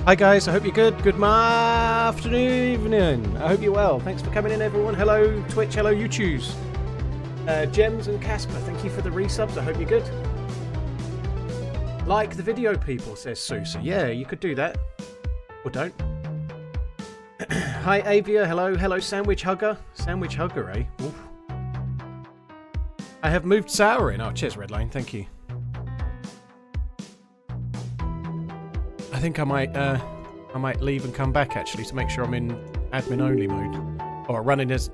Hi guys, I hope you're good. Good afternoon, evening. I hope you're well. Thanks for coming in, everyone. Hello Twitch, hello YouTube. Gems and Casper, thank you for the resubs. I hope you're good. Like the video, people, says Susa. Yeah, you could do that. Or don't. Hi Avia, hello Sandwich Hugger. Sandwich Hugger, eh? Oof. I have moved Sour in. Oh, cheers, Redline, thank you. I think I might leave and come back actually to make sure I'm in admin only mode, or running as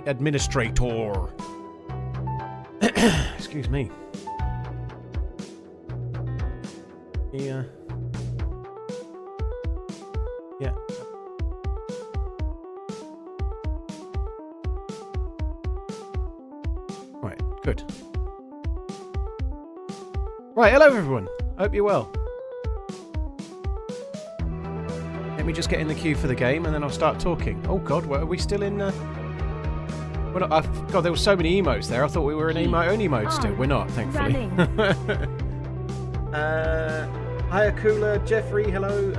administrator. Excuse me. Yeah. Yeah. Right. Good. Right. Hello, everyone. Hope you're well. Let me just get in the queue for the game and then I'll start talking. Oh god, are we still in... Well, God, there were so many emotes there. I thought we were in emote only mode still. We're not, thankfully. Hi Akula, Jeffrey, hello.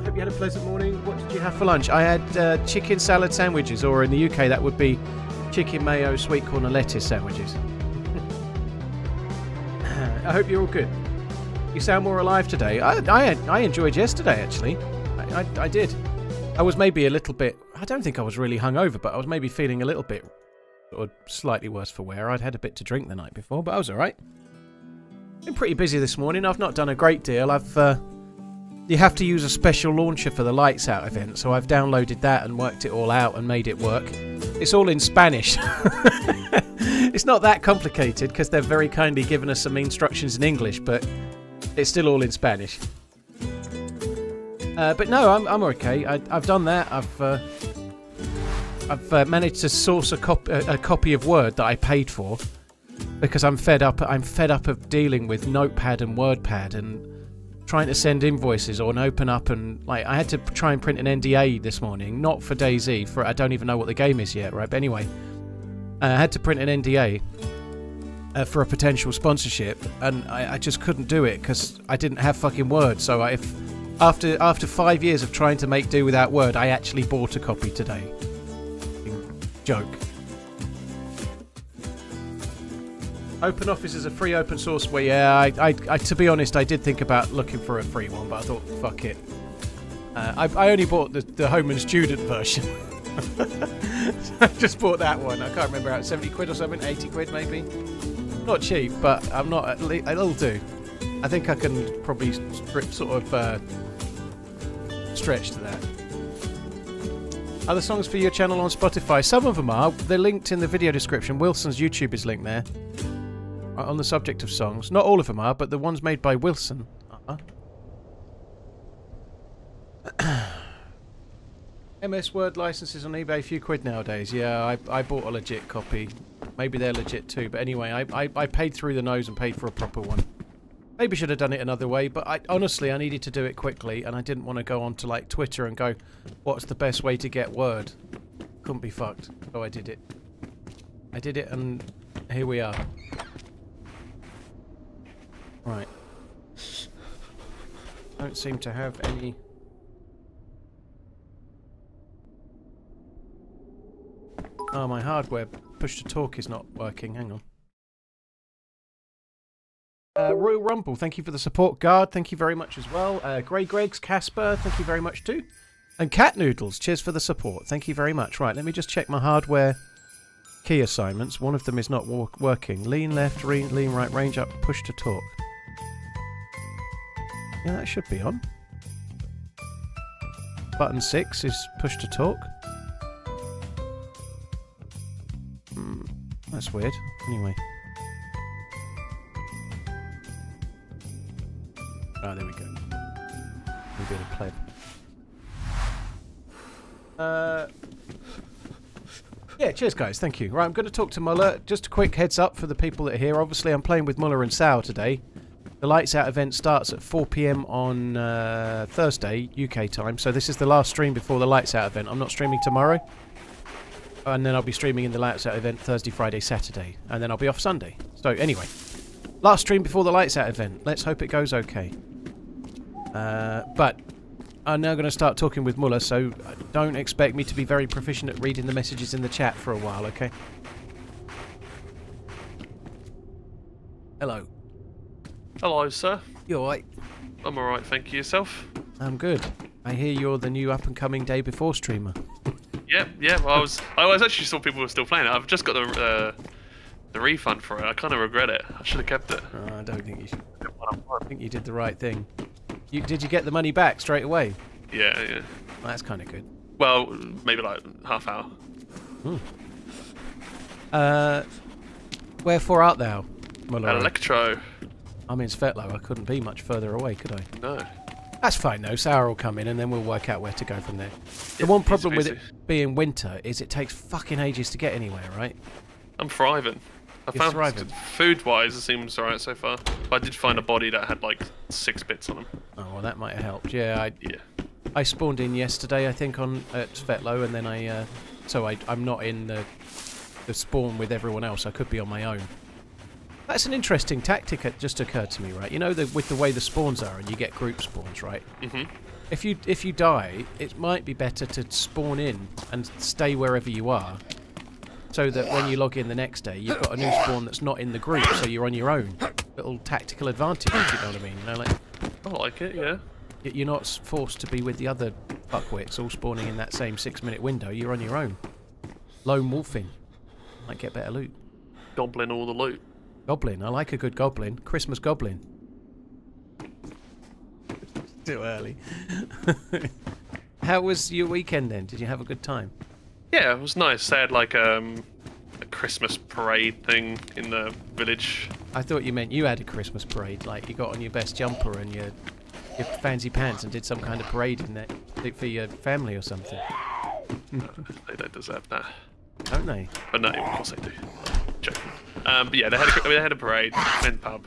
Hope you had a pleasant morning. What did you have for lunch? I had chicken salad sandwiches, or in the UK that would be chicken mayo, sweet corn and lettuce sandwiches. I hope you're all good. You sound more alive today. I enjoyed yesterday, actually. I did. I was maybe a little bit... I don't think I was really hungover, but I was maybe feeling a little bit or slightly worse for wear. I'd had a bit to drink the night before, but I was alright. Been pretty busy this morning. I've not done a great deal. You have to use a special launcher for the Lights Out event, so I've downloaded that and worked it all out and made it work. It's all in Spanish. It's not that complicated because they've very kindly given us some instructions in English, but it's still all in Spanish. But no, I'm okay. I've done that. I've managed to source a copy of Word that I paid for because I'm fed up. I'm fed up of dealing with Notepad and WordPad and trying to send invoices or open up and like I had to try and print an NDA this morning, not for DayZ. For I don't even know what the game is yet, right? But anyway, I had to print an NDA for a potential sponsorship, and I just couldn't do it because I didn't have fucking Word. So After 5 years of trying to make do without Word, I actually bought a copy today. Joke. OpenOffice is a free open source way. Yeah, I to be honest, I did think about looking for a free one, but I thought, fuck it. I only bought the home and student version. I just bought that one. I can't remember, out 70 quid or something, 80 quid maybe. Not cheap, but I'm not. It'll do. I think I can probably sort of stretch to that. Are the songs for your channel on Spotify? Some of them are. They're linked in the video description. Wilson's YouTube is linked there. On the subject of songs. Not all of them are, but the ones made by Wilson are. MS Word licenses on eBay, a few quid nowadays. Yeah, I bought a legit copy. Maybe they're legit too, but anyway, I paid through the nose and paid for a proper one. Maybe should have done it another way, but honestly, I needed to do it quickly, and I didn't want to go on to like Twitter and go, what's the best way to get Word? Couldn't be fucked. So I did it. I did it, and here we are. Right. Don't seem to have any... Oh, my hardware push-to-talk is not working. Hang on. Royal Rumble, thank you for the support. Guard, thank you very much as well. Grey Greg's, Casper, thank you very much too. And Cat Noodles, cheers for the support. Thank you very much. Right, let me just check my hardware key assignments. One of them is not working. Lean left, lean right, range up, push to talk. Yeah, that should be on. Button 6 is push to talk. That's weird. Anyway. Oh, there we go. A bit of pleb. Yeah, cheers guys, thank you. Right, I'm going to talk to Muller. Just a quick heads up for the people that are here. Obviously, I'm playing with Muller and Sour today. The Lights Out event starts at 4 PM on Thursday, UK time. So this is the last stream before the Lights Out event. I'm not streaming tomorrow. And then I'll be streaming in the Lights Out event Thursday, Friday, Saturday. And then I'll be off Sunday. So anyway, last stream before the Lights Out event. Let's hope it goes okay. But I'm now going to start talking with Muller, so don't expect me to be very proficient at reading the messages in the chat for a while, okay? Hello. Hello, sir. You alright? I'm alright, thank you. Yourself? I'm good. I hear you're the new up-and-coming Day Before streamer. Yeah. Well, I was actually saw people were still playing it. I've just got the refund for it. I kind of regret it. I should have kept it. I don't think you should. I think you did the right thing. Did you get the money back straight away? Yeah. Well, that's kind of good. Well, maybe like half hour. Wherefore art thou, Muller? At Electro. I'm in Svetlo. I couldn't be much further away, could I? No. That's fine though. Sarah will come in and then we'll work out where to go from there. The one problem with it being winter is it takes fucking ages to get anywhere, right? I'm thriving. You're thriving. Food-wise, it seems alright so far. But I did find a body that had like 6 bits on them. Oh well, that might have helped. Yeah, I spawned in yesterday, I think, at Svetlo, and then I'm not in the spawn with everyone else. I could be on my own. That's an interesting tactic that just occurred to me, right? You know, with the way the spawns are, and you get group spawns, right? Mhm. If you die, it might be better to spawn in and stay wherever you are, so that when you log in the next day, you've got a new spawn that's not in the group, so you're on your own. Little tactical advantage, if you know what I mean. You know, like I like it, yeah. you're not forced to be with the other fuckwits all spawning in that same 6-minute window. You're on your own. Lone wolfing. Might get better loot. Goblin all the loot. Goblin. I like a good goblin. Christmas goblin. Too early. How was your weekend then? Did you have a good time? Yeah, it was nice. They had like a Christmas parade thing in the village. I thought you meant you had a Christmas parade, like you got on your best jumper and your fancy pants and did some kind of parade in that for your family or something. They don't deserve that. Don't they? But no, of course they do. Joking. But yeah, they had a parade in the pub.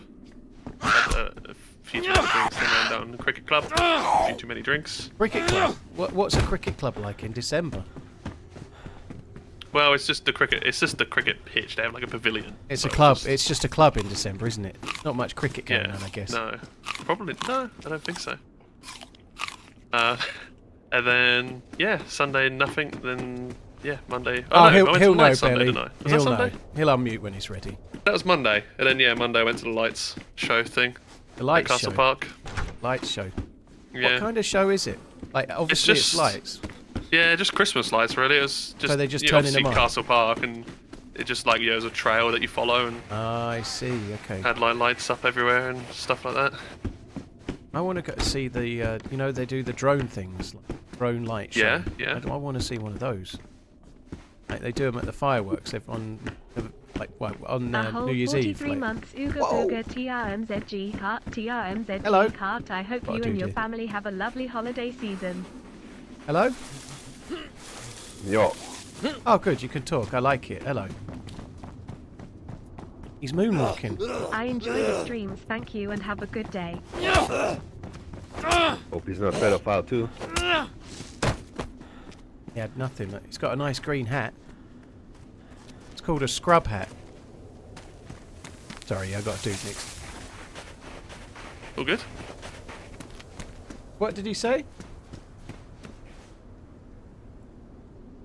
Had a few too many drinks. Then went down to the cricket club. A few too many drinks. Cricket club? What's a cricket club like in December? Well, it's just the cricket. It's just the cricket pitch. They have like a pavilion. It's a club. It's just a club in December, isn't it? Not much cricket going on, I guess. No, probably no. I don't think so. And then Sunday nothing. Then Monday. Oh, no, he'll know, Sunday, Billy. didn't I? Was He'll that Sunday? know. He'll unmute when he's ready. That was Monday. And then Monday I went to the lights show thing. The lights at Castle show. Park. Lights show. Yeah. What kind of show is it? Like obviously it's lights. Yeah, just Christmas lights really. It was just So they just turning them on? Castle Park, and it just like there's a trail that you follow, and I see. Okay. had like lights up everywhere and stuff like that. I want to go see the you know they do the drone things, like drone light show. Yeah. I want to see one of those. Like they do them at the fireworks. On New Year's Eve. 43 months, Ooga Booga TRMZ heart, TRMZ Hello. heart. I hope What you I do, and your dear? family have a lovely holiday season. Hello? Yo. Oh, good. You can talk. I like it. Hello. He's moonwalking. I enjoy the streams, thank you, and have a good day. Hope he's not a pedophile too. He had nothing. He's got a nice green hat. It's called a scrub hat. Sorry, I got a dude next. All good? What did he say?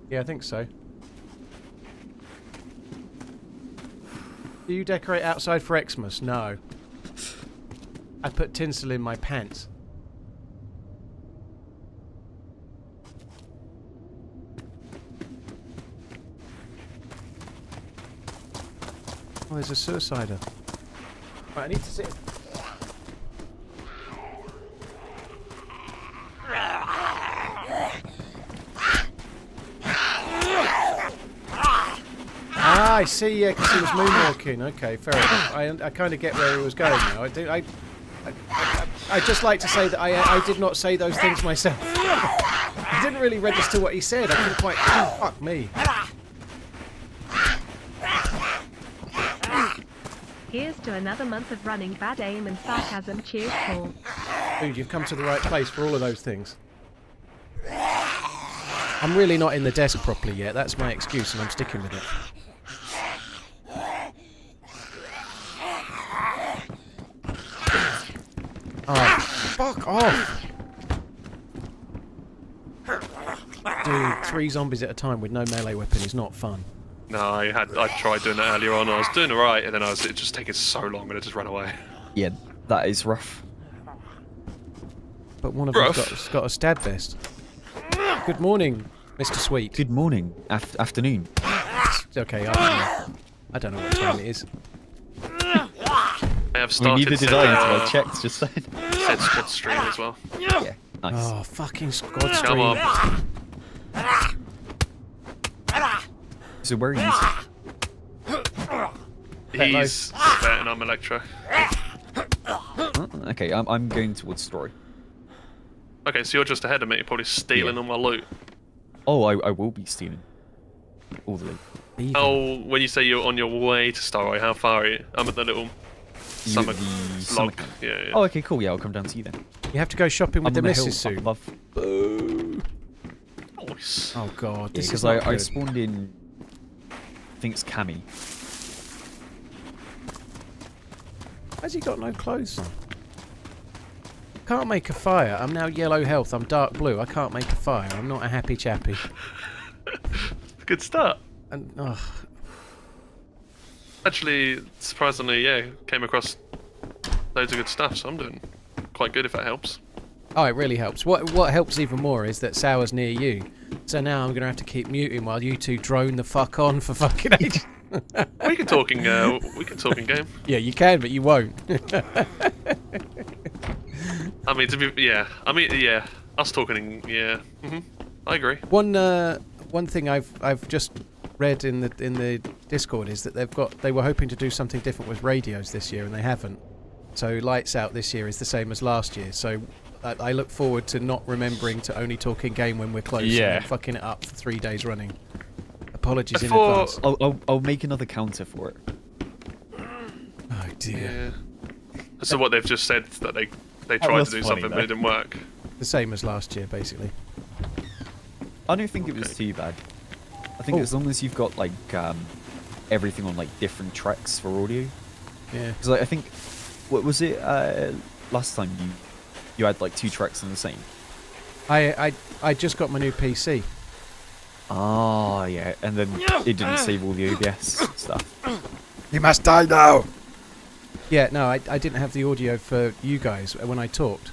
Yeah, I think so. Do you decorate outside for Xmas? No. I put tinsel in my pants. Oh, there's a suicider. Right, I need to sit. Ah, I see. Yeah, because he was moonwalking. Okay, fair enough. I kind of get where he was going now. I just like to say that I did not say those things myself. I didn't really register what he said. I couldn't quite. Oh, fuck me. Here's to another month of running bad aim and sarcasm. Cheers, Paul. Dude, you've come to the right place for all of those things. I'm really not in the desk properly yet. That's my excuse, and I'm sticking with it. Oh, fuck off! 3 zombies at a time with no melee weapon is not fun. No, I tried doing that earlier on. I was doing alright, and then it just taking so long, and it just ran away. Yeah, that is rough. But one of them's got a stab vest. Good morning, Mr. Sweet. Good morning. Afternoon. Okay, I don't know what time it is. I have started. Neither did I until I checked just then. Said squad stream as well. Yeah, nice. Oh, fucking squad stream. Come on. So where are you? He's Vet and I'm Electro. Oh, okay, I'm going towards Story. Okay, so you're just ahead of me, probably stealing all my loot. Oh, I will be stealing all the loot. Even. Oh, when you say you're on your way to Starry, how far are you? I'm at the little summer summer log. camp. Yeah. Oh, okay, cool. Yeah, I'll come down to you then. You have to go shopping with I'm the on the hill missus soon. above. Nice. Oh god, this Because is not I good. spawned in. I think it's Cammy. Has he got no clothes on? Can't make a fire. I'm now yellow health. I'm dark blue. I can't make a fire. I'm not a happy chappy. Good start. And Actually, surprisingly, yeah, came across loads of good stuff, so I'm doing quite good if that helps. oh, it really helps. What helps even more is that Sour's near you. So now I'm gonna have to keep muting while you two drone the fuck on for fucking ages. We can talk in game. Yeah, you can, but you won't. I mean, us talking in, yeah. I agree. One thing I've just read in the Discord is that they were hoping to do something different with radios this year and they haven't. So Lights Out this year is the same as last year. So I look forward to not remembering to only talk in game when we're close. Yeah. And fucking it up for 3 days running. Apologies in advance. I'll make another counter for it. Oh dear. Yeah. So what they've just said that they tried was to do funny, something but it didn't work. The same as last year, basically. I don't think it was too bad. I think as long as you've got like everything on like different tracks for audio. Yeah. Because I think, what was it last time you had like 2 tracks on the same? I just got my new PC. Ah, yeah, and then it didn't save all the OBS stuff. You must die now. Yeah, no, I didn't have the audio for you guys when I talked.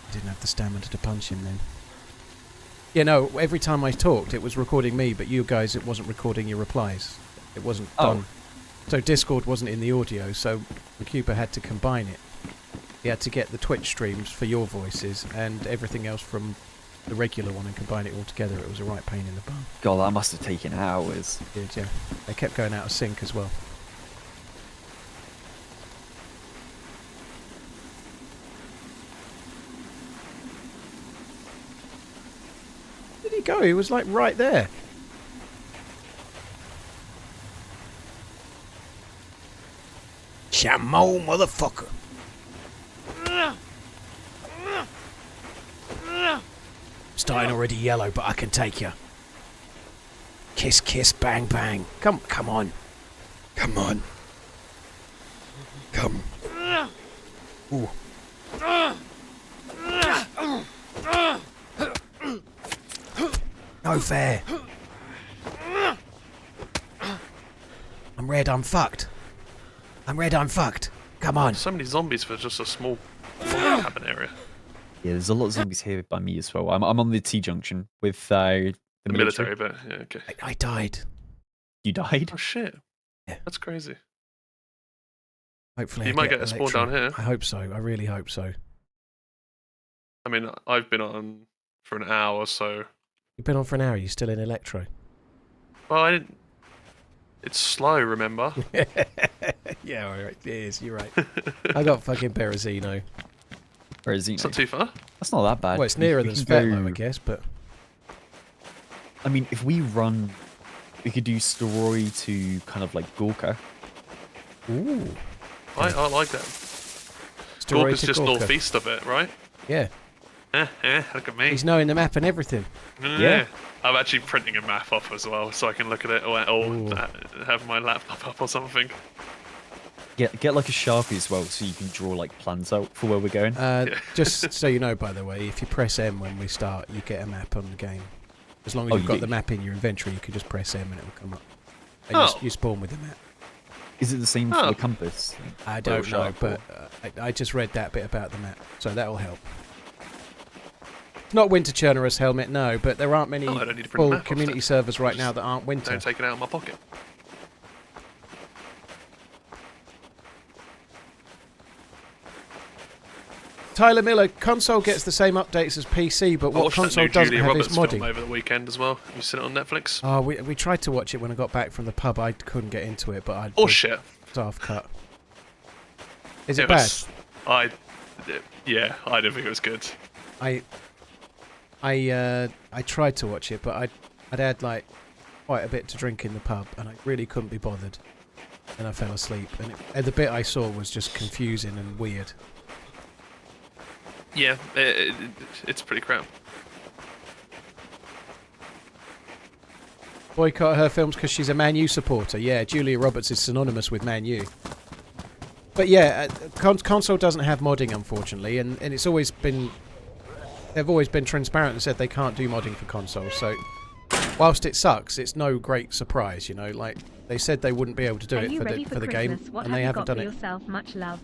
I didn't have the stamina to punch him then. Yeah, no, every time I talked, it was recording me, but you guys, it wasn't recording your replies. It wasn't done. So Discord wasn't in the audio, so Cuba had to combine it. He had to get the Twitch streams for your voices and everything else from the regular one and combine it all together. It was a right pain in the bum. God, that must have taken hours. It did, yeah. They kept going out of sync as well. Where did he go? He was like right there. Shamo, motherfucker. Starting already yellow, but I can take you. Kiss, kiss, bang, bang. Come on. Come on. Come. Ooh. No fair. I'm red, I'm fucked. I'm red, I'm fucked. Come on. So many zombies for just a small cabin area. Yeah, there's a lot of zombies here by me as well. I'm on the T-junction with the Military, but yeah, okay. I died. You died? Oh shit. Yeah. That's crazy. Hopefully You I might get a spawn electro. down here. I hope so. I really hope so. I mean, I've been on for an hour, so... You've been on for an hour, you're still in electro. Well, I didn't... It's slow, remember? Yeah, alright, it is, you're right. I got fucking Berezino. Or is he? It's not too far. That's not that bad. Well, it's nearer than can Svetlo, go- I guess, but... I mean, if we run, we could do Story to kind of like Gorka. Ooh. I like that. Story Gorka's to just Gorka. northeast of it, right? Yeah. Look at me. He's knowing the map and everything. Yeah. I'm actually printing a map off as well, so I can look at it or have my laptop up or something. Get like a Sharpie as well, so you can draw like plans out for where we're going. Just so you know, by the way, if you press M when we start, you get a map on the game. As long as you've you got do? the map in your inventory, you can just press M and it will come up. And you spawn with the map. Is it the same for the compass? I don't know, Sharp, but I just read that bit about the map, so that'll help. Not Winter Churnerous helmet, no, but there aren't many I don't need to print the full map off community then. servers right now that aren't winter. Don't take it out of my pocket. Tyler Miller, console gets the same updates as PC, but I what watched that console new doesn't Julia have Roberts is film modding. over the weekend as well. Have you seen it on Netflix? Oh, we tried to watch it when I got back from the pub. I couldn't get into it, but I Oh shit! half cut. Is it bad? Yeah, I didn't think it was good. I tried to watch it, but I'd had like quite a bit to drink in the pub, and I really couldn't be bothered. And I fell asleep, and the bit I saw was just confusing and weird. Yeah, it's pretty crap. Boycott her films because she's a Man U supporter. Yeah, Julia Roberts is synonymous with Man U. But yeah, console doesn't have modding, unfortunately, and it's always been... They've always been transparent and said they can't do modding for consoles, so... Whilst it sucks, it's no great surprise, you know, like, they said they wouldn't be able to do it for the game, and they haven't done it. Yourself? Much love.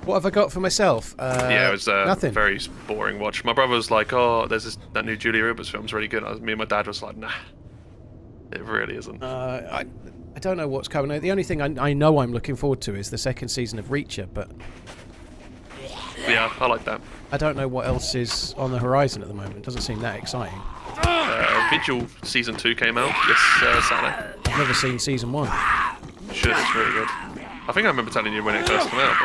What have I got for myself? Yeah, it was nothing. very boring watch. My brother was like, "Oh, there's that new Julia Roberts film's really good." Me and my dad was like, "Nah, it really isn't." I don't know what's coming. The only thing I know I'm looking forward to is the second season of Reacher, but Yeah, I like that. I don't know what else is on the horizon at the moment. It doesn't seem that exciting. Vigil season 2 came out this Saturday. I've never seen season 1. Should, it's really good. I think I remember telling you when it first came out,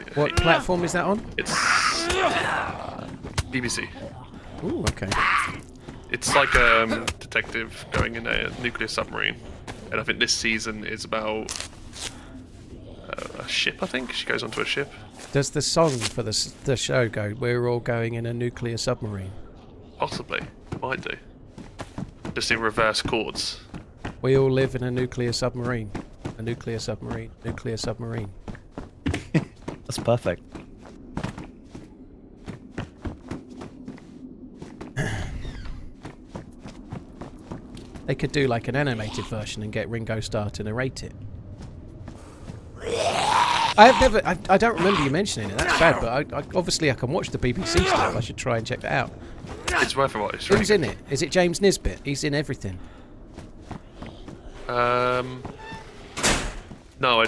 but What platform is that on? it's BBC. Ooh, okay. It's like a detective going in a nuclear submarine, and I think this season is about a ship. I think she goes onto a ship. Does the song for the show go, "We're all going in a nuclear submarine"? Possibly, might do. Just in reverse chords. We all live in a nuclear submarine. A nuclear submarine. Nuclear submarine. That's perfect. They could do like an animated version and get Ringo Starr to narrate it. I don't remember you mentioning it. That's bad, but obviously I can watch the BBC stuff. I should try and check that out. It's worth a watch. It's really Who's in it? Is it James Nisbet? He's in everything. No,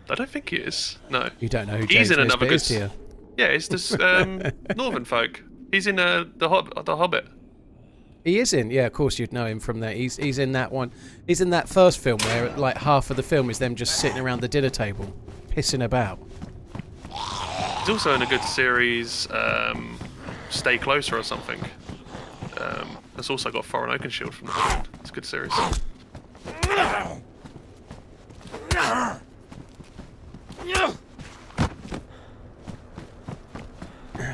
I don't think he is. No. You don't know who He's James in another Nisbet good. is, do you? Yeah, it's this Northern folk. He's in the Hobbit. He is in, yeah, of course you'd know him from there. He's in that one. He's in that first film where like half of the film is them just sitting around the dinner table, pissing about. He's also in a good series, Stay Closer or something. It's also got Foreign Oakenshield from the film. It's a good series.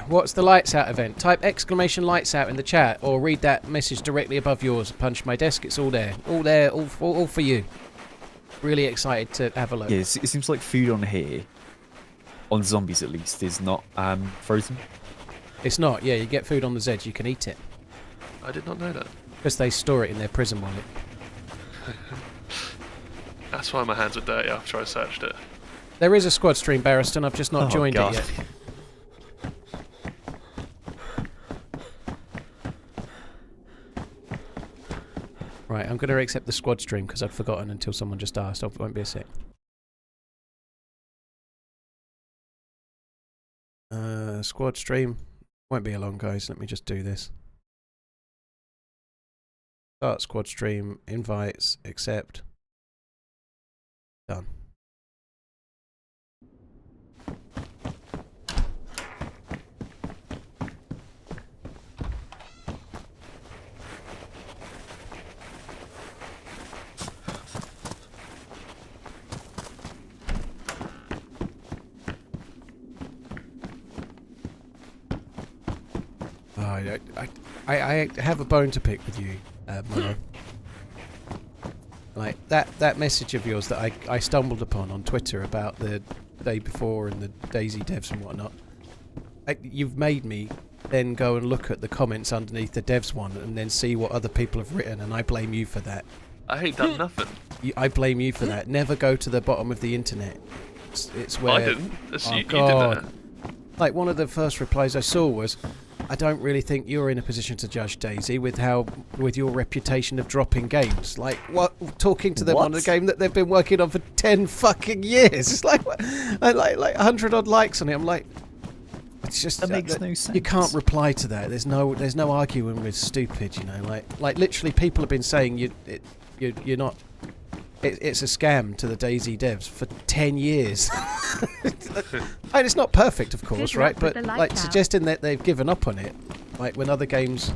What's the lights out event? Type exclamation lights out in the chat or read that message directly above yours. Punch my desk, it's all there. All there, all for you. Really excited to have a look. Yeah, it seems like food on here, on zombies at least, is not frozen. It's not, yeah, you get food on the Zeds, you can eat it. I did not know that. Because they store it in their prison wallet. That's why my hands were dirty after I searched it. There is a squad stream, Barriston, I've just not joined God. it yet. Right, I'm going to accept the squad stream because I'd forgotten until someone just asked. It won't be a sec. Squad stream. Won't be long, guys. Let me just do this. Start squad stream. Invites. Accept. Done. I have a bone to pick with you, Mother. Like that message of yours that I stumbled upon on Twitter about the day before and the DayZ devs and whatnot, you've made me then go and look at the comments underneath the devs one and then see what other people have written, and I blame you for that. I ain't done nothing. I blame you for that. Never go to the bottom of the internet. It's where... I didn't. Oh, You did God. that. Like, one of the first replies I saw was, I don't really think you're in a position to judge DayZ with your reputation of dropping games. Like, what? Talking to them on a game that they've been working on for 10 fucking years. It's like 100 odd likes on it. I'm like, it's just That makes no sense. You can't reply to that. There's no arguing with stupid. You know, like literally people have been saying you're not. It's a scam to the DayZ devs for 10 years. And it's not perfect, of course, Good right? luck with But the like lights out. suggesting that they've given up on it, like when other games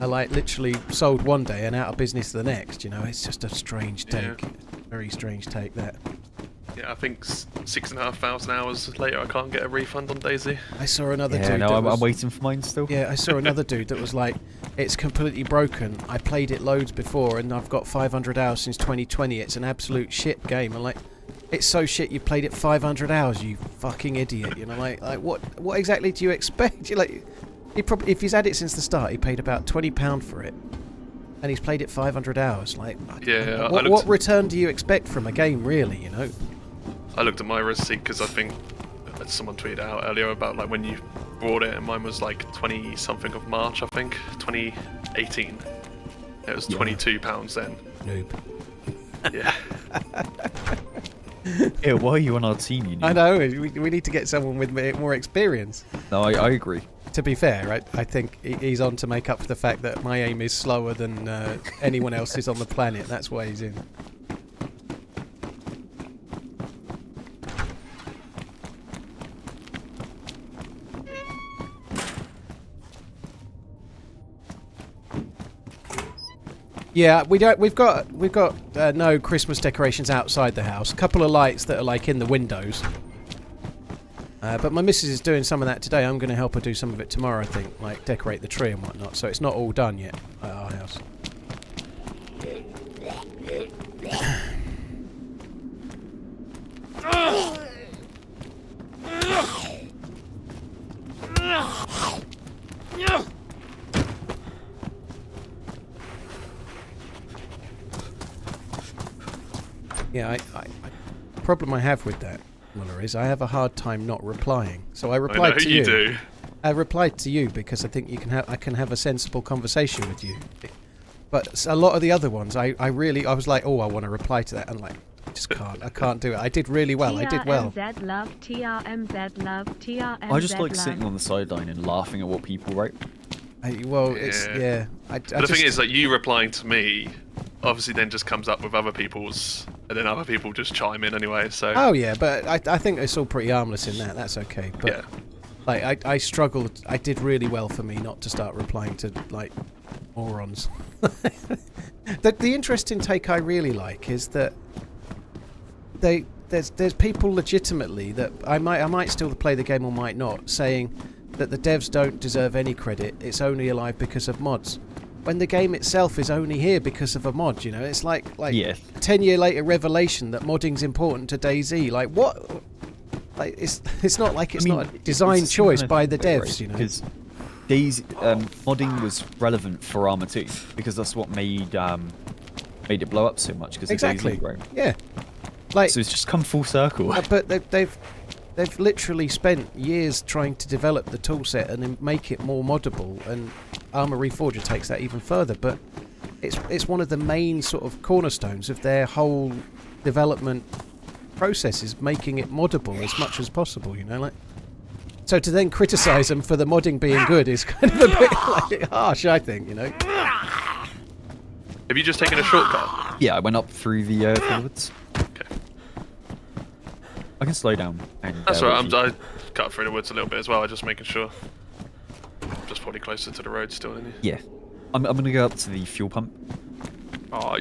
are like literally sold one day and out of business the next, you know, it's just a strange take. Yeah. Very strange take, that. Yeah, I think 6,500 hours later, I can't get a refund on DayZ. I saw another Yeah, dude no, that I'm was, waiting for mine still. Yeah, I saw another dude that was like, it's completely broken. I played it loads before and I've got 500 hours since 2020. It's an absolute shit game. I'm like, it's so shit you played it 500 hours, you fucking idiot. You know, like what exactly do you expect? You're like, he probably, if he's had it since the start, he paid about £20 for it. And he's played it 500 hours. Like, Yeah, what return do you expect from a game, really, you know? I looked at my receipt because I think someone tweeted out earlier about like when you bought it, and mine was like 20 something of March, I think, 2018. It was £22 then. Noob. Yeah. Yeah, why are you on our team? You I know, we need to get someone with more experience. No, I agree. To be fair, right, I think he's on to make up for the fact that my aim is slower than anyone else's on the planet. That's why he's in. Yeah, we've got no Christmas decorations outside the house. A couple of lights that are like in the windows. But my missus is doing some of that today. I'm going to help her do some of it tomorrow, I think, like decorate the tree and whatnot. So it's not all done yet at our house. Yeah, the problem I have with that, Muller, is I have a hard time not replying. So I replied I know to you you. do. I replied to you because I think I can have a sensible conversation with you. But a lot of the other ones, I was like, oh, I want to reply to that, and like, I just can't. I can't do it. I did really well. I did well. TRMZ love, TRMZ love, TRMZ I just like love. sitting on the sideline and laughing at what people write. It's yeah. But the thing is, like, you replying to me, obviously then just comes up with other people's, and then other people just chime in anyway. So. Oh yeah, but I think it's all pretty harmless in that. That's okay. But Yeah. like I struggled. I did really well for me not to start replying to like morons. The interesting take I really like is that there's people legitimately that I might still play the game or might not, saying that the devs don't deserve any credit. It's only alive because of mods. When the game itself is only here because of a mod, you know, it's like Yeah. 10 year later revelation that modding's important to DayZ. Like what? Like it's not like it's not a design it's choice kind of by the thing, devs, right? you know. Because DayZ modding was relevant for Arma 2 because that's what made it blow up so much. Because Exactly. DayZ, right? Yeah. Like, So it's just come full circle. but they've literally spent years trying to develop the toolset and then make it more moddable, and Arma Reforger takes that even further. But it's one of the main sort of cornerstones of their whole development process, is making it moddable as much as possible. You know, like. So to then criticise them for the modding being good is kind of a bit like harsh, I think. You know. Have you just taken a shortcut? Yeah, I went up through the woods. Okay. I can slow down. And, That's wait right. for you. I cut through the woods a little bit as well. I'm just making sure. Just probably closer to the road still, isn't he? Yeah. I'm going to go up to the fuel pump. Oh,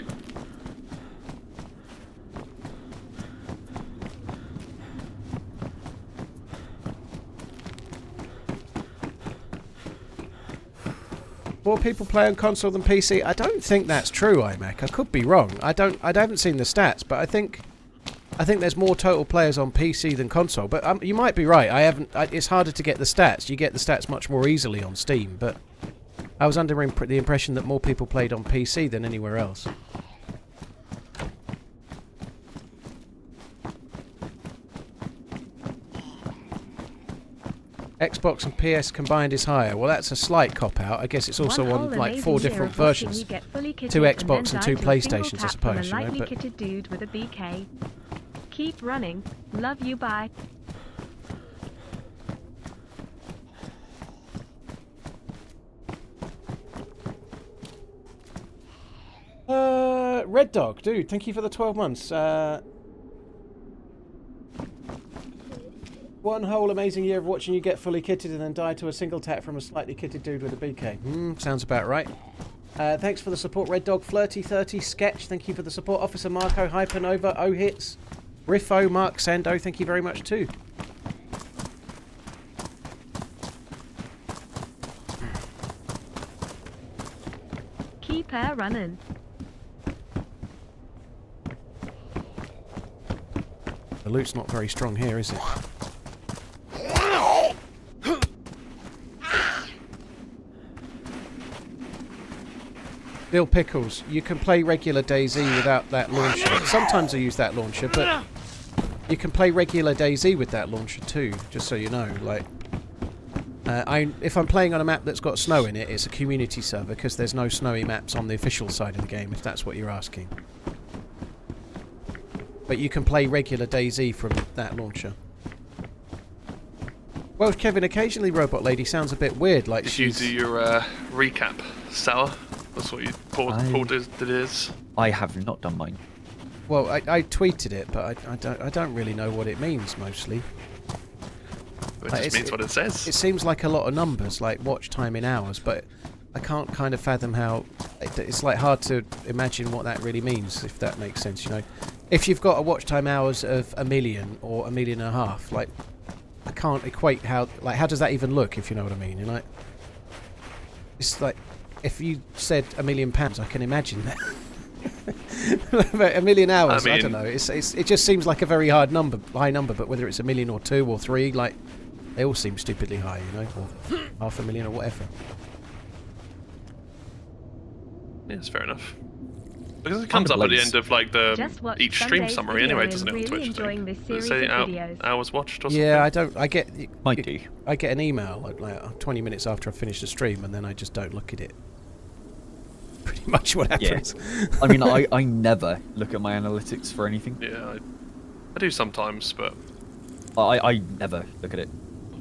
More people play on console than PC. I don't think that's true, iMac. I could be wrong. I haven't seen the stats, but I think I think there's more total players on PC than console, but you might be right. It's harder to get the stats. You get the stats much more easily on Steam, but I was under the impression that more people played on PC than anywhere else. Xbox and PS combined is higher. Well, that's a slight cop-out. I guess it's also on like 4 different versions. 2 Xbox and 2 PlayStations, I suppose. You know, but kitted dude with a BK. Keep running. Love you, bye. Red Dog, dude, thank you for the 12 months. One whole amazing year of watching you get fully kitted and then die to a single tap from a slightly kitted dude with a BK. Sounds about right. Thanks for the support, Red Dog. Flirty30 Sketch, thank you for the support. Officer Marco, Hypernova, O-Hits, Riffo, Mark Sando, thank you very much too. Keep her running. The loot's not very strong here, is it? Bill Pickles, you can play regular DayZ without that launcher. Sometimes I use that launcher, but you can play regular DayZ with that launcher too, just so you know. Like, if I'm playing on a map that's got snow in it, it's a community server because there's no snowy maps on the official side of the game, if that's what you're asking. But you can play regular DayZ from that launcher. Well, Kevin, occasionally Robot Lady sounds a bit weird, like Did you do your recap, Sour? That's what you Paul did is. I have not done mine. Well, I tweeted it, but I don't really know what it means, mostly. It just means what it says. It seems like a lot of numbers, like watch time in hours, but I can't kind of fathom how... It's like hard to imagine what that really means, if that makes sense, you know. If you've got a watch time hours of 1 million or 1.5 million, like, I can't equate how... Like, how does that even look, if you know what I mean? You know, it's like, if you said £1 million, I can imagine that. But 1 million hours, I don't know. It just seems like a very high number, but whether it's 1 million or 2 or 3, like, they all seem stupidly high, you know, or 500,000 or whatever. Yeah, it's fair enough. Because it comes up at the end of like each stream summary anyway, doesn't it, on Twitch? Does it say hours watched or something? Yeah, I get an email like 20 minutes after I finish the stream, and then I just don't look at it. Pretty much what happens. Yeah. I mean, I never look at my analytics for anything. Yeah, I do sometimes, but I never look at it.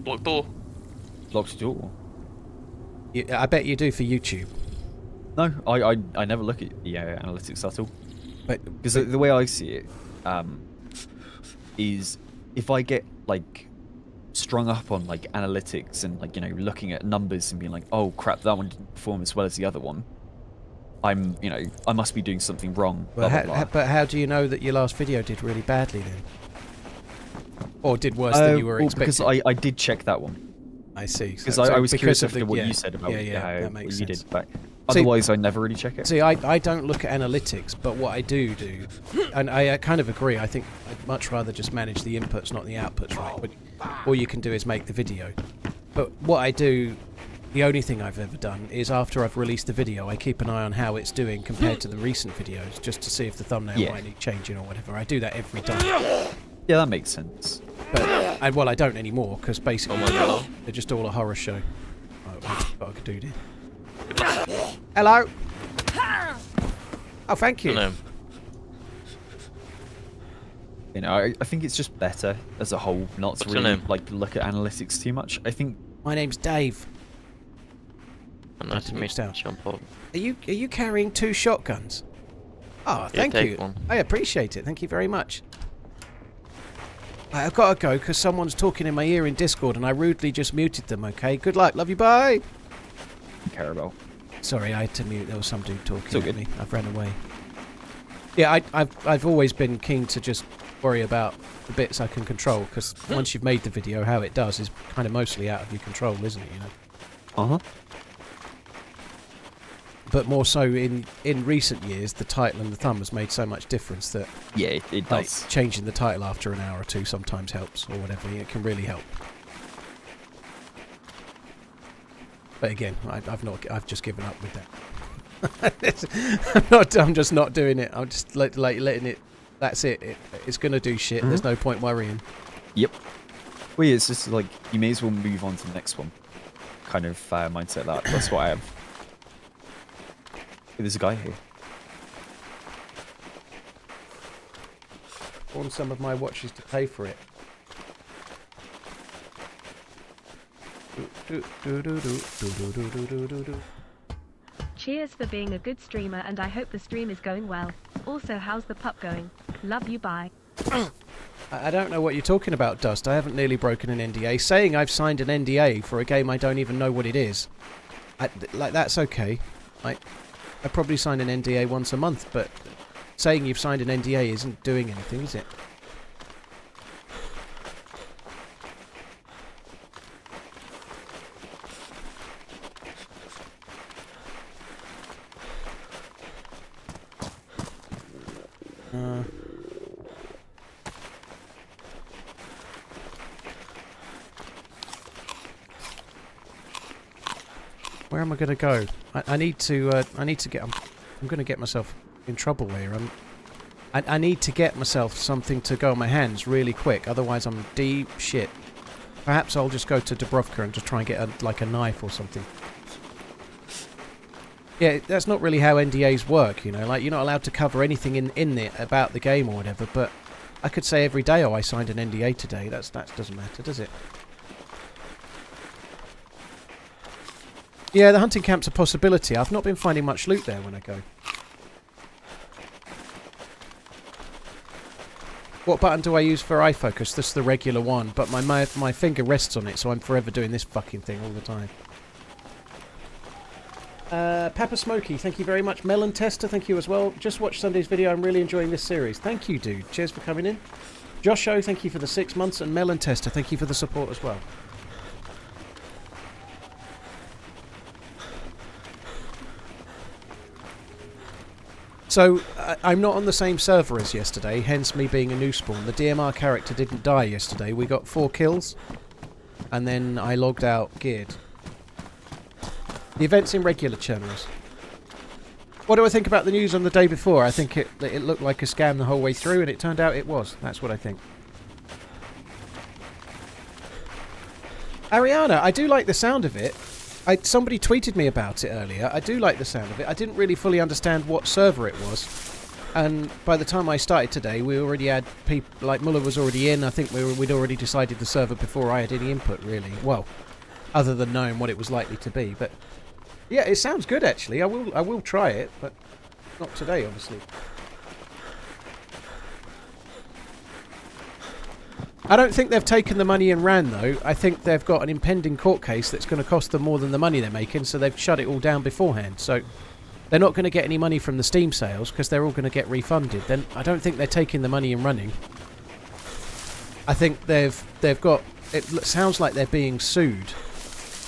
Blocked door. Blocked door. I bet you do for YouTube. No, I never look at the analytics at all. Because the way I see it is if I get like strung up on like analytics and like, you know, looking at numbers and being like, oh crap, that one didn't perform as well as the other one, I'm, you know, I must be doing something wrong. Well, blah, blah, blah. But how do you know that your last video did really badly then? Or did worse than you were expecting? Because I did check that one. I see. Because I was curious after what you said about that makes what you sense. did. But otherwise, I never really check it. See, I don't look at analytics, but what I do, and I kind of agree, I think I'd much rather just manage the inputs, not the outputs, right? But all you can do is make the video. But what I do, the only thing I've ever done, is after I've released the video, I keep an eye on how it's doing compared to the recent videos, just to see if the thumbnail might need changing or whatever. I do that every time. Yeah, that makes sense. But, well, I don't anymore, because basically they're just all a horror show. Oh, I could do this. Hello. Oh, thank you. Hello. You know, I think it's just better as a whole not to really like look at analytics too much. I think my name's Dave. Nice to meet you, Sean Paul. Are you carrying 2 shotguns? Oh, thank you. One. I appreciate it. Thank you very much. I've got to go because someone's talking in my ear in Discord and I rudely just muted them, okay? Good luck. Love you. Bye. Carabel. Sorry, I had to mute. There was some dude talking at me. I've ran away. Yeah, I've always been keen to just worry about the bits I can control because once you've made the video, how it does is kind of mostly out of your control, isn't it? You know. but more so in recent years, the title and the thumb has made so much difference that Yeah, it like, does. changing the title after an hour or two sometimes helps, or whatever. It can really help. But again, I've just given up with that. I'm just not doing it. I'm just letting it. That's it. It's gonna do shit. There's no point worrying. Yep. Well, yeah, it's just like you may as well move on to the next one. Kind of mindset. That's what I have. Hey, there's a guy here. I want some of my watches to pay for it. Cheers for being a good streamer, and I hope the stream is going well. Also, how's the pup going? Love you, bye. I don't know what you're talking about, Dust. I haven't nearly broken an NDA. Saying I've signed an NDA for a game I don't even know what it is, like that's okay. I probably sign an NDA once a month, but saying you've signed an NDA isn't doing anything, is it? Where am I going to go? I need to get. I'm going to get myself in trouble here. I need to get myself something to go on my hands really quick. Otherwise, I'm deep shit. Perhaps I'll just go to Dubrovka and just try and get like a knife or something. Yeah, that's not really how NDAs work, you know. Like you're not allowed to cover anything in it about the game or whatever. But I could say every day, "Oh, I signed an NDA today." That doesn't matter, does it? Yeah, the hunting camp's a possibility. I've not been finding much loot there when I go. What button do I use for eye focus? This is the regular one, but my finger rests on it, so I'm forever doing this fucking thing all the time. Papa Smokey, thank you very much. Melon Tester, thank you as well. Just watched Sunday's video. I'm really enjoying this series. Thank you, dude. Cheers for coming in. Josho, thank you for the 6 months. And Melon Tester, thank you for the support as well. So, I'm not on the same server as yesterday, hence me being a new spawn. The DMR character didn't die yesterday. We got 4 kills, and then I logged out geared. The event's in regular channels. What do I think about the news on the day before? I think it looked like a scam the whole way through, and it turned out it was. That's what I think. Ariana, I do like the sound of it. Somebody tweeted me about it earlier. I do like the sound of it. I didn't really fully understand what server it was. And by the time I started today, we already had people, like Muller was already in. I think we'd already decided the server before I had any input, really. Well, other than knowing what it was likely to be. But yeah, it sounds good, actually. I will try it, but not today, obviously. I don't think they've taken the money and ran, though. I think they've got an impending court case that's going to cost them more than the money they're making, so they've shut it all down beforehand. So they're not going to get any money from the Steam sales because they're all going to get refunded. Then I don't think they're taking the money and running. I think they've got... It sounds like they're being sued,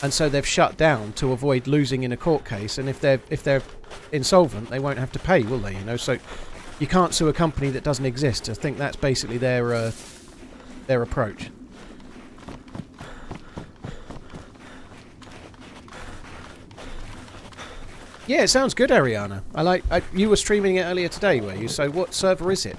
and so they've shut down to avoid losing in a court case. And if they're insolvent, they won't have to pay, will they? You know, so you can't sue a company that doesn't exist. I think that's basically their approach. Yeah, it sounds good, Ariana. You were streaming it earlier today, were you? So what server is it?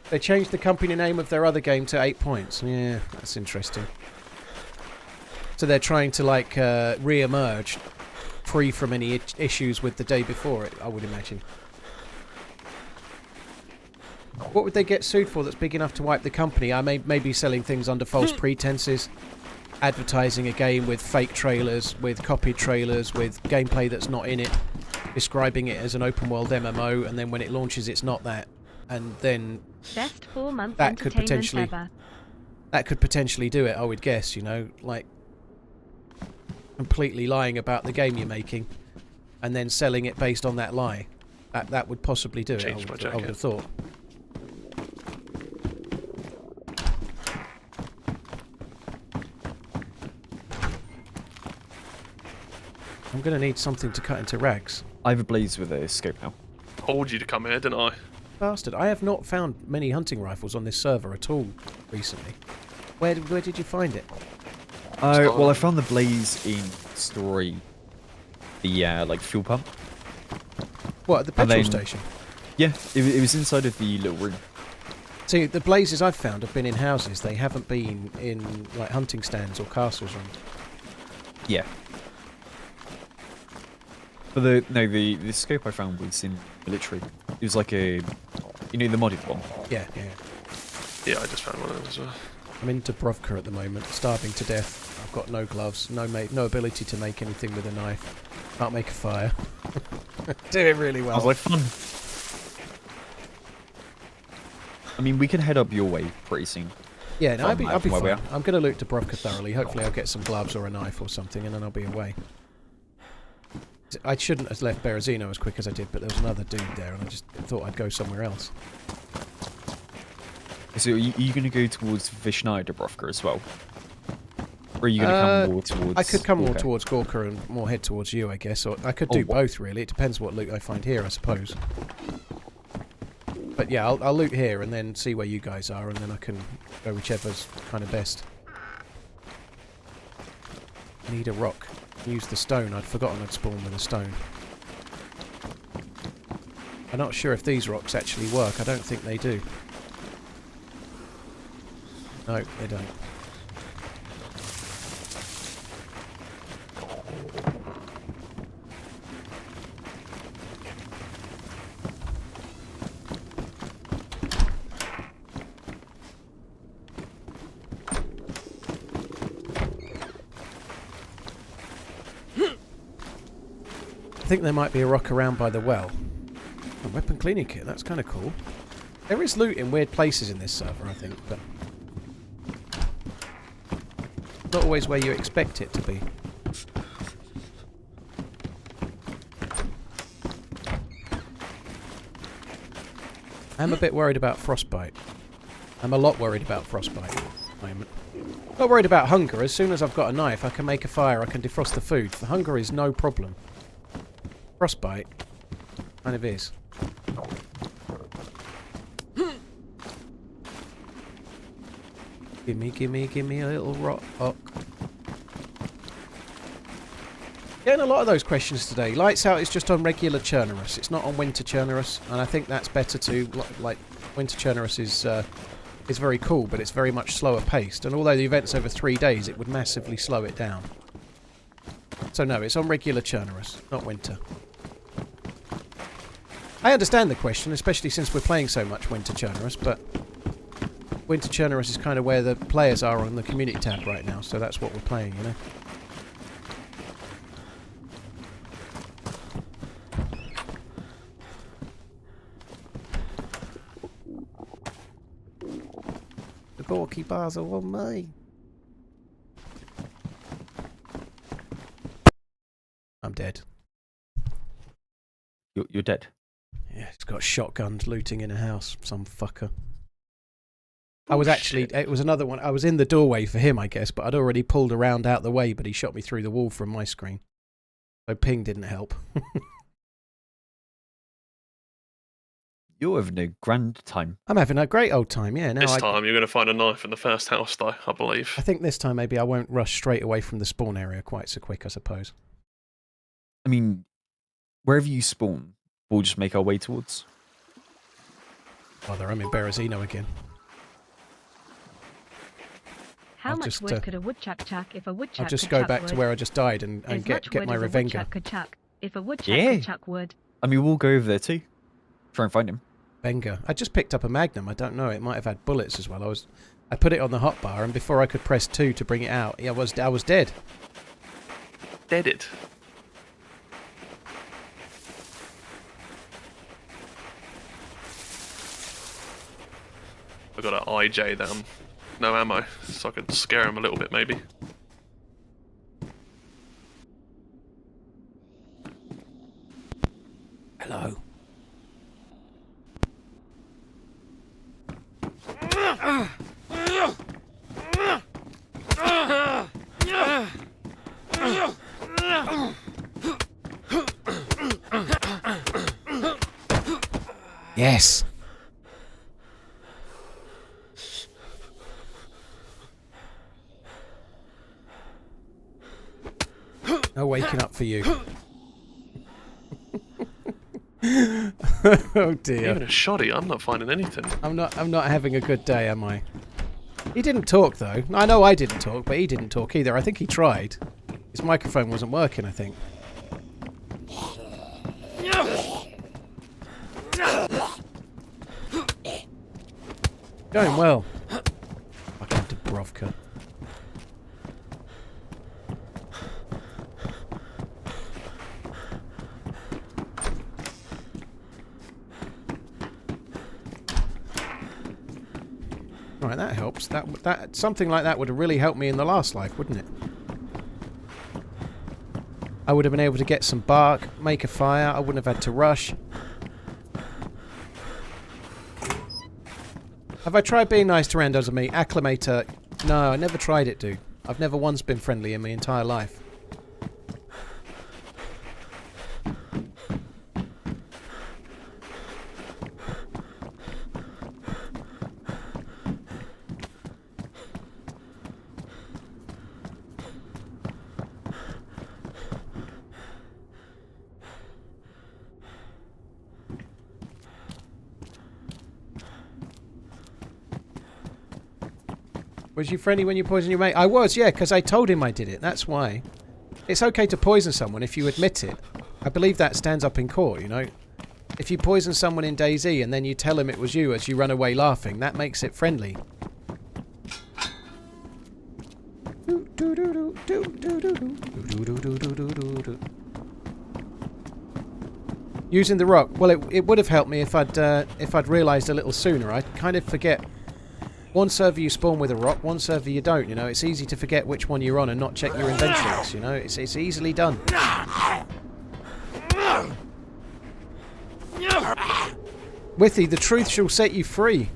They changed the company name of their other game to 8 Points. Yeah, that's interesting. So they're trying to like re-emerge free from any issues with the day before it, I would imagine. What would they get sued for that's big enough to wipe the company? I may be selling things under false pretenses, advertising a game with fake trailers, with copied trailers, with gameplay that's not in it, describing it as an open world MMO, and then when it launches it's not that. And then Best 4 month that could entertainment ever. potentially do it, I would guess, you know, like completely lying about the game you're making and then selling it based on that lie. That would possibly do it, I would have thought. I'm going to need something to cut into rags. I have a blaze with a scope now. Told you to come here, didn't I? Bastard. I have not found many hunting rifles on this server at all recently. Where did you find it? Well, I found the blaze in Story, the like fuel pump. What, at the petrol station? Yeah, it was inside of the little room. See, the blazes I've found have been in houses. They haven't been in like hunting stands or castles or anything. Yeah. But the scope I found was in military. It was like a, you know, the modded one. Yeah. Yeah, I just found one of those as well. I'm into Brovka at the moment, starving to death. I've got no gloves, no ability to make anything with a knife. Can't make a fire. Doing really well. Sounds like fun. I mean, we can head up your way pretty soon. Yeah, no, I'll be fine. where I'm going to loot Dubrovka thoroughly. Hopefully I'll get some gloves or a knife or something, and then I'll be away. I shouldn't have left Berezino as quick as I did, but there was another dude there, and I just thought I'd go somewhere else. So are you going to go towards Vishnaya Dubrovka as well? Or are you going to come more towards... I could come more Gorka? towards Gorka and more head towards you, I guess. Or I could do both, really. It depends what loot I find here, I suppose. But yeah, I'll loot here and then see where you guys are, and then I can go whichever's kind of best. I need a rock. Use the stone. I'd forgotten I'd spawned with a stone. I'm not sure if these rocks actually work. I don't think they do. No, they don't. I think there might be a rock around by the well. A weapon cleaning kit, that's kind of cool. There is loot in weird places in this server, I think, but not always where you expect it to be. I'm a bit worried about frostbite. I'm a lot worried about frostbite at the moment. Not worried about hunger. As soon as I've got a knife, I can make a fire, I can defrost the food. The hunger is no problem. Frostbite kind of is. Give me a little rock. Getting a lot of those questions today. Lights Out is just on regular Churnerus. It's not on Winter Churnerus, and I think that's better too. Like Winter Churnerus is very cool, but it's very much slower paced. And although the event's over 3 days, it would massively slow it down. So no, it's on regular Churnerus, not Winter. I understand the question, especially since we're playing so much Winter Churnerus, but Winter Churnerus is kind of where the players are on the community tab right now, so that's what we're playing, you know? The Gorky bars are on me. I'm dead. You're dead. Yeah, he's got shotguns looting in a house. Some fucker. I was actually... It was another one. I was in the doorway for him, I guess, but I'd already pulled around out the way, but he shot me through the wall from my screen. So ping didn't help. You're having a grand time. I'm having a great old time, yeah. Now This time you're going to find a knife in the first house, though, I believe. I think this time maybe I won't rush straight away from the spawn area quite so quick, I suppose. I mean, wherever you spawn, we'll just make our way towards. Bother, I'm in Berezino again. How much wood could a woodchuck chuck if a woodchuck I'll just could go chuck back wood? to where I just died and get my Revenger. Revenger. Could chuck if a woodchuck could chuck wood. I mean, we'll go over there too. Try and find him. Revenger. I just picked up a Magnum. I don't know. It might have had bullets as well. I put it on the hotbar, and before I could press 2 to bring it out, I was dead. Deaded. I got an IJ then. No ammo, so I could scare him a little bit maybe. Hello. Yes. No waking up for you. Oh dear. Even a shoddy, I'm not finding anything. I'm not having a good day, am I? He didn't talk though. I know I didn't talk, but he didn't talk either. I think he tried. His microphone wasn't working, I think. Going well. Fucking Dubrovka. Right, that helps. That something like that would have really helped me in the last life, wouldn't it? I would have been able to get some bark, make a fire. I wouldn't have had to rush. Have I tried being nice to randos and me? Acclimator. No, I never tried it, dude. I've never once been friendly in my entire life. Was you friendly when you poisoned your mate? I was, yeah, because I told him I did it. That's why. It's okay to poison someone if you admit it. I believe that stands up in court, you know. If you poison someone in DayZ and then you tell him it was you as you run away laughing, that makes it friendly. Using the rock. Well, it would have helped me if I'd realised a little sooner. I kind of forget. One server you spawn with a rock, one server you don't, you know. It's easy to forget which one you're on and not check your inventories, you know. It's easily done. Withy, the truth shall set you free.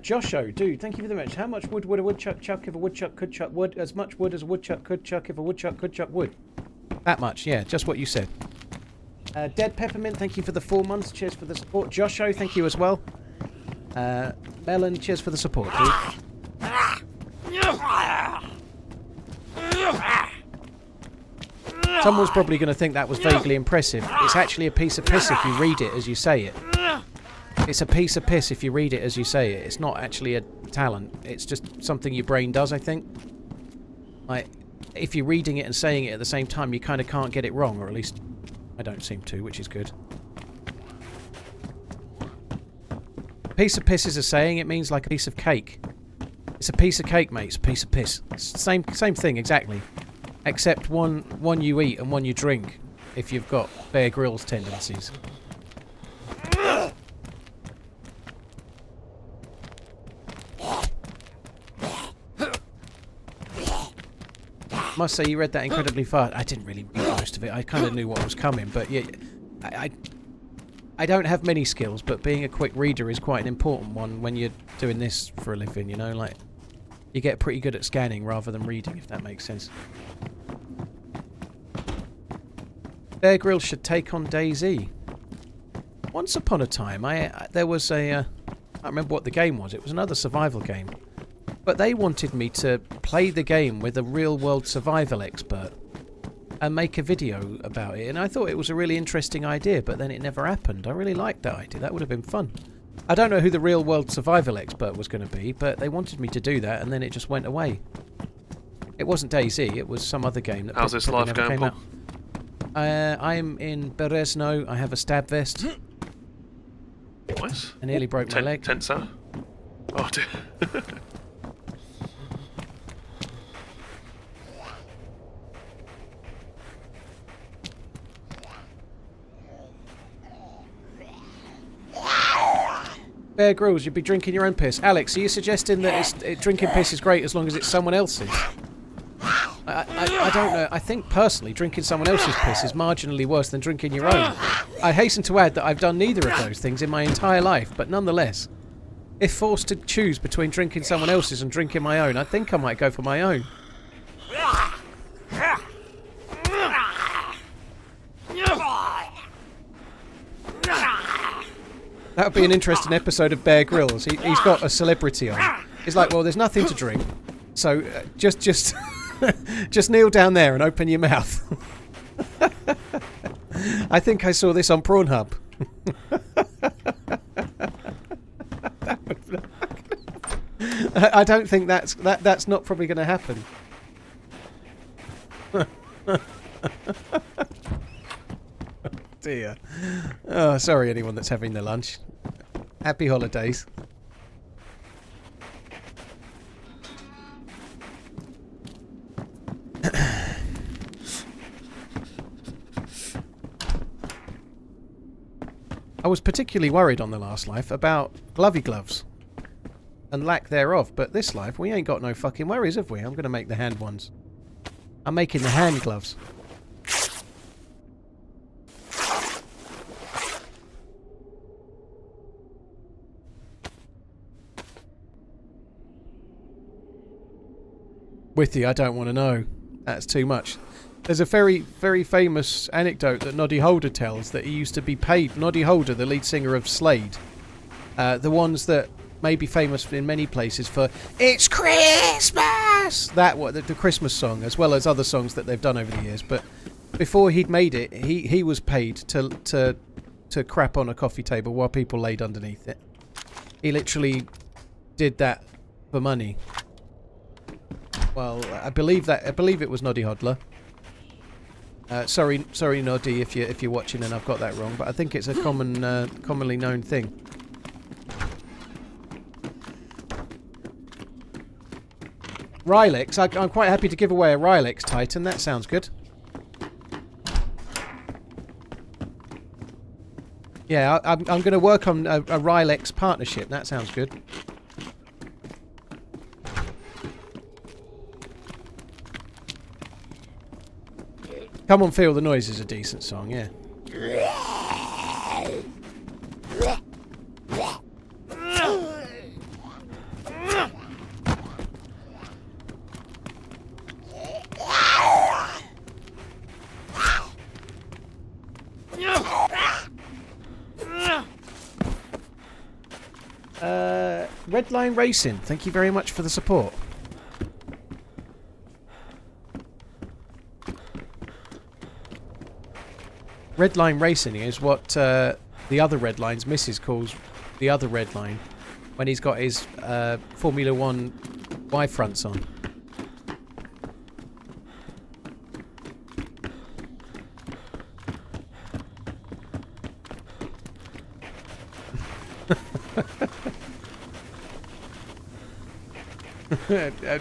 Josho, dude, thank you very much. How much wood would a woodchuck chuck if a woodchuck could chuck wood? As much wood as a woodchuck could chuck if a woodchuck could chuck wood. That much, yeah, just what you said. Dead Peppermint, thank you for the 4 months. Cheers for the support. Josho, thank you as well. Melon, cheers for the support, dude. Someone's probably going to think that was vaguely impressive. It's actually a piece of piss if you read it as you say it. It's a piece of piss if you read it as you say it. It's not actually a talent. It's just something your brain does, I think. Like, if you're reading it and saying it at the same time, you kind of can't get it wrong, or at least I don't seem to, which is good. Piece of piss is a saying. It means like a piece of cake. It's a piece of cake, mate. It's a piece of piss. It's same thing, exactly. Except one you eat and one you drink, if you've got Bear Grylls tendencies. Must say you read that incredibly fast. I didn't really read most of it. I kind of knew what was coming, but yeah, I don't have many skills, but being a quick reader is quite an important one when you're doing this for a living, you know, like you get pretty good at scanning rather than reading, if that makes sense. Bear Grylls should take on DayZ. Once upon a time, there was a I can't remember what the game was. It was another survival game. But they wanted me to play the game with a real-world survival expert and make a video about it. And I thought it was a really interesting idea, but then it never happened. I really liked that idea. That would have been fun. I don't know who the real-world survival expert was going to be, but they wanted me to do that, and then it just went away. It wasn't DayZ. It was some other game that How's this life going, Paul? I'm in Berezno. I have a stab vest. What? I nearly broke my leg. Tensa? Oh dear. Bear Grylls, you'd be drinking your own piss. Alex, are you suggesting that drinking piss is great as long as it's someone else's? I don't know. I think personally drinking someone else's piss is marginally worse than drinking your own. I hasten to add that I've done neither of those things in my entire life, but nonetheless, if forced to choose between drinking someone else's and drinking my own, I think I might go for my own. That would be an interesting episode of Bear Grylls. He's got a celebrity on. He's like, well, there's nothing to drink, so just just kneel down there and open your mouth. I think I saw this on Pornhub. I don't think that's not probably going to happen. Dear. Oh, sorry anyone that's having their lunch. Happy holidays. I was particularly worried on the last life about glovey gloves and lack thereof, but this life we ain't got no fucking worries, have we? I'm going to make the hand ones. I'm making the hand gloves. With you, I don't want to know. That's too much. There's a very, very famous anecdote that Noddy Holder tells that he used to be paid. Noddy Holder, the lead singer of Slade, the ones that may be famous in many places for "It's Christmas," the Christmas song, as well as other songs that they've done over the years. But before he'd made it, he was paid to crap on a coffee table while people laid underneath it. He literally did that for money. Well, I believe it was Noddy Hodler. Sorry, Noddy, if you're watching and I've got that wrong, but I think it's a commonly known thing. Rylix, I'm quite happy to give away a Rylix Titan. That sounds good. Yeah, I'm going to work on a Rylix partnership. That sounds good. Come On Feel the Noise is a decent song, yeah. Redline Racing, thank you very much for the support. Redline Racing is what the other Redline's missus calls the other Redline when he's got his Formula 1 Y-fronts on.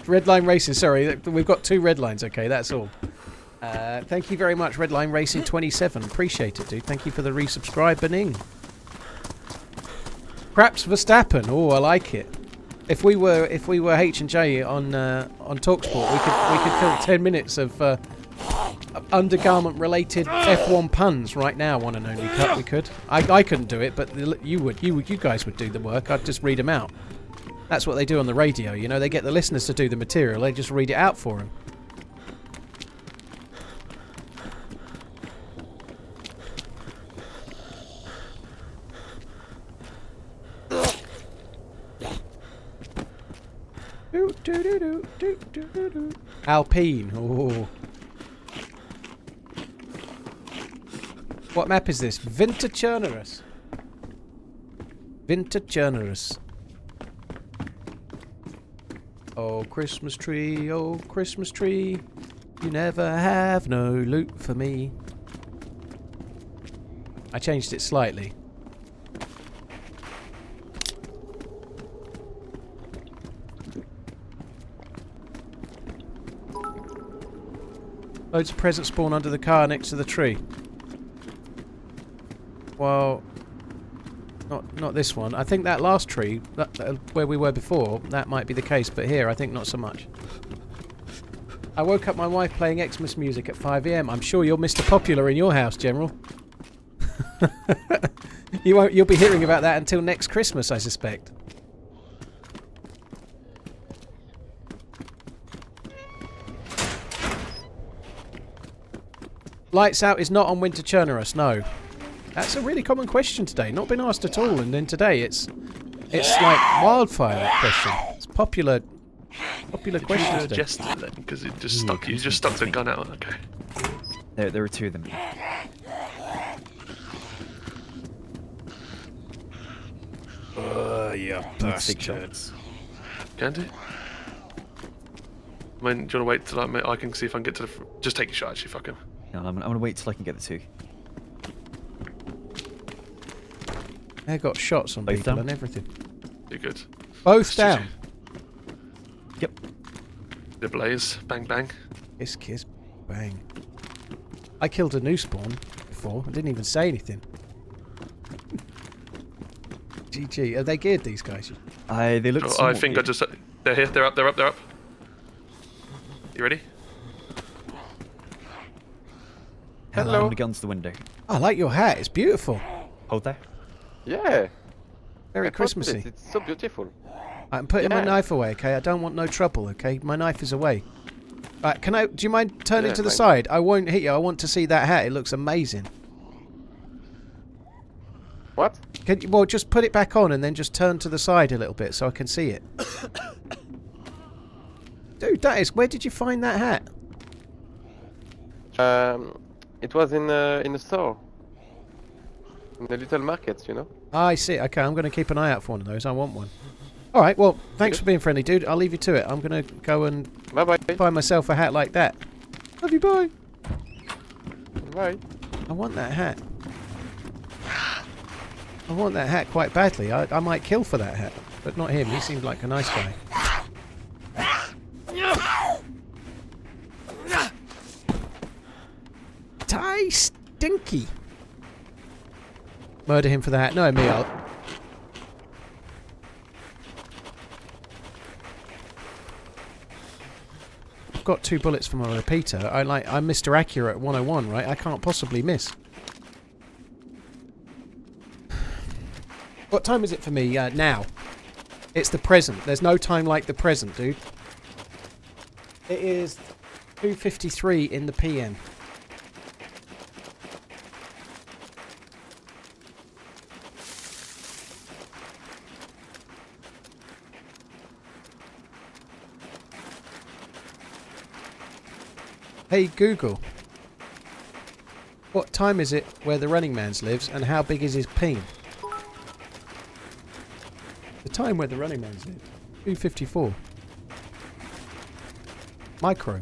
Redline Racing, sorry, we've got two Redlines, okay, that's all. Thank you very much, Redline Racing 27. Appreciate it, dude. Thank you for the resubscribe, Bening. Perhaps Verstappen. Oh, I like it. If we were H&J on TalkSport, we could fill 10 minutes of undergarment related F1 puns right now. One and only cut. We could. I couldn't do it, but you guys would do the work. I'd just read them out. That's what they do on the radio. You know, they get the listeners to do the material. They just read it out for them. Alpine. Oh. What map is this? Vinterchurnerus. Vinterchurnerus. Oh, Christmas tree, you never have no loot for me. I changed it slightly. Loads of presents spawn under the car next to the tree. Well, Not this one. I think that last tree, where we were before, that might be the case, but here I think not so much. I woke up my wife playing Xmas music at 5 AM. I'm sure you're Mr. Popular in your house, General. You'll be hearing about that until next Christmas, I suspect. Lights out is not on Winter Churnerus, no. That's a really common question today. Not been asked at all, and then today it's like wildfire. That question. It's popular question today. Just then, because it just stuck. You just stuck the gun out. Okay. There are two of them. You bastard. Can do. I mean, do you want to wait till I can see if I can get to the... Just take your shot, actually, fuck him. No, I'm gonna wait till I can get the two. They got shots on Both people down? and everything. You're good. Both down. Yep. The blaze. Bang, bang. Kiss, bang. I killed a new spawn before. I didn't even say anything. GG. Are they geared, these guys? They look. Oh, I think I just... They're here. They're up. They're up. They're up. You ready? Hello. The gun's the window. I like your hat. It's beautiful. Hold there. Yeah. Very I thought Christmassy. it. It's so beautiful. I'm putting my Yeah. knife away, okay? I don't want no trouble, okay? My knife is away. Right, do you mind turning Yeah, to the fine. side? I won't hit you. I want to see that hat. It looks amazing. What? Well, just put it back on and then just turn to the side a little bit so I can see it. Dude, where did you find that hat? It was in the store. In the little markets, you know. Ah, I see. Okay, I'm going to keep an eye out for one of those. I want one. All right, well, thanks for being friendly, dude. I'll leave you to it. I'm going to go and Bye bye. find myself a hat like that. Love you, bye. Bye. I want that hat. I want that hat quite badly. I might kill for that hat, but not him. He seemed like a nice guy. Ty Stinky. Murder him for the hat. No, me. I've got 2 bullets from a repeater. I'm Mr. Accurate 101, right? I can't possibly miss. What time is it for me now? It's the present. There's no time like the present, dude. It is 2:53 in the PM. Hey Google, what time is it where the TheRunningManZ lives and how big is his peen? The time where the TheRunningManZ lives, 2:54. Micro.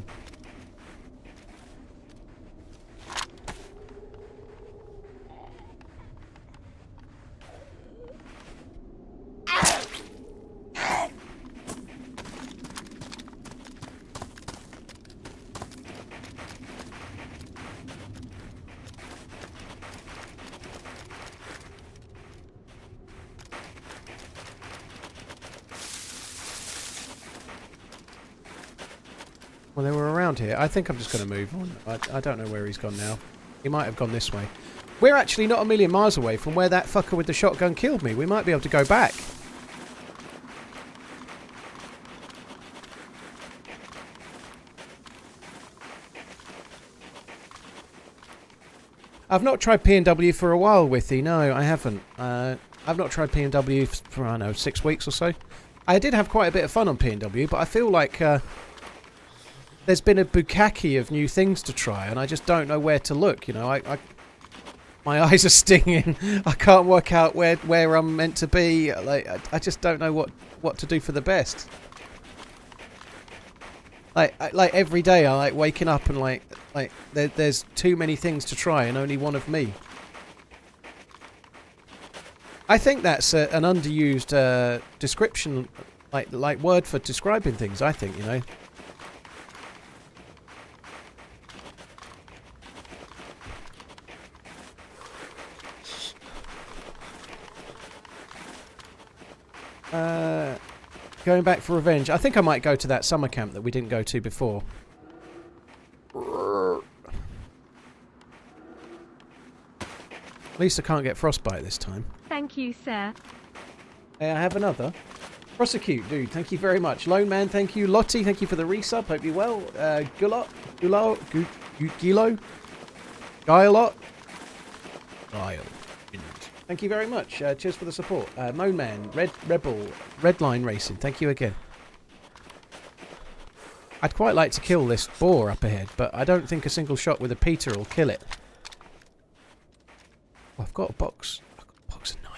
Well, they were around here. I think I'm just going to move on. I don't know where he's gone now. He might have gone this way. We're actually not a million miles away from where that fucker with the shotgun killed me. We might be able to go back. I've not tried P&W for a while, Withy. No, I haven't. I've not tried P&W for, I don't know, 6 weeks or so. I did have quite a bit of fun on P&W, but I feel like there's been a bukkake of new things to try, and I just don't know where to look. You know, my eyes are stinging. I can't work out where I'm meant to be. Like, I just don't know what to do for the best. Like every day, I like waking up and like there's too many things to try and only one of me. I think that's an underused description, like word for describing things. I think, you know. Going back for revenge. I think I might go to that summer camp that we didn't go to before. At least I can't get frostbite this time. Thank you, sir. Hey, I have another. Prosecute, dude. Thank you very much. Lone Man, thank you. Lottie, thank you for the resub. Hope you're well. Gilo. Guilot. Guile. Thank you very much. Cheers for the support. Moan Man, Red Rebel, Redline Racing. Thank you again. I'd quite like to kill this boar up ahead, but I don't think a single shot with a Peter will kill it. Oh, I've got a box. I've got a box of 9.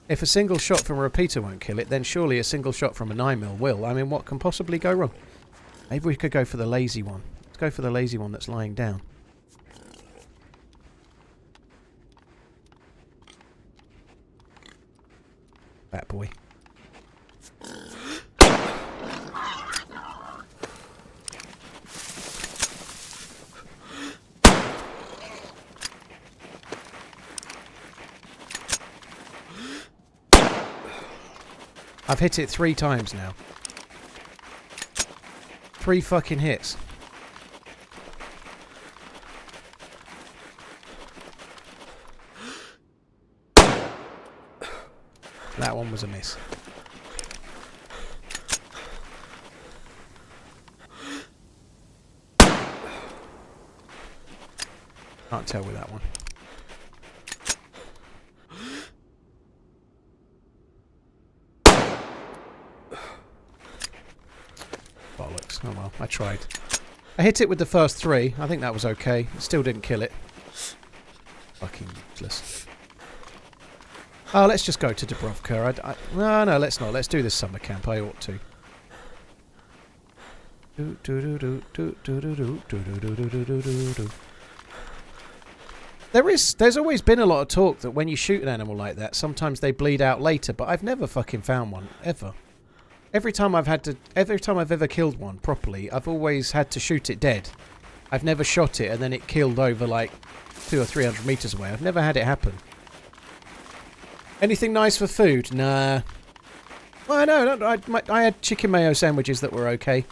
If a single shot from a repeater won't kill it, then surely a single shot from a 9mm will. I mean, what can possibly go wrong? Maybe we could go for the lazy one. Let's go for the lazy one that's lying down. Fat boy. I've hit it 3 times now. 3 fucking hits. That one was a miss. Can't tell with that one. Bollocks. Oh well, I tried. I hit it with the first 3. I think that was okay. It still didn't kill it. Fucking useless. Oh, let's just go to Dubrovka. No, let's not. Let's do this summer camp. I ought to. There's always been a lot of talk that when you shoot an animal like that, sometimes they bleed out later, but I've never fucking found one, ever. Every time I've ever killed one properly, I've always had to shoot it dead. I've never shot it and then it killed over like 200 or 300 meters away. I've never had it happen. Anything nice for food? Nah. Well, no, I had chicken mayo sandwiches that were okay.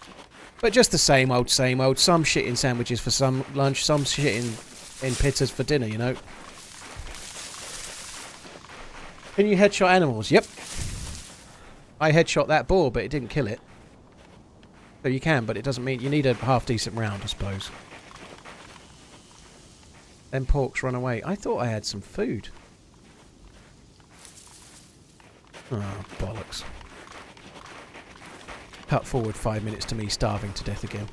But just the same old, same old. Some shit in sandwiches for some lunch, some shit in pizzas for dinner, you know. Can you headshot animals? Yep. I headshot that boar, but it didn't kill it. So you can, but it doesn't mean... You need a half-decent round, I suppose. Then porks run away. I thought I had some food. Oh, bollocks. Cut forward 5 minutes to me starving to death again.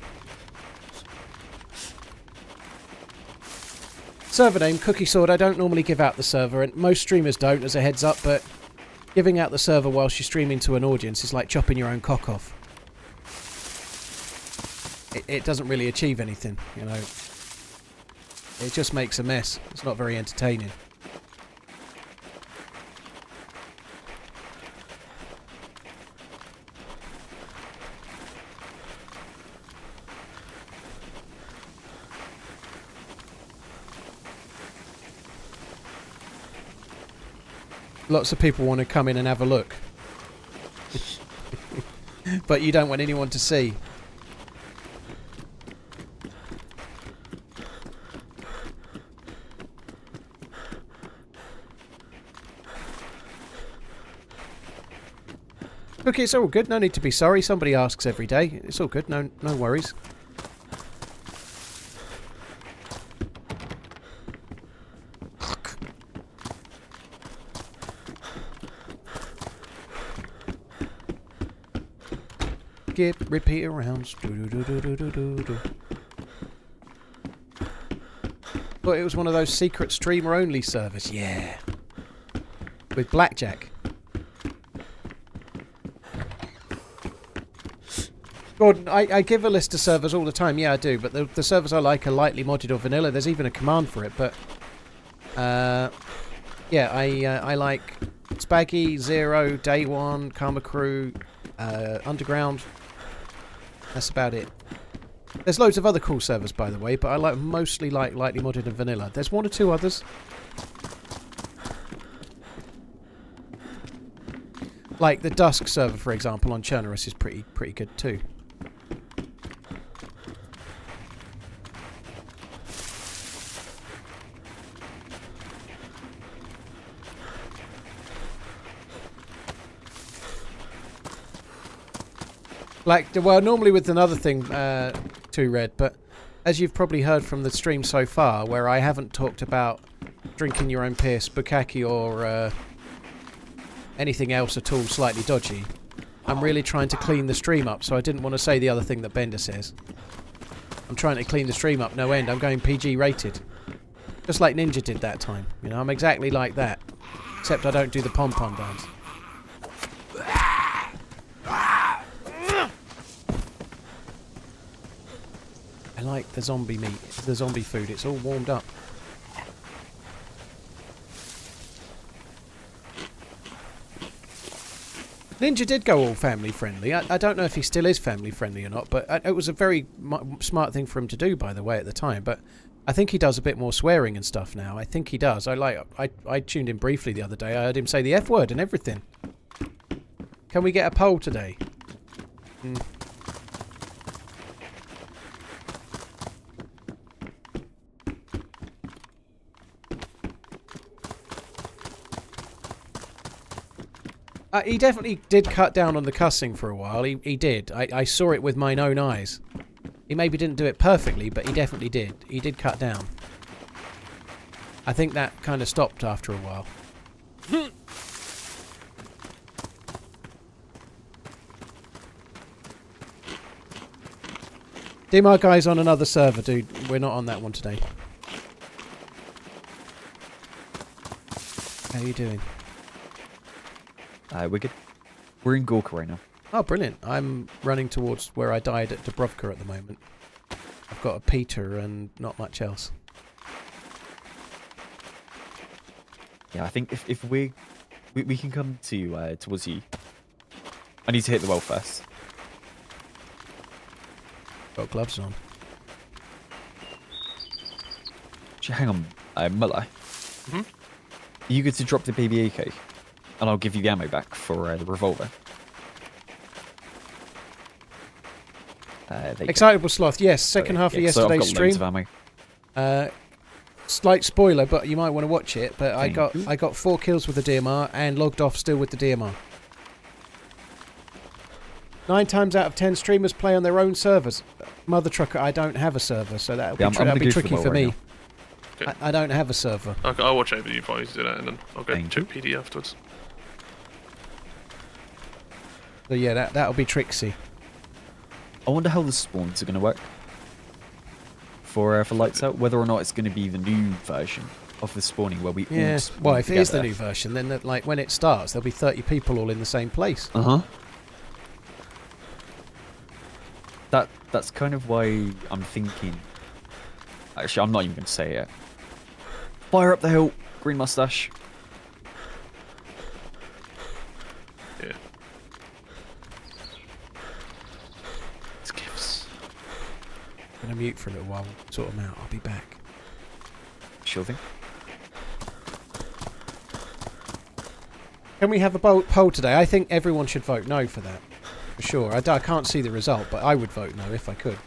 Server name, Cookie Sword. I don't normally give out the server, and most streamers don't, as a heads up, but giving out the server whilst you're streaming to an audience is like chopping your own cock off. It doesn't really achieve anything, you know. It just makes a mess. It's not very entertaining. Lots of people want to come in and have a look. But you don't want anyone to see. Okay, it's all good. No need to be sorry. Somebody asks every day. It's all good. No worries. Skip, repeat rounds. But it was one of those secret streamer only servers. Yeah. With blackjack. Gordon, I give a list of servers all the time. Yeah, I do. But the servers I like are lightly modded or vanilla. There's even a command for it. But yeah, I like Spaggy, Zero, Day One, Karma Crew, Underground. That's about it. There's loads of other cool servers, by the way, but I mostly like lightly modded and vanilla. There's 1 or 2 others. Like the Dusk server, for example, on Chernarus is pretty good too. Like, well, normally with another thing, too, Red, but as you've probably heard from the stream so far, where I haven't talked about drinking your own piss, bukkake, or anything else at all slightly dodgy, I'm really trying to clean the stream up, so I didn't want to say the other thing that Bender says. I'm trying to clean the stream up, no end. I'm going PG rated. Just like Ninja did that time. You know, I'm exactly like that. Except I don't do the pom-pom dance. I like the zombie meat, the zombie food. It's all warmed up. Ninja did go all family friendly. I don't know if he still is family friendly or not, but it was a very smart thing for him to do, by the way, at the time. But I think he does a bit more swearing and stuff now. I think he does. I tuned in briefly the other day. I heard him say the F word and everything. Can we get a poll today? He definitely did cut down on the cussing for a while. He did. I saw it with my own eyes. He maybe didn't do it perfectly, but he definitely did. He did cut down. I think that kind of stopped after a while. DMR guy's on another server, dude. We're not on that one today. How you doing? We're good. We're in Gorka right now. Oh, brilliant. I'm running towards where I died at Dubrovka at the moment. I've got a Peter and not much else. Yeah, I think if we can come to towards you. I need to hit the well first. Got gloves on. Actually, hang on, Muller. Are you good to drop the BBAK? And I'll give you the ammo back for the revolver. Excitable Sloth, yes. Second half of yesterday's stream. Loads of ammo. Slight spoiler, but you might want to watch it. But I got 4 kills with the DMR and logged off still with the DMR. 9 times out of 10 streamers play on their own servers. Mother trucker, I don't have a server, so that'll be tricky for me. Okay. I don't have a server. Okay, I'll watch over you while you do that, and then I'll go check PD afterwards. So yeah, that'll be tricksy. I wonder how the spawns are going to work for Lights Out. Whether or not it's going to be the new version of the spawning where we all spawn well, if together. it is the new version, then like when it starts, there'll be 30 people all in the same place. That's kind of why I'm thinking. Actually, I'm not even going to say it. Fire up the hill, green mustache. Yeah. It's gifts. I'm going to mute for a little while, sort them out. I'll be back. Sure thing. Can we have a poll today? I think everyone should vote no for that. For sure. I can't see the result, but I would vote no if I could.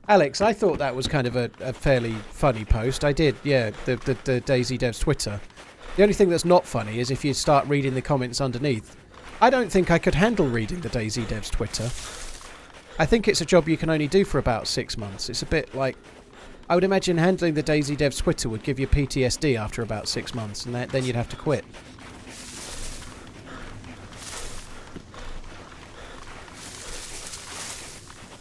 Alex, I thought that was kind of a fairly funny post. I did, yeah, the DayZ Dev's Twitter. The only thing that's not funny is if you start reading the comments underneath. I don't think I could handle reading the DayZ Dev's Twitter. I think it's a job you can only do for about 6 months. It's a bit like... I would imagine handling the DayZ Dev's Twitter would give you PTSD after about 6 months, and then you'd have to quit.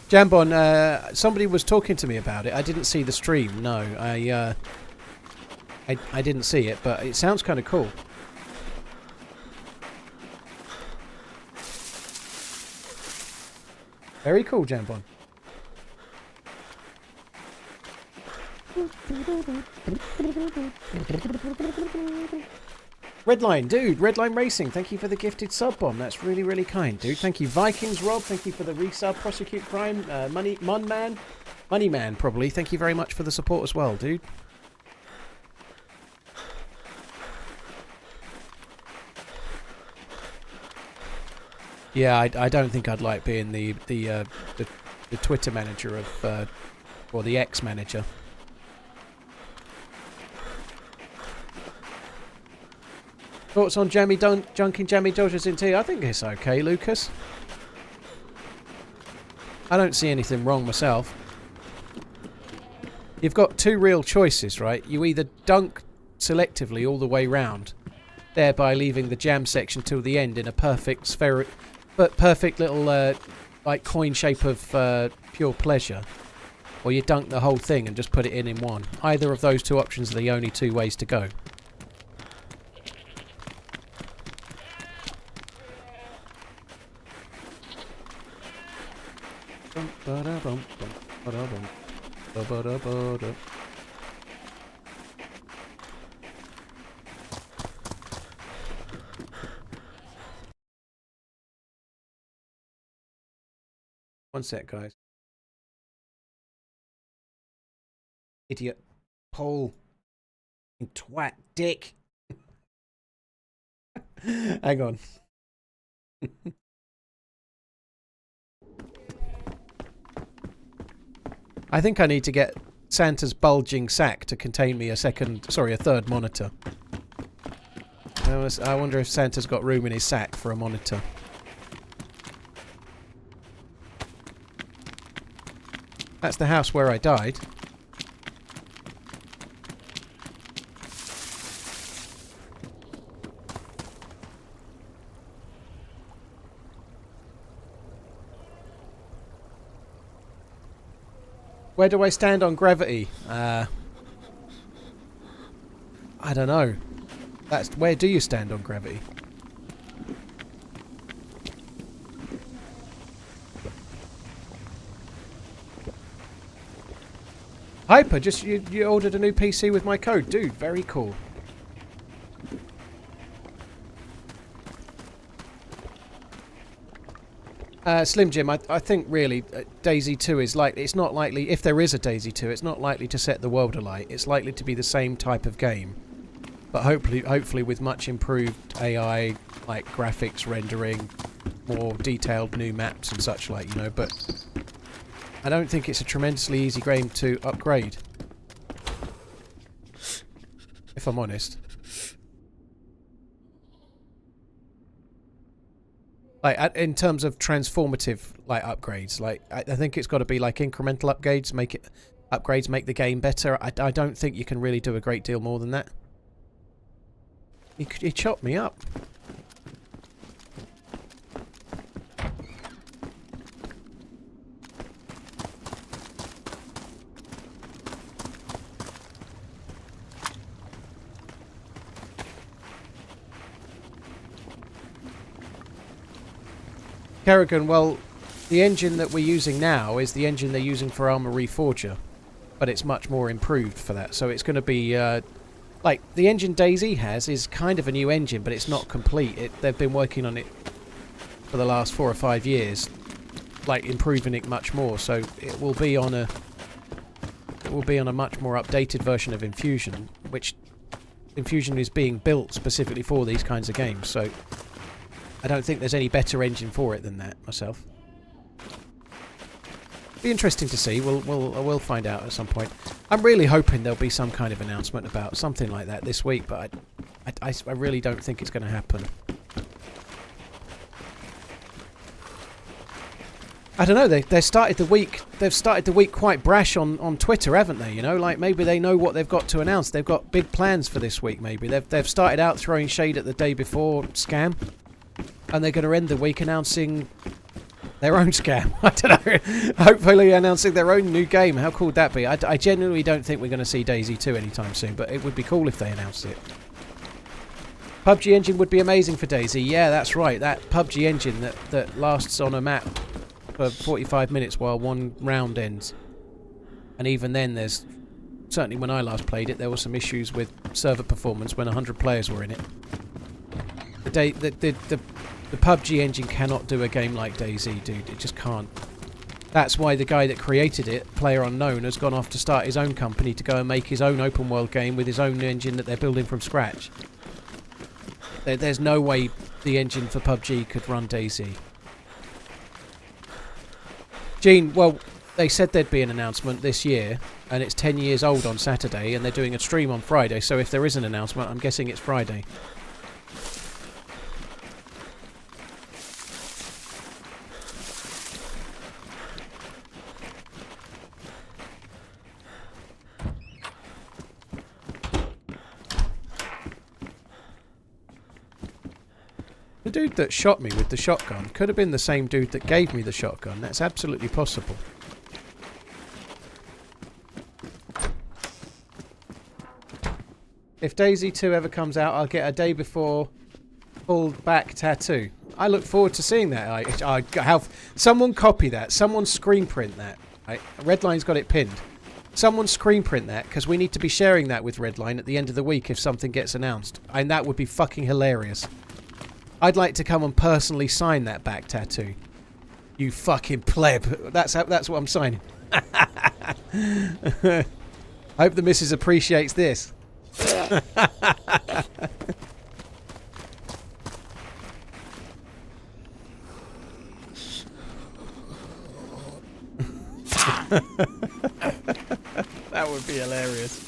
Jambon, somebody was talking to me about it. I didn't see the stream. No, I didn't see it, but it sounds kind of cool. Very cool, Jambon. Redline, dude. Redline Racing. Thank you for the gifted sub bomb. That's really, really kind, dude. Thank you, Vikings Rob. Thank you for the resub. Prosecute Crime. Money Man, probably. Thank you very much for the support as well, dude. Yeah, I don't think I'd like being the Twitter manager of, or the X manager. Thoughts on Jammy junking Jammy Dodgers in tea? I think it's okay, Lucas. I don't see anything wrong myself. You've got two real choices, right? You either dunk selectively all the way round, thereby leaving the jam section till the end in a perfect perfect little like coin shape of pure pleasure, or you dunk the whole thing and just put it in one. Either of those two options are the only two ways to go. One sec, guys. Idiot. Paul. Twat. Dick. Hang on. I think I need to get Santa's bulging sack to contain me a third monitor. I wonder if Santa's got room in his sack for a monitor. That's the house where I died. Where do I stand on gravity? I don't know. Where do you stand on gravity? Hyper, just you ordered a new PC with my code. Dude, very cool. Slim Jim, I think really DayZ 2 is it's not likely, if there is a DayZ 2, it's not likely to set the world alight. It's likely to be the same type of game, but hopefully with much improved AI, like graphics, rendering, more detailed new maps and such like, you know, but I don't think it's a tremendously easy game to upgrade, if I'm honest. Like in terms of transformative upgrades, I think it's got to be like incremental upgrades, make the game better. I don't think you can really do a great deal more than that. He chopped me up. Kerrigan, well, the engine that we're using now is the engine they're using for Arma Reforger, but it's much more improved for that. So it's going to be like the engine DayZ has is kind of a new engine, but it's not complete. They've been working on it for the last 4 or 5 years, like improving it much more. So it will be on a much more updated version of Infusion, which Infusion is being built specifically for these kinds of games. So I don't think there's any better engine for it than that myself. Be interesting to see. We'll find out at some point. I'm really hoping there'll be some kind of announcement about something like that this week, but I really don't think it's going to happen. I don't know. They've started the week quite brash on Twitter, haven't they? You know, like maybe they know what they've got to announce. They've got big plans for this week. Maybe they've started out throwing shade at the day before scam. And they're going to end the week announcing their own scam. I don't know. Hopefully announcing their own new game. How cool would that be? I genuinely don't think we're going to see DayZ 2 anytime soon, but it would be cool if they announced it. PUBG engine would be amazing for DayZ. Yeah, that's right. That PUBG engine that lasts on a map for 45 minutes while one round ends. And even then, certainly when I last played it, there were some issues with server performance when 100 players were in it. the PUBG engine cannot do a game like DayZ, dude. It just can't. That's why the guy that created it, PlayerUnknown, has gone off to start his own company to go and make his own open world game with his own engine that they're building from scratch. There's no way the engine for PUBG could run DayZ. Gene, well, they said there'd be an announcement this year, and it's 10 years old on Saturday, and they're doing a stream on Friday, so if there is an announcement, I'm guessing it's Friday. The dude that shot me with the shotgun could have been the same dude that gave me the shotgun. That's absolutely possible. If DayZ 2 ever comes out, I'll get a day before pulled back tattoo. I look forward to seeing that. Someone copy that. Someone screen print that. Right? Redline's got it pinned. Someone screen print that, because we need to be sharing that with Redline at the end of the week if something gets announced. And that would be fucking hilarious. I'd like to come and personally sign that back tattoo. You fucking pleb. That's what I'm signing. I hope the missus appreciates this. That would be hilarious.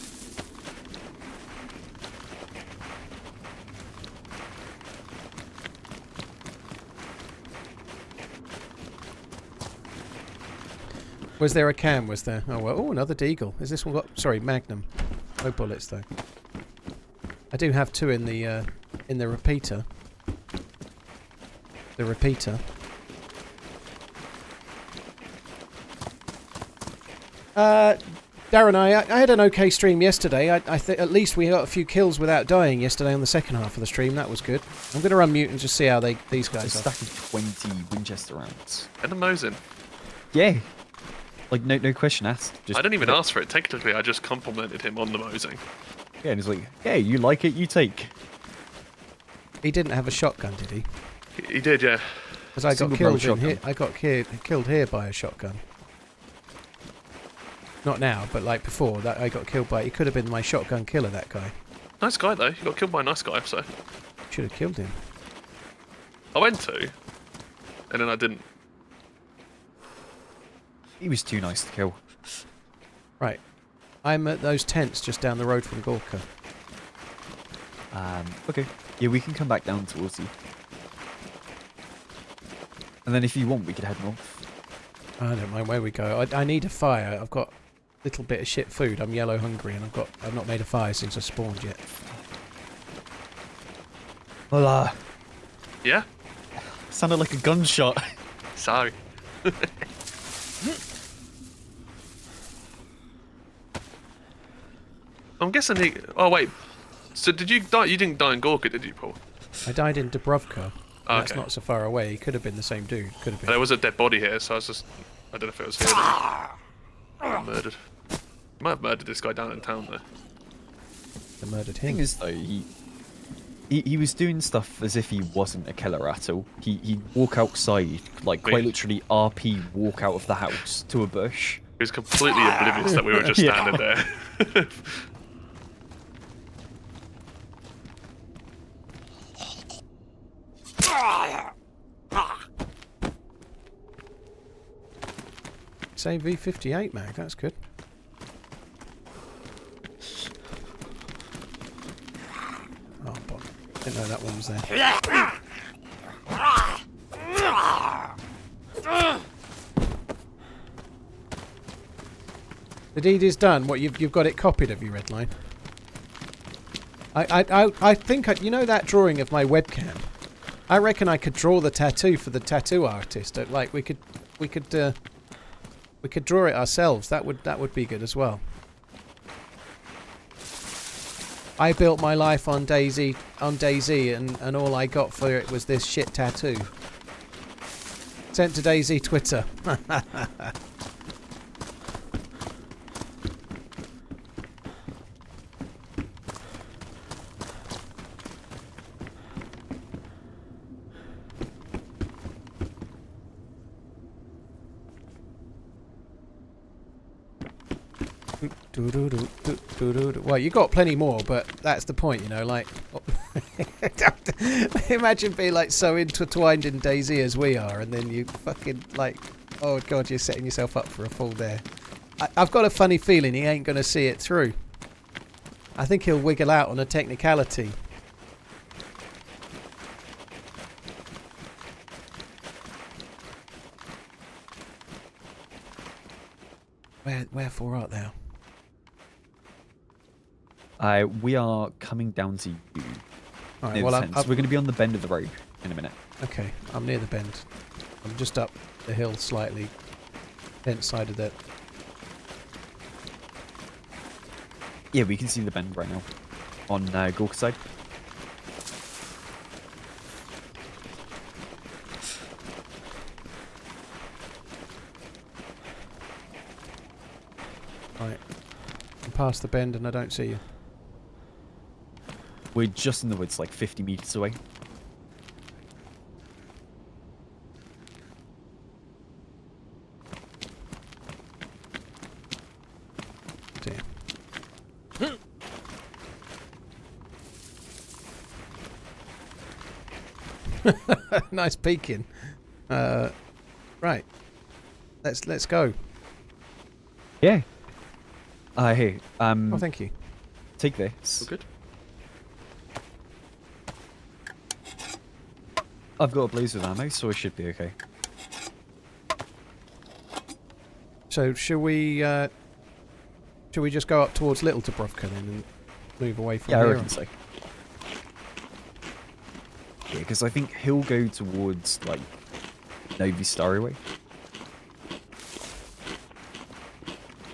Was there a cam, was there? Oh, well, oh, another Deagle. Is this one got... Sorry, Magnum. No bullets, though. I do have two in the repeater. The repeater. Darren, I had an okay stream yesterday. I think at least we got a few kills without dying yesterday on the second half of the stream. That was good. I'm going to run mute and just see how these guys are. Stack of 20 Winchester rounds. And the Mosin. Yeah. Like, no question asked. Just I didn't even ask for it. Technically, I just complimented him on the Mosing. Yeah, and he's like, yeah, you like it, you take. He didn't have a shotgun, did he? He did, yeah. Because I got killed in here. I got killed here by a shotgun. Not now, but like before. That I got killed by. He could have been my shotgun killer. That guy. Nice guy though. He got killed by a nice guy, so. Should have killed him. I went to, and then I didn't. He was too nice to kill. Right. I'm at those tents just down the road from Gorka. Okay. Yeah, we can come back down towards you. And then if you want, we could head north. I don't mind where we go. I need a fire. I've got a little bit of shit food. I'm yellow hungry and I've not made a fire since I spawned yet. Hola. Yeah? Sounded like a gunshot. Sorry. I'm guessing he... Oh, wait. So did you die? You didn't die in Gorka, did you, Paul? I died in Dubrovka. Oh, that's not so far away. He could have been the same dude. Could have been. There was a dead body here, so I was just... I don't know if it was here. Murdered. You might have murdered this guy down in town, though. They murdered The thing him. is, though, he was doing stuff as if he wasn't a killer at all. He'd walk outside, like quite literally RP walk out of the house to a bush. He was completely oblivious that we were just standing there. Say V58 mag, that's good. Oh, boy. Didn't know that one was there. The deed is done. What, you've got it copied, have you, Redline? I think, you know that drawing of my webcam? I reckon I could draw the tattoo for the tattoo artist. Like, we could draw it ourselves. That would be good as well. I built my life on DayZ, and all I got for it was this shit tattoo. Sent to DayZ Twitter. Well, you got plenty more, but that's the point, you know. Like, imagine being like so intertwined in DayZ as we are, and then you fucking like, oh god, you're setting yourself up for a fall there. I've got a funny feeling he ain't gonna see it through. I think he'll wiggle out on a technicality. Wherefore art thou? We are coming down to you. All right, near well, the fence. We're going to be on the bend of the road in a minute. Okay, I'm near the bend. I'm just up the hill slightly. Fence side of that. Yeah, we can see the bend right now. On Gorka side. Right. I'm past the bend and I don't see you. We're just in the woods, like 50 meters away. Damn. Nice peeking. Right. Let's go. Yeah. Hey, Oh, thank you. take this. All good. I've got a blaze with ammo, so I should be okay. So, should we just go up towards Little Dubrovka then and move away from Yeah, I here? reckon so. Yeah, because I think he'll go towards, like, Novi Starry way.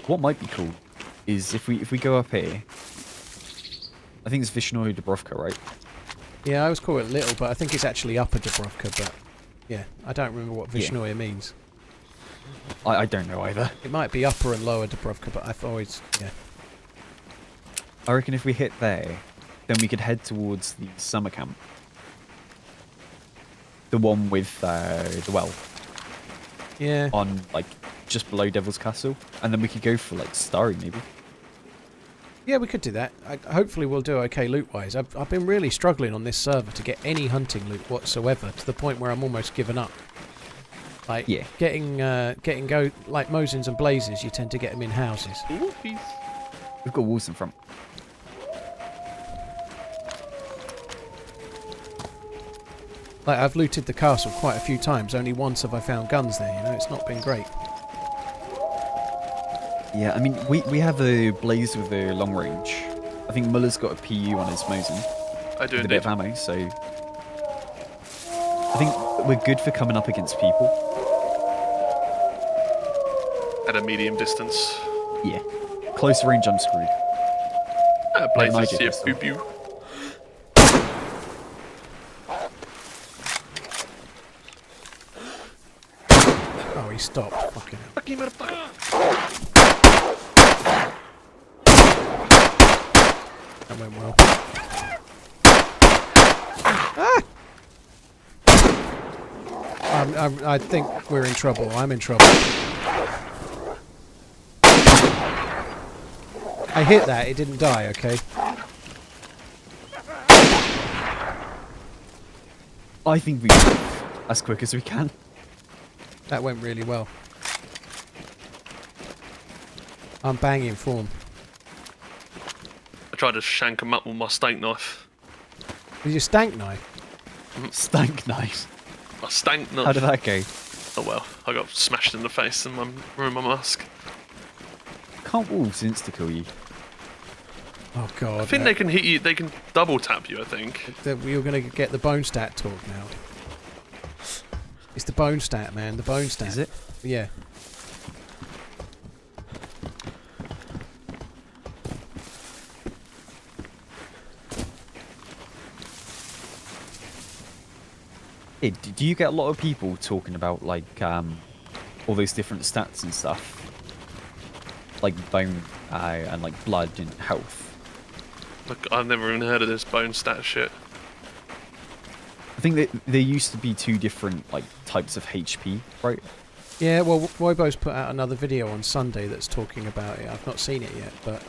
What might be cool is if we go up here. I think it's Vishnoy Dubrovka, right? Yeah, I always call it Little, but I think it's actually Upper Dubrovka, but yeah, I don't remember what Vishnoya means. I don't know either. It might be Upper and Lower Dubrovka, but I've always, yeah. I reckon if we hit there, then we could head towards the summer camp. The one with the well. Yeah. On, like, just below Devil's Castle. And then we could go for, like, Starry, maybe. Yeah, we could do that. Hopefully we'll do okay loot-wise. I've been really struggling on this server to get any hunting loot whatsoever, to the point where I'm almost given up. Like, Yeah. getting like Mosins and Blazes, you tend to get them in houses. Ooh, peace. We've got walls in front. Like, I've looted the castle quite a few times. Only once have I found guns there, you know? It's not been great. Yeah, I mean, we have a blaze with a long range. I think Muller's got a PU on his Mosin. I do With a indeed. bit of ammo, so... I think we're good for coming up against people. At a medium distance. Yeah. Close range, I'm screwed. Blazes, idea yeah, pistol. pew pew. Oh, he stopped. Fucking hell. Fucking motherfucker. That went well. I think we're in trouble. I'm in trouble. I hit that. It didn't die, okay? I think we move as quick as we can. That went really well. I'm banging form. I tried to shank him up with my steak knife. With your stank knife? Stank knife. My stank knife. How did that go? Oh well, I got smashed in the face and I'm wearing my mask. Can't wolves insta-kill you? Oh god. I think they can hit you, they can double tap you, I think. You're going to get the bone stat talk now. It's the bone stat, man. The bone stat. Is it? Yeah. Hey, do you get a lot of people talking about, like, all those different stats and stuff? Like bone and, like, blood and health? Look, I've never even heard of this bone stat shit. I think that there used to be two different, like, types of HP, right? Yeah, well, Woibo's put out another video on Sunday that's talking about it. I've not seen it yet, but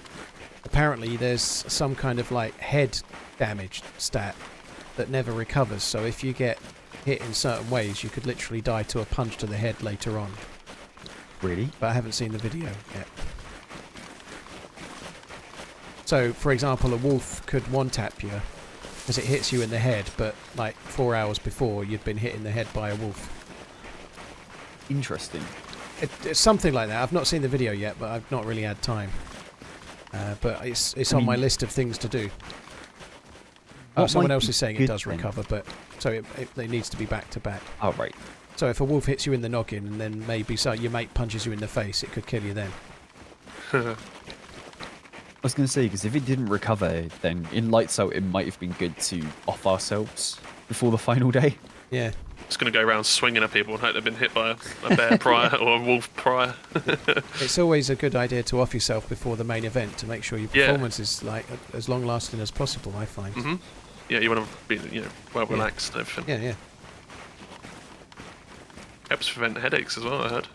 apparently there's some kind of like head damage stat that never recovers. So if you get hit in certain ways, you could literally die to a punch to the head later on. Really? But I haven't seen the video yet. So, for example, a wolf could one-tap you as it hits you in the head, but like 4 hours before you'd been hit in the head by a wolf. Interesting. It's something like that. I've not seen the video yet, but I've not really had time. But it's on my list of things to do. Someone else is saying it does recover, but so it needs to be back to back. Oh, right. So if a wolf hits you in the noggin and then maybe your mate punches you in the face, it could kill you then. I was going to say, because if it didn't recover, then in Lights Out, it might have been good to off ourselves before the final day. Yeah. Just going to go around swinging at people and hope they've been hit by a bear prior or a wolf prior. It's always a good idea to off yourself before the main event to make sure your performance is like as long lasting as possible, I find. Mm-hmm. Yeah, you want to be well relaxed and everything. Yeah, yeah. Helps prevent headaches as well, I heard.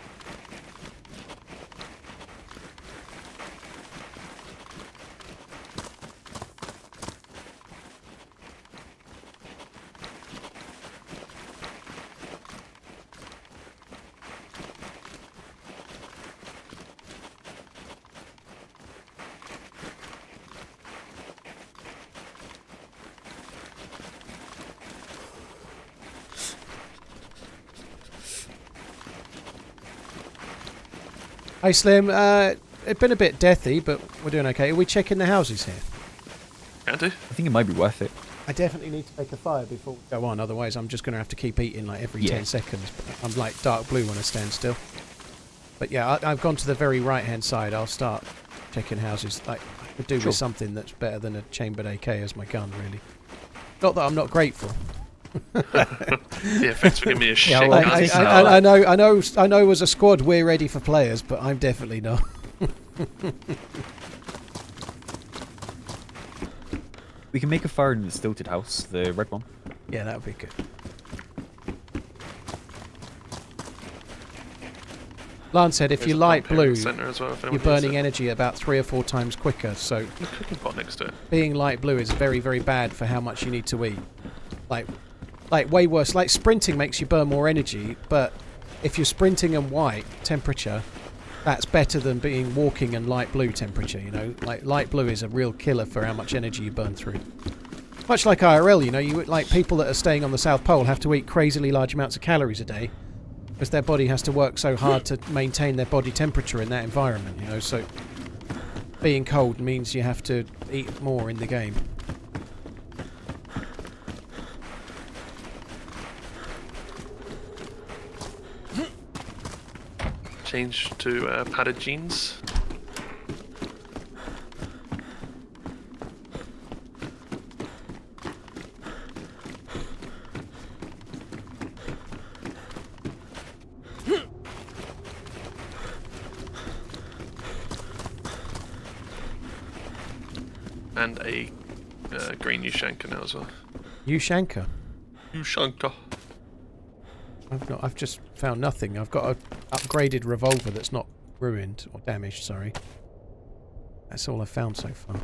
Hey Slim, it's been a bit deathy, but we're doing okay. Are we checking the houses here? Can do. I think it might be worth it. I definitely need to make a fire before we go on, otherwise I'm just going to have to keep eating like every 10 seconds. I'm like dark blue when I stand still. But yeah, I've gone to the very right hand side. I'll start checking houses. Like, I could do with something that's better than a chambered AK as my gun, really. Not that I'm not grateful. Yeah, thanks for giving me a shit. Yeah, well, I know as a squad we're ready for players, but I'm definitely not. We can make a fire in the stilted house, the red one. Yeah, that would be good. Lance said if you light blue, you're burning energy about 3 or 4 times quicker, so the cooking pot next to it. Being light blue is very, very bad for how much you need to eat. Like way worse. Like sprinting makes you burn more energy, but if you're sprinting and white temperature, that's better than being walking and light blue temperature, you know? Like light blue is a real killer for how much energy you burn through. Much like IRL, you know, like people that are staying on the South Pole have to eat crazily large amounts of calories a day because their body has to work so hard to maintain their body temperature in that environment, you know, so being cold means you have to eat more in the game. Change to padded jeans. And a green Ushanka now as well. Ushanka? Ushanka. I've just found nothing. I've got a upgraded revolver that's not ruined or damaged, sorry. That's all I've found so far.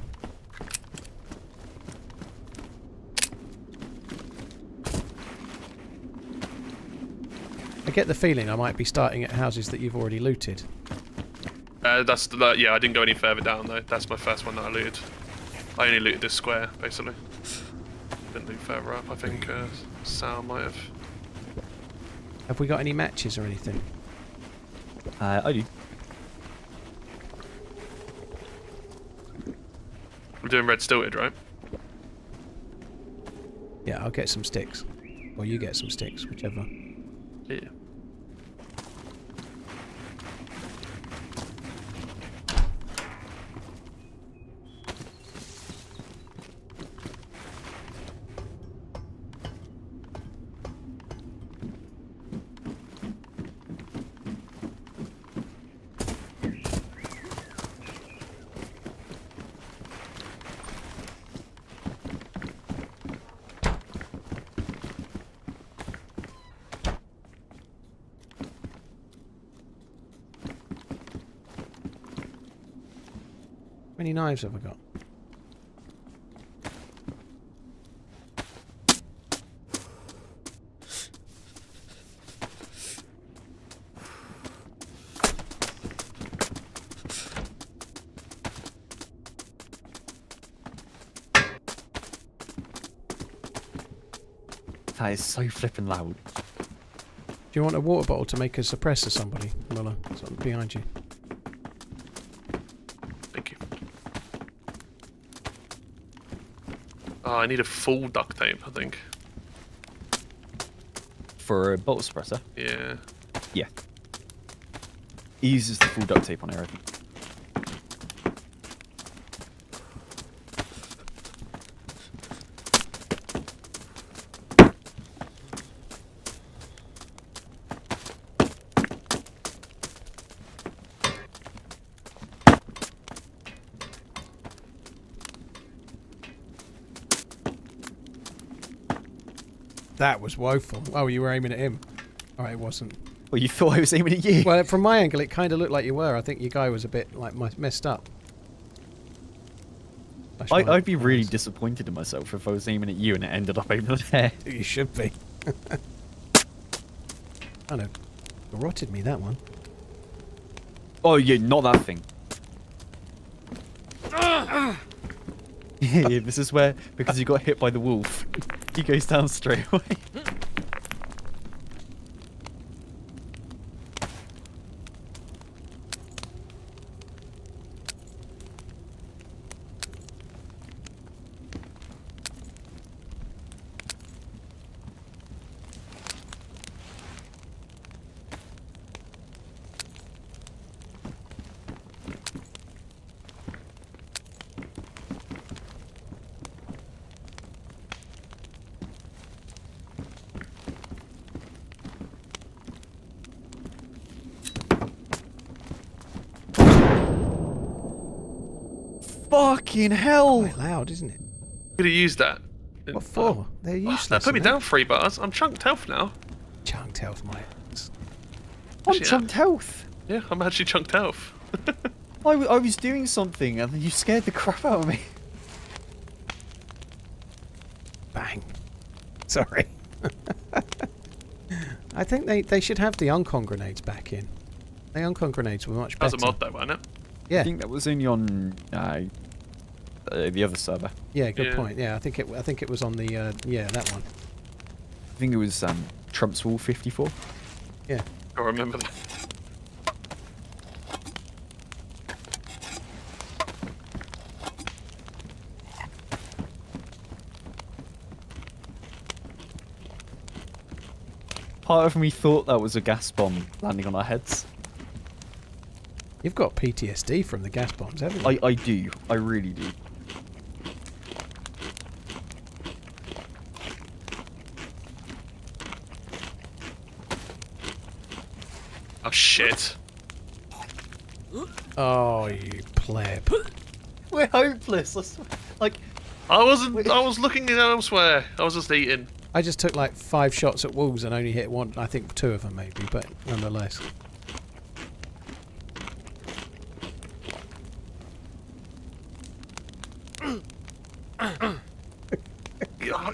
I get the feeling I might be starting at houses that you've already looted. Yeah, I didn't go any further down though. That's my first one that I looted. I only looted this square, basically. Didn't loot further up. I think Sal might have. Have we got any matches or anything? I do. We're doing red stilted, right? Yeah, I'll get some sticks. Or you get some sticks, whichever. Yeah. many knives have I got? That is so flippin' loud. Do you want a water bottle to make a suppressor, somebody? Muller, something behind you. Thank you. Oh, I need a full duct tape, I think. For a bolt suppressor? Yeah. Yeah. He uses the full duct tape on everything. That was woeful. Oh, you were aiming at him. Alright, it wasn't. Well, you thought I was aiming at you? Well, from my angle, it kind of looked like you were. I think your guy was a bit, like, messed up. I'd be really disappointed in myself if I was aiming at you and it ended up over there. You should be. I know. Garroted me, that one. Oh, yeah, not that thing. Yeah, this is where, because you got hit by the wolf, he goes down straight away. Fucking hell! Quite loud, isn't it? Could have used that. What for? They're useless. That put me aren't they? down 3 bars. I'm chunked health now. Chunked health, mate. I'm Actually, chunked health! Yeah, I'm actually chunked health. I was doing something and you scared the crap out of me. Bang. Sorry. I think they should have the uncon grenades back in. The uncon grenades were much That better. was a mod though, wasn't it? Yeah. I think that was only on the other server. Yeah, good Yeah. point. Yeah, I think it was on the yeah, that one. I think it was Trump's Wall 54. Yeah. I remember that. Part of me thought that was a gas bomb landing on our heads. You've got PTSD from the gas bombs, haven't you? I do. I really do. Oh shit. Oh, you pleb. We're hopeless. Like, I was looking elsewhere. I was just eating. I just took like 5 shots at wolves and only hit one. I think 2 of them maybe, but nonetheless.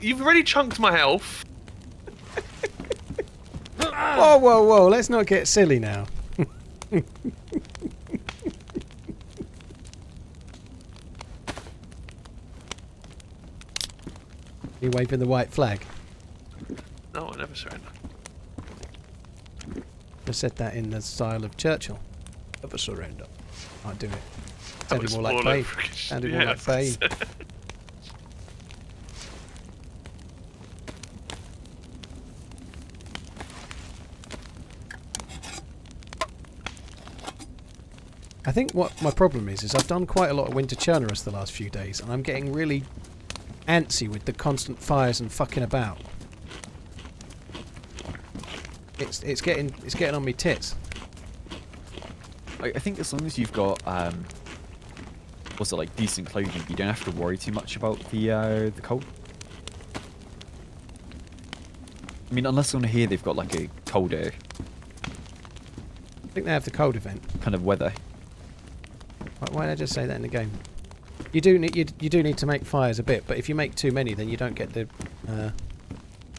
You've already chunked my health. Whoa, whoa, whoa! Let's not get silly now. You waving the white flag? No, I never surrender. I said that in the style of Churchill. Never surrender. I'll do it. That Sounded was more like all Bay. over again. Sounded more Yeah, like Bay. I think what my problem is I've done quite a lot of winter churnerus the last few days, and I'm getting really antsy with the constant fires and fucking about. It's getting on me tits. I think as long as you've got what's it, like, decent clothing, you don't have to worry too much about the cold. I mean, unless on here they've got like a colder I think they have the cold event. kind of weather. Why did I just say that in the game? You do need to make fires a bit, but if you make too many, then you don't get the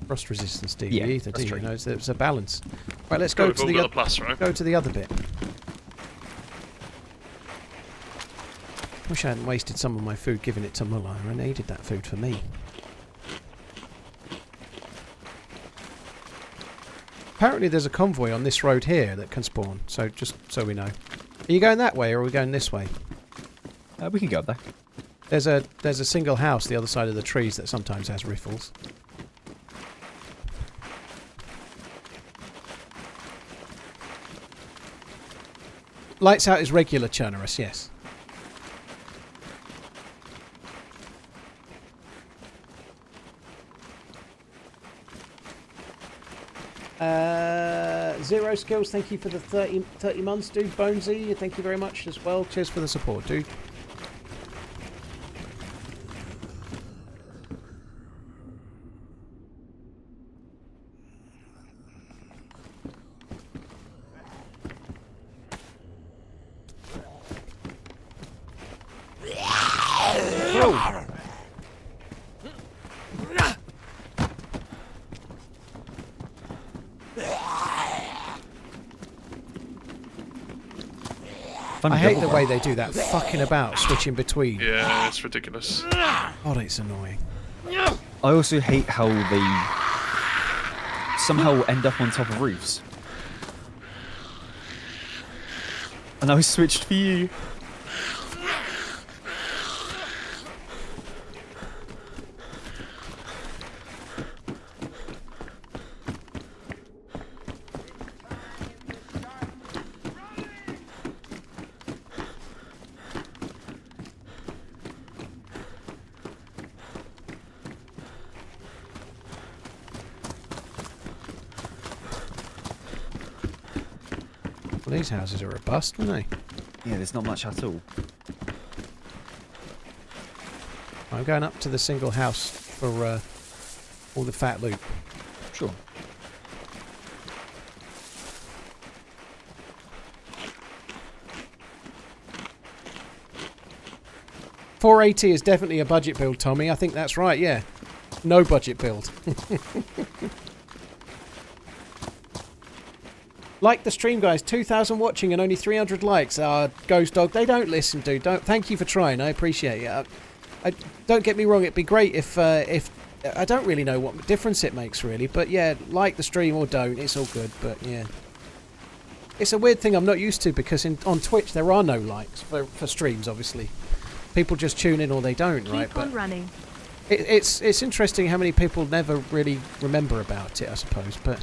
frost resistance, do you? Yeah, Either, that's do you? true. You know, it's a balance. Right, let's go We've to all the got a plus, right? go to the other bit. Wish I hadn't wasted some of my food giving it to Mullah. I needed that food for me. Apparently there's a convoy on this road here that can spawn, so just so we know. Are you going that way or are we going this way? We can go up there. There's a single house the other side of the trees that sometimes has riffles. Lights out is regular, Churnerus, yes. Zero Skills, thank you for the 30 months, dude. Bonesy, thank you very much as well. Cheers for the support, dude. I hate the way they do that fucking about, switching between. Yeah, it's ridiculous. God, it's annoying. I also hate how they somehow end up on top of roofs. And I switched for you. Well, these houses are a bust, aren't they? Yeah, there's not much at all. I'm going up to the single house for all the fat loot. Sure. $480 is definitely a budget build, Tommy. I think that's right, yeah. No budget build. Like the stream, guys. 2,000 watching and only 300 likes. Ghost Dog, they don't listen, dude. Thank you for trying. I appreciate it. Don't get me wrong. It'd be great if I don't really know what difference it makes, really. But yeah, like the stream or don't. It's all good. But yeah, it's a weird thing I'm not used to because on Twitch there are no likes for streams. Obviously, people just tune in or they don't, right? Keep on running. It's interesting how many people never really remember about it, I suppose. But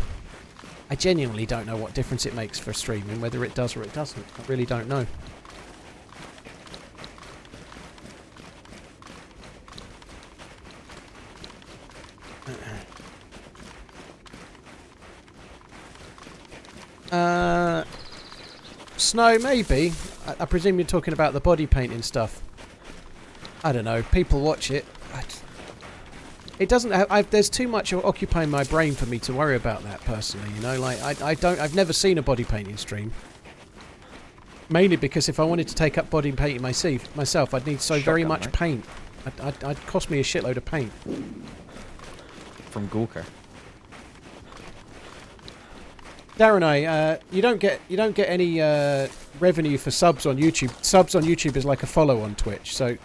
I genuinely don't know what difference it makes for streaming, whether it does or it doesn't. I really don't know. Snow, maybe. I presume you're talking about the body painting stuff. I don't know. People watch it. It doesn't have, there's too much occupying my brain for me to worry about that personally, you know, like I've never seen a body painting stream. Mainly because if I wanted to take up body painting myself, I'd need so very much paint. I'd cost me a shitload of paint. From Gorka. Darren, you don't get any revenue for subs on YouTube. Subs on YouTube is like a follow on Twitch, so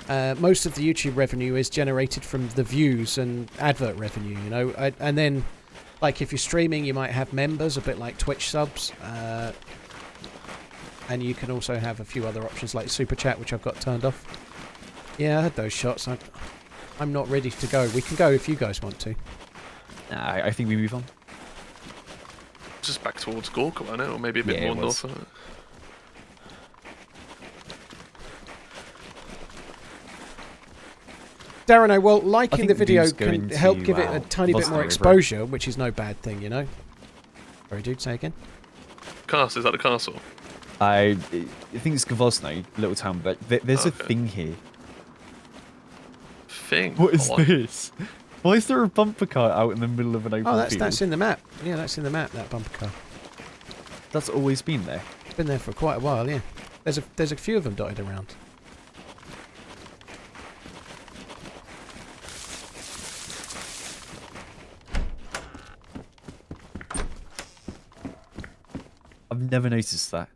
most of the YouTube revenue is generated from the views and advert revenue, you know. And then, like, if you're streaming, you might have members, a bit like Twitch subs. And you can also have a few other options like Super Chat, which I've got turned off. Yeah, I had those shots. I'm not ready to go. We can go if you guys want to. Nah, I think we move on. Just back towards Gorka, wasn't it? Or maybe a bit more north of it. Darren, well, liking the video these can go help into, give it a tiny bit more Vosno, exposure, which is no bad thing, you know? Sorry, dude, say again. Castle, is that the castle? I think it's Gvozno, little town, but there's a thing here. Thing? What is this? Why is there a bumper car out in the middle of an open Oh, field? that's in the map. Yeah, that's in the map, that bumper car. That's always been there. It's been there for quite a while, yeah. There's a few of them dotted around. never noticed that.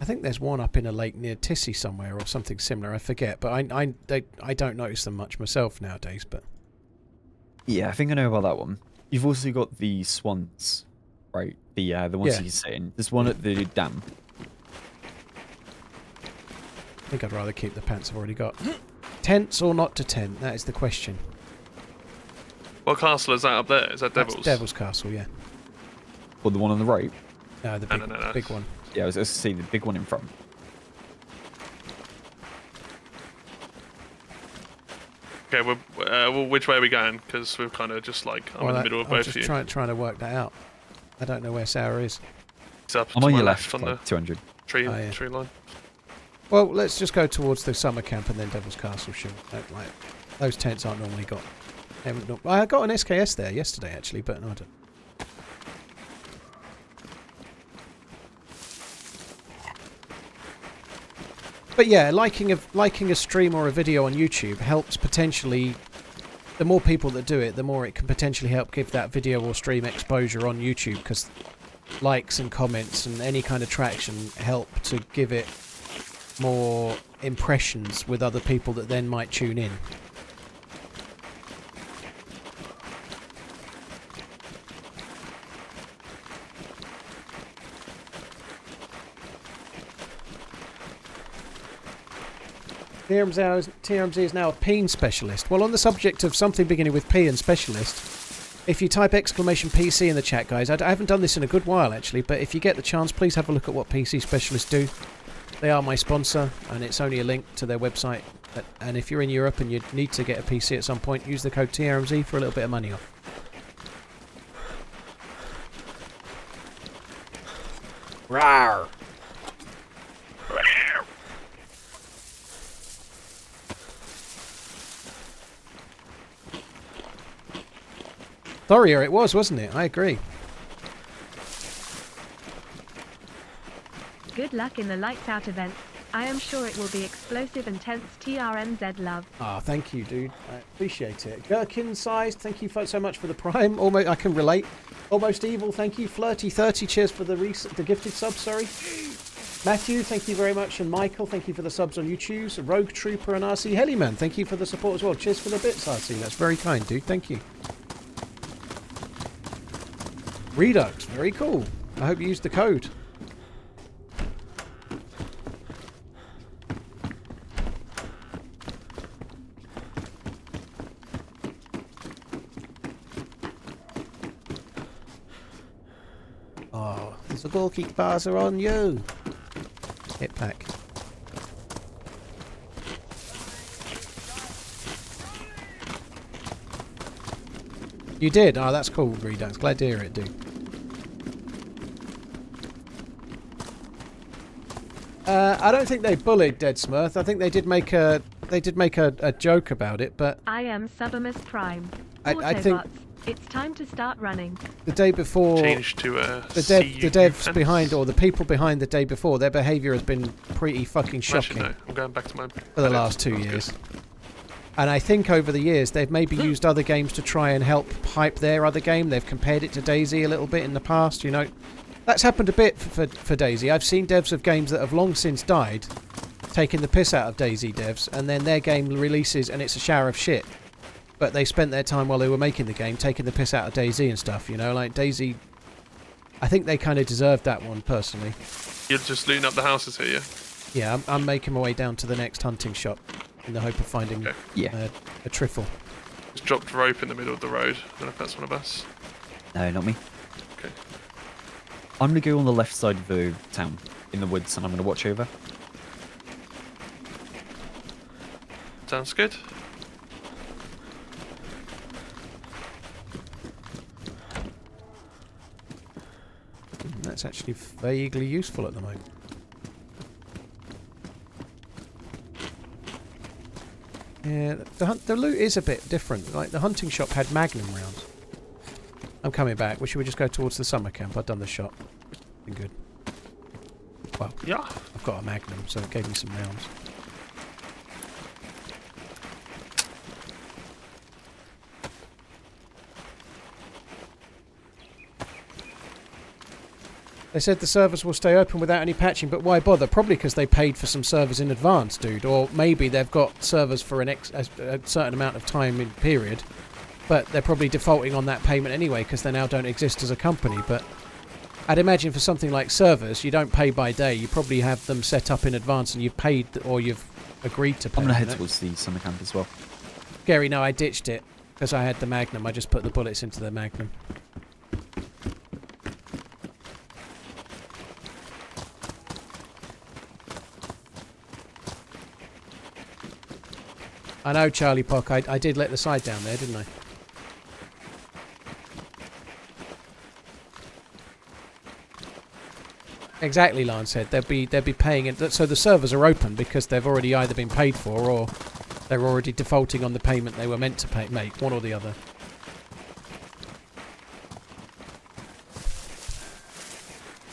I think there's one up in a lake near Tissy somewhere or something similar. I forget, but I don't notice them much myself nowadays. But Yeah, I think I know about that one. You've also got the swans, right? The ones Yeah. you can sit in. There's one at the dam. I think I'd rather keep the pants I've already got. Tents or not to tent? That is the question. What castle is that up there? Is that That's Devil's? Devil's Castle, yeah. Or the one on the right. No, the No, big, no. big one. Yeah, I was going to say the big one in front. Okay, well, which way are we going? Because we're kind of just like I'm in the middle of I'm both just of you. trying to work that out. I don't know where Sour is. It's up I'm to on my your left, on like the 200. tree Oh, yeah. tree line. Well, let's just go towards the summer camp and then Devil's Castle. Sure, like those tents aren't normally got. I got an SKS there yesterday actually, but no, I don't. But yeah, liking a stream or a video on YouTube helps potentially. The more people that do it, the more it can potentially help give that video or stream exposure on YouTube, because likes and comments and any kind of traction help to give it more impressions with other people that then might tune in. TRMZ is now a peen specialist. Well, on the subject of something beginning with P and specialist, if you type !PC in the chat, guys, I haven't done this in a good while actually, but if you get the chance, please have a look at what PC specialists do. They are my sponsor, and it's only a link to their website. And if you're in Europe and you need to get a PC at some point, use the code TRMZ for a little bit of money off. Rawr. Thoria it was, wasn't it? I agree. Good luck in the Lights Out event. I am sure it will be explosive and tense. TRMZ love. Ah, thank you, dude. I appreciate it. Gherkin sized, thank you so much for the prime. Almost, I can relate. Almost evil, thank you. Flirty30, cheers for the gifted sub. Sorry. Matthew, thank you very much, and Michael, thank you for the subs on YouTube. Rogue Trooper and RC Heliman, thank you for the support as well. Cheers for the bits, RC. That's very kind, dude. Thank you. Redux, very cool. I hope you used the code. Oh, the goal kick bars are on you. Hit pack. You did? Oh, that's cool, Redux. Glad to hear it, dude. I don't think they bullied Dead Smurth. I think they did make a joke about it, but I am Subimus Prime. I think Autobots, it's time to start running. the day before Change to the devs behind, or the people behind the day before, their behaviour has been pretty fucking shocking No, I'm going back to my. for the last 2 years. And I think over the years they've maybe used other games to try and help hype their other game. They've compared it to DayZ a little bit in the past, you know. That's happened a bit for DayZ. I've seen devs of games that have long since died taking the piss out of DayZ devs, and then their game releases and it's a shower of shit. But they spent their time while they were making the game taking the piss out of DayZ and stuff, you know. Like DayZ, I think they kind of deserved that one personally. You're just looting up the houses here, yeah? Yeah, I'm making my way down to the next hunting shop in the hope of finding Okay. a trifle. Just dropped rope in the middle of the road. I don't know if that's one of us. No, not me. Okay. I'm going to go on the left side of the town, in the woods, and I'm going to watch over. Sounds good. That's actually vaguely useful at the moment. Yeah, the loot is a bit different. Like the hunting shop had Magnum rounds. I'm coming back. Should we just go towards the summer camp? I've done the shop. Been good. Well, Yeah. I've got a Magnum, so it gave me some rounds. They said the servers will stay open without any patching, but why bother? Probably because they paid for some servers in advance, dude. Or maybe they've got servers for a certain amount of time in period, but they're probably defaulting on that payment anyway because they now don't exist as a company. But I'd imagine for something like servers, you don't pay by day. You probably have them set up in advance and you've paid or you've agreed to pay. I'm going to head towards the summer camp as well. Gary, no, I ditched it because I had the Magnum. I just put the bullets into the Magnum. I know, Charlie Pock. I did let the side down there, didn't I? Exactly, Lance said. They'll be paying it. So the servers are open because they've already either been paid for or they're already defaulting on the payment they were meant to make, one or the other.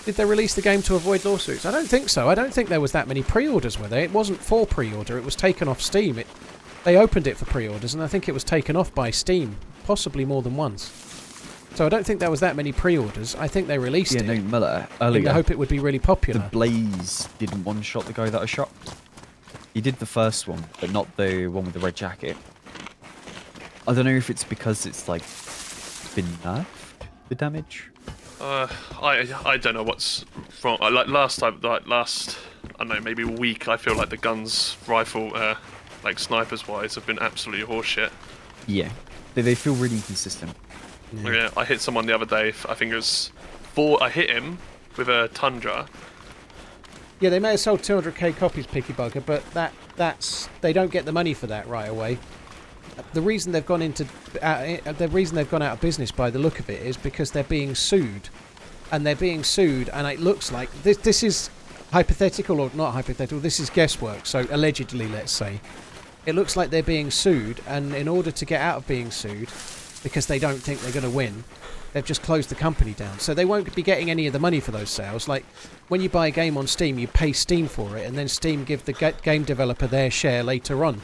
Did they release the game to avoid lawsuits? I don't think so. I don't think there was that many pre-orders, were there? It wasn't for pre-order. It was taken off Steam. They opened it for pre-orders, and I think it was taken off by Steam, possibly more than once. So I don't think there was that many pre-orders. I think they released it. Yeah, no, Muller, earlier. I hope it would be really popular. The Blaze didn't one-shot the guy that I shot. He did the first one, but not the one with the red jacket. I don't know if it's because it's, like, been nerfed, the damage. I don't know what's wrong. Like last time, I don't know, maybe a week. I feel like the guns, rifle, like snipers wise, have been absolutely horseshit. Yeah, they feel really inconsistent. Yeah, I hit someone the other day. I think it was 4. I hit him with a Tundra. Yeah, they may have sold 200k copies, Picky Bugger, but that's they don't get the money for that right away. The reason they've gone out of business by the look of it is because they're being sued, and it looks like this is hypothetical or not hypothetical. This is guesswork. So allegedly, let's say, it looks like they're being sued, and in order to get out of being sued, because they don't think they're going to win, they've just closed the company down. So they won't be getting any of the money for those sales. Like when you buy a game on Steam, you pay Steam for it, and then Steam give the game developer their share later on.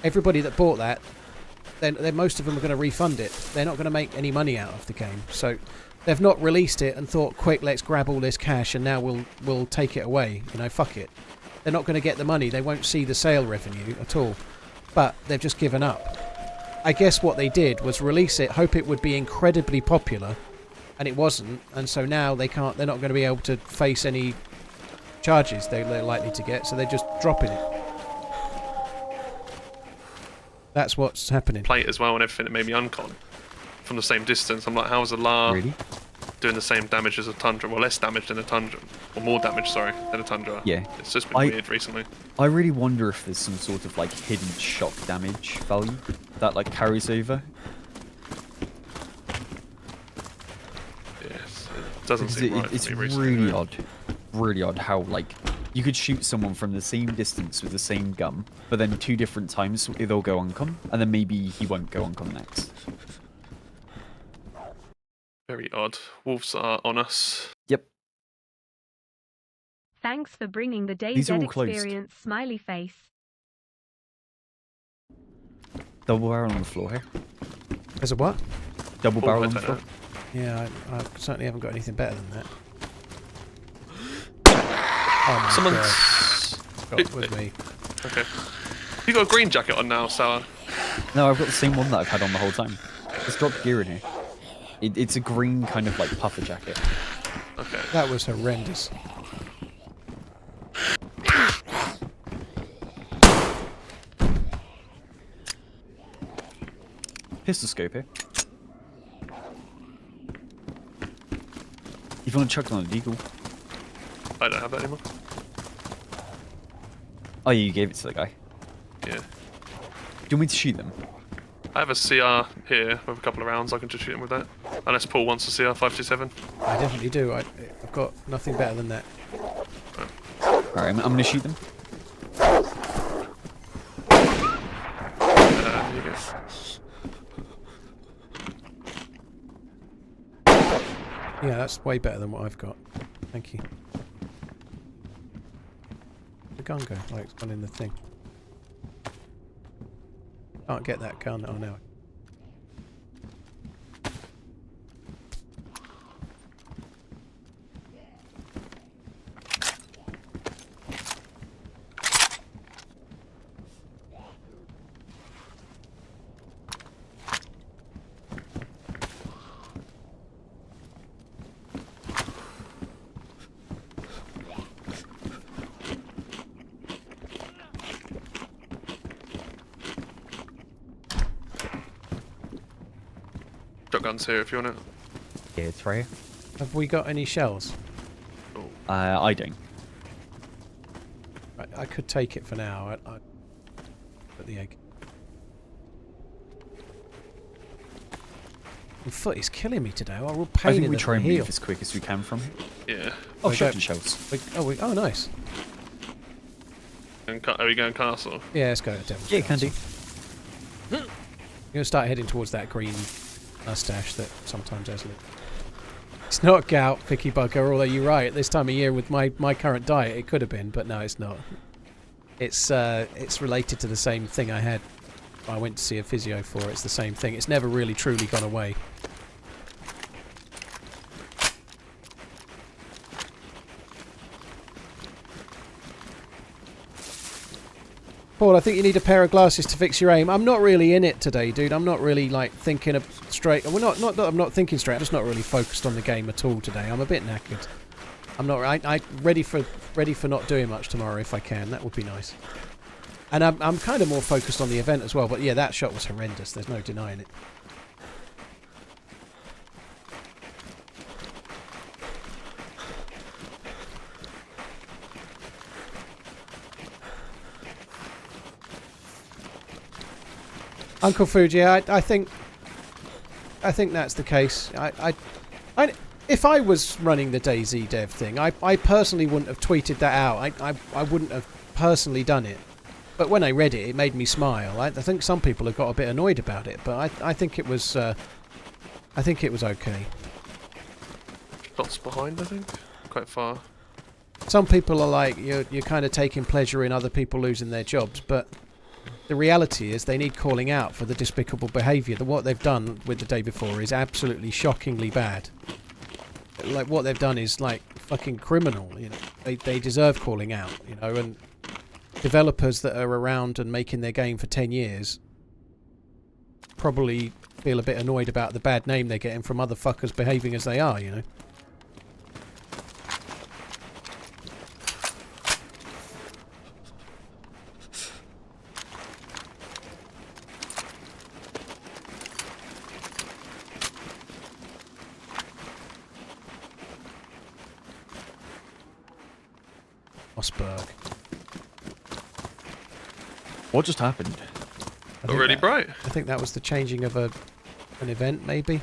Everybody that bought that, then most of them are going to refund it. They're not going to make any money out of the game. So they've not released it and thought, quick, let's grab all this cash and now we'll take it away. You know, fuck it. They're not going to get the money. They won't see the sale revenue at all. But they've just given up. I guess what they did was release it, hope it would be incredibly popular, and it wasn't. And so now they're not going to be able to face any charges they're likely to get. So they're just dropping it. That's what's happening. Plate as well and everything. It made me uncon from the same distance. I'm like, how is a LAR doing the same damage as a Tundra? Well, less damage than a Tundra, or more damage, sorry, than a Tundra. Yeah, it's just been weird recently. I really wonder if there's some sort of like hidden shock damage value that like carries over. Yes, it doesn't seem right. It's for me recently, really odd how like you could shoot someone from the same distance with the same gun, but then 2 different times they'll go uncon, and then maybe he won't go uncon next. Very odd. Wolves are on us. Yep. Thanks for bringing the These are DayZ all closed. experience, smiley face. Double barrel on the floor here. There's a what? Double barrel on the floor. Yeah, I certainly haven't got anything better than that. Oh my Someone's God, with me. Okay. You got a green jacket on now, Sour. No, I've got the same one that I've had on the whole time. It's dropped gear in here. It's a green kind of like puffer jacket. Okay. That was horrendous. Pistol scope here. If you want to chuck it on a deagle. I don't have that anymore. Oh, you gave it to the guy. Yeah. Do you want me to shoot them? I have a CR here with a couple of rounds. I can just shoot him with that. Unless Paul wants a CR 527. I definitely do. I've got nothing better than that. Alright, I'm going to shoot them. Here you go. Yeah, that's way better than what I've got. Thank you. The gun go? Oh, it's gone in the thing. Can't get that gun. Oh no. shotguns here if you want it. Yeah, it's right here. Have we got any shells? I don't. Right, I could take it for now. I put the egg. My foot is killing me today. Oh, real pain I think in we the try and heel. move as quick as we can from here. Yeah. Oh, We shotgun don't- shells. Oh, nice. And are we going castle? Yeah, let's go to Devil's Yeah, can Castle. do. You're gonna start heading towards that green mustache that sometimes has lit. It's not gout, picky bugger, although you're right, at this time of year with my current diet it could have been, but no, it's not. It's related to the same thing I had. I went to see a physio for. It's the same thing. It's never really truly gone away. Paul, I think you need a pair of glasses to fix your aim. I'm not really in it today, dude. I'm not really like thinking of straight. Well, not that I'm not thinking straight. I'm just not really focused on the game at all today. I'm a bit knackered. I'm not. I ready for not doing much tomorrow if I can. That would be nice. And I'm kind of more focused on the event as well. But yeah, that shot was horrendous. There's no denying it. Uncle Fuji, I think that's the case. If I was running the DayZ dev thing, I personally wouldn't have tweeted that out. I wouldn't have personally done it. But when I read it, it made me smile. I think some people have got a bit annoyed about it, but I think it was okay. Shots behind, I think. Quite far. Some people are like, you're kind of taking pleasure in other people losing their jobs, but the reality is they need calling out for the despicable behaviour. What they've done with the day before is absolutely shockingly bad. Like, what they've done is, like, fucking criminal, you know. They deserve calling out, you know, and developers that are around and making their game for 10 years probably feel a bit annoyed about the bad name they're getting from other fuckers behaving as they are, you know. Mossberg. What just happened? I Not think really that- bright. I think that was the changing of an event, maybe.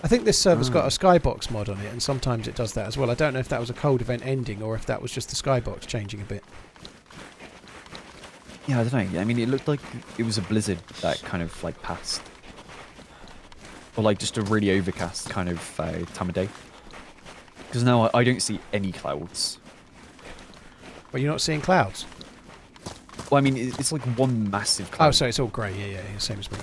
I think this server's got a skybox mod on it, and sometimes it does that as well. I don't know if that was a cold event ending or if that was just the skybox changing a bit. Yeah, I don't know. I mean, it looked like it was a blizzard that kind of like passed, or like just a really overcast kind of time of day. Because now I don't see any clouds. But you're not seeing clouds? Well, I mean, it's like one massive cloud. Oh, so it's all grey. Yeah, same as me.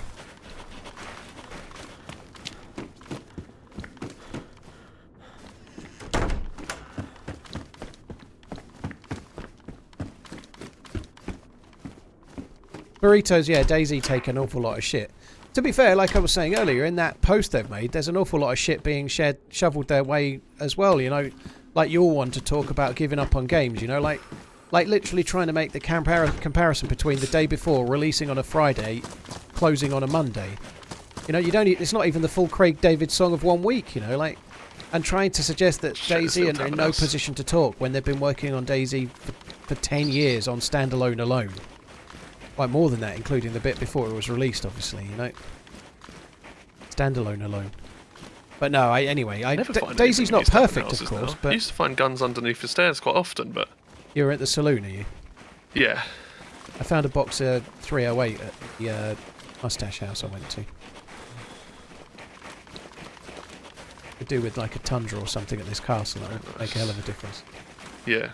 Burritos, yeah, DayZ take an awful lot of shit. To be fair, like I was saying earlier, in that post they've made, there's an awful lot of shit being shoveled their way as well, you know. Like you're one to talk about giving up on games, you know, like literally trying to make the comparison between the day before releasing on a Friday, closing on a Monday. You know, it's not even the full Craig David song of 1 week, you know, like, and trying to suggest that DayZ are in no position to talk when they've been working on DayZ for 10 years on standalone alone. Like more than that, including the bit before it was released, obviously, you know. Standalone alone. But no, anyway, DayZ's not perfect, of course, but I used to find guns underneath the stairs quite often, but you're at the saloon, are you? yeah. I found a box of 308 at the mustache house I went to. Could do with like a tundra or something at this castle. That would make a hell of a difference. Yeah.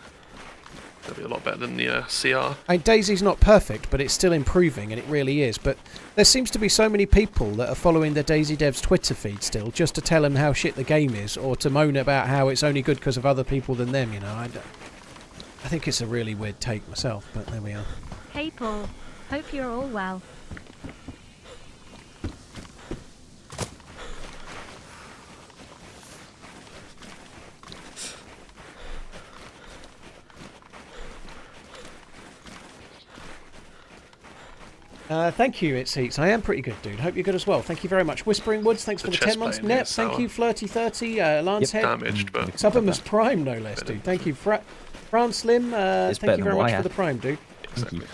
That'd be a lot better than the CR. I mean, DayZ's not perfect, but it's still improving, and it really is. But there seems to be so many people that are following the DayZ devs Twitter feed still, just to tell them how shit the game is, or to moan about how it's only good because of other people than them, you know. I think it's a really weird take myself, but there we are. Hey Paul, hope you're all well. Thank you, It's Heats. I am pretty good, dude. Hope you're good as well. Thank you very much. Whispering Woods, thanks for the 10 months. Nep, thank you. Flirty30, Lance Head. Damaged, but Sublimus Prime, no less, dude. Thank you. Fran Slim, thank you very much for the Prime, dude. exactly.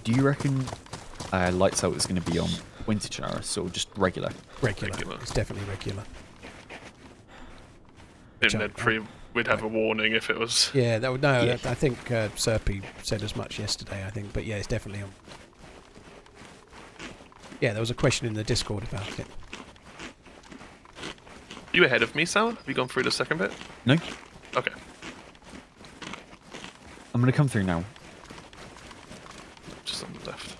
Do you reckon Lights Out is going to be on Winter Chinaris or just regular? Regular. It's definitely regular. We'd have a warning if it was. Yeah, that would, no, I think Serpy said as much yesterday, I think. But yeah, it's definitely on. Yeah, there was a question in the Discord about it. You ahead of me, Sal? Have you gone through the second bit? No. Okay. I'm going to come through now. Just on the left.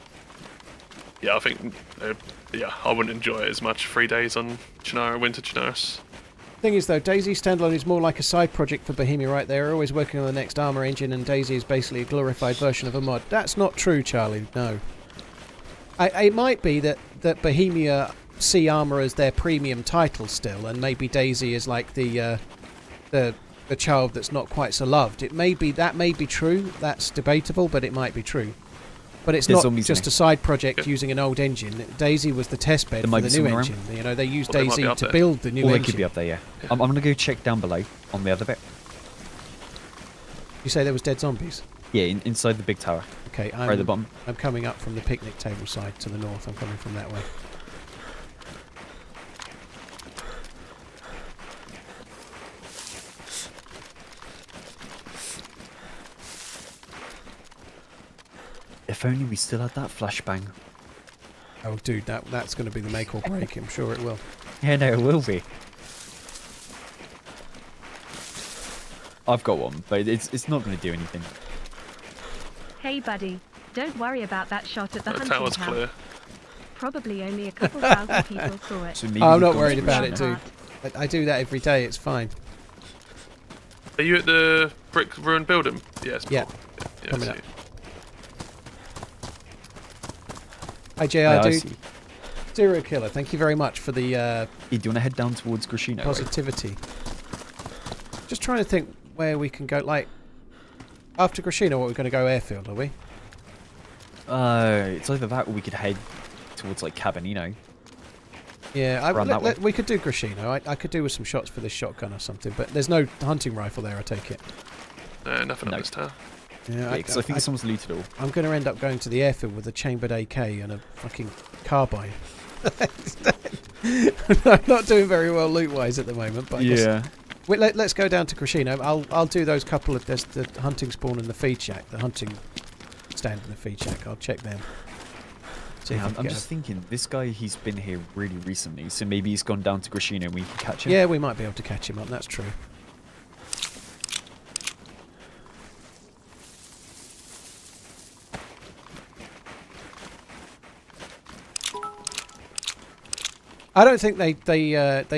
Yeah, I think. I wouldn't enjoy it as much. 3 days on Chernarus, Winter Chernarus. Thing is, though, DayZ standalone is more like a side project for Bohemia, right? They're always working on the next armor engine, and DayZ is basically a glorified version of a mod. That's not true, Charlie. No. It might be that Bohemia see armor as their premium title still, and maybe DayZ is like the child that's not quite so loved. It may be true. That's debatable, but it might be true. But it's not just a side project using an old engine. DayZ was the test bed for the new engine. You know, they used DayZ to build the new engine. Or they could be up there, yeah. I'm going to go check down below on the other bit. You say there was dead zombies? Yeah, inside the big tower. Okay, right at the bottom. I'm coming up from the picnic table side to the north. I'm coming from that way. If only we still had that flashbang. Oh, dude, that's going to be the make or break. I'm sure it will. Yeah, no, it will be. I've got one, but it's not going to do anything. Hey, buddy. Don't worry about that shot at the hunting tower's tower. clear. Probably only a couple thousand people saw it. So I'm not worried about it, dude. I do that every day. It's fine. Are you at the brick ruined building? Yes. Yeah. Yeah, Coming I up. see. Hi, JR, dude. Zero Killer, thank you very much for the do you want to head down towards Grashino? positivity. Right? Just trying to think where we can go. Like, after Grashino, what we're going to go airfield, are we? It's either that or we could head towards, like, Cabanino. Yeah, we could do Grashino. I could do with some shots for this shotgun or something, but there's no hunting rifle there, I take it. Nothing on this tower. Yeah, because I think someone's looted all. I'm going to end up going to the airfield with a chambered AK and a fucking carbine. I'm not doing very well loot-wise at the moment, but I guess let's go down to Grashino. I'll do those couple of... There's the hunting spawn and the feed shack. The hunting stand and the feed shack. I'll check them. Yeah, I'm just thinking, this guy, he's been here really recently, so maybe he's gone down to Grashino and we can catch him. Yeah, we might be able to catch him up. That's true. I don't think they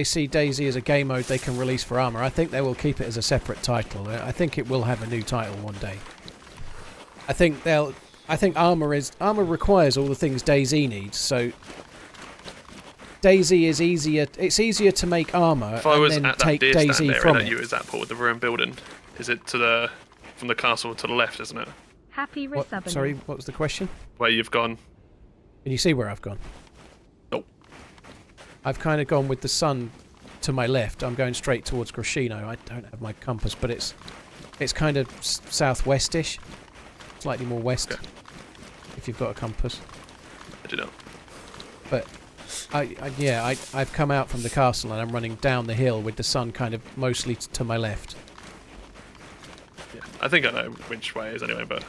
see DayZ as a game mode they can release for armor. I think they will keep it as a separate title. I think it will have a new title one day. I think armor requires all the things DayZ needs. So DayZ is easier. It's easier to make armor and then take DayZ from it. You is that port with the ruined building? Is it from the castle to the left, isn't it? Happy resubbing. Sorry, what was the question? Where you've gone? Can you see where I've gone? Nope. I've kind of gone with the sun to my left. I'm going straight towards Grashino. I don't have my compass, but it's kind of southwestish, slightly more west. Okay. If you've got a compass. I do not. But I've come out from the castle and I'm running down the hill with the sun kind of mostly to my left. Yeah, I think I know which way it is anyway, but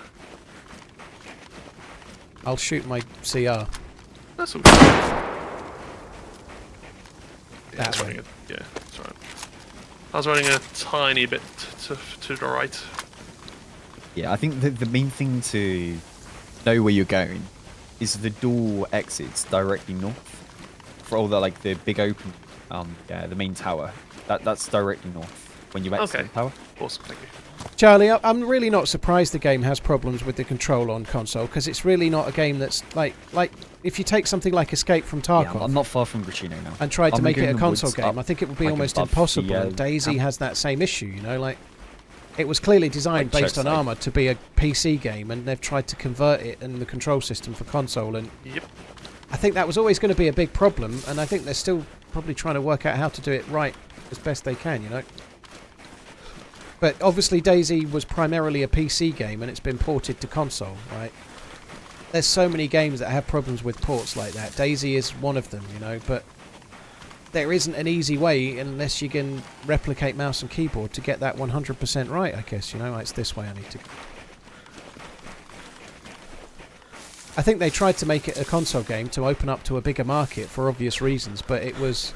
I'll shoot my CR. That's all good. That way. That's right. I was running a tiny bit to the right. Yeah, I think the main thing to know where you're going is the door exits directly north. For all the the big open, the main tower. That's directly north when you exit the tower. Awesome, thank you. Charlie, I'm really not surprised the game has problems with the control on console, because it's really not a game that's like if you take something like Escape from Tarkov. I'm not far from Gracino now. And tried to I'm make it in a the console woods game, up, I think it would be like, almost above impossible. the, And DayZ has that same issue, you know, like it was clearly designed Like based on Church Armour to be a PC game, and they've tried to convert it in the control system for console. And Yep. I think that was always going to be a big problem, and I think they're still probably trying to work out how to do it right as best they can, you know. But obviously DayZ was primarily a PC game, and it's been ported to console, right? There's so many games that have problems with ports like that. DayZ is one of them, you know, but there isn't an easy way unless you can replicate mouse and keyboard to get that 100% right, I guess, you know. It's this way I need to... I think they tried to make it a console game to open up to a bigger market for obvious reasons, but it was...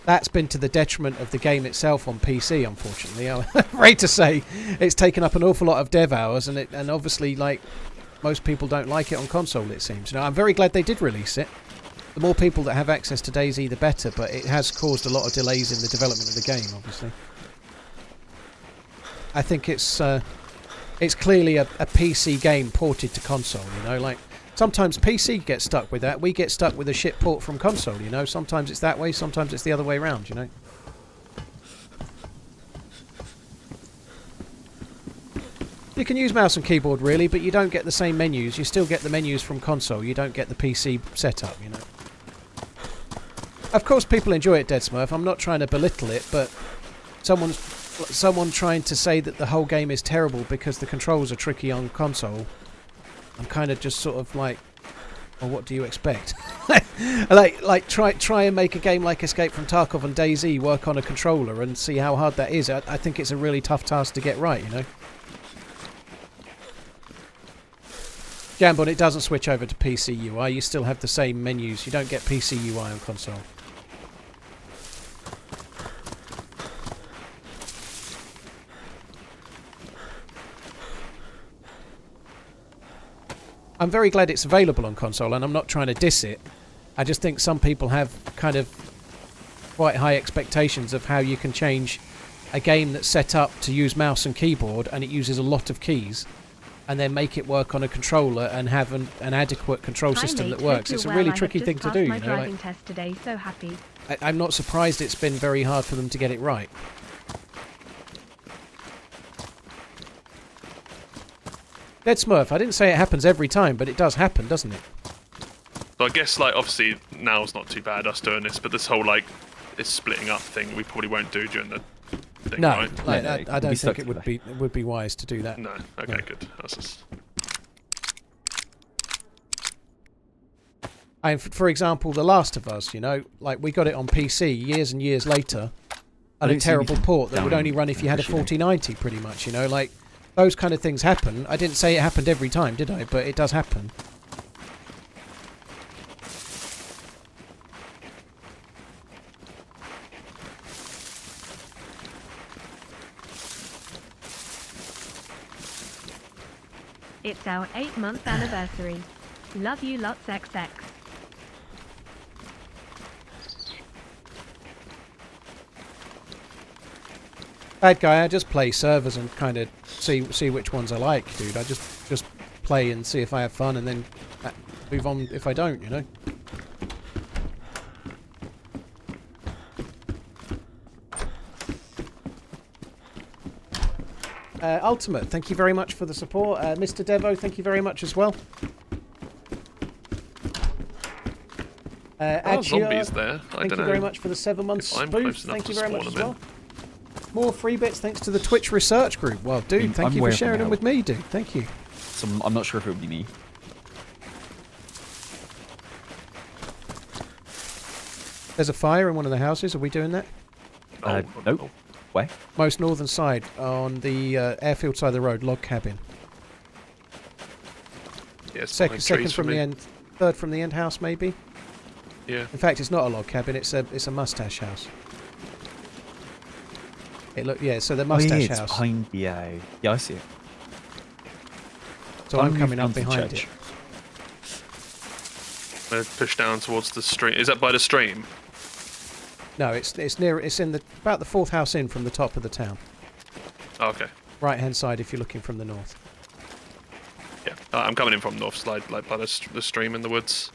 That's been to the detriment of the game itself on PC, unfortunately. I'm afraid to say it's taken up an awful lot of dev hours, and obviously, like, most people don't like it on console, it seems. You know, I'm very glad they did release it. The more people that have access to DayZ, the better, but it has caused a lot of delays in the development of the game, obviously. I think it's clearly a PC game ported to console, you know, like... Sometimes PC gets stuck with that. We get stuck with a shit port from console, you know. Sometimes it's that way, sometimes it's the other way around, you know. You can use mouse and keyboard, really, but you don't get the same menus. You still get the menus from console. You don't get the PC setup, you know. Of course, people enjoy it, Dead Smurf. I'm not trying to belittle it, but someone trying to say that the whole game is terrible because the controls are tricky on console... I'm kind of just sort of like, well, what do you expect? like try and make a game like Escape from Tarkov and DayZ work on a controller and see how hard that is. I think it's a really tough task to get right, you know. Jambon, it doesn't switch over to PC UI. You still have the same menus. You don't get PC UI on console. I'm very glad it's available on console, and I'm not trying to diss it. I just think some people have kind of quite high expectations of how you can change a game that's set up to use mouse and keyboard, and it uses a lot of keys, and then make it work on a controller and have an adequate control system that works. It's a really tricky thing to do, you know. Driving test today, so happy. I'm not surprised it's been very hard for them to get it right. Dead Smurf, I didn't say it happens every time, but it does happen, doesn't it? So I guess, like, obviously now's not too bad us doing this, but this whole like it's splitting up thing we probably won't do during the thing, no, right? like, Yeah, no, I don't we think stuck it would be wise to do that. No. Okay, No. good. That's just... And for example, The Last of Us, you know, like we got it on PC years and years later, and a don't see terrible anything port that would down only run if you had a appreciate it. 4090, pretty much, you know, like those kind of things happen. I didn't say it happened every time, did I? But it does happen. It's our 8-month anniversary. Love you lots, XX. Bad guy, I just play servers and kind of see which ones I like, dude. I just play and see if I have fun, and then move on if I don't, you know. Ultimate, thank you very much for the support. Mr. Devo, thank you very much as well. There are Adjia, zombies there. I thank don't you know. very much for the 7 months if I'm spoof. close enough Thank to you very spawn much as them in. well. More free bits thanks to the Twitch research group. Well, dude, thank I'm you way for up sharing on them the with me, dude. Thank you. So I'm not sure if it would be me. There's a fire in one of the houses. Are we doing that? Nope. Where? Most northern side, on the airfield side of the road, log cabin. Yes, Second trees for from me. the end, third from the end house, maybe. Yeah. In fact, it's not a log cabin. It's a mustache house. Yeah. So the mustache it's house. behind the yeah, I see it. So I'm moved coming down up to the behind church. it. I'm gonna push down towards the stream. Is that by the stream? No, it's near. It's in about the fourth house in from the top of the town. Oh, okay. right-hand side if you're looking from the north. Yeah, I'm coming in from north side, like by the stream in the woods.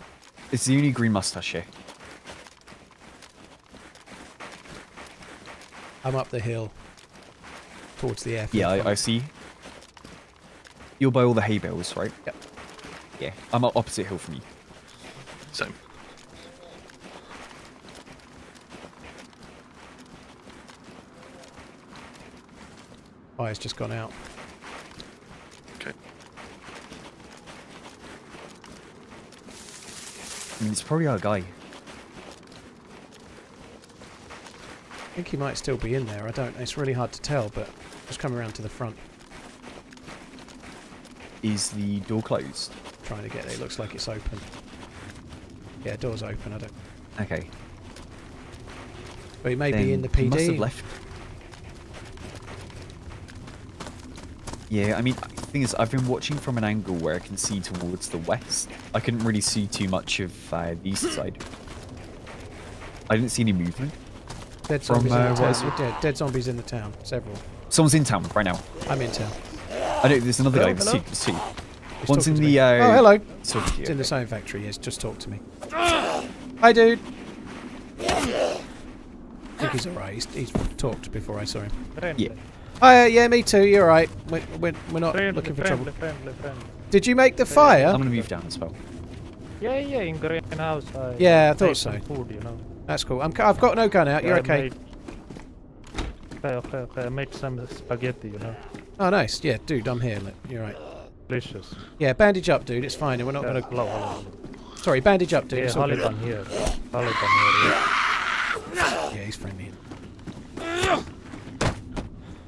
It's the only green mustache here. I'm up the hill towards the airfield. Yeah, I see. You're by all the hay bales, right? Yep. Yeah, I'm up opposite hill from you. Same. Fire's just gone out. Okay. It's probably our guy. I think he might still be in there. I don't. It's really hard to tell, but just come around to the front. Is the door closed? Trying to get it. It looks like it's open. Yeah, door's open. I don't. Okay. But he may be Then in the he PD. must have left. Yeah, I mean, the thing is, I've been watching from an angle where I can see towards the west. I couldn't really see too much of the east side. I didn't see any movement. Dead From, zombies in the what town. is it? We're dead. Dead zombies in the town. Several. Someone's in town right now. I'm in town. I know, there's another guy. Hello, There's two. He's One's talking in to me. the... Oh, hello. It's talking to you, It's in the okay. same factory. Yes, just talk to me. Hi, dude. I think he's alright. He's talked before I saw him. Friendly. Yeah. Hi, yeah, me too. You're right. We're not looking for trouble. Friendly. Did you make the fire? I'm gonna move down as well. Yeah, in greenhouse. Yeah, I thought made so. some food, you know. That's cool. I've got no gun out. You're I okay. Okay. I made some spaghetti, you know. Oh, nice. Yeah, dude, I'm here. Look, you're right. Delicious. Yeah, bandage up, dude. It's fine. We're not gonna. Hello. Sorry, bandage up, dude. Yeah, It's all good. Taliban here. Taliban here. Yeah, he's friendly.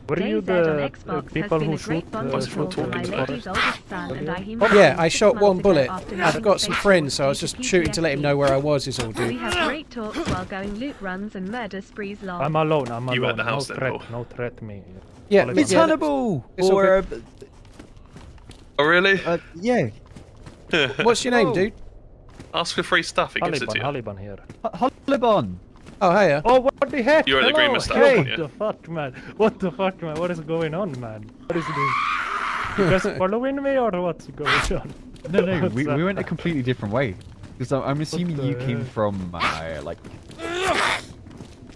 Were you DayZ on the Xbox people has been who a great shoot bond was for talking my to lady's oldest son, and I Yeah, I shot 6 one months ago bullet. after I've having got some faced friends, so I was just PTSD. shooting to let him know where I was. Is all, We dude. have great talks while going loot runs and murder sprees long. I'm alone. I'm alone. You at the house no then, threat. Paul? No threat me. Yeah, Taliban. It's yeah, Hannibal! it's all Or, Oh really? yeah. What's your name, Oh. dude? Ask for free stuff. He gives it to you. Taliban here. Taliban! Oh, hiya. Oh, what the heck? You're at the green Hello. mustache, Hey, aren't what you? the fuck, man? What the fuck, man? What is going on, man? What is this? You guys following me or what's going on? No, What's we up? went a completely different way. Because I'm assuming the you came heck? from, like...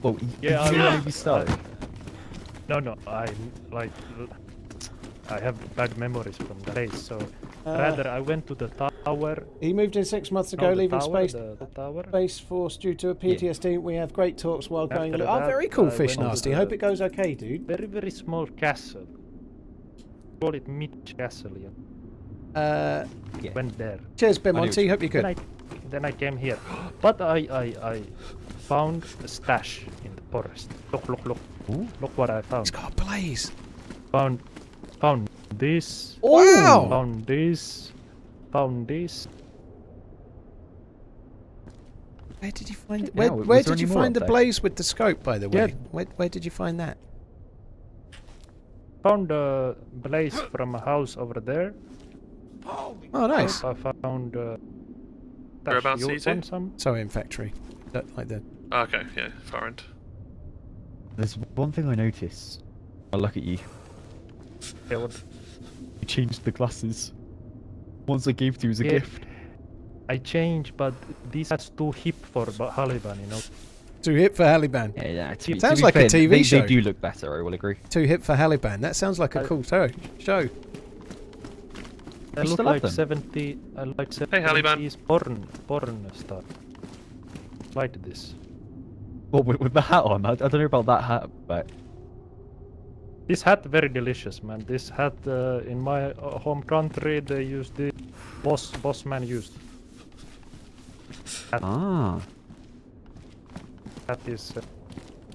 Well, Yeah, you I- maybe started. No, I have bad memories from the days, so rather I went to the tower. He moved in 6 months ago, No, the leaving tower, space. the tower. Space Force due to a PTSD. We have great talks while going. After Oh, that, very cool, I Fish went to Nasty. the- Hope it goes okay, dude. Very, very small castle. Call it mid castle. Yeah. Yeah. Went there. Cheers, Ben I knew Monty. Hope you're good. Then I came here, but I found a stash in the forest. Look. Ooh. Look what I found. It's got a blaze. Found this. Wow. Found this. Found this. Where did you find? Yeah, Where was there did you any more find the up there? blaze with the scope? By the way, Yeah. where did you find that? Found a blaze from a house over there. Oh, nice. I found. Whereabouts you are you two? want some? Sewing factory. Like the. Okay, yeah, far end. There's one thing I noticed. I look at you. Yeah, what? You changed the glasses. Ones I gave to you as a Yeah. gift. I changed, but this is too hip for Taliban, you know. Too hip for Haliban. Yeah, It sounds like a TV show. They do look better, I will agree. Too hip for Haliban. That sounds like a cool show. I You look still have like them? 70. I like 70s Taliban. porn star. Like this. Well, with the hat on, I don't know about that hat, but This hat very delicious, man. This hat in my home country they used the boss man used. ah, That is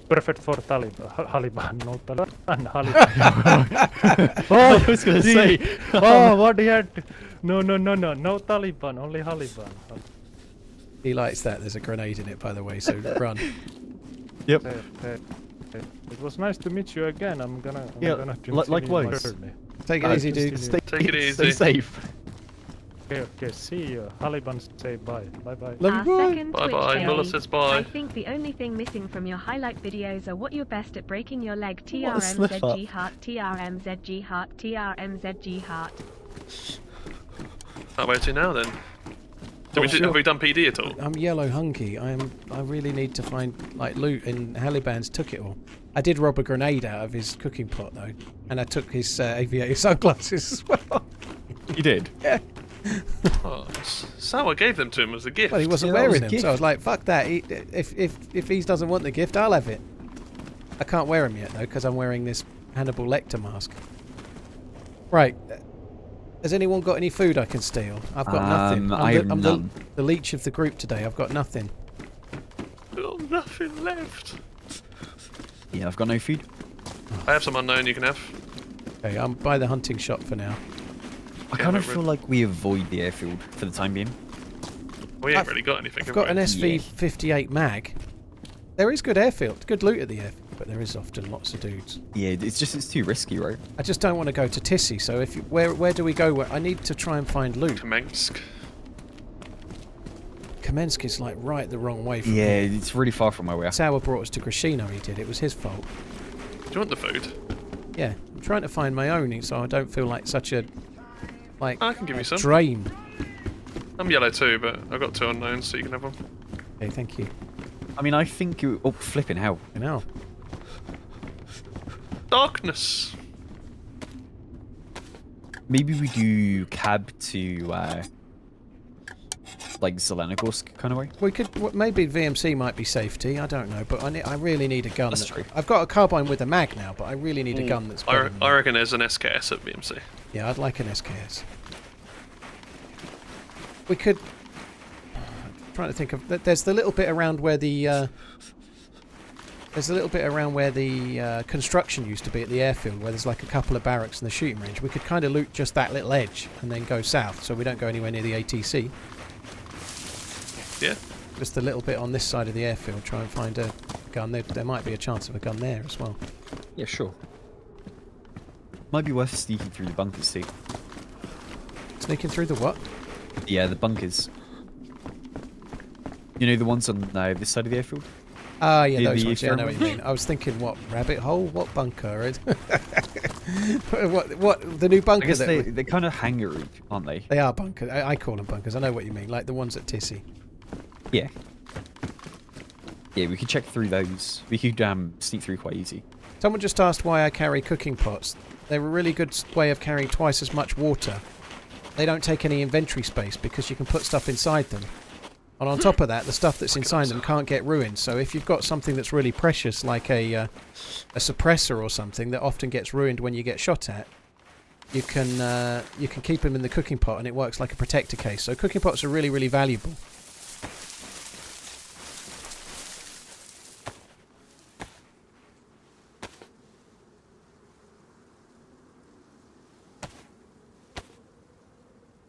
perfect for Taliban, no Taliban, Taliban. oh, I was gonna say. Oh, what he had? No Taliban, only Taliban. He likes that. There's a grenade in it, by the way. So run. Yep. It was nice to meet you again. I'm gonna Yeah, continue likewise. my journey. Take it easy, dude. Continue. Take it Stay easy. safe. Okay, see you. Haliban say bye. Bye bye. Love Our you, bye. second Bye Twitch bye. daily. Muller says I bye. think the only thing missing from your highlight videos are what you're best at breaking your leg. What a slip up. TRMZG heart, TRMZG heart, TRMZG heart. Where to now then? Have we done PD at all? I'm yellow hunky. I really need to find like loot, and Halliban's took it all. I did rob a grenade out of his cooking pot though, and I took his aviator sunglasses as well. You did? Yeah. Oh, Sour gave them to him as a gift. Well, he wasn't Yeah, that was wearing a them, so I was gift. like, "Fuck that! If he doesn't want the gift, I'll have it." I can't wear them yet though, because I'm wearing this Hannibal Lecter mask. Right. Has anyone got any food I can steal? I've got nothing. I have I'm none. the leech of the group today. I've got nothing. Got nothing left. Yeah, I've got no food. I have some unknown you can have. Okay, I'm by the hunting shop for now. I kind of feel like we avoid the airfield for the time being. We ain't I've- really got anything. I've have got we? an SV58 mag. There is good airfield, good loot at the airfield, but there is often lots of dudes. Yeah, it's too risky, right? I just don't want to go to Tissy. So if you, where do we go? I need to try and find loot. Kamensk. Kamensk is like right the wrong way from Yeah, here. it's really far from where we are. Sauer brought us to Grishino. He did. It was his fault. Do you want the food? Yeah, I'm trying to find my own, so I don't feel like such a I can give you some. drain. I'm yellow too, but I've got 2 unknowns, so you can have them. Okay, thank you. I mean, I think you... Oh, flipping hell. You know. Darkness. Maybe we do cab to, like, Zelenogorsk kind of way? We could maybe VMC might be safety. I don't know, but I really need a gun. That's true. I've got a carbine with a mag now, but I really need a gun that's better. than I that. reckon there's an SKS at VMC. Yeah, I'd like an SKS. We could. I'm trying to think of. There's the little bit around where the. There's a little bit around where the construction used to be at the airfield, where there's like a couple of barracks and the shooting range. We could kind of loot just that little edge and then go south, so we don't go anywhere near the ATC. Yeah. Just a little bit on this side of the airfield. Try and find a gun. There might be a chance of a gun there as well. Yeah, sure. Might be worth sneaking through the bunkers too. Sneaking through the what? Yeah, the bunkers. You know the ones on this side of the airfield? Ah, yeah, The- those the ones. Yeah, I know what you thermal- mean. I was thinking, what rabbit hole? What bunker? what the new I bunker? guess That they're kind of hangar, aren't they? they are bunkers. I call them bunkers. I know what you mean. Like the ones at Tissy. Yeah. Yeah, we could check through those. We could sneak through quite easy. Someone just asked why I carry cooking pots. They're a really good way of carrying twice as much water. They don't take any inventory space because you can put stuff inside them. And on top of that, the stuff that's inside them can't get ruined. So if you've got something that's really precious, like a suppressor or something that often gets ruined when you get shot at, you can keep them in the cooking pot, and it works like a protector case. So cooking pots are really, really valuable.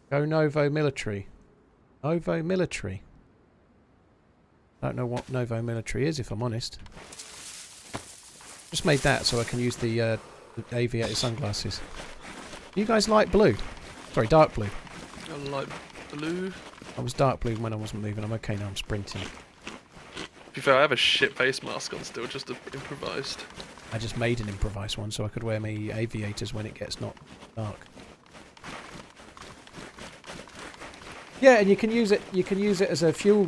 Go Novo Military. Novo Military. Don't know what Novo Military is, if I'm honest. Just made that so I can use the aviator sunglasses. You guys light blue? Sorry, dark blue. I like blue. I was dark blue when I wasn't moving. I'm okay now. I'm sprinting. To be fair, I have a shit face mask on still, just improvised. I just made an improvised one so I could wear my aviators when it gets not dark. Yeah, and you can use it. You can use it as a fuel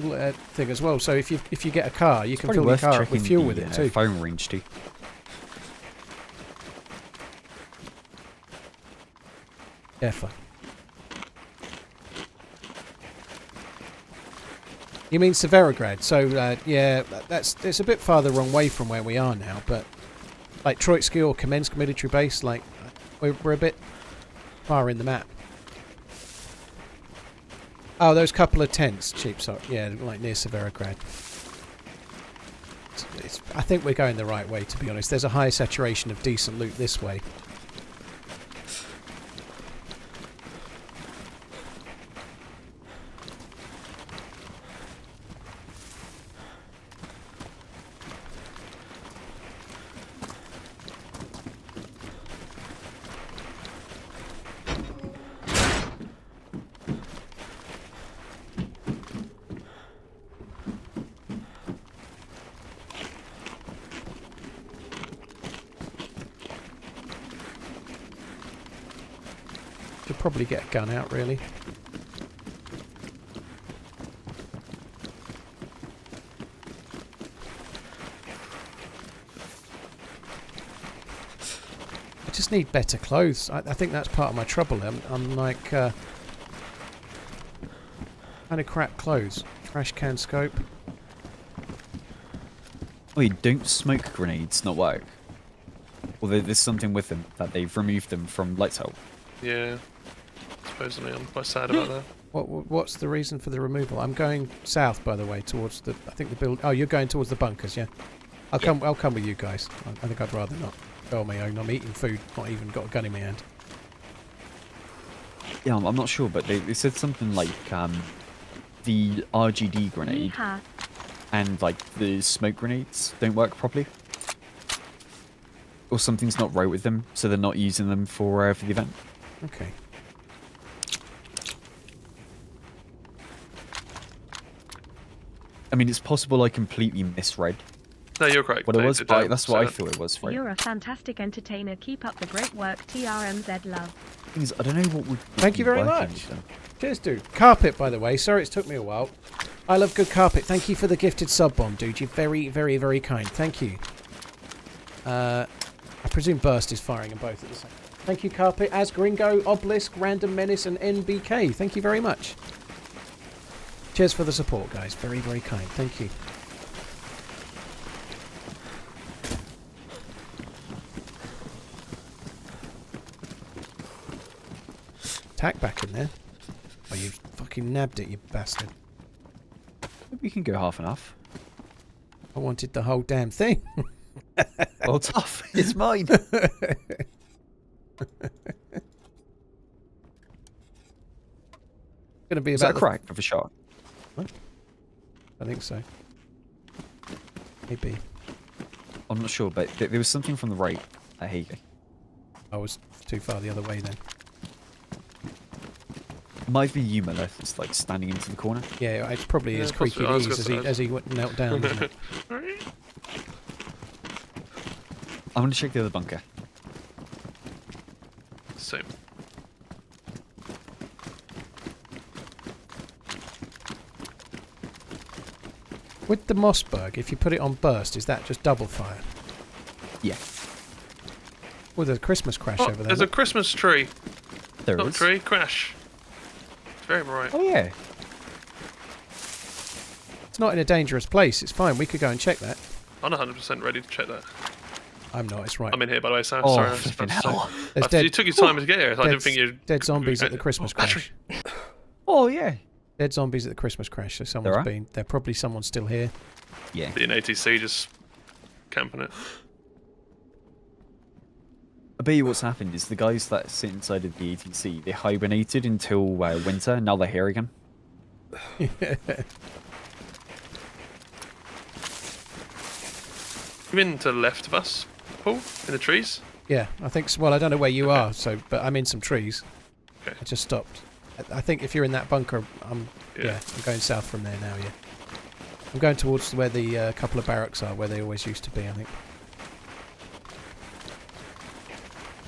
thing as well. So if you get a car, you can Probably fill your worth car up checking with fuel the, with it too. phone range too. Careful. You mean Severograd? So yeah, it's a bit farther wrong way from where we are now, but like Troitsky or Kamensk military base, like we're a bit far in the map. Oh, those couple of tents, cheap sort. Yeah, like near Severograd. I think we're going the right way, to be honest. There's a high saturation of decent loot this way. Should probably get a gun out, really. I just need better clothes. I think that's part of my trouble. I'm like kind of crap clothes. Trash can scope. Wait, don't smoke grenades not work? Or there's something with them that they've removed them from Lights Out. Yeah. Supposedly, I'm quite sad about that. What's the reason for the removal? I'm going south, by the way, towards the. I think the build. Oh, you're going towards the bunkers, yeah. I'll come with you guys. I think I'd rather not go on my own. I'm eating food, not even got a gun in my hand. Yeah, I'm not sure, but they said something like the RGD grenade Yeehaw. and like the smoke grenades don't work properly, or something's not right with them, so they're not using them for the event. Okay. I mean, it's possible I completely misread No, you're correct. what it They was, did, but that's what I say thought it was. Right? You're a fantastic entertainer. Keep up the great work. TRMZ love. Thing is, I don't know what would. Thank you very much. Cheers, dude. Carpet, by the way. Sorry it's took me a while. I love good carpet. Thank you for the gifted sub bomb, dude. You're very, very, very kind. Thank you. I presume Burst is firing them both at the same time. Thank you, Carpet, As Gringo, Obelisk, Random Menace, and NBK. Thank you very much. Cheers for the support, guys. Very, very kind. Thank you. Tack back in there. Oh, you fucking nabbed it, you bastard. We can go half and half. I wanted the whole damn thing. Well, tough. It's mine. Gonna be Is about that a crack of a shot? What? I think so. Maybe. I'm not sure, but there was something from the right. Here you go. I was too far the other way then. Might be you, Miller. It's like standing into the corner. Yeah, it probably is creaky possibly. I was knees gonna as say- he knelt down. Isn't it? I'm gonna check the other bunker. Same. With the Mossberg, if you put it on burst, is that just double fire? Yeah, Oh, there's a Christmas crash Oh, over there. there's a Christmas tree. there Not is. tree, crash. It's very bright. Oh yeah. It's not in a dangerous place. It's fine. We could go and check that. I'm 100% ready to check that. I'm not. It's right. I'm in here, by the way, Sam. Oh, Sorry, I was flipping about to say. hell. There's You took your time to get here, so I didn't think you'd... dead zombies at the Christmas crash. Oh yeah. Dead zombies at the Christmas crash. So There someone's are? been. There probably someone's still here. Yeah. Be an ATC just camping it. I bet you what's happened is the guys that sit inside of the ATC, they hibernated until winter, and now they're here again. You mean to the left of us, Paul? In the trees? Yeah, I think. Well, I don't know where you are, so but I'm in some trees. Okay. I just stopped. I think if you're in that bunker, I'm Yeah. I'm going south from there now. Yeah, I'm going towards where the couple of barracks are, where they always used to be. I think.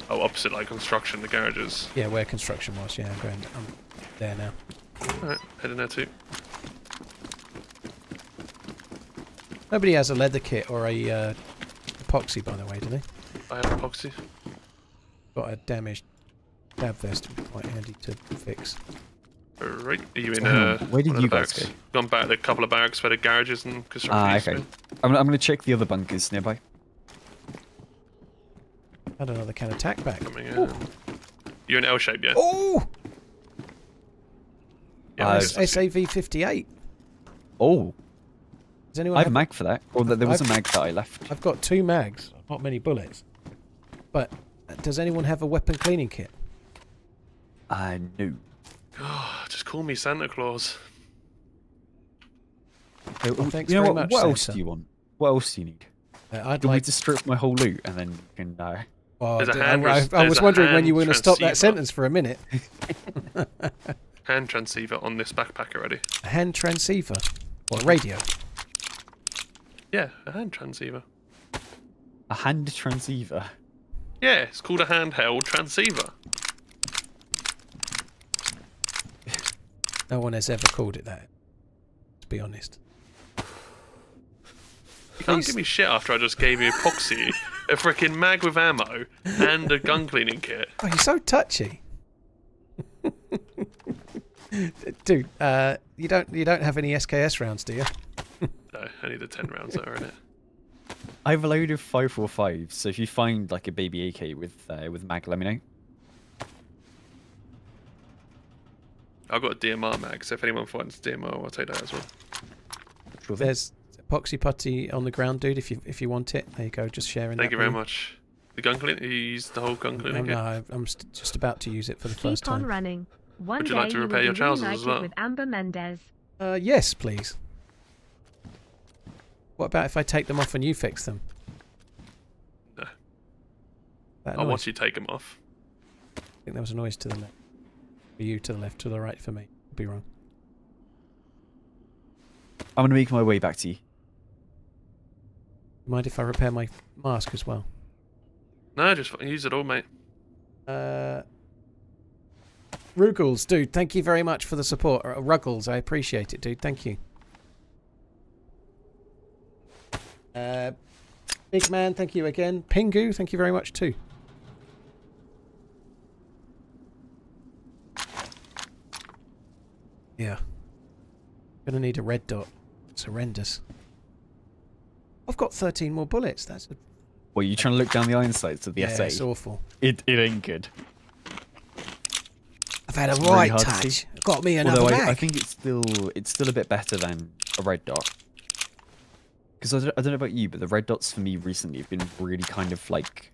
Oh, opposite like construction, the garages. Yeah, where construction was. Yeah, I'm there now. Alright, heading there too. Nobody has a leather kit or a epoxy, by the way, do they? I have epoxy. Got a damaged dab vest, would be quite handy to fix. Right, are you in Where did one of you the guys barracks? go? Gone back to the couple of barracks where the garages and construction Ah, used to okay. be. I'm gonna check the other bunkers nearby. Had another can of tack back. Coming in. You're in L shape, yeah? Oh! Yeah, Uh, SAV 58. Oh, Does anyone I have a have? mag for that. Or there was a I've- mag that I left. I've got 2 mags, not many bullets. But does anyone have a weapon cleaning kit? No. Oh, just call me Santa Claus. thanks you know very what? much, What else Santa. do you want? What else do you need? I'd Do you want me like. to strip my whole loot and then you can Oh, There's a I hand I res- was there's a wondering when hand you were going to stop that transceiver. sentence for a minute. Hand transceiver on this backpack already. A hand transceiver. Or a radio. Yeah, a hand transceiver. a hand transceiver? Yeah, it's called a handheld transceiver. No one has ever called it that. To be honest. You can't give me shit after I just gave you epoxy, a freaking mag with ammo, and a gun cleaning kit. Oh, you're so touchy. Dude, you don't have any SKS rounds, do you? No, only the 10 rounds that are in it. I have a load of 545, so if you find like a baby AK with mag, let me know. I've got a DMR mag, so if anyone finds DMR, I'll take that as well. Sure thing. There's epoxy putty on the ground, dude. If you want it, there you go. Just sharing. Thank that you very with much. The gun clean? You used the whole gun cleaning kit? No, I'm just about to use it for the first Keep on time. running. One Would you day like to you repair will your be trousers as reunited well? with Amber Mendez. Yes, please. What about if I take them off and you fix them? No. That I'll noise? watch you take them off. I think there was a noise to the left. For you to the left, to the right for me. Could be wrong. I'm going to make my way back to you. Mind if I repair my mask as well? No, just fucking use it all, mate. Ruggles, dude, thank you very much for the support. Ruggles, I appreciate it, dude. Thank you. Big Man, thank you again. Pingu, thank you very much too. Yeah. Gonna need a red dot. It's horrendous. I've got 13 more bullets. That's a... Well, you trying to look down the iron sights of the yeah, SA? it's awful. It ain't good. I've had a It's really right hard to touch. see. Got me another Although mag. I think it's still a bit better than a red dot. Because I don't know about you, but the red dots for me recently have been really kind of like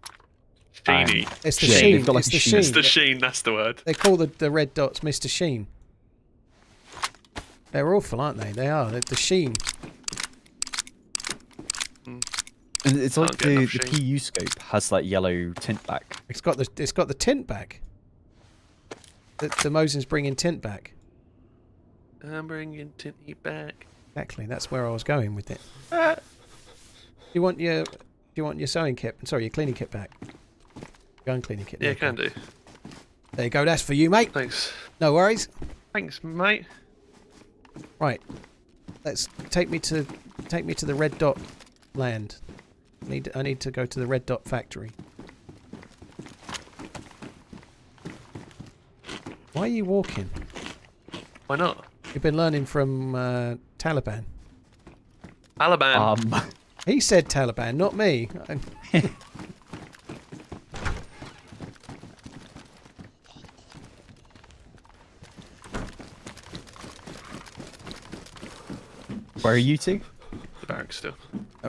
Sheeny. It's the yeah, sheen. they've got like It's a the sheen. sheen. It's the sheen, that's the word. They call the red dots Mr. Sheen. They're awful, aren't they? They are. They're the sheen. And it's like Can't get enough the PU scope has like yellow tint back. It's got the tint back. The Mosin's bringing tint back. I'm bringing Tinty back. Exactly. That's where I was going with it. Do you want your sewing kit? Sorry, your cleaning kit back. Gun cleaning kit. Yeah, there you can go. do. There you go. That's for you, mate. Thanks. No worries. Thanks, mate. Right. Let's take me to the red dot land. I need to go to the red dot factory. Why are you walking? Why not? You've been learning from Taliban. Alabama. He said Taliban, not me. Where are you two? The barracks still.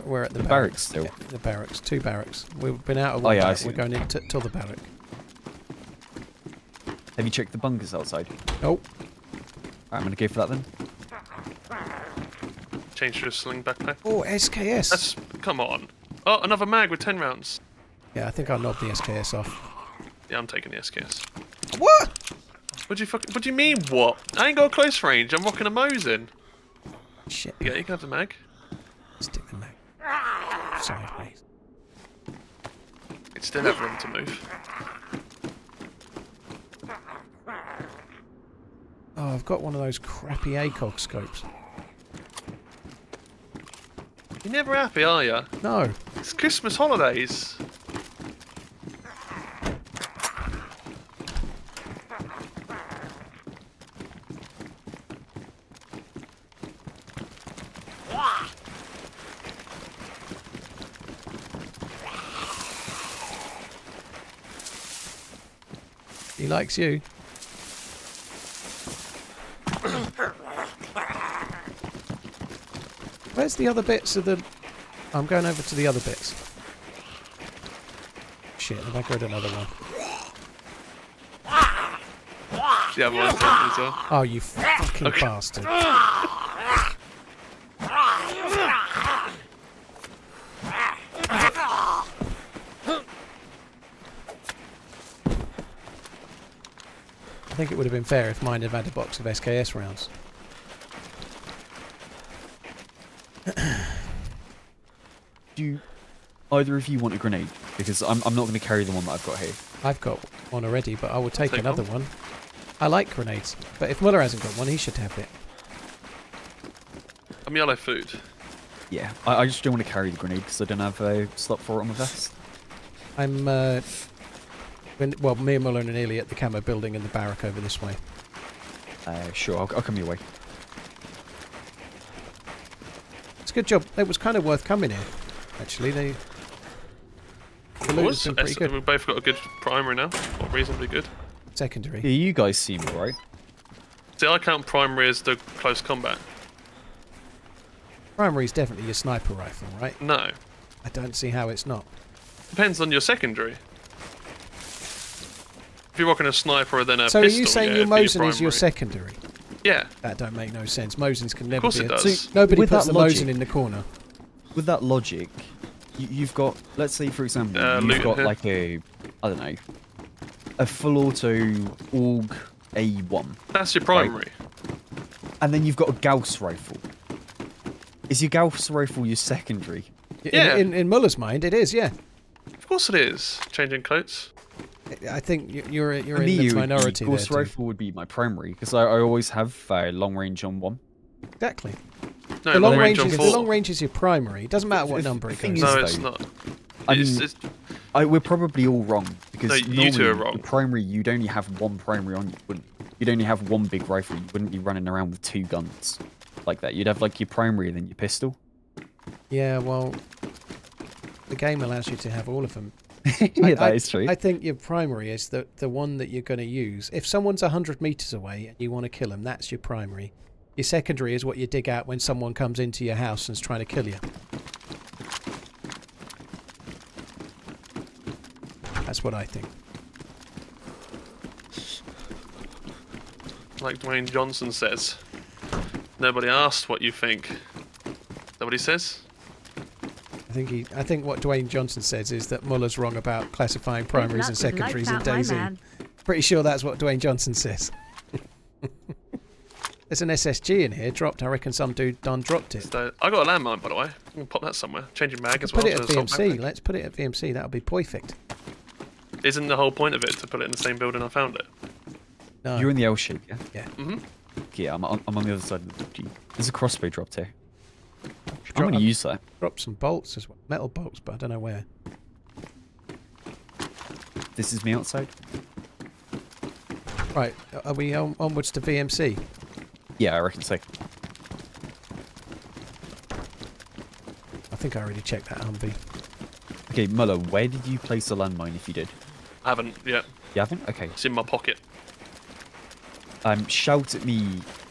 We're at the barracks still. Yeah, the barracks. 2 barracks. We've been out of Oh, one yeah, I barrack. see. We're going into the barrack. Have you checked the bunkers outside? Oh, Alright, I'm gonna go for that then. Change to a sling backpack. oh, SKS. That's... Come on. Oh, another mag with 10 rounds. Yeah, I think I'll knob the SKS off. Yeah, I'm taking the SKS. What? What do you mean, what? I ain't got a close range. I'm rocking a Mosin. Shit. Yeah, you can have the mag. Stick the mag sideways. It's still have room to move. Oh, I've got one of those crappy ACOG scopes. You're never happy, are you? No. It's Christmas holidays. He likes you. Where's the other bits of the... I'm going over to the other bits. Shit, have I got another one? The other one's empty as well. Oh, you fucking bastard. I think it would have been fair if mine had had a box of SKS rounds. Do either of you want a grenade? Because I'm not going to carry the one that I've got here. I've got one already, but I will take Take another one. one. I like grenades, but if Muller hasn't got one, he should have it. I'm yellow food. Yeah, I just don't want to carry the grenade because I don't have a slot for it on my vest. I'm, well, me and Muller are nearly at the camo building and the barrack over this way. Sure, I'll come your way. It's a good job. It was kind of worth coming here, actually. The loot has been pretty good. We've both got a good primary now, or reasonably good. Secondary. Yeah, you guys seem alright. See, I count primary as the close combat. Primary is definitely your sniper rifle, right? No. I don't see how it's not. Depends on your secondary. If you're rocking a sniper and then a So pistol, are you saying yeah, your it'd be Mosin is your primary. secondary? Yeah. That don't make no sense. Mosins can never Of course be it a... does. See, nobody With puts that the logic- Mosin in the corner. With that logic, you've got, let's say for example, loot you've in got here. like a, I don't know, a full auto AUG A1. That's your primary. And then you've got a Gauss rifle. Is your Gauss rifle your secondary? Yeah. In Muller's mind, it is, yeah. Of course it is. Changing coats. I think you're For in me, the it would be minority there, Gauss too. rifle would be my primary because I always have long range on one. Exactly. No, The long range on is 4. the long range is your primary. It doesn't matter what The number it thing goes. is- to. No, it's though. not. I It's- mean, it's- we're probably all wrong because No, you two normally are wrong. the primary you'd only have one primary on you. You'd only have one big rifle. You wouldn't be running around with 2 guns like that. You'd have like your primary and then your pistol. Yeah, well, the game allows you to have all of them. Yeah, that is true. I think your primary is the one that you're going to use. If someone's 100 meters away and you want to kill them, that's your primary. Your secondary is what you dig out when someone comes into your house and is trying to kill you. That's what I think. Like Dwayne Johnson says, nobody asked what you think. Is that what he says? I think what Dwayne Johnson says is that Muller's wrong about classifying primaries and secondaries in DayZ. Pretty sure that's what Dwayne Johnson says. There's an SSG in here, dropped. I reckon some dude done dropped it. So, I got a landmine, by the way. I'm gonna pop that somewhere. Changing mag as well. Put it at to assault VMC. backpack. Let's put it at VMC. That'll be perfect. Isn't the whole point of it to put it in the same building I found it? No. You're in the L shape, yeah? Yeah. Mm-hmm. Yeah, I'm on the other side of the G. There's a crossbow dropped here. I'm Drop- going to use that. Drop some bolts as well. Metal bolts, but I don't know where. This is me outside. Right. Are we onwards to VMC? Yeah, I reckon so. I think I already checked that Humvee. Okay, Muller, where did you place the landmine if you did? I haven't yet. You haven't? Okay. It's in my pocket. Shout at me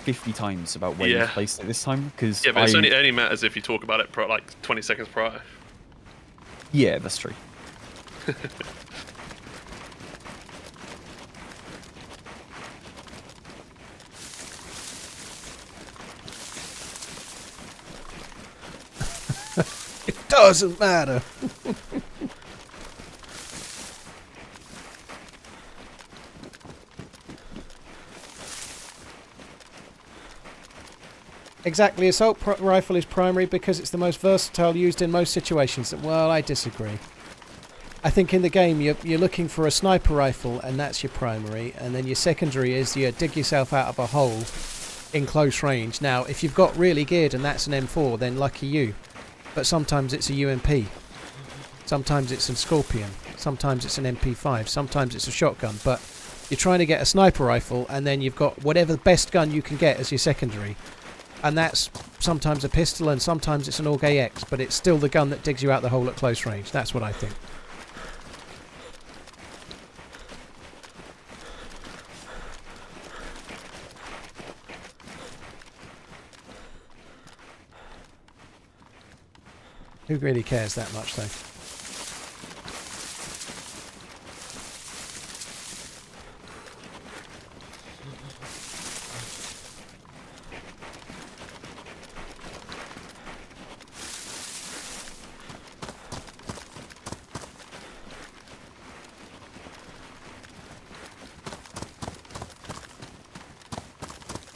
50 times about where you Yeah. placed it this time, because Yeah, but it only matters if you talk about it like 20 seconds prior. Yeah, that's true. It doesn't matter. Exactly, assault rifle is primary because it's the most versatile, used in most situations. Well, I disagree. I think in the game you're looking for a sniper rifle and that's your primary, and then your secondary is you dig yourself out of a hole in close range. Now, if you've got really geared and that's an M4, then lucky you. But sometimes it's a UMP. Sometimes it's a Scorpion. Sometimes it's an MP5. Sometimes it's a shotgun. But you're trying to get a sniper rifle and then you've got whatever the best gun you can get as your secondary. And that's sometimes a pistol and sometimes it's an AUG AX, but it's still the gun that digs you out the hole at close range. That's what I think. Who really cares that much, though?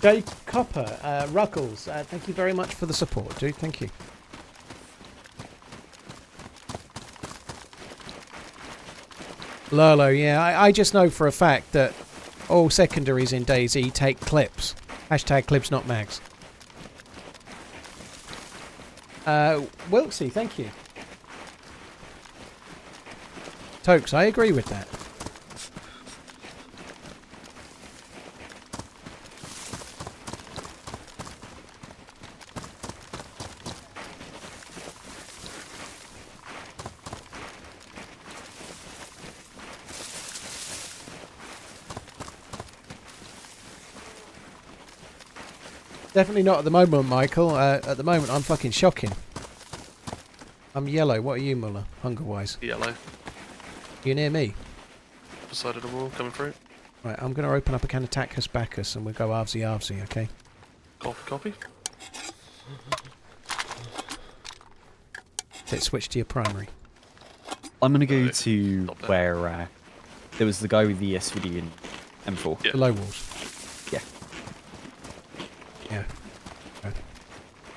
Jay Copper, Ruckles, thank you very much for the support, dude. Thank you. Lolo, yeah, I just know for a fact that All secondaries in DayZ take clips. Hashtag clips not mags. Wilksy, thank you. Tokes, I agree with that. Definitely not at the moment, Michael. At the moment, I'm fucking shocking. I'm yellow. What are you, Muller? Hunger-wise. Yellow. You near me? Other side of the wall, coming through. Right, I'm going to open up a can of Tackus Bacchus and we'll go arvsy, okay? Copy. Let's switch to your primary. I'm gonna go to where there was the guy with the SVD in M4. Yeah. The low walls. Yeah. Yeah. Okay.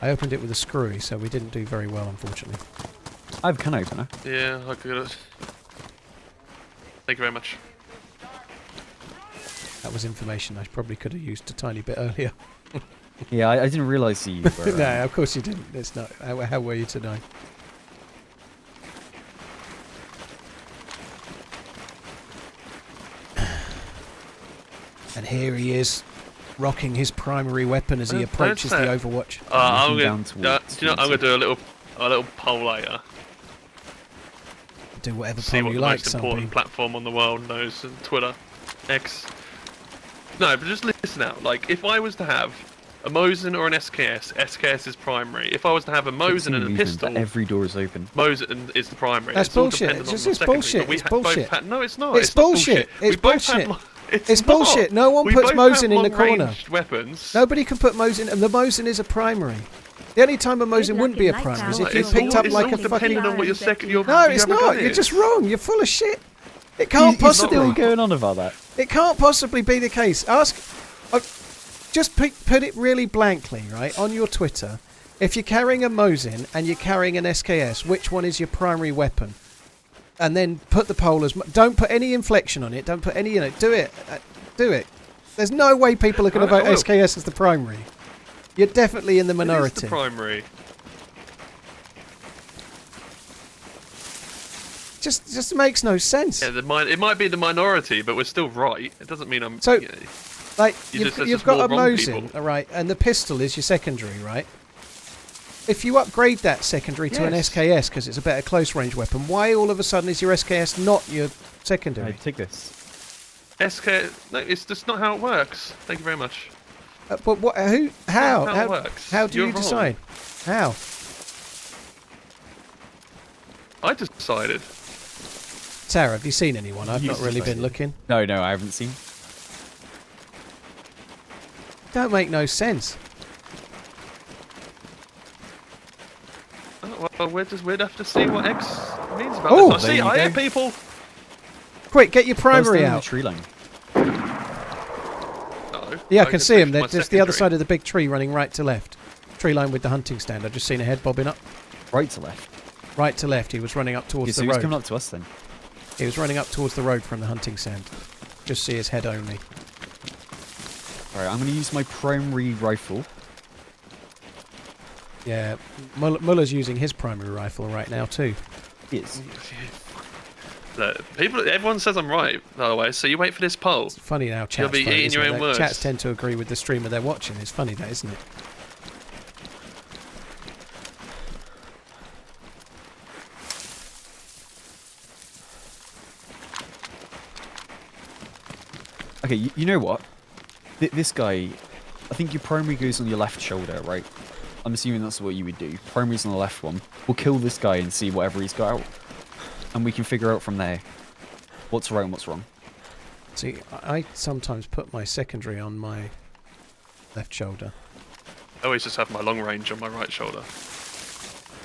I opened it with a screwy, so we didn't do very well, unfortunately. I have a can opener. Yeah, I could. Thank you very much. That was information I probably could have used a tiny bit earlier. Yeah, I didn't realise you were... No, of course you didn't. It's not. How were you tonight? And here he is, rocking his primary weapon as he approaches the Overwatch. I'm Looking gonna, down towards do you know, I'm gonna do a little poll later. Do whatever See poll what you the like, most important Sunbeam. platform on the world knows. Twitter, X. No, but just listen out. Like, if I was to have a Mosin or an SKS, SKS is primary. If I was to have a Mosin and a pistol, every door is open. Mosin is the primary. That's It's all bullshit. dependent It's on just the secondary, bullshit. but we It's both bullshit. had- no, it's not. It's not bullshit. It's We both had bullshit. It's It's bullshit. No one We puts both Mosin have in the corner. long-ranged weapons. Nobody can put Mosin, and the Mosin is a primary. The only time a Mosin wouldn't be a primary is if you It's picked all- up it's like all a fucking... dependent on what your second. Your, No, you it's have a gun not. You're is. just wrong. You're full of shit. It can't He's possibly... still going on about that. It can't possibly be the case. Ask... just put it really blankly, right, on your Twitter. If you're carrying a Mosin and you're carrying an SKS, which one is your primary weapon? And then put the poll as... Don't put any inflection on it. Don't put any... do it. Do it. There's no way people are going to vote SKS as the primary. You're definitely in the minority. It is the primary. Just makes no sense. Yeah, it might be the minority, but we're still right. It doesn't mean I'm. So, you know, Like, there's you've just got a more wrong Mosin, people. right, and the pistol is your secondary, right? If you upgrade that secondary to an Yes. SKS because it's a better close-range weapon, why all of a sudden is your SKS not your secondary? Right, take this. SK. No, it's just not how it works. Thank you very much. But what? Who? How? Not how it works. How do You're you wrong. decide? How? I just decided. Sarah, have you seen anyone? I've not really been looking. No, I haven't seen. Don't make no sense. Oh, well, we'd have to see what X means about Oh, this. there you I hear go. people. Quick, get your primary The out. tree line. No, Yeah, I can see him. my There's the other secondary. side of the big tree running right to left. Tree line with the hunting stand. I've just seen a head bobbing up. Right to left. Right to left. He was running up Okay, towards so the he's road. coming up to us then. He was running up towards the road from the hunting stand. Just see his head only. Alright, I'm going to use my primary rifle. Yeah, Muller's using his primary rifle right now too. Yes. Look, everyone says I'm right, by the way. So you wait for this poll. It's funny now, You'll chats be vote, eating isn't your it? own That words. Chats tend to agree with the streamer they're watching. It's funny that, isn't it? Okay, you know what? This guy, I think your primary goes on your left shoulder, right? I'm assuming that's what you would do. Primary's on the left one. We'll kill this guy and see whatever he's got out. And we can figure out from there what's right and what's wrong. See, I sometimes put my secondary on my left shoulder I always just have my long range on my right shoulder.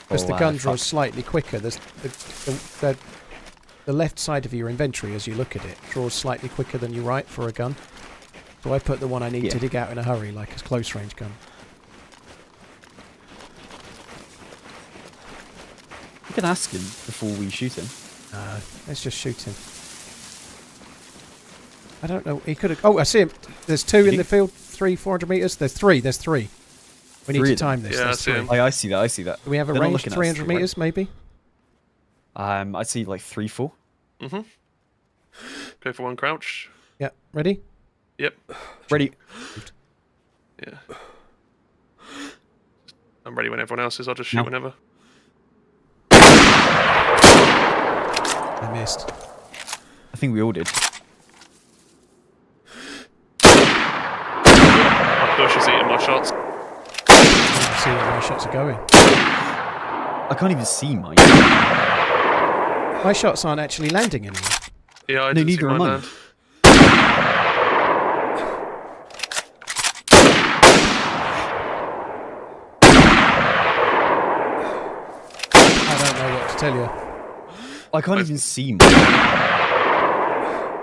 because Oh, the gun fuck. draws slightly quicker. There's the left side of your inventory, as you look at it, draws slightly quicker than your right for a gun. So I put the one I need to Yeah. dig out in a hurry, like a close range gun. We can ask him before we shoot him. Let's just shoot him. I don't know. He could have. Oh, I see him. There's 2 in the field. 3, 400 meters. There's 3. There's 3. We need to time this. Yeah, There's I see 3. him. I see that. I see that. Do we have a They're not range? looking at us, 300 right? meters, maybe. I'd see like 3, 4. Mm-hmm. Go for 1 crouch. Yeah. Ready? Yep. Ready. Yeah. I'm ready when everyone else is. I'll just shoot No. whenever. I missed. I think we all did. My push is eating my shots. Let's see where my shots are going. I can't even see mine. My shots aren't actually landing anywhere. Yeah, I No, didn't see neither mine am I. land. I don't know what to tell you. I can't even see mine.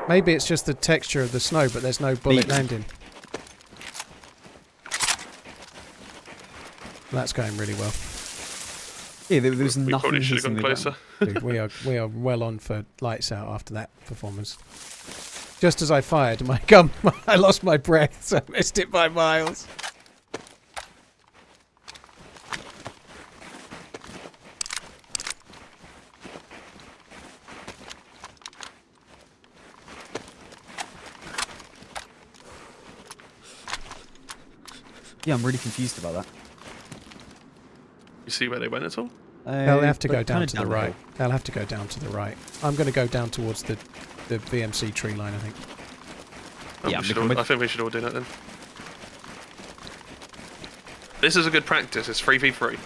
Maybe it's just the texture of the snow, but there's no bullet Maybe. landing. That's going really well. Yeah, there was We nothing probably should have hitting gone the closer. ground. Dude, we are well on for lights out after that performance. Just as I fired, my gun, I lost my breath, so I missed it by miles. Yeah, I'm really confused about that. You see where they went at all? They'll have to go but down kinda to the hill. right. They'll have to go down to the right. I'm going to go down towards the BMC tree line, I think. Yeah, We should I'm all, with- I think we should all do that then. This is a good practice. It's 3v3.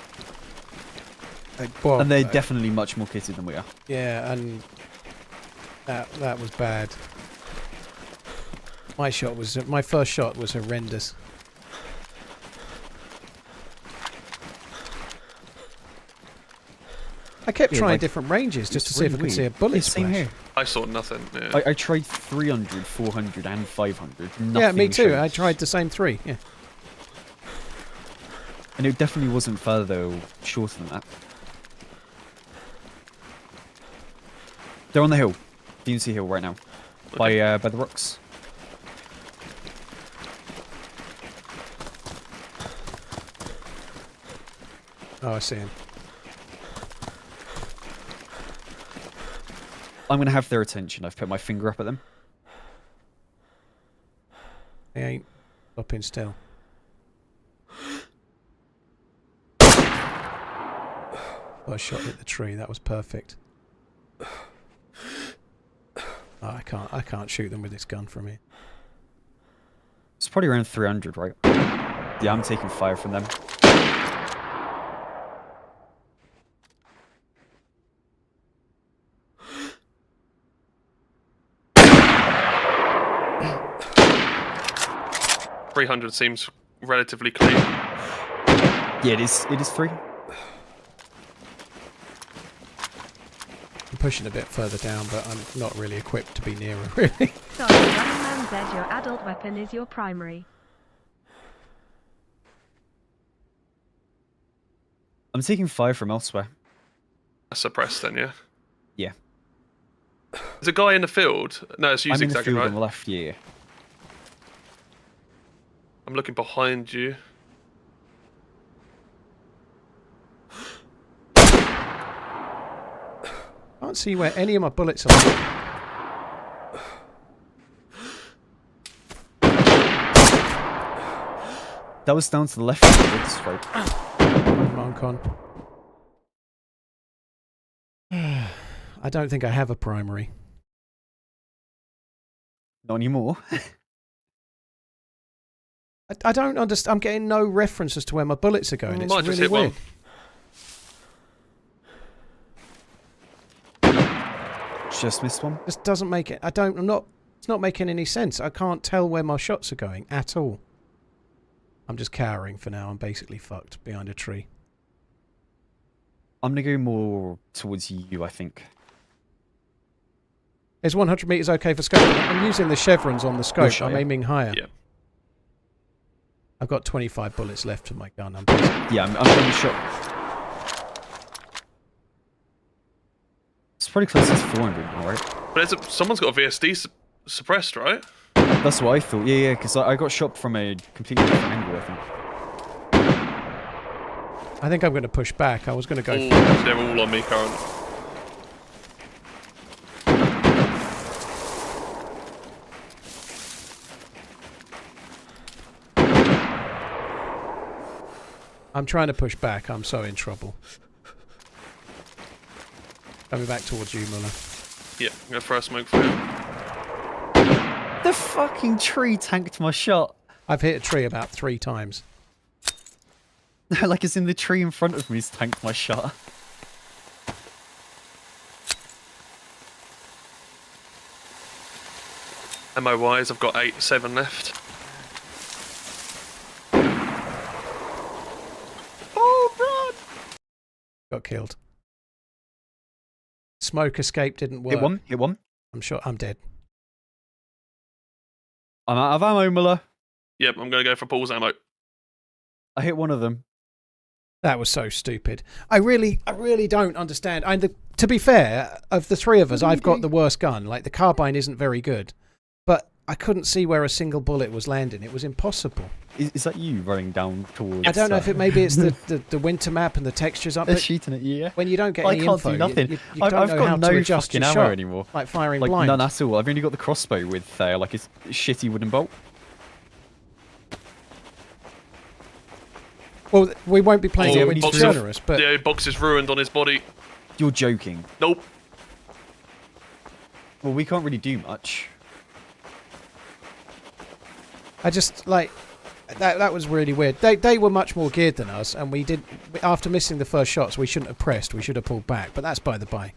Well, And they're definitely much more kitted than we are. yeah, and that was bad. My first shot was horrendous. I kept Yeah, trying like, different ranges just to it's see if I really could see a weird. bullet Yeah, same splash. here. I saw nothing. Yeah. I tried 300, 400, and 500. Yeah, me Nothing too. showed. I tried the same 3. Yeah. And it definitely wasn't further or shorter than that. They're on the hill. DMC hill right now. By the rocks. Oh, I see him. I'm going to have their attention. I've put my finger up at them. He ain't stopping still. I shot hit the tree. That was perfect. Oh, I can't shoot them with this gun from here. It's probably around 300, right? Yeah, I'm taking fire from them. .300 seems relatively clean. Yeah, it is 3. I'm pushing a bit further down, but I'm not really equipped to be nearer, really. Sorry, TheRunningManZ, your adult weapon is your primary. I'm taking fire from elsewhere. Suppressed then, yeah? Yeah. There's a guy in the field. No, it's you I'm in the zigzagging, field right? on the left, yeah. I'm looking behind you. Can't see where any of my bullets are. That was down to the left of the woods, right? Come on, Con. I don't think I have a primary. Not anymore. I don't understand. I'm getting no reference as to where my bullets are going. It's Might just really hit one. weird. Just missed one. This doesn't make it. It's not making any sense. I can't tell where my shots are going at all. I'm just cowering for now. I'm basically fucked behind a tree. I'm going to go more towards you, I think. Is 100 meters okay for scope? I'm using the chevrons on the scope. sure, I'm yeah. aiming higher. Yeah. I've got 25 bullets left of my gun. I'm basically... Yeah, I'm getting shot. It's probably close to 400 now, right? But someone's got a VSD suppressed, right? That's what I thought. Yeah, because I got shot from a completely different angle, I think. I think I'm going to push back. I was going to go. They're all on me currently. I'm trying to push back. I'm so in trouble. Coming back towards you, Muller. Yeah, I'm gonna throw a smoke for you. The fucking tree tanked my shot. I've hit a tree about 3 times. Like it's in the tree in front of me's tanked my shot. Ammo wise, I've got 7 left. Oh, run! Got killed. Smoke escape didn't work. Hit one. I'm sure I'm dead. I'm out of ammo, Muller. Yep, I'm gonna go for Paul's ammo. I hit one of them. That was so stupid. I really don't understand. To be fair, of the 3 of us, I've got the worst gun. Like, the carbine isn't very good. But I couldn't see where a single bullet was landing. It was impossible. Is that you running down towards... I don't know if maybe it's the winter map and the textures up. They're shooting at you, yeah. When you don't get any I can't info, do nothing. you I've don't know got how no to adjust fucking your ammo shot. anymore. Like firing Like, blind. none at all. I've only got the crossbow with, like, a shitty wooden bolt. Well, we won't be playing it when he's generous, but... The box is ruined on his body. You're joking. Nope. Well, we can't really do much. I just, like... That was really weird. They were much more geared than us, and we did... After missing the first shots, we shouldn't have pressed. We should have pulled back, but that's by the by.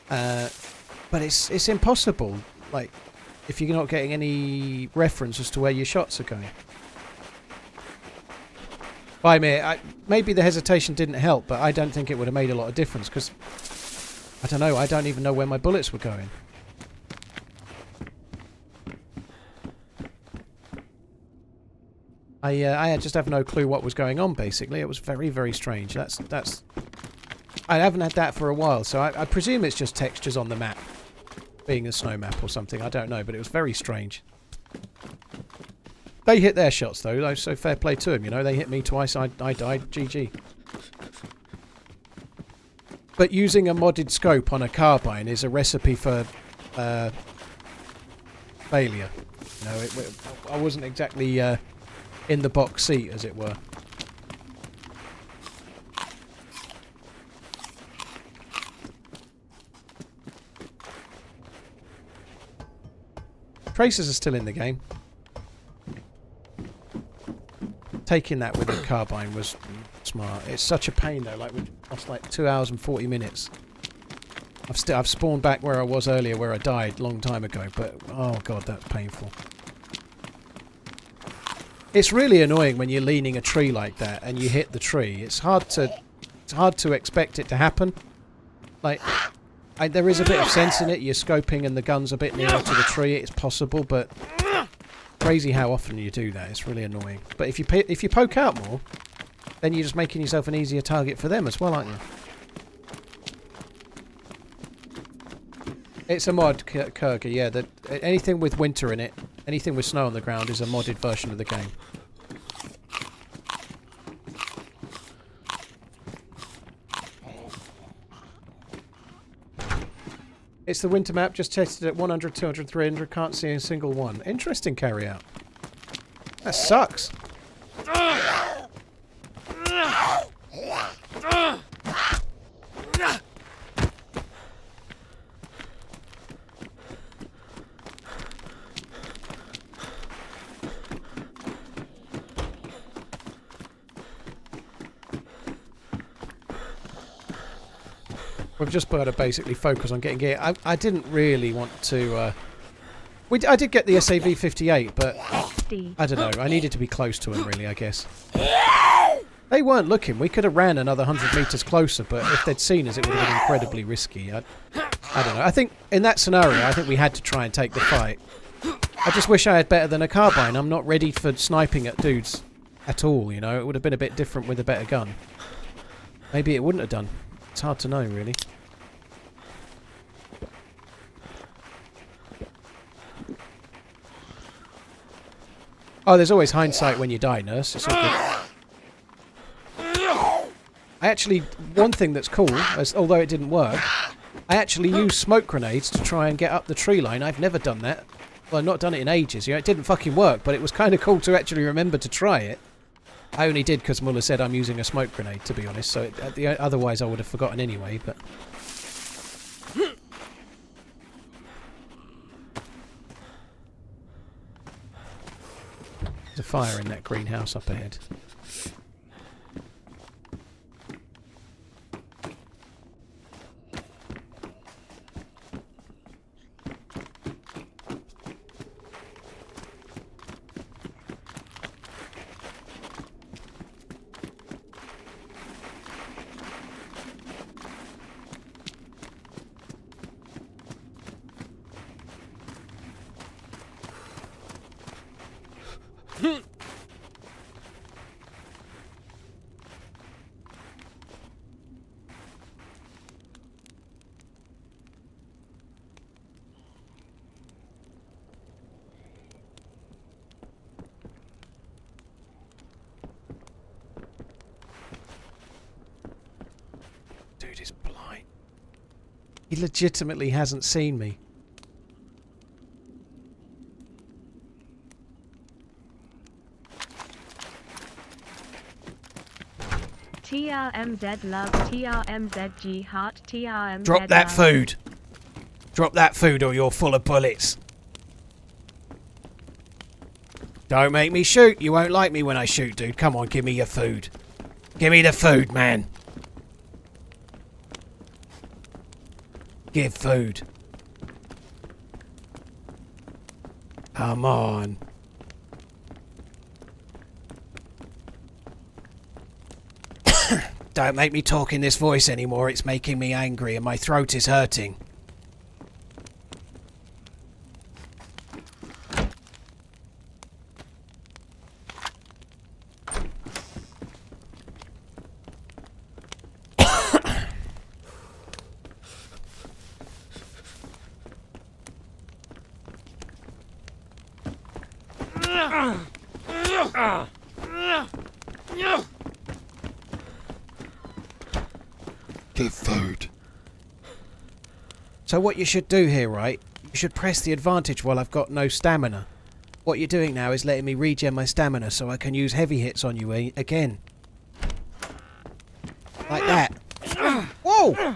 But it's impossible, like, if you're not getting any reference as to where your shots are going. I mean, maybe the hesitation didn't help, but I don't think it would have made a lot of difference, because, I don't know, I don't even know where my bullets were going. I just have no clue what was going on, basically. It was very, very strange. That's... I haven't had that for a while, so I presume it's just textures on the map. Being a snow map or something, I don't know, but it was very strange. They hit their shots, though, so fair play to them, you know. They hit me twice, I died, GG. But using a modded scope on a carbine is a recipe for failure. You know, I wasn't exactly in the box seat, as it were. Tracers are still in the game. Taking that with a carbine was smart. It's such a pain though. Like we lost like 2 hours and 40 minutes. I've spawned back where I was earlier, where I died a long time ago. But oh god, that's painful. It's really annoying when you're leaning a tree like that and you hit the tree. It's hard to expect it to happen. Like there is a bit of sense in it. You're scoping and the gun's a bit nearer to the tree. It's possible, but. Crazy how often you do that. It's really annoying. But if you poke out more, then you're just making yourself an easier target for them as well, aren't you? It's a mod, Kurga, yeah. That anything with winter in it, anything with snow on the ground is a modded version of the game. It's the winter map, just tested at 100, 200, 300, can't see a single one. Interesting carryout. That sucks. We've just got to basically focus on getting gear. I didn't really want to... I did get the SAV-58, but... I don't know. I needed to be close to him, really, I guess. They weren't looking. We could have ran another 100 metres closer, but if they'd seen us, it would have been incredibly risky. I don't know. I think, in that scenario, I think we had to try and take the fight. I just wish I had better than a carbine. I'm not ready for sniping at dudes at all, you know. It would have been a bit different with a better gun. Maybe it wouldn't have done. It's hard to know, really. Oh, there's always hindsight when you die, nurse. It's all good. I actually, one thing that's cool, although it didn't work, I actually used smoke grenades to try and get up the tree line. I've never done that. Well, I've not done it in ages. You know, it didn't fucking work, but it was kind of cool to actually remember to try it. I only did because Muller said I'm using a smoke grenade, to be honest. So otherwise I would have forgotten anyway. But there's a fire in that greenhouse up ahead. Dude is blind. He legitimately hasn't seen me. TRMZ love, TRMZG heart, TRMZ Drop that love. food. Drop that food or you're full of bullets. Don't make me shoot. You won't like me when I shoot, dude. Come on, give me your food. Give me the food, man. Give food. Come on. Don't make me talk in this voice anymore. It's making me angry and my throat is hurting. Give food. So what you should do here, right? You should press the advantage while I've got no stamina. What you're doing now is letting me regen my stamina so I can use heavy hits on you again. Like that. Whoa!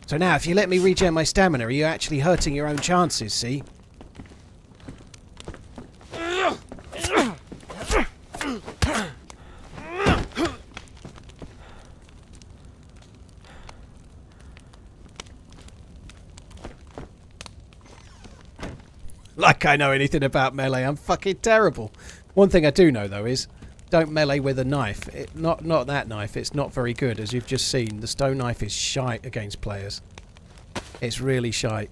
So now, if you let me regen my stamina, are you actually hurting your own chances, see? Like I know anything about melee, I'm fucking terrible. One thing I do know though is, don't melee with a knife. Not that knife, it's not very good. As you've just seen, the stone knife is shite against players. It's really shite.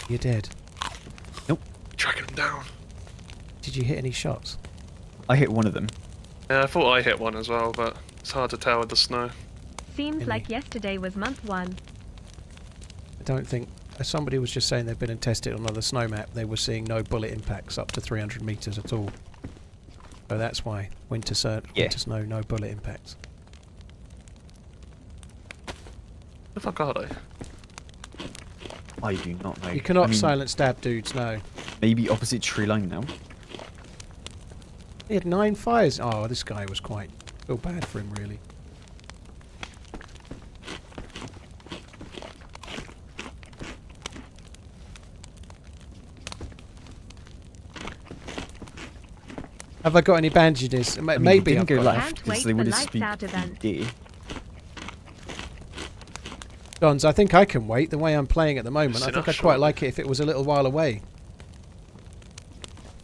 You're dead. Nope. Tracking him down. Did you hit any shots? I hit one of them. Yeah, I thought I hit one as well, but it's hard to tell with the snow. Seems Really? like yesterday was month 1. I don't think... Somebody was just saying they've been and tested on another snow map. They were seeing no bullet impacts up to 300 metres at all. So that's why. Winter snow, no bullet impacts. Where the fuck are they? I do not know. You cannot I mean, silent stab dudes, no. Maybe opposite tree line now. He had 9 fires. Oh, this guy was quite... feel bad for him, really. Have I got any bandages? I mean, Maybe he I've didn't go got... left Can't because wait they for would have lights speak out event. D. Dons, I think I can wait. The way I'm playing at the moment, I Sit think up I'd quite short. like it if it was a little while away.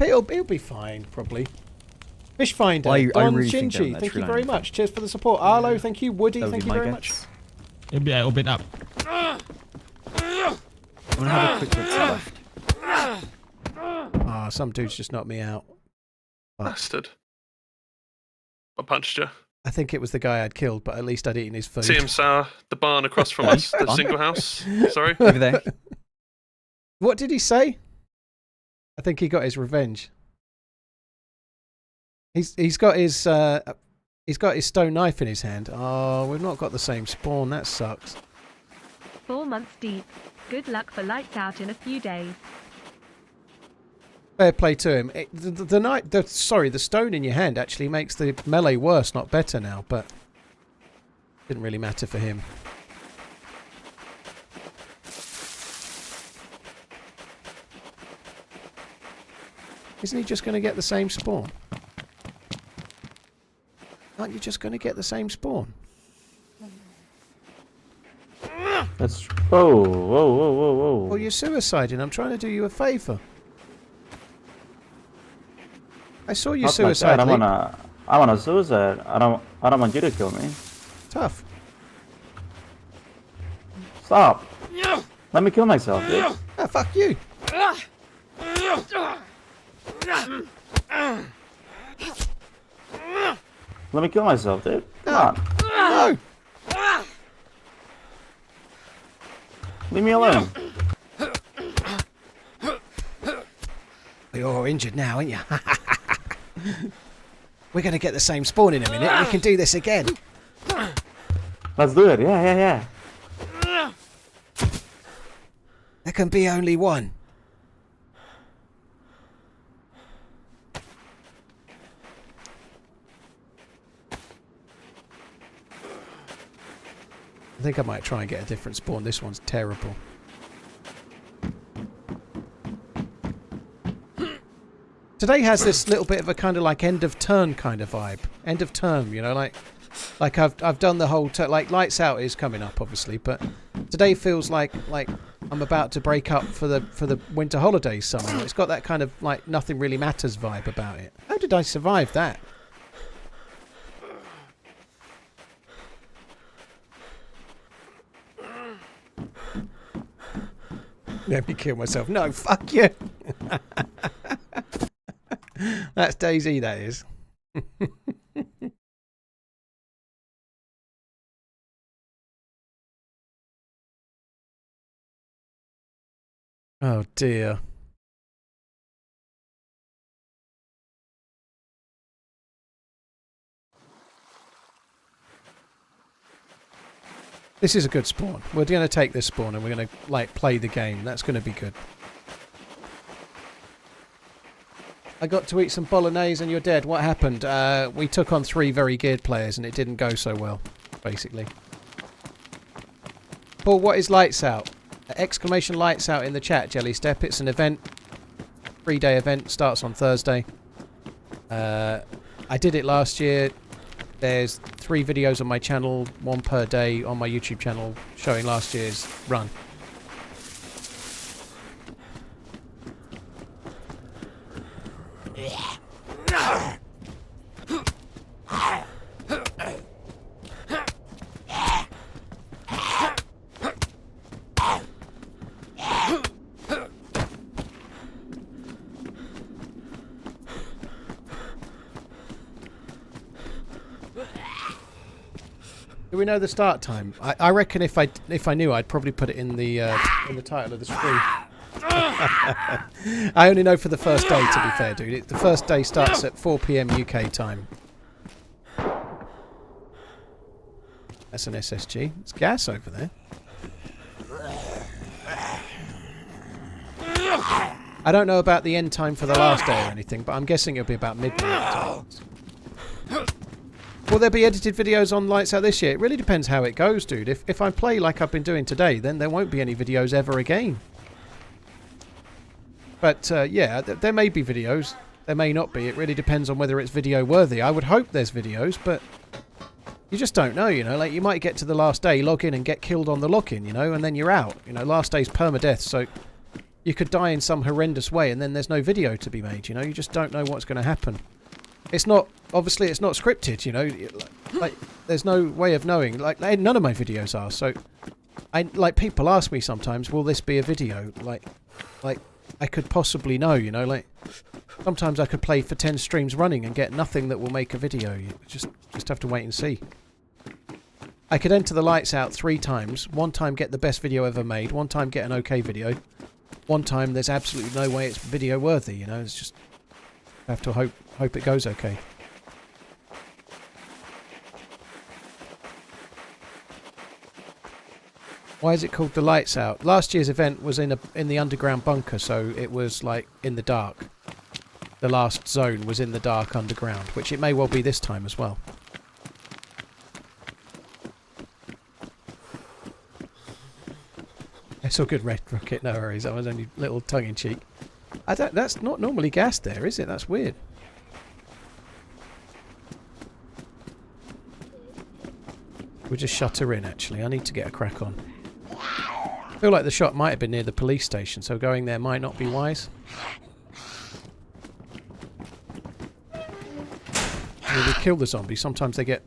He'll be fine, probably. Fish Finder, I Don really think they're Shinji, on thank that you very tree line. much. Cheers for the support. Arlo, thank you. Woody, That would thank be you my very much. guess. It'll be open up. I'm gonna have a quick look to the left. Ah, some dude's just knocked me out. Bastard. I punched you. I think it was the guy I'd killed, but at least I'd eaten his food. TM Sour, the barn across from us, the Barn? single house. Sorry. Over there. What did he say? I think he got his revenge. He's got his stone knife in his hand. Oh, we've not got the same spawn. That sucks. 4 months deep. Good luck for lights out in a few days. Fair play to him. The stone in your hand actually makes the melee worse, not better now. But didn't really matter for him. Isn't he just going to get the same spawn? Aren't you just going to get the same spawn? That's whoa. Well, you're suiciding. I'm trying to do you a favour. I saw you Not like suicide. that. Leap. I wanna suicide. I don't want you to kill me. Tough. Stop. Let me kill myself, dude. Ah, fuck you. Let me kill myself, dude. Come on. No. Leave me alone. You're all injured now, aren't you? We're going to get the same spawn in a minute. We can do this again. Let's do it. Yeah. There can be only one. I think I might try and get a different spawn. This one's terrible. Today has this little bit of a kind of like end of turn kind of vibe. End of term, you know, like I've done the whole like Lights Out is coming up obviously, but today feels like I'm about to break up for the winter holidays somehow. It's got that kind of like nothing really matters vibe about it. How did I survive that? Let me kill myself. No, fuck you. That's DayZ, that is. Oh dear. This is a good spawn. We're going to take this spawn and we're going to like play the game. That's going to be good. I got to eat some bolognese and you're dead. What happened? We took on 3 very geared players and it didn't go so well, basically. Paul, what is Lights Out? Exclamation Lights Out in the chat, Jelly Step. It's an event. 3-day event. Starts on Thursday. I did it last year. There's 3 videos on my channel, 1 per day on my YouTube channel, showing last year's run. Do we know the start time? I reckon if I knew, I'd probably put it in the title of the stream. I only know for the first day, to be fair, dude. The first day starts at 4 PM UK time. That's an SSG. It's gas over there. I don't know about the end time for the last day or anything, but I'm guessing it'll be about midnight. Will there be edited videos on Lights Out this year? It really depends how it goes, dude. If I play like I've been doing today, then there won't be any videos ever again. But yeah, there may be videos. There may not be. It really depends on whether it's video worthy. I would hope there's videos, but you just don't know, you know. Like, you might get to the last day, log in and get killed on the lock-in, you know, and then you're out. You know, last day's permadeath, so you could die in some horrendous way and then there's no video to be made, you know? You just don't know what's going to happen. It's not, obviously it's not scripted, you know? Like, there's no way of knowing. Like, none of my videos are, so... like, people ask me sometimes, will this be a video? Like, I could possibly know, you know? Like, sometimes I could play for 10 streams running and get nothing that will make a video. You just have to wait and see. I could enter the lights out 3 times. One time get the best video ever made. One time get an okay video. One time there's absolutely no way it's video worthy, you know? It's just... I have to hope it goes okay. Why is it called the lights out? Last year's event was in the underground bunker, so it was like in the dark. The last zone was in the dark underground, which it may well be this time as well. It's all good, Red Rocket, no worries. That was only a little tongue-in-cheek. That's not normally gas there, is it? That's weird. We'll just shut her in, actually. I need to get a crack on. I feel like the shot might have been near the police station, so going there might not be wise. I mean, we kill the zombies. Sometimes they get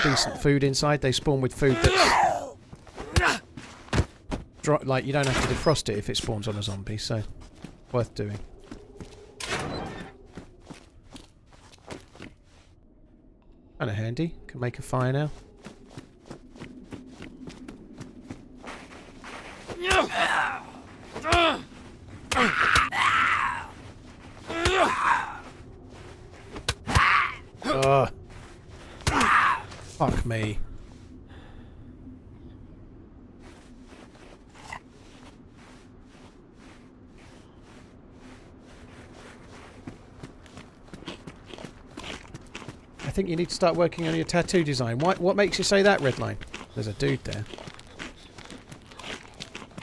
decent food inside. They spawn with food that's... like, you don't have to defrost it if it spawns on a zombie, so... worth doing. Kinda handy. Can make a fire now. Ugh. Fuck me. I think you need to start working on your tattoo design. What makes you say that, Redline? There's a dude there.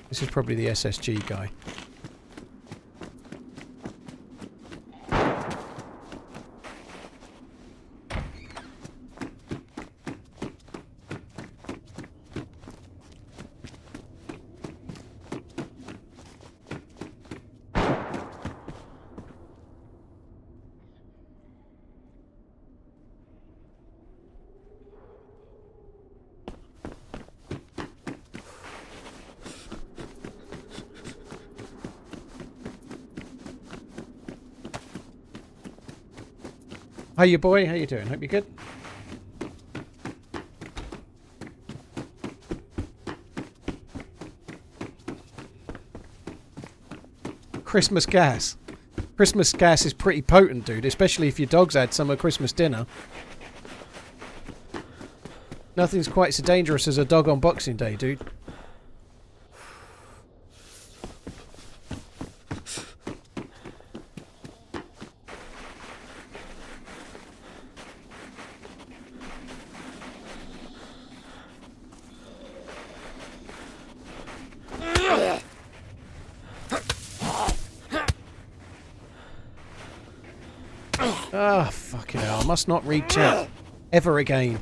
This is probably the SSG guy. Hi, you boy. How you doing? Hope you're good. Christmas gas. Christmas gas is pretty potent, dude. Especially if your dog's had some at Christmas dinner. Nothing's quite so dangerous as a dog on Boxing Day, dude. Ah, fucking hell. I must not reach out ever again.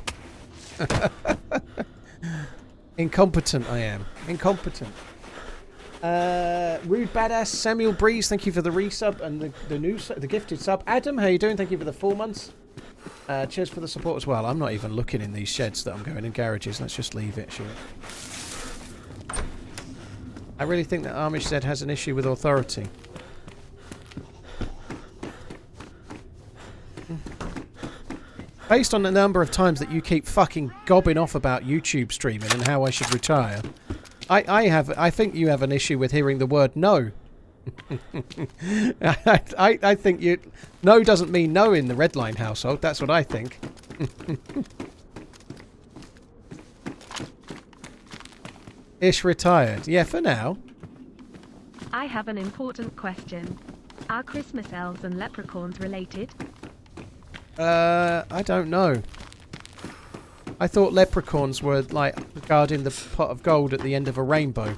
Incompetent I am. Incompetent. Rude Badass, Samuel Breeze, thank you for the resub and the gifted sub. Adam, how you doing? Thank you for the 4 months. Cheers for the support as well. I'm not even looking in these sheds that I'm going in garages. Let's just leave it, shall we? I really think that Amish Z has an issue with authority. Based on the number of times that you keep fucking gobbing off about YouTube streaming and how I should retire, I think you have an issue with hearing the word no. I think you... No doesn't mean no in the Redline household. That's what I think. Ish retired. Yeah, for now. I have an important question. Are Christmas elves and leprechauns related? I don't know. I thought leprechauns were like guarding the pot of gold at the end of a rainbow.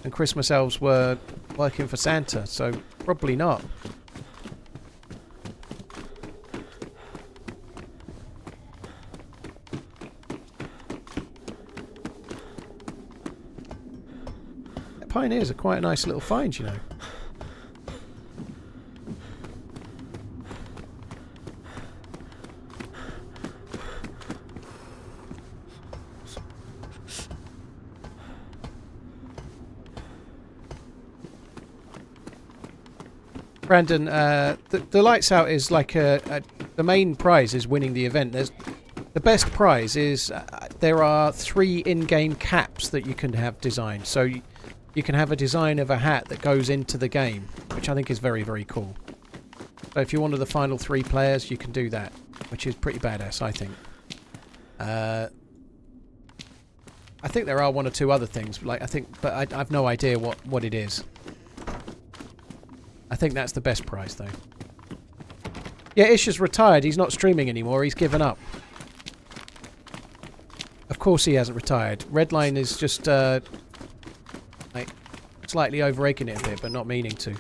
And Christmas elves were working for Santa, so probably not. pioneers are quite a nice little find, you know. Brandon, the lights out is like the main prize is winning the event. The best prize is there are 3 in-game caps that you can have designed. So you can have a design of a hat that goes into the game, which I think is very, very cool. So if you're one of the final 3 players, you can do that, which is pretty badass, I think. I think there are 1 or 2 other things, but I've no idea what it is. I think that's the best prize, though. Yeah, Ish is retired. He's not streaming anymore. He's given up. Of course he hasn't retired. Redline is just, like, slightly over-egging it a bit, but not meaning to.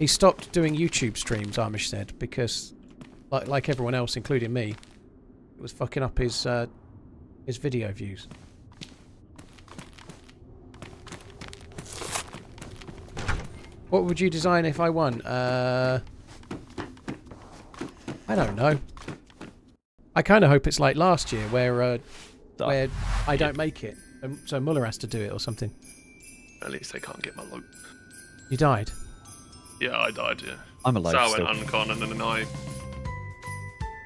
He stopped doing YouTube streams, Amish said, because, like everyone else, including me, it was fucking up his video views. What would you design if I won? I don't know. I kind of hope it's like last year, where I don't make it, so Muller has to do it or something. At least they can't get my loot. You died? Yeah, I died, yeah. I'm alive So I still. went uncon and then I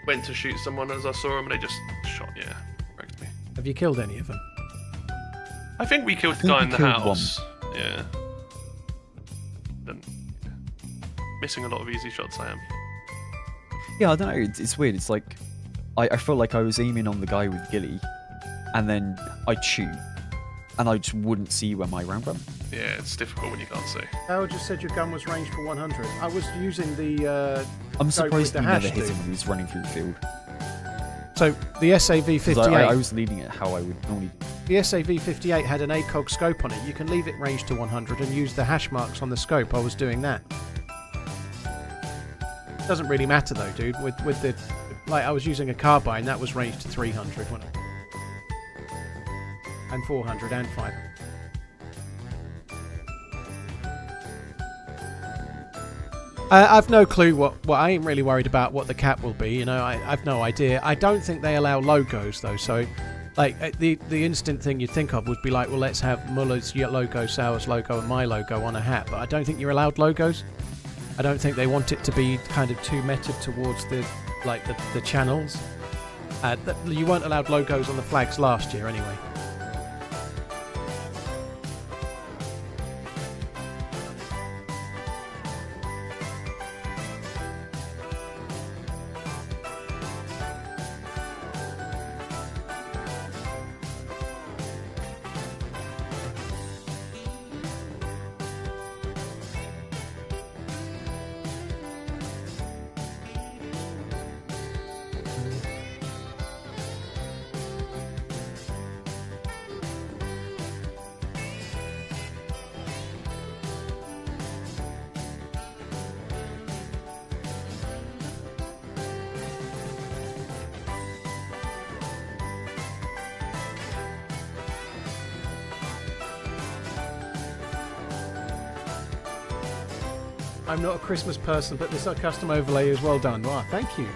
went to shoot someone as I saw them and they just wrecked me. Have you killed any of them? I think we killed the think guy we in the killed house. Yeah. Then, missing a lot of easy shots I am. Yeah, I don't know. It's weird. It's like I felt like I was aiming on the guy with ghillie, and then I'd shoot, and I just wouldn't see where my round went. Yeah, it's difficult when you can't see. Howard just said your gun was ranged for 100. I was using the. I'm surprised the he never hash hit dude. him when he was running through the field. So the 'Cause SAV-58. I was leading it how I would normally. The SAV-58 had an ACOG scope on it. You can leave it ranged to 100 and use the hash marks on the scope. I was doing that. Doesn't really matter though, dude. With the, like, I was using a carbine that was ranged to 300, and 400 and 500. I've no clue what I ain't really worried about what the cap will be. You know, I've no idea. I don't think they allow logos though. So, like the instant thing you'd think of would be like, well, let's have Muller's logo, Sauer's logo, and my logo on a hat. But I don't think you're allowed logos. I don't think they want it to be kind of too meted towards the channels. You weren't allowed logos on the flags last year anyway. I'm not a Christmas person, but this custom overlay is well done. Wow, thank you.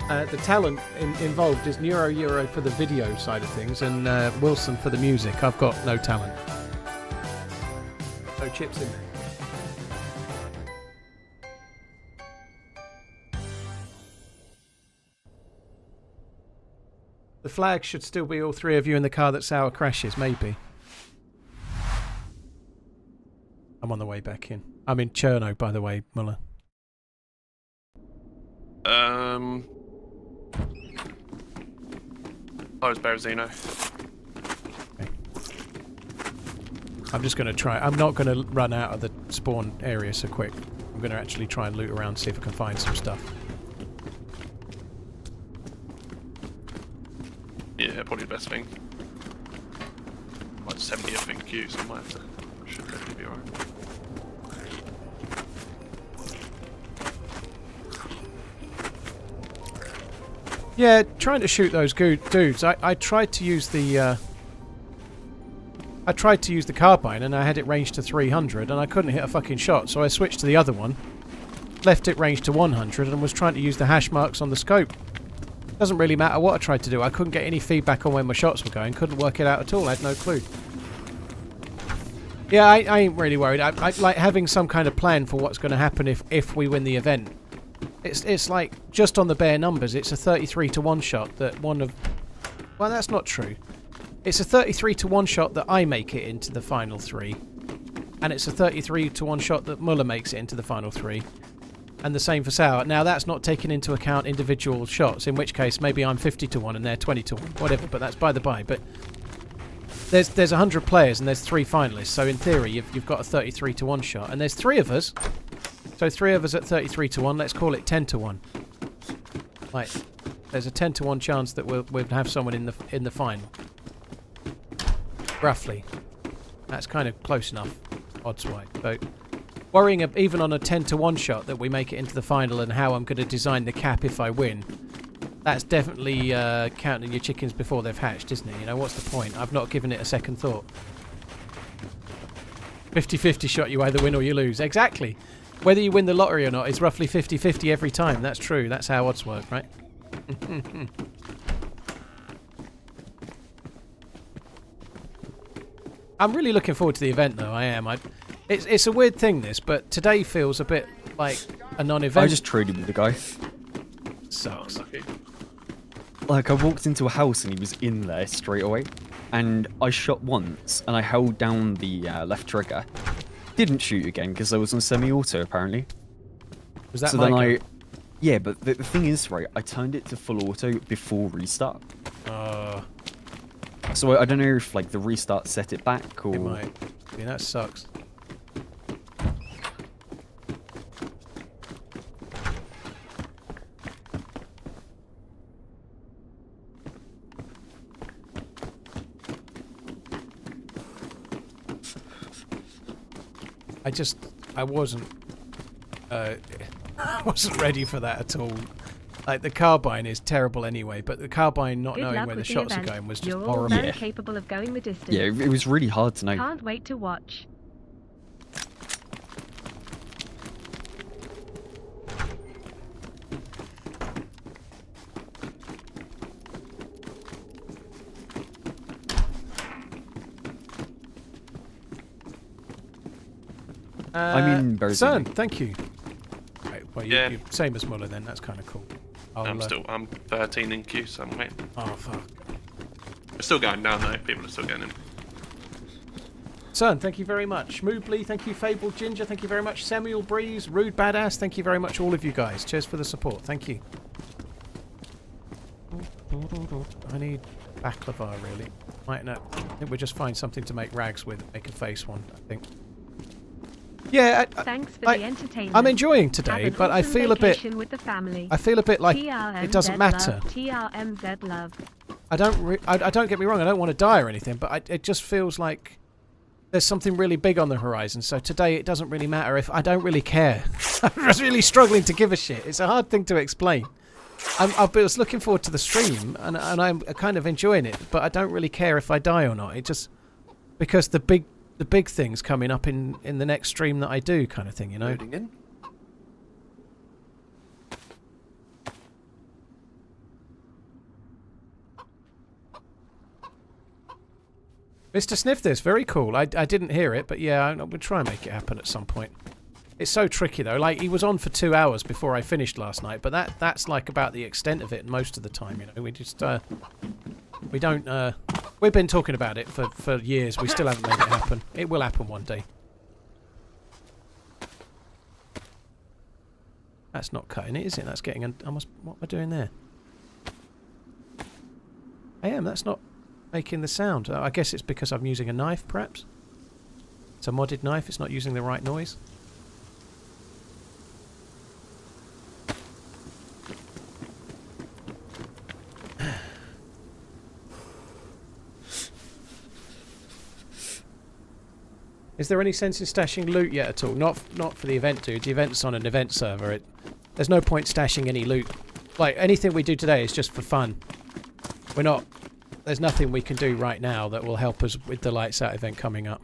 The talent involved is Neuro Euro for the video side of things and Wilson for the music. I've got no talent. No chips in there. The flag should still be all 3 of you in the car that Sauer crashes, maybe. I'm on the way back in. I'm in Cherno, by the way, Muller. I was Berezino. Okay. I'm just going to try. I'm not going to run out of the spawn area so quick. I'm going to actually try and loot around, see if I can find some stuff. Yeah, probably the best thing. Like 70, I think, queue, so I might have to. Should definitely be alright. Yeah, trying to shoot those dudes. I tried to use the I tried to use the carbine and I had it ranged to 300 and I couldn't hit a fucking shot, so I switched to the other one, left it ranged to 100 and was trying to use the hash marks on the scope. Doesn't really matter what I tried to do. I couldn't get any feedback on where my shots were going. Couldn't work it out at all. I had no clue. Yeah, I ain't really worried. I like having some kind of plan for what's going to happen if we win the event. It's like, just on the bare numbers, it's a 33 to 1 shot that one of... Well, that's not true. It's a 33 to 1 shot that I make it into the final 3. And it's a 33 to 1 shot that Muller makes it into the final 3. And the same for Sauer. Now, that's not taking into account individual shots, in which case maybe I'm 50 to 1 and they're 20 to 1. Whatever, but that's by the by. But there's 100 players and there's 3 finalists. So in theory, you've got a 33 to 1 shot. And there's 3 of us. So 3 of us at 33 to 1. Let's call it 10 to 1. Right. There's a 10 to 1 chance that we'll have someone in the final. Roughly. That's kind of close enough, odds-wise. So worrying even on a 10 to 1 shot that we make it into the final and how I'm going to design the cap if I win, that's definitely counting your chickens before they've hatched, isn't it? You know, what's the point? I've not given it a second thought. 50-50 shot, you either win or you lose. Exactly. Whether you win the lottery or not is roughly 50-50 every time. That's true. That's how odds work, right? I'm really looking forward to the event, though. I am. It's a weird thing, this, but today feels a bit like a non-event. I just traded with the guy. Sucks. Like, I walked into a house and he was in there straight away. And I shot once, and I held down the left trigger. Didn't shoot again, because I was on semi-auto, apparently. Was that so my then gun? Yeah, but the thing is, right, I turned it to full auto before restart. So I don't know if, like, the restart set it back, or... It might. Yeah, that sucks. I wasn't I wasn't ready for that at all. Like, the carbine is terrible anyway, but the carbine not Good knowing luck where the with the shots are event. going was just You're all horrible. very Yeah. capable of going the distance. Yeah, it was really hard to know. Can't wait to watch. I'm in Berezino. Son, thank you. Right, well, Yeah. you're same as Muller then. That's kind of cool. I'm 13 in queue, so I'm waiting. Oh, fuck. We're still going down though. People are still getting in. Son, thank you very much. Moobly, thank you. Fable Ginger, thank you very much. Samuel Breeze, Rude Badass, thank you very much, all of you guys. Cheers for the support. Thank you. I need baklava, really. Might not. I think we'll just find something to make rags with. Make a face one, I think. Yeah, Thanks for the entertainment. I'm enjoying Have today, an but I awesome feel a bit. vacation with the family. I feel a bit like TRMZ it doesn't matter. Love, TRMZ love. I don't get me wrong. I don't want to die or anything, but it just feels like there's something really big on the horizon. So today it doesn't really matter if I don't really care. I'm just really struggling to give a shit. It's a hard thing to explain. I was looking forward to the stream and I'm kind of enjoying it, but I don't really care if I die or not. It just because the big things coming up in the next stream that I do, kind of thing, you know. Loading in. Mr. Sniff this, very cool. I didn't hear it, but yeah, we'll try and make it happen at some point. It's so tricky though. Like, he was on for 2 hours before I finished last night, but that's like about the extent of it most of the time, you know. We just we don't we've been talking about it for years. We still haven't made it happen. It will happen one day. That's not cutting it, is it? That's getting what am I doing there? I am, that's not making the sound. I guess it's because I'm using a knife, perhaps? It's a modded knife, it's not using the right noise. Is there any sense in stashing loot yet at all? Not for the event, dude. The event's on an event server. There's no point stashing any loot. Like, anything we do today is just for fun. We're not there's nothing we can do right now that will help us with the Lights Out event coming up.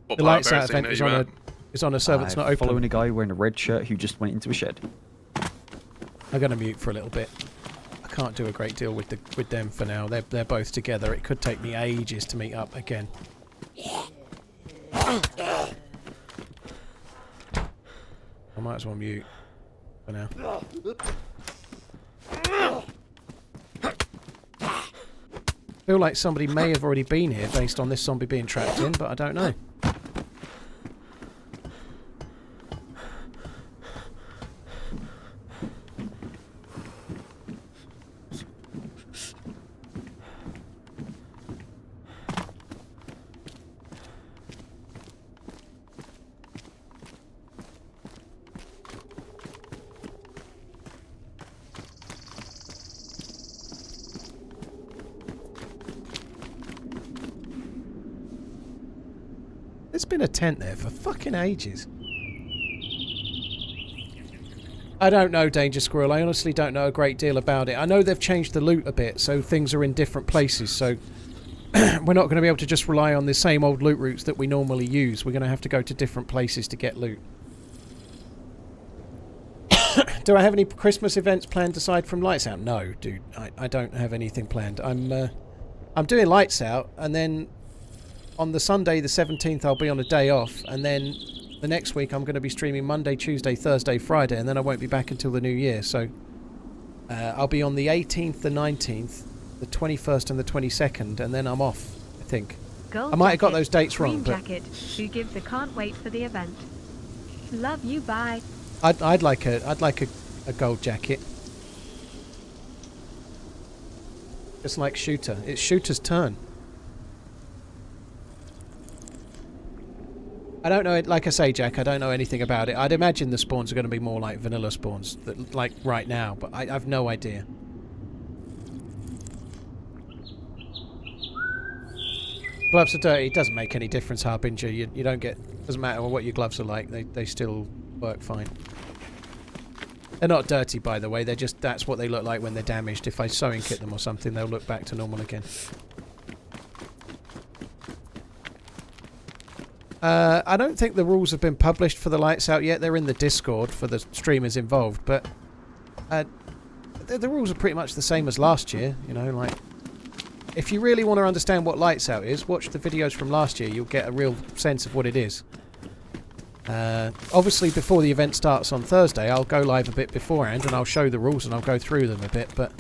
What The part Lights Out embarrassing event are is you on at? a server that's not open. Following a guy wearing a red shirt who just went into a shed. I'm going to mute for a little bit. I can't do a great deal with them for now. They're both together. It could take me ages to meet up again. I might as well mute for now. I feel like somebody may have already been here based on this zombie being trapped in, but I don't know. There's been a tent there for fucking ages. I don't know, Danger Squirrel. I honestly don't know a great deal about it. I know they've changed the loot a bit, so things are in different places, so we're not going to be able to just rely on the same old loot routes that we normally use. We're going to have to go to different places to get loot. Do I have any Christmas events planned aside from Lights Out? No, dude. I don't have anything planned. I'm doing Lights Out, and then on the Sunday the 17th I'll be on a day off, and then the next week I'm going to be streaming Monday, Tuesday, Thursday, Friday, and then I won't be back until the new year. So I'll be on the 18th, the 19th, the 21st and the 22nd, and then I'm off, I think. Gold I might have got jacket, those dates wrong, green but jacket, who gives a can't wait for the event. Love you, bye. I'd like a gold jacket. Just like Shooter. It's Shooter's turn. I don't know, like I say, Jack, I don't know anything about it. I'd imagine the spawns are going to be more like vanilla spawns, that, like right now, but I've no idea. Gloves are dirty. It doesn't make any difference, Harbinger. You don't get... doesn't matter what your gloves are like. They still work fine. They're not dirty, by the way. They're just... that's what they look like when they're damaged. If I sewing kit them or something, they'll look back to normal again. I don't think the rules have been published for the Lights Out yet. They're in the Discord for the streamers involved, but the rules are pretty much the same as last year. You know, like, if you really want to understand what Lights Out is, watch the videos from last year. You'll get a real sense of what it is. Obviously, before the event starts on Thursday, I'll go live a bit beforehand and I'll show the rules and I'll go through them a bit, but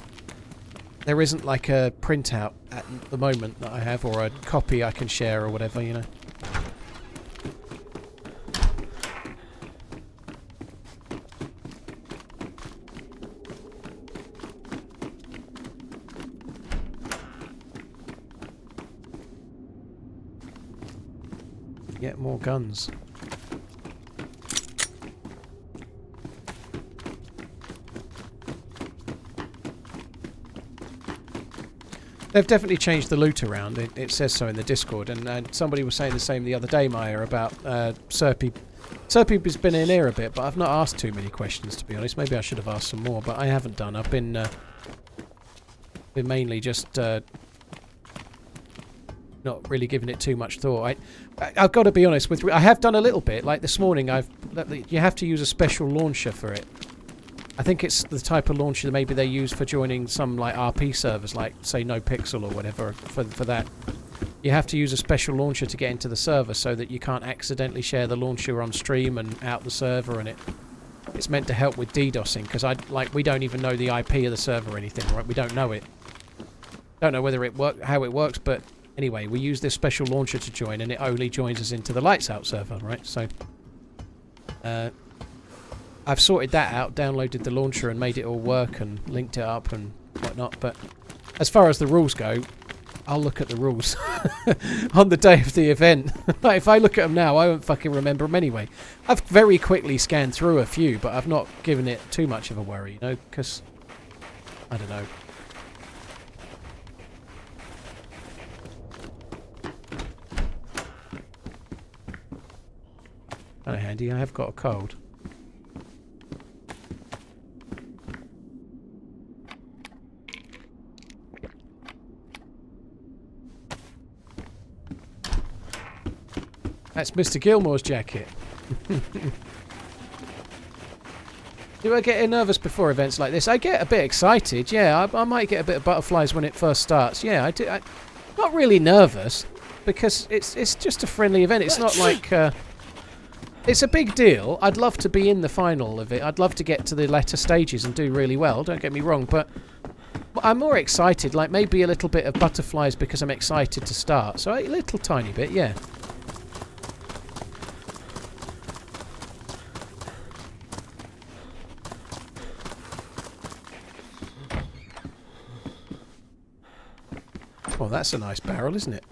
there isn't like a printout at the moment that I have, or a copy I can share or whatever, you know. Get more guns. They've definitely changed the loot around. It says so in the Discord, and somebody was saying the same the other day, Maya, about Serpy. Serpy's been in here a bit, but I've not asked too many questions, to be honest. Maybe I should have asked some more, but I haven't done. I've been mainly just not really giving it too much thought. I've got to be honest with. I have done a little bit. Like this morning, you have to use a special launcher for it. I think it's the type of launcher that maybe they use for joining some like RP servers, like say NoPixel or whatever. For that, you have to use a special launcher to get into the server, so that you can't accidentally share the launcher on stream and out the server. And it's meant to help with DDoSing, because we don't even know the IP of the server or anything, right? We don't know it. Don't know whether how it works, but anyway, we use this special launcher to join, and it only joins us into the Lights Out server, right? So I've sorted that out, downloaded the launcher and made it all work and linked it up and whatnot. But as far as the rules go, I'll look at the rules on the day of the event. Like, if I look at them now, I won't fucking remember them anyway. I've very quickly scanned through a few, but I've not given it too much of a worry, you know, because I don't know. Kind of handy. I have got a cold. That's Mr. Gilmore's jacket. Do I get nervous before events like this? I get a bit excited, yeah. I might get a bit of butterflies when it first starts. Yeah, I do. I'm not really nervous because it's just a friendly event. It's not like... it's a big deal. I'd love to be in the final of it. I'd love to get to the latter stages and do really well, don't get me wrong, but I'm more excited, like maybe a little bit of butterflies because I'm excited to start. So a little tiny bit, yeah. Oh, that's a nice barrel, isn't it?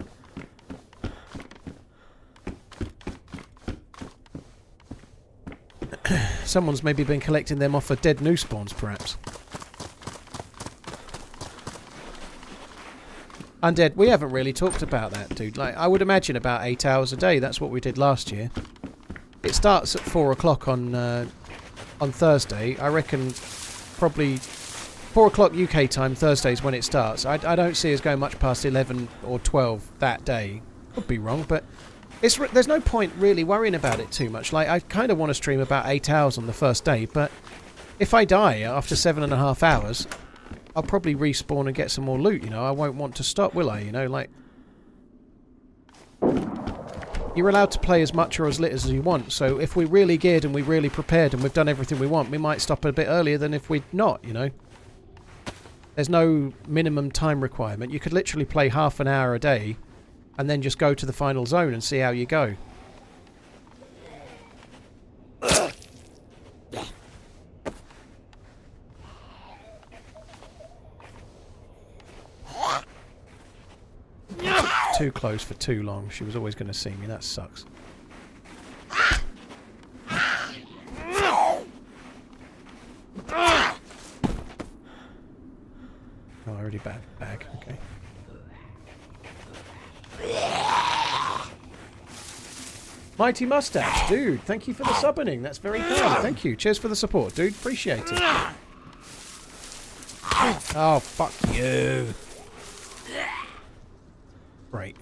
Someone's maybe been collecting them off of dead new spawns, perhaps. Undead, we haven't really talked about that, dude. Like, I would imagine about 8 hours a day. That's what we did last year. It starts at 4 o'clock on Thursday. I reckon probably 4 o'clock UK time, Thursday's when it starts. I don't see us going much past 11 or 12 that day. Could be wrong, but there's no point really worrying about it too much. Like, I kind of want to stream about 8 hours on the first day, but if I die after 7.5 hours, I'll probably respawn and get some more loot, you know. I won't want to stop, will I? You know, like... You're allowed to play as much or as little as you want, so if we're really geared and we're really prepared and we've done everything we want, we might stop a bit earlier than if we're not, you know. There's no minimum time requirement. You could literally play half an hour a day and then just go to the final zone and see how you go. Too close for too long. She was always going to see me. That sucks. Oh, I already bag. Okay. Mighty Mustache, dude. Thank you for the subbing. That's very kind. Thank you. Cheers for the support, dude. Appreciate it. Oh, fuck you. Right.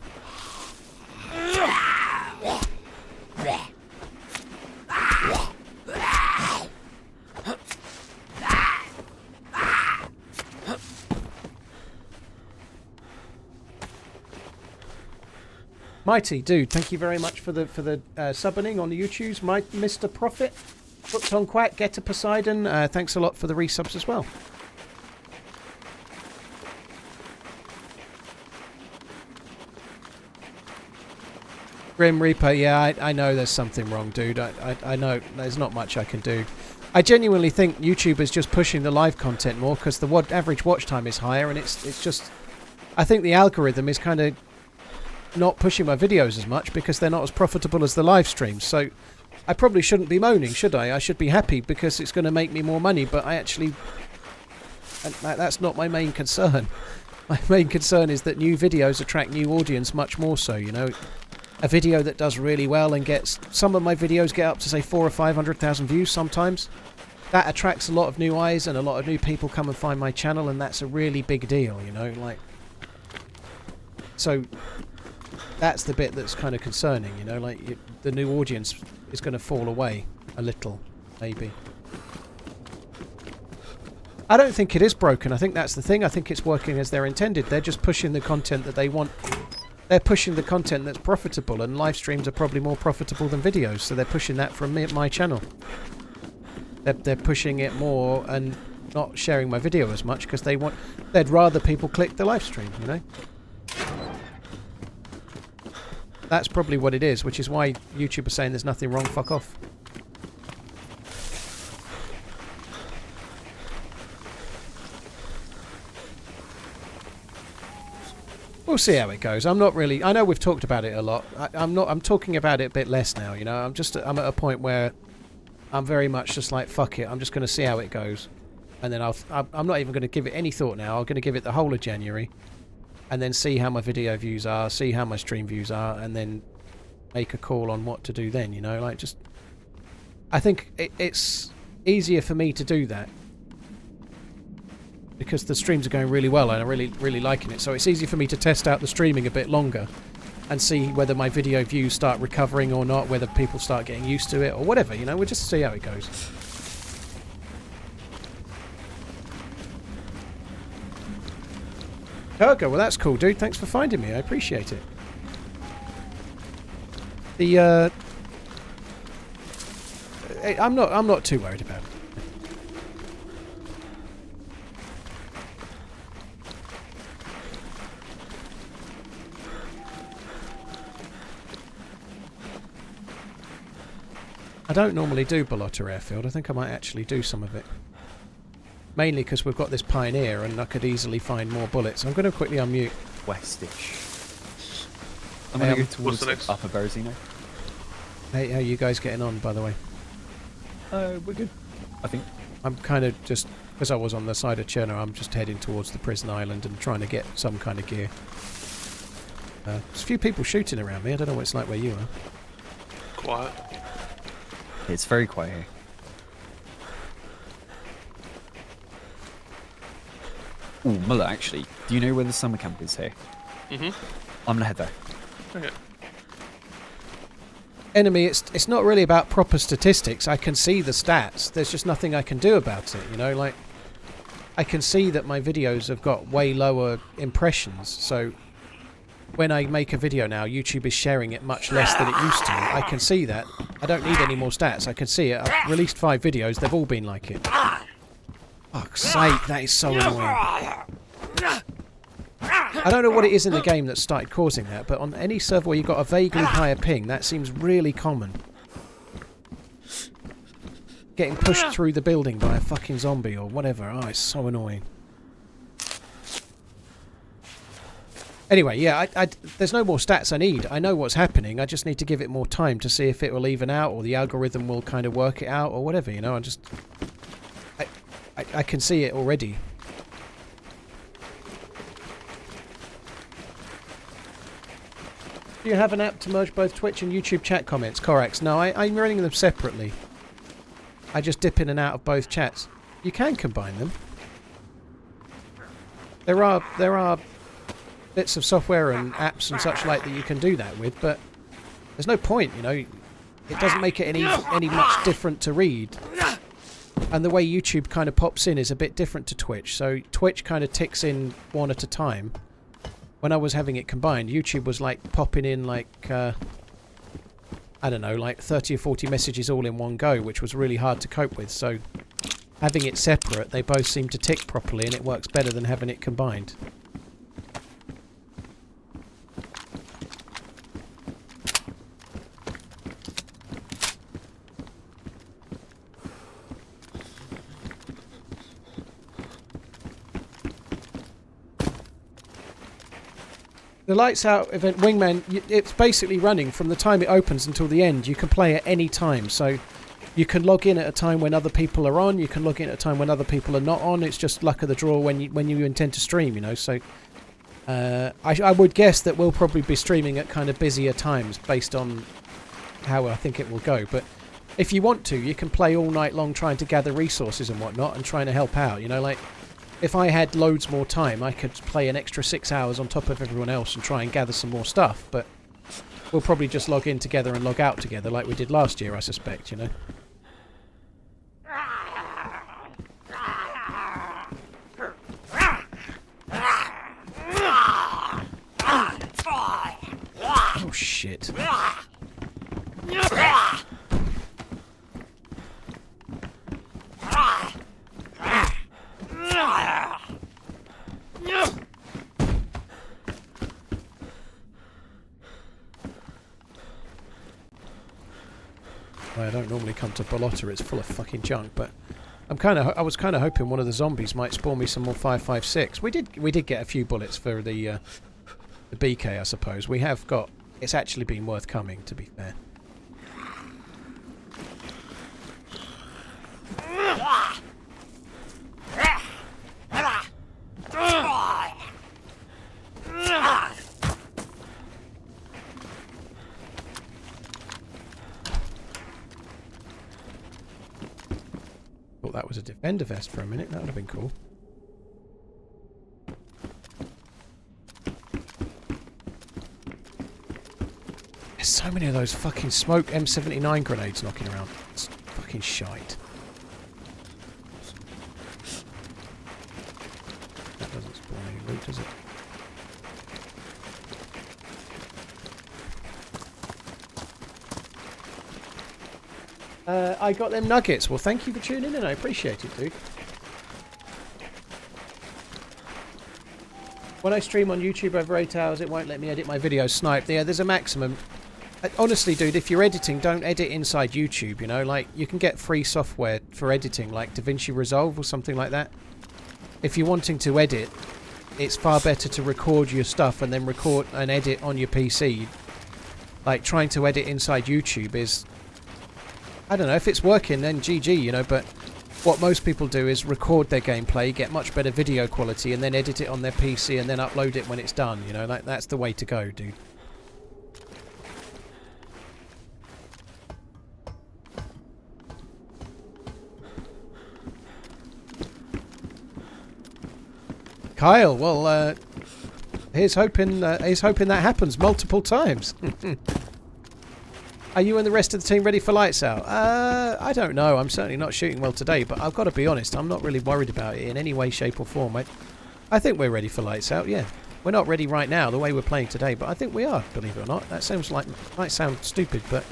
Mighty, dude, thank you very much for the subbing on the YouTubes. Mr. Prophet, Hooked on Quack, Get to Poseidon, thanks a lot for the resubs as well. Grim Reaper, yeah, I know there's something wrong, dude. I know there's not much I can do. I genuinely think YouTube is just pushing the live content more because the average watch time is higher, and it's just... I think the algorithm is kind of not pushing my videos as much because they're not as profitable as the live streams. So I probably shouldn't be moaning, should I? I should be happy because it's going to make me more money, but I actually... That's not my main concern. My main concern is that new videos attract new audience much more so, you know. A video that does really well and gets... Some of my videos get up to, say, 400,000 or 500,000 views sometimes. That attracts a lot of new eyes and a lot of new people come and find my channel, and that's a really big deal, you know, like... So, that's the bit that's kind of concerning, you know, like, the new audience is going to fall away a little, maybe. I don't think it is broken. I think that's the thing. I think it's working as they're intended. They're just pushing the content that they want... They're pushing the content that's profitable, and live streams are probably more profitable than videos, so they're pushing that from my channel. They're pushing it more and not sharing my video as much because they'd rather people click the live stream, you know? That's probably what it is, which is why YouTube is saying there's nothing wrong, fuck off. We'll see how it goes. I'm not really... I know we've talked about it a lot. I'm talking about it a bit less now, you know. I'm at a point where I'm very much just like, fuck it. I'm just going to see how it goes. And then I'm not even going to give it any thought now. I'm going to give it the whole of January. And then see how my video views are, see how my stream views are, and then make a call on what to do then, you know. Like, just... I think it's easier for me to do that. Because the streams are going really well and I'm really liking it. So it's easy for me to test out the streaming a bit longer and see whether my video views start recovering or not, whether people start getting used to it or whatever, you know, we'll just see how it goes. Ergo, well that's cool, dude. Thanks for finding me. I appreciate it. The I'm not too worried about it. I don't normally do Balota Airfield. I think I might actually do some of it. Mainly because we've got this Pioneer and I could easily find more bullets. I'm going to quickly unmute. Westish. I'm going to go towards the next? Upper Berezino. Hey, how are you guys getting on, by the way? We're good, I think. I'm kind of just, because I was on the side of Cherno, I'm just heading towards the prison island and trying to get some kind of gear. There's a few people shooting around me. I don't know what it's like where you are. Quiet. It's very quiet here. Ooh, Muller, actually, do you know where the summer camp is here? Mm-hmm. I'm gonna head there. Okay. Enemy, it's not really about proper statistics. I can see the stats. There's just nothing I can do about it, you know? Like, I can see that my videos have got way lower impressions, so when I make a video now, YouTube is sharing it much less than it used to. I can see that. I don't need any more stats. I can see it. I've released 5 videos. They've all been like it. Fuck's sake, that is so annoying. I don't know what it is in the game that started causing that, but on any server where you've got a vaguely higher ping, that seems really common. Getting pushed through the building by a fucking zombie or whatever. Oh, it's so annoying. Anyway, yeah, there's no more stats I need. I know what's happening. I just need to give it more time to see if it will even out or the algorithm will kind of work it out or whatever, you know. I can see it already. Do you have an app to merge both Twitch and YouTube chat comments? Corax. No, I'm running them separately. I just dip in and out of both chats. You can combine them. There are bits of software and apps and such like that you can do that with, but there's no point, you know. It doesn't make it any much different to read. And the way YouTube kind of pops in is a bit different to Twitch. So Twitch kind of ticks in one at a time. When I was having it combined, YouTube was like popping in like, I don't know, like 30 or 40 messages all in one go, which was really hard to cope with. So having it separate, they both seem to tick properly and it works better than having it combined. The Lights Out event, Wingman, it's basically running from the time it opens until the end. You can play at any time, so you can log in at a time when other people are on, you can log in at a time when other people are not on. It's just luck of the draw when you intend to stream, you know. So I would guess that we'll probably be streaming at kind of busier times based on how I think it will go. But if you want to, you can play all night long trying to gather resources and whatnot and trying to help out, you know, like... If I had loads more time, I could play an extra 6 hours on top of everyone else and try and gather some more stuff, but we'll probably just log in together and log out together like we did last year, I suspect, you know? Oh, shit. I don't normally come to Balota, it's full of fucking junk, but I was kind of hoping one of the zombies might spawn me some more 5.56. We did get a few bullets for the BK, I suppose. We have got... It's actually been worth coming, to be fair. Thought that was a defender vest for a minute. That would have been cool. There's so many of those fucking smoke M79 grenades knocking around. It's fucking shite. That doesn't spawn any loot, does it? I got them nuggets. Well, thank you for tuning in. I appreciate it, dude. When I stream on YouTube over 8 hours, it won't let me edit my videos. Snipe. Yeah, there's a maximum. Honestly, dude, if you're editing, don't edit inside YouTube, you know? Like, you can get free software for editing, like DaVinci Resolve or something like that. If you're wanting to edit, it's far better to record your stuff and then record and edit on your PC. Like, trying to edit inside YouTube is... I don't know, if it's working, then GG, you know, but what most people do is record their gameplay, get much better video quality, and then edit it on their PC and then upload it when it's done, you know? Like, that's the way to go, dude. Kyle, well, here's hoping that happens multiple times. Are you and the rest of the team ready for lights out? I don't know. I'm certainly not shooting well today, but I've got to be honest, I'm not really worried about it in any way, shape or form. I think we're ready for lights out, yeah. We're not ready right now, the way we're playing today, but I think we are, believe it or not. That sounds like, might sound stupid, but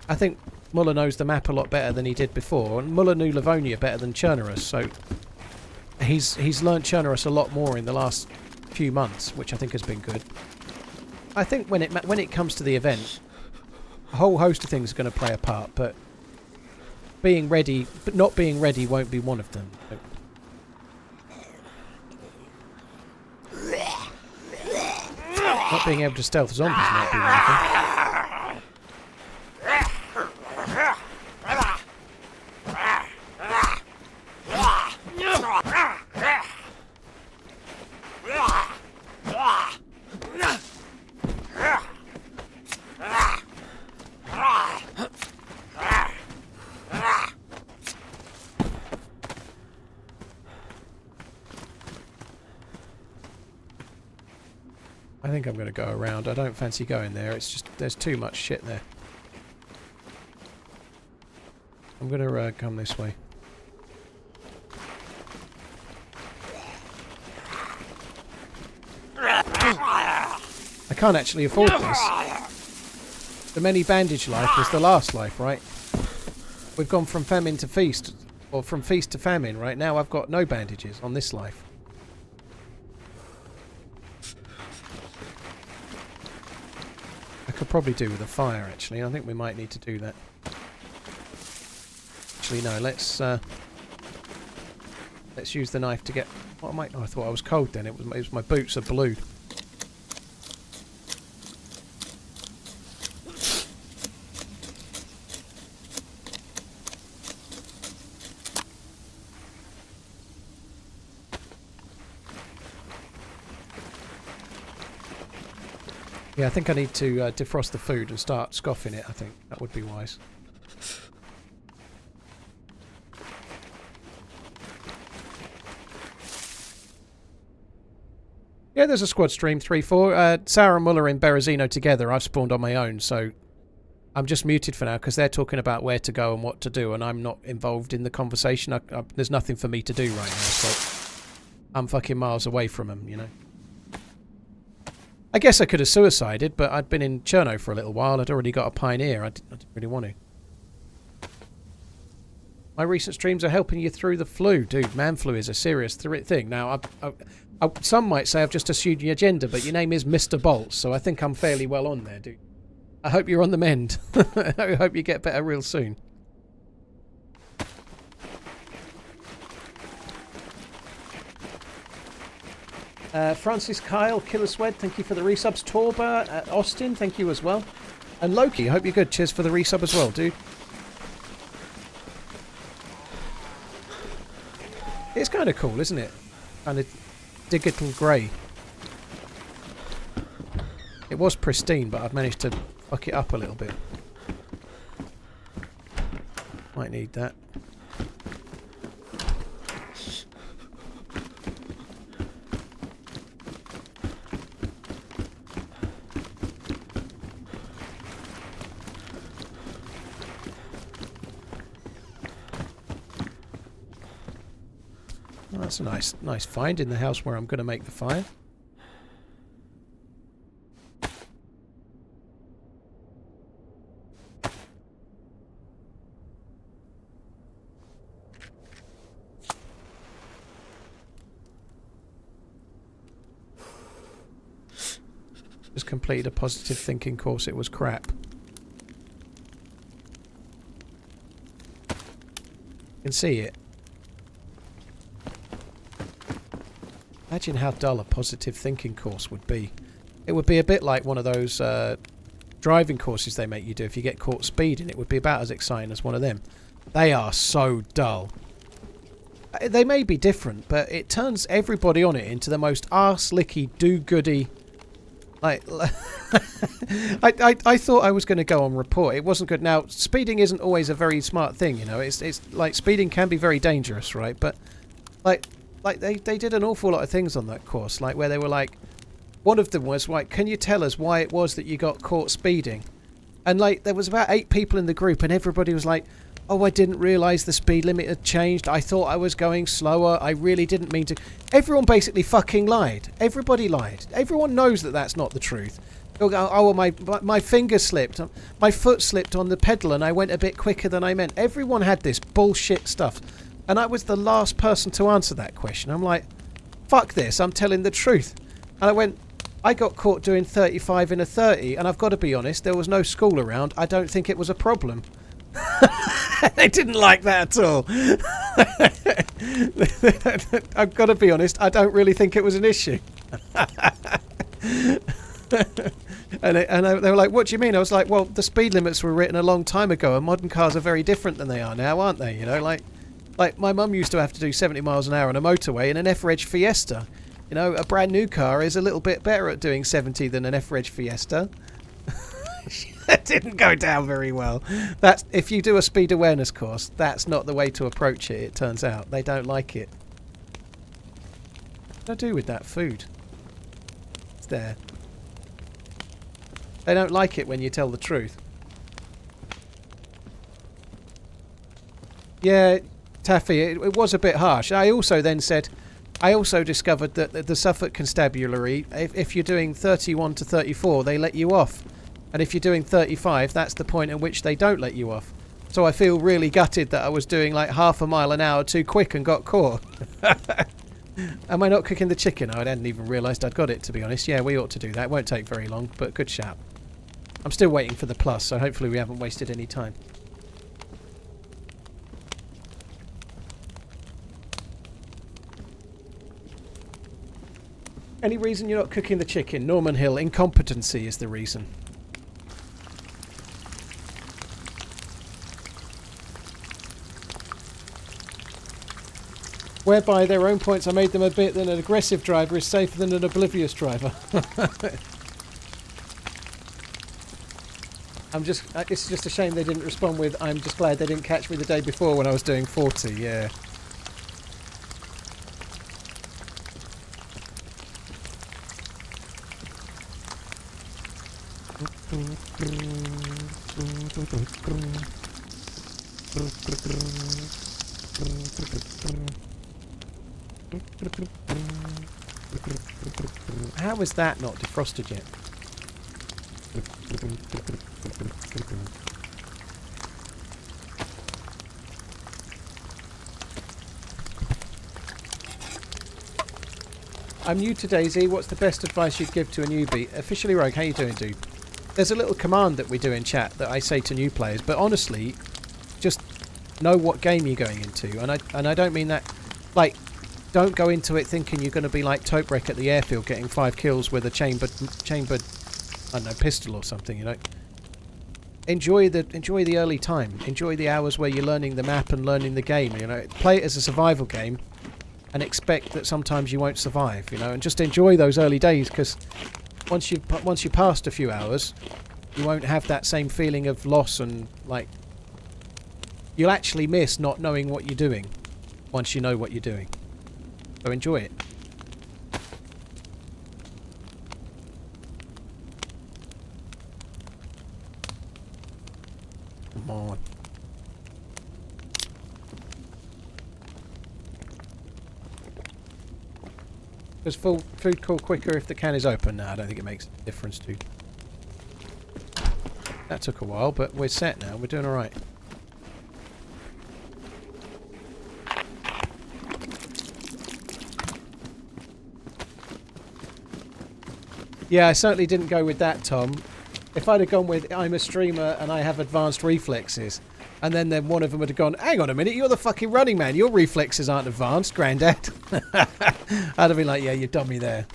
I think Muller knows the map a lot better than he did before, and Muller knew Livonia better than Chernerus, so he's learnt Chernerus a lot more in the last few months, which I think has been good. I think when it comes to the event, a whole host of things are going to play a part, but being ready, but not being ready won't be one of them. Not being able to stealth zombies might be one of them. I think I'm going to go around. I don't fancy going there. It's just, there's too much shit there. I'm going to come this way. I can't actually afford this. The many bandage life was the last life, right? We've gone from famine to feast, or from feast to famine, right? Now I've got no bandages on this life. I could probably do with a fire, actually. I think we might need to do that. Actually, no. Let's use the knife to get. What am I? Oh, I thought I was cold. Then it was my boots are blue. Yeah, I think I need to defrost the food and start scoffing it. I think that would be wise. Yeah, there's a squad stream 3-4. Sarah and Muller in Berezino together. I've spawned on my own, so I'm just muted for now because they're talking about where to go and what to do, and I'm not involved in the conversation. There's nothing for me to do right now, so I'm fucking miles away from them, you know. I guess I could have suicided, but I'd been in Cherno for a little while. I'd already got a Pioneer. I didn't really want to. My recent streams are helping you through the flu. Dude, man flu is a serious thing. Now, some might say I've just assumed your gender, but your name is Mr. Bolt, so I think I'm fairly well on there, dude. I hope you're on the mend. I hope you get better real soon. Francis Kyle, Killer Swed, thank you for the resubs. Torba, Austin, thank you as well. And Loki, I hope you're good. Cheers for the resub as well, dude. It's kind of cool, isn't it? Kind of digital grey. It was pristine, but I've managed to fuck it up a little bit. Might need that. Well, that's a nice find in the house where I'm going to make the fire. Just completed a positive thinking course. It was crap. You can see it. Imagine how dull a positive thinking course would be. It would be a bit like one of those driving courses they make you do if you get caught speeding. It would be about as exciting as one of them. They are so dull. They may be different, but it turns everybody on it into the most arse-licky, do-goody... Like, I thought I was going to go on report. It wasn't good. Now, speeding isn't always a very smart thing, you know. It's like speeding can be very dangerous, right? But like they did an awful lot of things on that course, like where they were like, one of them was like, can you tell us why it was that you got caught speeding? And like there was about 8 people in the group, and everybody was like, oh, I didn't realise the speed limit had changed. I thought I was going slower. I really didn't mean to. Everyone basically fucking lied. Everybody lied. Everyone knows that that's not the truth. They'll go, oh, my finger slipped. My foot slipped on the pedal and I went a bit quicker than I meant. Everyone had this bullshit stuff. And I was the last person to answer that question. I'm like, fuck this. I'm telling the truth. And I went, I got caught doing 35 in a 30. And I've got to be honest, there was no school around. I don't think it was a problem. They didn't like that at all. I've got to be honest, I don't really think it was an issue. and they were like, what do you mean? I was like, well, the speed limits were written a long time ago and modern cars are very different than they are now, aren't they? You know, like my mum used to have to do 70 miles an hour on a motorway in an F-Reg Fiesta. You know, a brand new car is a little bit better at doing 70 than an F-Reg Fiesta. That didn't go down very well. That's if you do a speed awareness course, that's not the way to approach it, it turns out. They don't like it. What do I do with that food? It's there. They don't like it when you tell the truth. Yeah, Taffy, it was a bit harsh. I also then said, I also discovered that the Suffolk Constabulary, if you're doing 31 to 34, they let you off. And if you're doing 35, that's the point at which they don't let you off. So I feel really gutted that I was doing like half a mile an hour too quick and got caught. Am I not cooking the chicken? I hadn't even realised I'd got it, to be honest. Yeah, we ought to do that. It won't take very long, but good shout. I'm still waiting for the plus, so hopefully we haven't wasted any time. Any reason you're not cooking the chicken? Norman Hill, incompetency is the reason. Whereby their own points, I made them a bit that an aggressive driver is safer than an oblivious driver. It's just a shame they didn't respond with, I'm just glad they didn't catch me the day before when I was doing 40, yeah. How is that not defrosted yet? I'm new to DayZ. What's the best advice you'd give to a newbie? Officially Rogue, how you doing, dude? There's a little command that we do in chat that I say to new players, but honestly, just know what game you're going into, and I don't mean that, like, don't go into it thinking you're going to be like Toprek at the airfield getting 5 kills with a chambered, I don't know, pistol or something, you know. Enjoy the early time. Enjoy the hours where you're learning the map and learning the game, you know. Play it as a survival game and expect that sometimes you won't survive, you know, and just enjoy those early days, because once you've passed a few hours, you won't have that same feeling of loss, and like you'll actually miss not knowing what you're doing once you know what you're doing. So enjoy it. Come on. Does food cool quicker if the can is open? No, I don't think it makes a difference to. That took a while, but we're set now. We're doing all right. Yeah, I certainly didn't go with that, Tom. If I'd have gone with I'm a streamer and I have advanced reflexes, and then one of them would have gone, hang on a minute, you're the fucking running man. Your reflexes aren't advanced, Grandad. I'd have been like, yeah, you dummy there.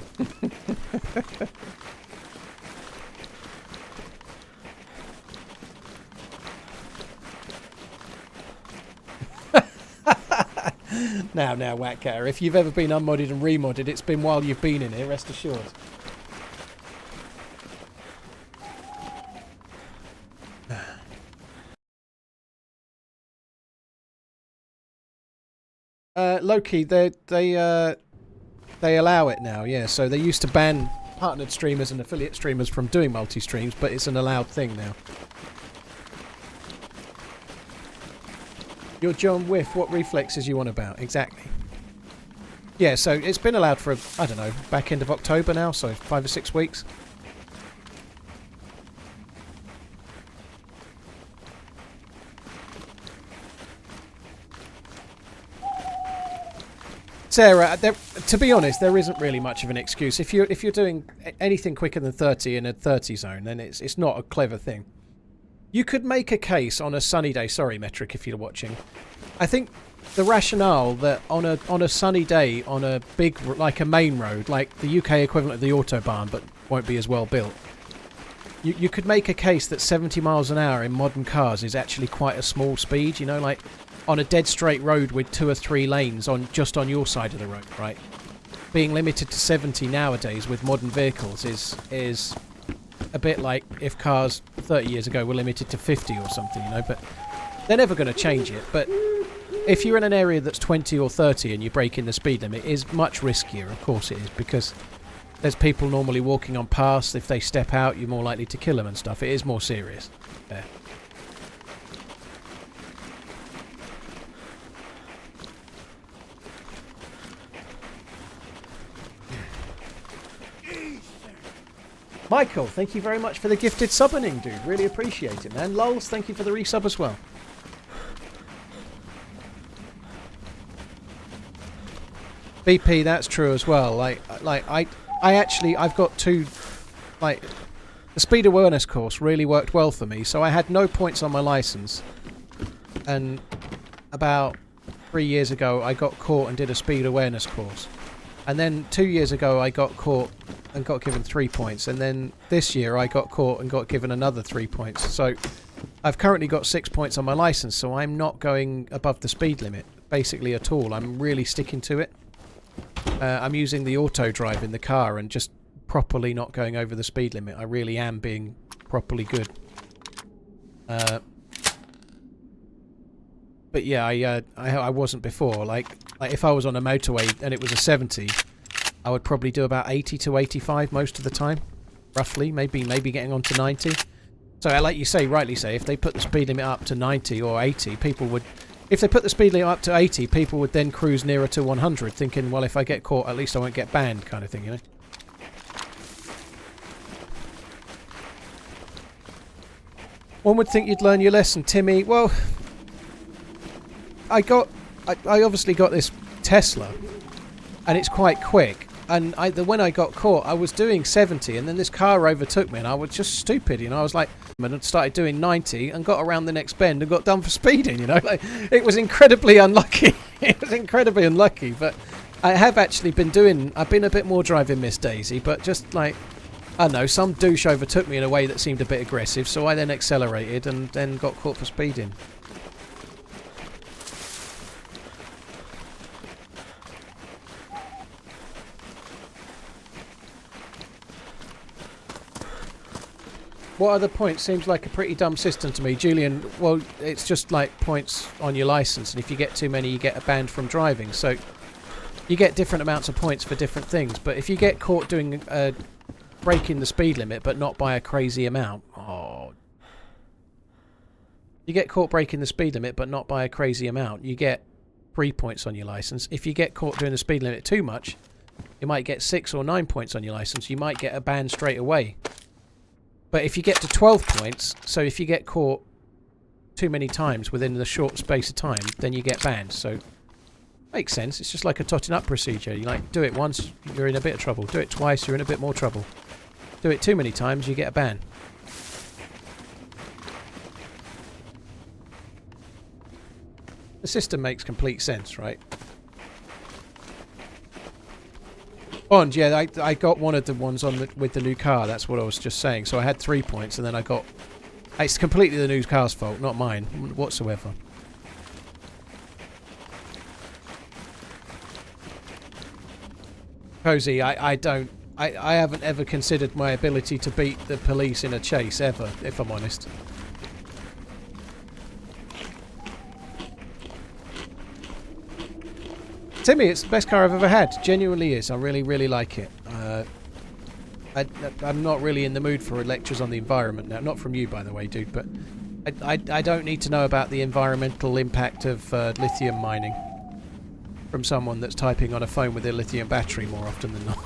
Now, Whackcatter, if you've ever been unmodded and remodded, it's been while you've been in here, rest assured. Loki, they allow it now, yeah. So they used to ban partnered streamers and affiliate streamers from doing multi-streams, but it's an allowed thing now. You're John Whiff, what reflexes you on about? Exactly. Yeah, so it's been allowed for, I don't know, back end of October now, so 5 or 6 weeks. Sarah, to be honest, there isn't really much of an excuse. If you're doing anything quicker than 30 in a 30 zone, then it's not a clever thing. You could make a case on a sunny day. Sorry, Metric, if you're watching. I think the rationale that on a sunny day on a big, like a main road, like the UK equivalent of the Autobahn, but won't be as well built. You could make a case that 70 miles an hour in modern cars is actually quite a small speed. You know, like on a dead straight road with 2 or 3 lanes just on your side of the road, right? Being limited to 70 nowadays with modern vehicles is a bit like if cars 30 years ago were limited to 50 or something, you know, but they're never going to change it. But if you're in an area that's 20 or 30 and you break in the speed limit, it is much riskier, of course it is, because there's people normally walking on past. If they step out, you're more likely to kill them and stuff. It is more serious. Yeah. Michael, thank you very much for the gifted subbing, dude. Really appreciate it, man. Lols, thank you for the resub as well. BP, that's true as well. I've got 2, like, the speed awareness course really worked well for me, so I had no points on my license. And about 3 years ago, I got caught and did a speed awareness course. And then 2 years ago, I got caught and got given 3 points. And then this year, I got caught and got given another 3 points. So I've currently got 6 points on my license, so I'm not going above the speed limit, basically at all. I'm really sticking to it. I'm using the auto drive in the car and just properly not going over the speed limit. I really am being properly good. But yeah, I wasn't before. Like if I was on a motorway and it was a 70, I would probably do about 80 to 85 most of the time, roughly. Maybe getting on to 90. So, like you say, rightly say, if they put the speed limit up to 90 or 80, people would. If they put the speed limit up to 80, people would then cruise nearer to 100, thinking, well, if I get caught, at least I won't get banned, kind of thing, you know. One would think you'd learn your lesson, Timmy. Well, I obviously got this Tesla, and it's quite quick. And when I got caught, I was doing 70, and then this car overtook me, and I was just stupid, you know. I was like, and started doing 90, and got around the next bend, and got done for speeding, you know. Like, it was incredibly unlucky. It was incredibly unlucky, but I have actually been doing. I've been a bit more driving Miss Daisy, but just like, I don't know, some douche overtook me in a way that seemed a bit aggressive, so I then accelerated and then got caught for speeding. What other points? Seems like a pretty dumb system to me. Julian, well, it's just like points on your license, and if you get too many, you get banned from driving. So you get different amounts of points for different things. But if you get caught doing breaking the speed limit, but not by a crazy amount, you get caught breaking the speed limit, but not by a crazy amount, you get 3 points on your license. If you get caught doing the speed limit too much, You might get 6 or 9 points on your license. You might get a ban straight away. But if you get to 12 points, so if you get caught too many times within the short space of time, then you get banned. So makes sense. It's just like a totting up procedure. You like do it once, you're in a bit of trouble. Do it twice, you're in a bit more trouble. Do it too many times, you get a ban. The system makes complete sense, right? Bond, yeah, I got one of the ones on with the new car. That's what I was just saying. So I had 3 points, and then I got. It's completely the new car's fault, not mine whatsoever. Cozy, I haven't ever considered my ability to beat the police in a chase ever, if I'm honest. Timmy, it's the best car I've ever had. Genuinely is. I really, really like it. I'm not really in the mood for lectures on the environment now. Not from you, by the way, dude, but I don't need to know about the environmental impact of lithium mining from someone that's typing on a phone with a lithium battery more often than not.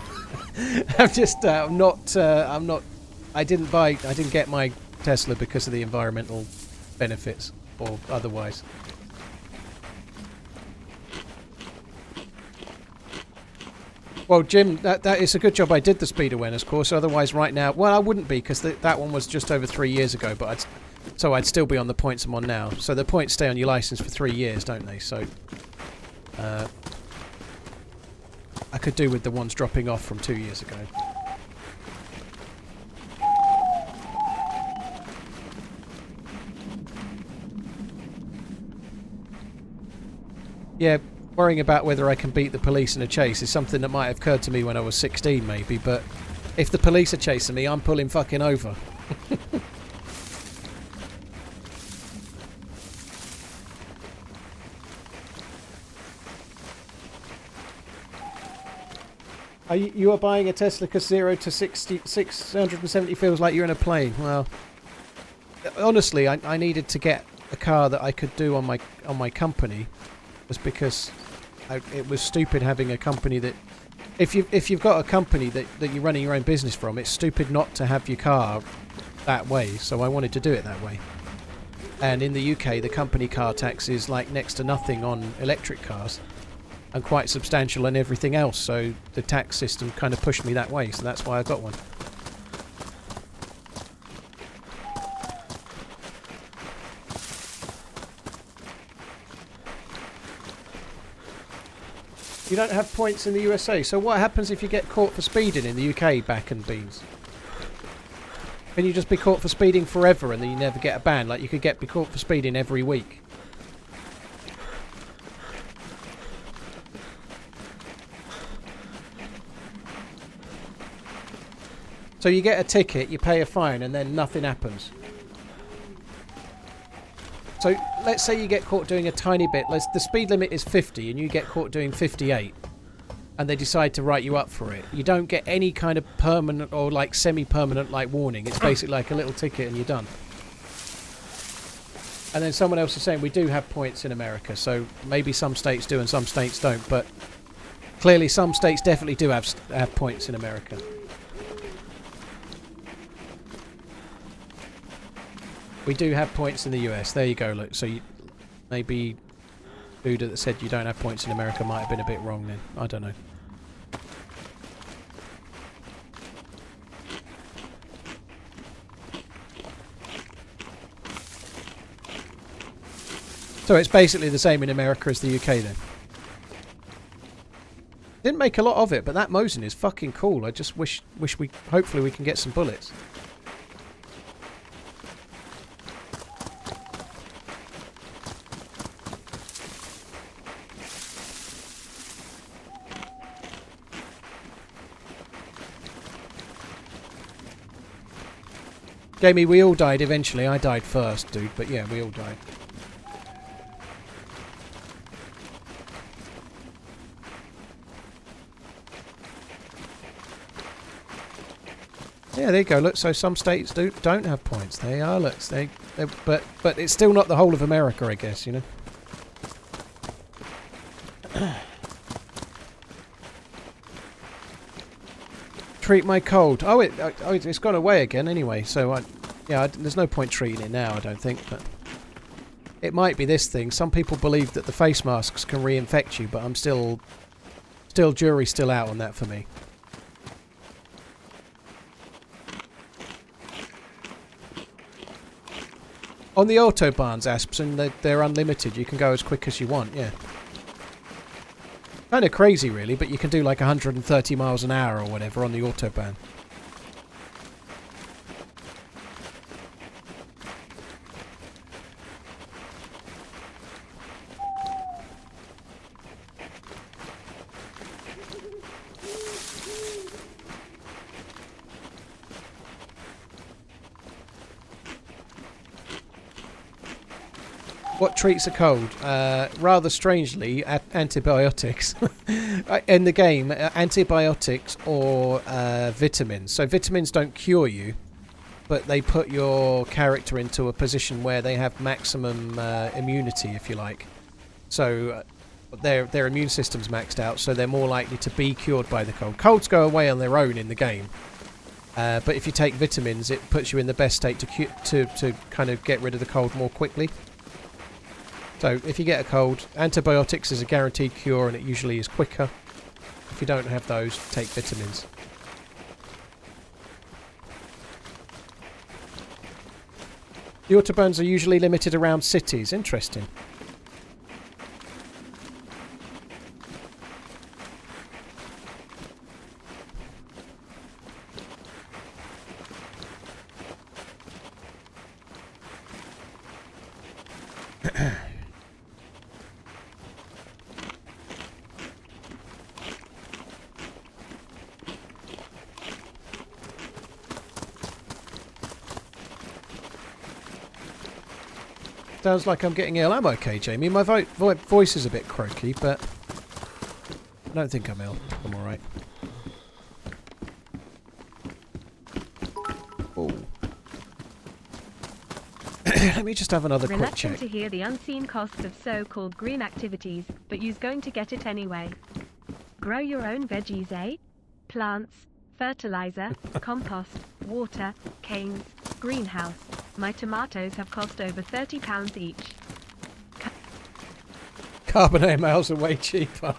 I didn't get my Tesla because of the environmental benefits or otherwise. Well, Jim, that is a good job I did the speed awareness course. Otherwise, right now, well, I wouldn't be because that one was just over 3 years ago. But I'd still be on the points I'm on now. So the points stay on your license for 3 years, don't they? So I could do with the ones dropping off from 2 years ago. Yeah. Worrying about whether I can beat the police in a chase is something that might have occurred to me when I was 16 maybe, but if the police are chasing me, I'm pulling fucking over. You are buying a Tesla because 0 to 670 feels like you're in a plane. Well, honestly, I needed to get a car that I could do on my company, was because it was stupid having a company that, if you've got a company that you're running your own business from, it's stupid not to have your car that way. So I wanted to do it that way. And in the UK, the company car tax is like next to nothing on electric cars, and quite substantial on everything else. So the tax system kind of pushed me that way. So that's why I got one. You don't have points in the USA, so what happens if you get caught for speeding in the UK, back and beans? Can you just be caught for speeding forever and then you never get a ban? Like you could be caught for speeding every week. So you get a ticket, you pay a fine, and then nothing happens. So let's say you get caught doing a tiny bit. The speed limit is 50 and you get caught doing 58 and they decide to write you up for it. You don't get any kind of permanent or like semi-permanent like warning. It's basically like a little ticket and you're done. And then someone else is saying we do have points in America, so maybe some states do and some states don't, but clearly some states definitely do have points in America. We do have points in the US. There you go, look. So maybe Buddha that said you don't have points in America might have been a bit wrong then. I don't know. So it's basically the same in America as the UK then. Didn't make a lot of it, but that Mosin is fucking cool. I just wish hopefully we can get some bullets. Jamie, we all died eventually. I died first, dude, but yeah, we all died. Yeah, there you go. Look, so some states don't have points. They are. Look, but it's still not the whole of America, I guess. You know. treat my cold? Oh, it's gone away again anyway. So there's no point treating it now, I don't think. But it might be this thing. Some people believe that the face masks can reinfect you, but I'm still jury's still out on that for me. On the autobahns, Aspen, they're unlimited. You can go as quick as you want, yeah. Kind of crazy, really, but you can do like 130 miles an hour or whatever on the autobahn. What treats a cold? Rather strangely, antibiotics. In the game, antibiotics or vitamins. So vitamins don't cure you, but they put your character into a position where they have maximum immunity, if you like. So their immune system's maxed out, so they're more likely to be cured by the cold. Colds go away on their own in the game. But if you take vitamins, it puts you in the best state to kind of get rid of the cold more quickly. So if you get a cold, antibiotics is a guaranteed cure and it usually is quicker. If you don't have those, take vitamins. The autobahns are usually limited around cities. Interesting. Sounds like I'm getting ill. I'm okay, Jamie. My voice is a bit croaky, but I don't think I'm ill. I'm alright. Oh. Let me just have another quick check. Reluctant to hear the unseen costs of so-called green activities, but you's going to get it anyway. Grow your own veggies, eh? Plants, fertilizer, compost, water, canes, greenhouse. My tomatoes have cost over £30 each. Carbonated males are way cheaper.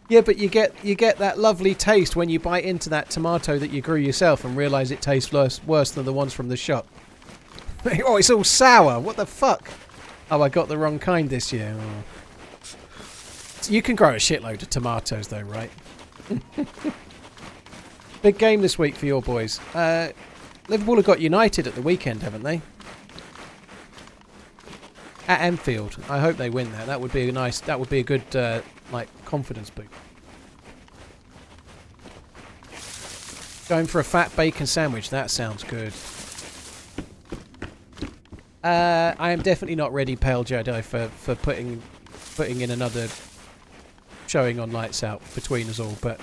Yeah, but you get that lovely taste when you bite into that tomato that you grew yourself and realise it tastes worse than the ones from the shop. Oh, it's all sour. What the fuck? Oh, I got the wrong kind this year. Oh. You can grow a shitload of tomatoes though, right? Big game this week for your boys. Liverpool have got United at the weekend, haven't they? At Anfield. I hope they win that. That would be a nice. That would be a good like confidence boost. Going for a fat bacon sandwich. That sounds good. I am definitely not ready, Pale Jedi, for putting in another showing on Lights Out between us all, but.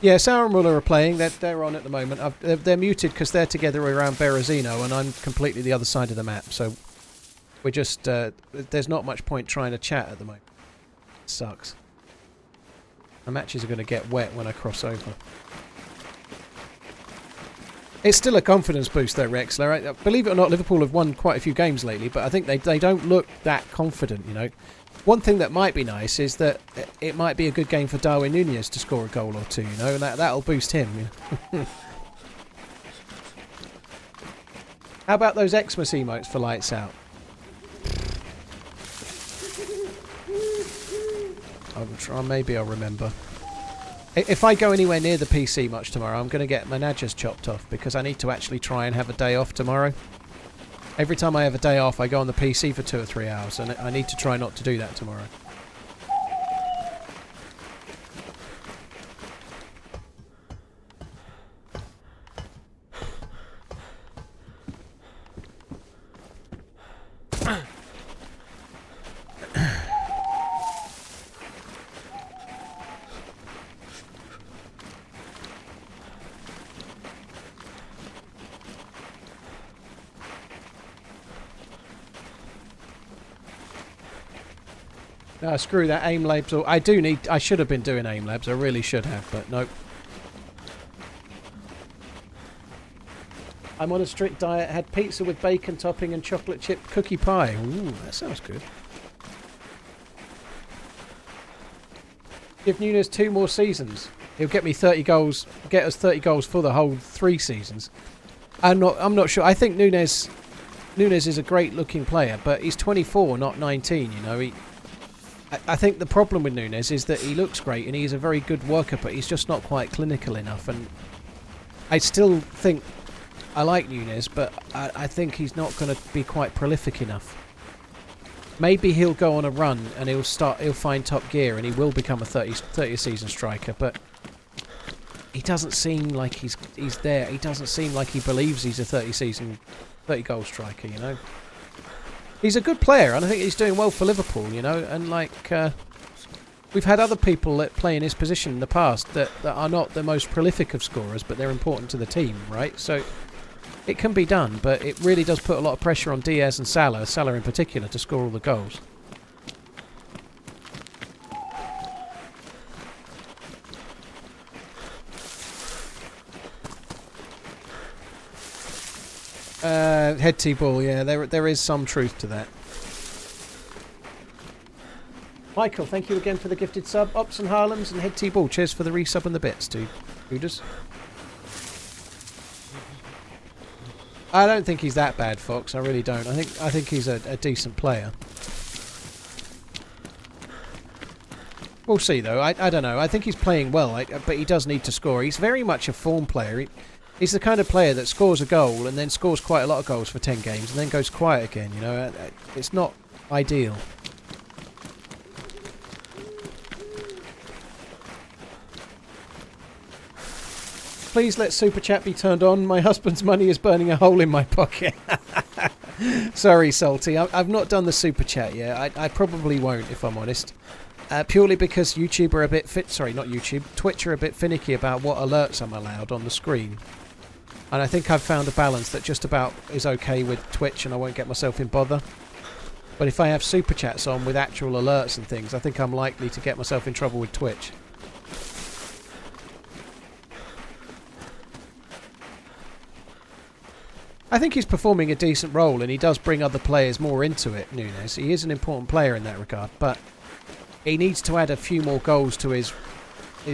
Yeah, Sour and Muller are playing. They're on at the moment. They're muted because they're together around Berezino, and I'm completely the other side of the map. So we're just there's not much point trying to chat at the moment. It sucks. The matches are going to get wet when I cross over. It's still a confidence boost though, Rex. Right? Believe it or not, Liverpool have won quite a few games lately, but I think they don't look that confident. You know. One thing that might be nice is that it might be a good game for Darwin Núñez to score a goal or two, you know, and that'll boost him. You know? How about those Xmas emotes for Lights Out? Maybe I'll remember. If I go anywhere near the PC much tomorrow, I'm going to get my Nadjas chopped off because I need to actually try and have a day off tomorrow. Every time I have a day off, I go on the PC for 2 or 3 hours, and I need to try not to do that tomorrow. Screw that aim labs. I should have been doing aim labs. I really should have, but nope. I'm on a strict diet. Had pizza with bacon topping and chocolate chip cookie pie. Ooh, that sounds good. Give Nunes 2 more seasons. He'll get me 30 goals. Get us 30 goals for the whole 3 seasons. I'm not sure. I think Nunes is a great looking player, but he's 24, not 19. You know, I think the problem with Nunes is that he looks great and he's a very good worker, but he's just not quite clinical enough. And I still think I like Nunes, but I think he's not going to be quite prolific enough. Maybe he'll go on a run and he'll find top gear and he will become a 30 season striker, but he doesn't seem like he's there. He doesn't seem like he believes he's a 30 goal striker, you know. He's a good player and I think he's doing well for Liverpool, you know, and like we've had other people that play in his position in the past that are not the most prolific of scorers, but they're important to the team, right? So it can be done, but it really does put a lot of pressure on Diaz and Salah in particular, to score all the goals. Head T-ball, yeah, there is some truth to that. Michael, thank you again for the gifted sub. Ops and Harlems and Head T-ball, cheers for the resub and the bits, dude. Hooders. I don't think he's that bad, Fox. I really don't. I think he's a decent player. We'll see, though. I don't know. I think he's playing well, but he does need to score. He's very much a form player. He's the kind of player that scores a goal and then scores quite a lot of goals for 10 games and then goes quiet again, you know. It's not ideal. Please let Super Chat be turned on. My husband's money is burning a hole in my pocket. Sorry, Salty. I've not done the Super Chat yet. I probably won't, if I'm honest. Purely because YouTube are a bit Twitch are a bit finicky about what alerts I'm allowed on the screen. And I think I've found a balance that just about is okay with Twitch and I won't get myself in bother. But if I have Super Chats on with actual alerts and things, I think I'm likely to get myself in trouble with Twitch. I think he's performing a decent role and he does bring other players more into it, Nunes. He is an important player in that regard, but he needs to add a few more goals to his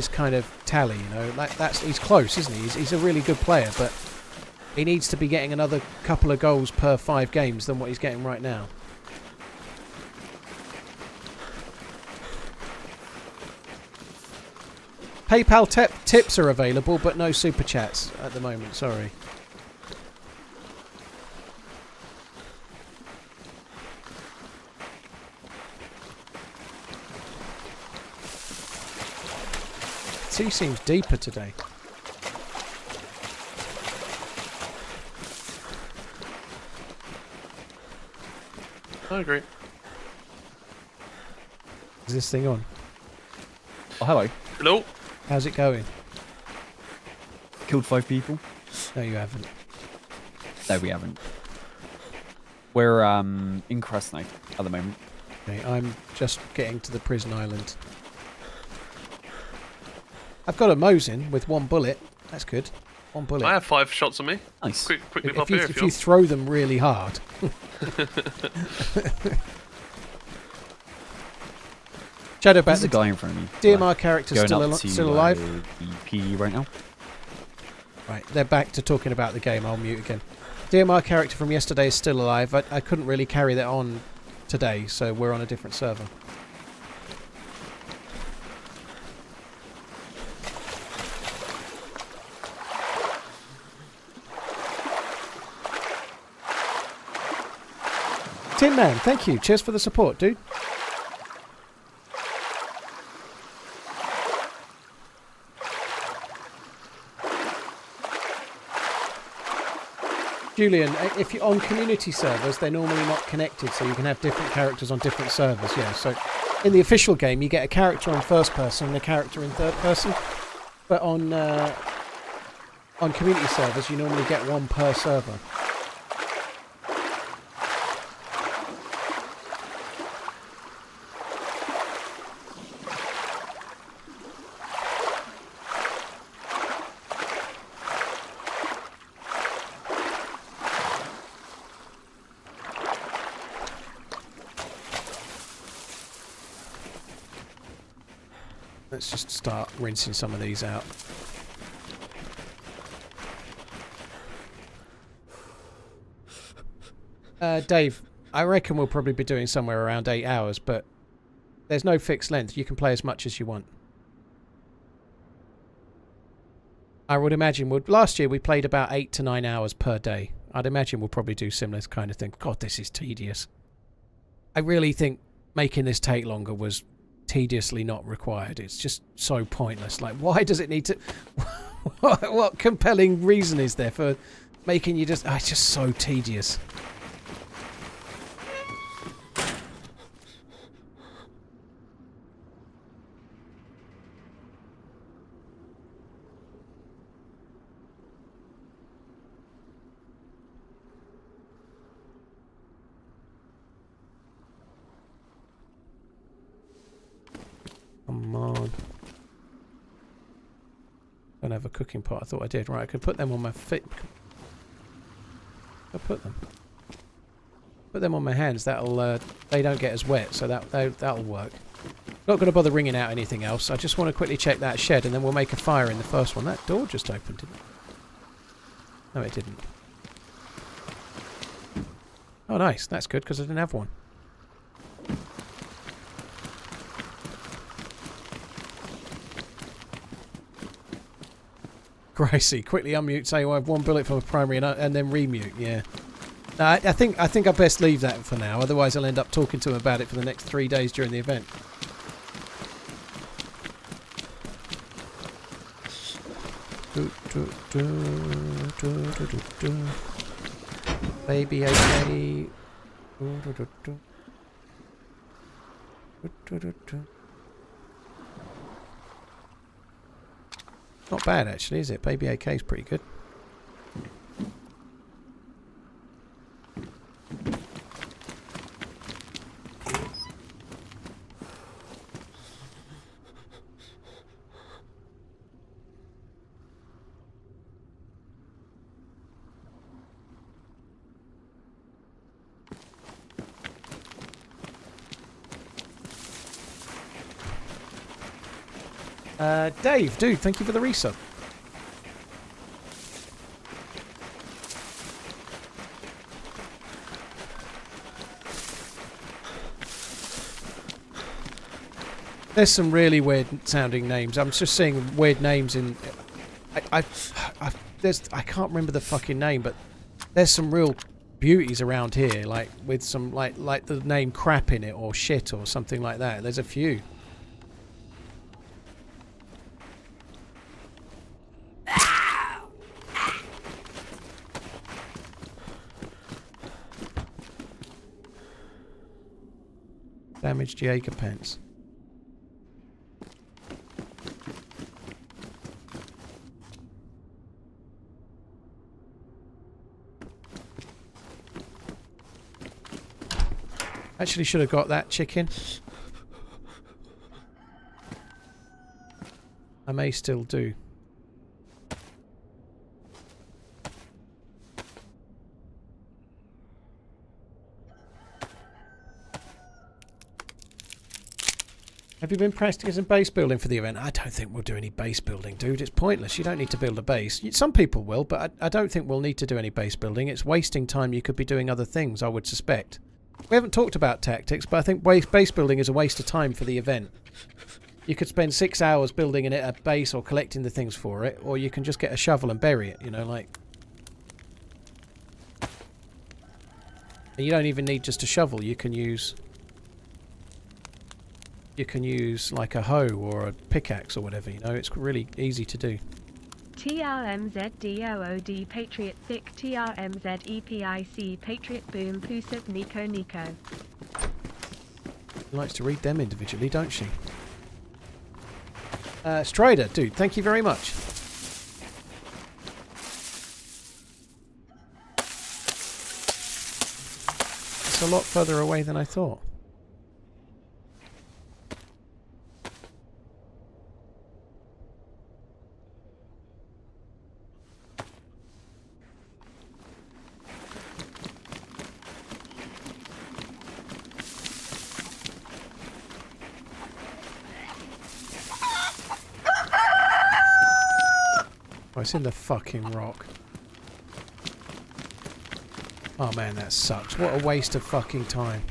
kind of tally, you know. He's close, isn't he? He's a really good player, but he needs to be getting another couple of goals per 5 games than what he's getting right now. PayPal tips are available, but no Super Chats at the moment, sorry. Sea seems deeper today. I agree. Is this thing on? Oh, hello. Hello. How's it going? Killed 5 people. No, you haven't. No, we haven't. We're in Krasnodar at the moment. Okay, I'm just getting to the prison island. I've got a Mosin with 1 bullet. That's good. 1 bullet. I have 5 shots on me. Nice. Quickly if pop here if you throw them really hard. Shadowbat, There's a guy in front of me. DMR character still alive? The PD right now. Right, they're back to talking about the game. I'll mute again. DMR character from yesterday is still alive. I couldn't really carry that on today, so we're on a different server. Tin Man, thank you. Cheers for the support, dude. Julian, if you're on community servers, they're normally not connected, so you can have different characters on different servers. Yeah, so in the official game, you get a character on first person and a character in third person, but on community servers, you normally get 1 per server. Let's just start rinsing some of these out. Dave, I reckon we'll probably be doing somewhere around 8 hours, but there's no fixed length. You can play as much as you want. I would imagine last year we played about 8 to 9 hours per day. I'd imagine we'll probably do similar kind of thing. God, this is tedious. I really think making this take longer was tediously not required. It's just so pointless. Like, why does it need to... what compelling reason is there for making you just... it's just so tedious. Come on. Don't have a cooking pot. I thought I did. Right, I could put them on my feet. I'll put them. Put them on my hands. That'll they don't get as wet, so that'll work. Not going to bother ringing out anything else. I just want to quickly check that shed, and then we'll make a fire in the first one. That door just opened, didn't it? No, it didn't. Oh, nice. That's good because I didn't have one. Gracie, quickly unmute, say I have 1 bullet from a primary and then remute, yeah. No, I think I best leave that for now, otherwise I'll end up talking to him about it for the next 3 days during the event. Baby AK. Not bad actually, is it? Baby AK is pretty good. Dave, dude, thank you for the resub. There's some really weird sounding names. I'm just seeing weird names in... I can't remember the fucking name, but there's some real beauties around here, like with some like the name crap in it or shit or something like that. There's a few. Damaged Jaeger pants. Actually should have got that chicken. I may still do. Have you been practicing some base building for the event? I don't think we'll do any base building, dude. It's pointless. You don't need to build a base. Some people will, but I don't think we'll need to do any base building. It's wasting time. You could be doing other things, I would suspect. We haven't talked about tactics, but I think base building is a waste of time for the event. You could spend 6 hours building a base or collecting the things for it, or you can just get a shovel and bury it, you know, like... And you don't even need just a shovel. You can use like a hoe or a pickaxe or whatever, you know. It's really easy to do. TRMZ DOOD Patriot Thick TRMZ EPIC Patriot Boom Pusip Nico Nico. She likes to read them individually, don't she? Strider, dude, thank you very much. It's a lot further away than I thought. it's in the fucking rock. Oh man, that sucks. What a waste of fucking time.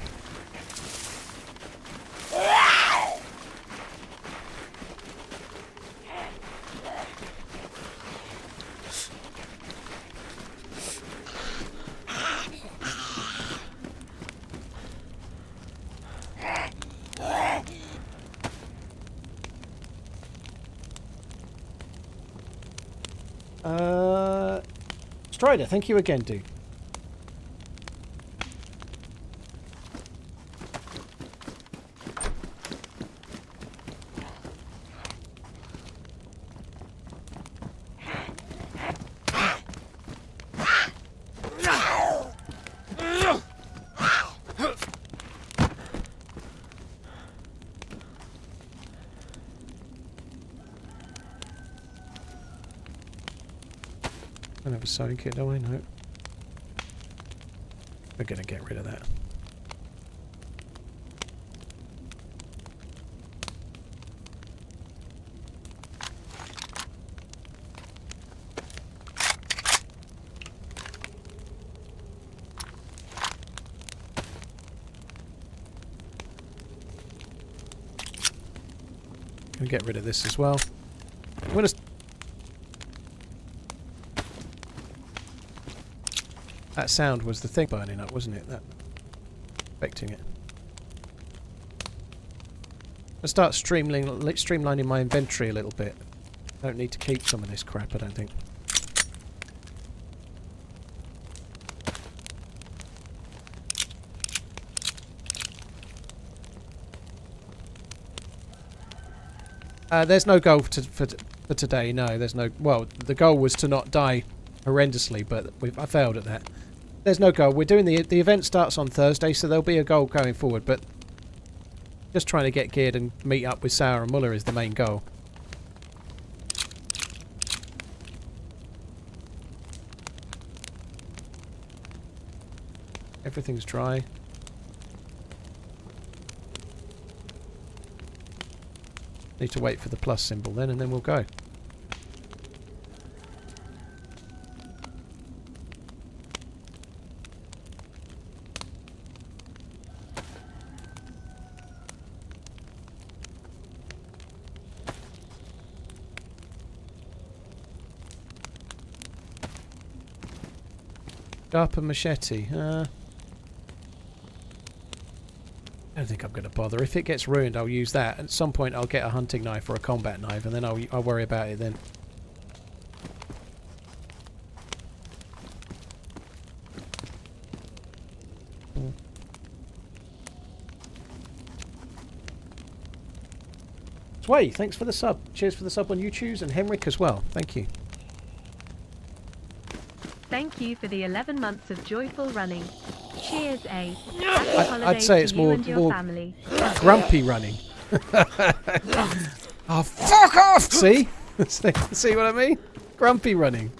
Strider, thank you again, dude. I don't have a sewing kit, do I? No. We're gonna get rid of that. Gonna get rid of this as well. I'm gonna. That sound was the thing burning up, wasn't it? That affecting it. I'll start streamlining my inventory a little bit. I don't need to keep some of this crap, I don't think. There's no goal for today. No, there's no. Well, the goal was to not die horrendously, but I failed at that. There's no goal. We're doing the event starts on Thursday, so there'll be a goal going forward. But just trying to get geared and meet up with Sarah and Muller is the main goal. Everything's dry. Need to wait for the plus symbol then, and then we'll go. Sharper machete. I don't think I'm going to bother. If it gets ruined, I'll use that. At some point, I'll get a hunting knife or a combat knife, and then I'll worry about it then. Sway, thanks for the sub. Cheers for the sub on YouTube, and Henrik as well. Thank you. Thank you for the 11 months of joyful running. Cheers, A. I'd say it's more grumpy running. Oh, fuck off! See? See what I mean? Grumpy running.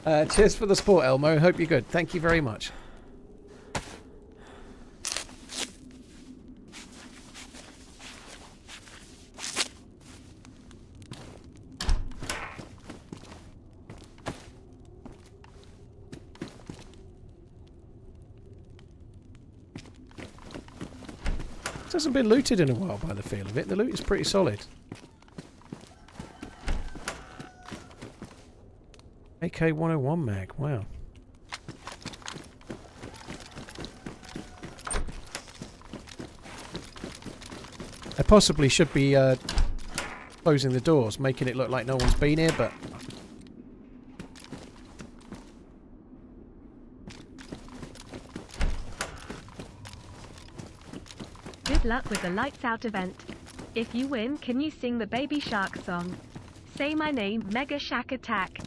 Cheers for the sport, Elmo. Hope you're good. Thank you very much. Hasn't been looted in a while by the feel of it. The loot is pretty solid. AK-101 mag, wow. I possibly should be closing the doors, making it look like no one's been here, but good luck with the Lights Out event. If you win, can you sing the Baby Shark song? Say my name, Mega Shack Attack.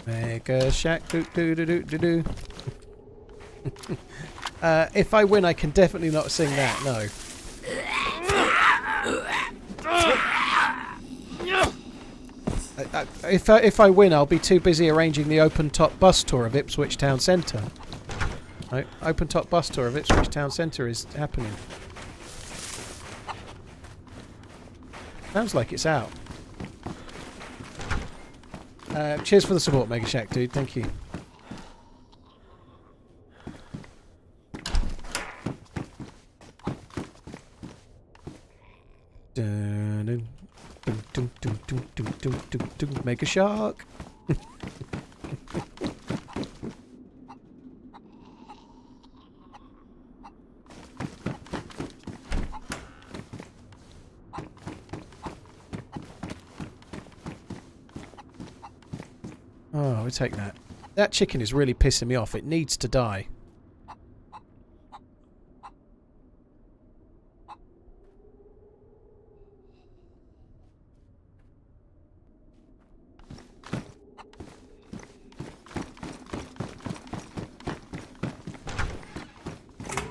Mega Shack doo doo doo doo doo doo. If I win, I can definitely not sing that, no. If I win, I'll be too busy arranging the open top bus tour of Ipswich Town Centre. Right, open top bus tour of Ipswich Town Centre is happening. Sounds like it's out. Cheers for the support, Mega Shack, dude. Thank you. Dun, dun, dun, dun, dun, dun, dun, dun, dun, Mega Shark. Oh, we'll take that. That chicken is really pissing me off. It needs to die.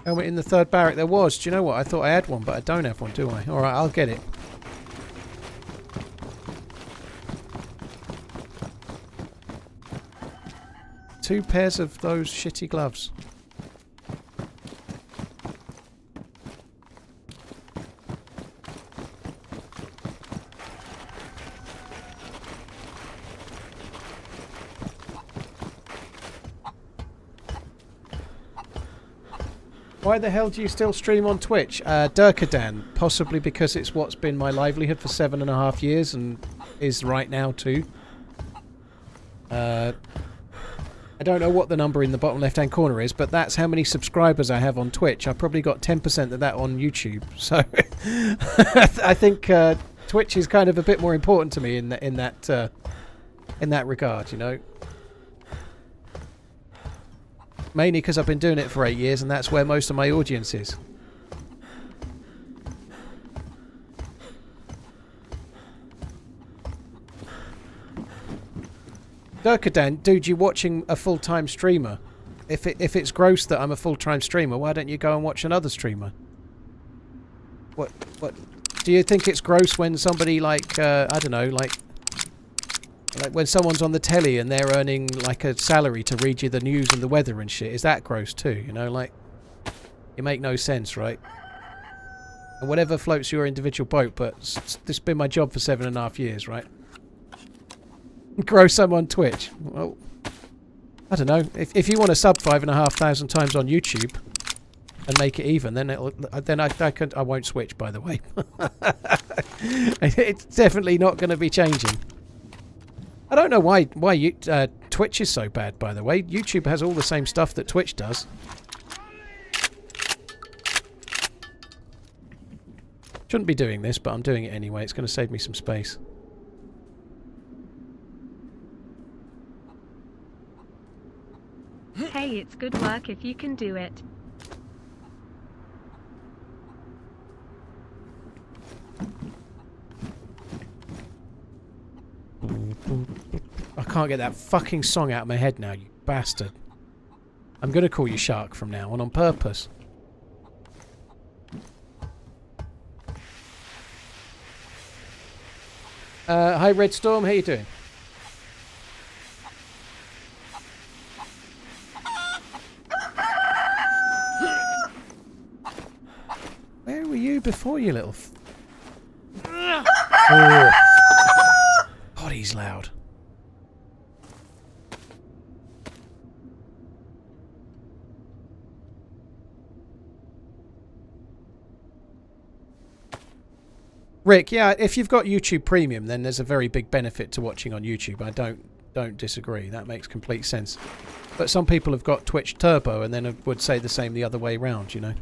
Helmet in the third barrack. There was. Do you know what? I thought I had one, but I don't have one, do I? Alright, I'll get it. Two pairs of those shitty gloves. Why the hell do you still stream on Twitch? Durkadan, possibly because it's what's been my livelihood for 7.5 years and is right now too. I don't know what the number in the bottom left hand corner is, but that's how many subscribers I have on Twitch. I've probably got 10% of that on YouTube. So I think Twitch is kind of a bit more important to me in that regard, you know. Mainly because I've been doing it for 8 years and that's where most of my audience is. Durkadan, dude, you're watching a full-time streamer. If it's gross that I'm a full-time streamer, why don't you go and watch another streamer? What do you think it's gross when somebody like I don't know, like when someone's on the telly and they're earning like a salary to read you the news and the weather and shit? Is that gross too? You know, like, it make no sense, right? And whatever floats your individual boat, but this has been my job for 7.5 years, right? Grow some on Twitch. Well, I don't know. If you want to sub 5,500 times on YouTube and make it even, then I won't switch. By the way, it's definitely not going to be changing. I don't know why Twitch is so bad. By the way, YouTube has all the same stuff that Twitch does. Shouldn't be doing this, but I'm doing it anyway. It's going to save me some space. Hey, it's good work if you can do it. I can't get that fucking song out of my head now, you bastard. I'm going to call you Shark from now on purpose. Hi Red Storm, how you doing? Where were you before, you little oh. God, he's loud. Rick, yeah, if you've got YouTube Premium, then there's a very big benefit to watching on YouTube. I don't disagree. That makes complete sense. But some people have got Twitch Turbo and then would say the same the other way round, you know.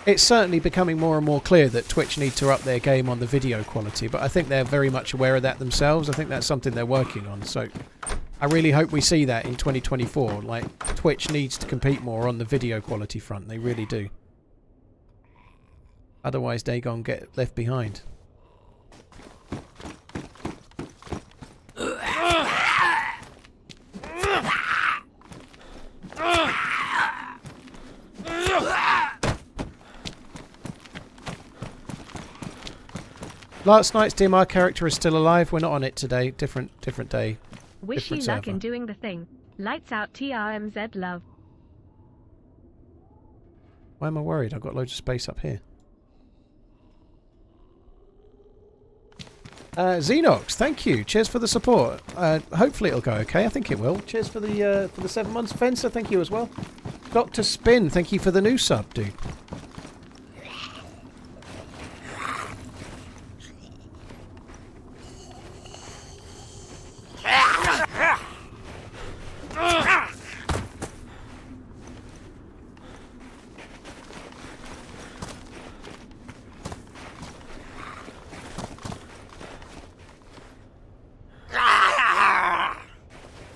It's certainly becoming more and more clear that Twitch need to up their game on the video quality, but I think they're very much aware of that themselves. I think that's something they're working on, so I really hope we see that in 2024. Like, Twitch needs to compete more on the video quality front. They really do. Otherwise, they gon' get left behind. Last night's DMR character is still alive. We're not on it today. Different day. Wish you different luck server. in doing the thing. Lights out TRMZ love. Why am I worried? I've got loads of space up here. Xenox, thank you. Cheers for the support. Hopefully it'll go okay. I think it will. Cheers for the 7 months. Fencer, thank you as well. Dr. Spin, thank you for the new sub, dude.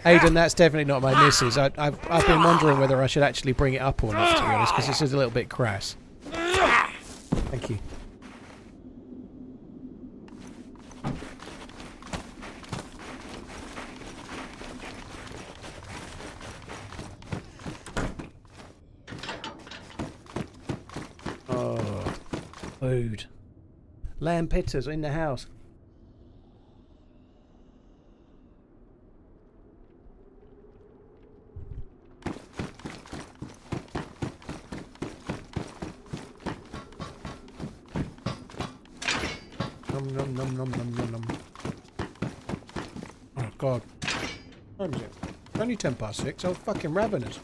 Aiden, that's definitely not my missus. I've been wondering whether I should actually bring it up or not, to be honest, because this is a little bit crass. Thank you. Oh, food. Lamb pitters in the house. Nom, nom, nom, nom, nom, nom. Oh, God. What time is it? It's only 6:10. I'm fucking ravenous.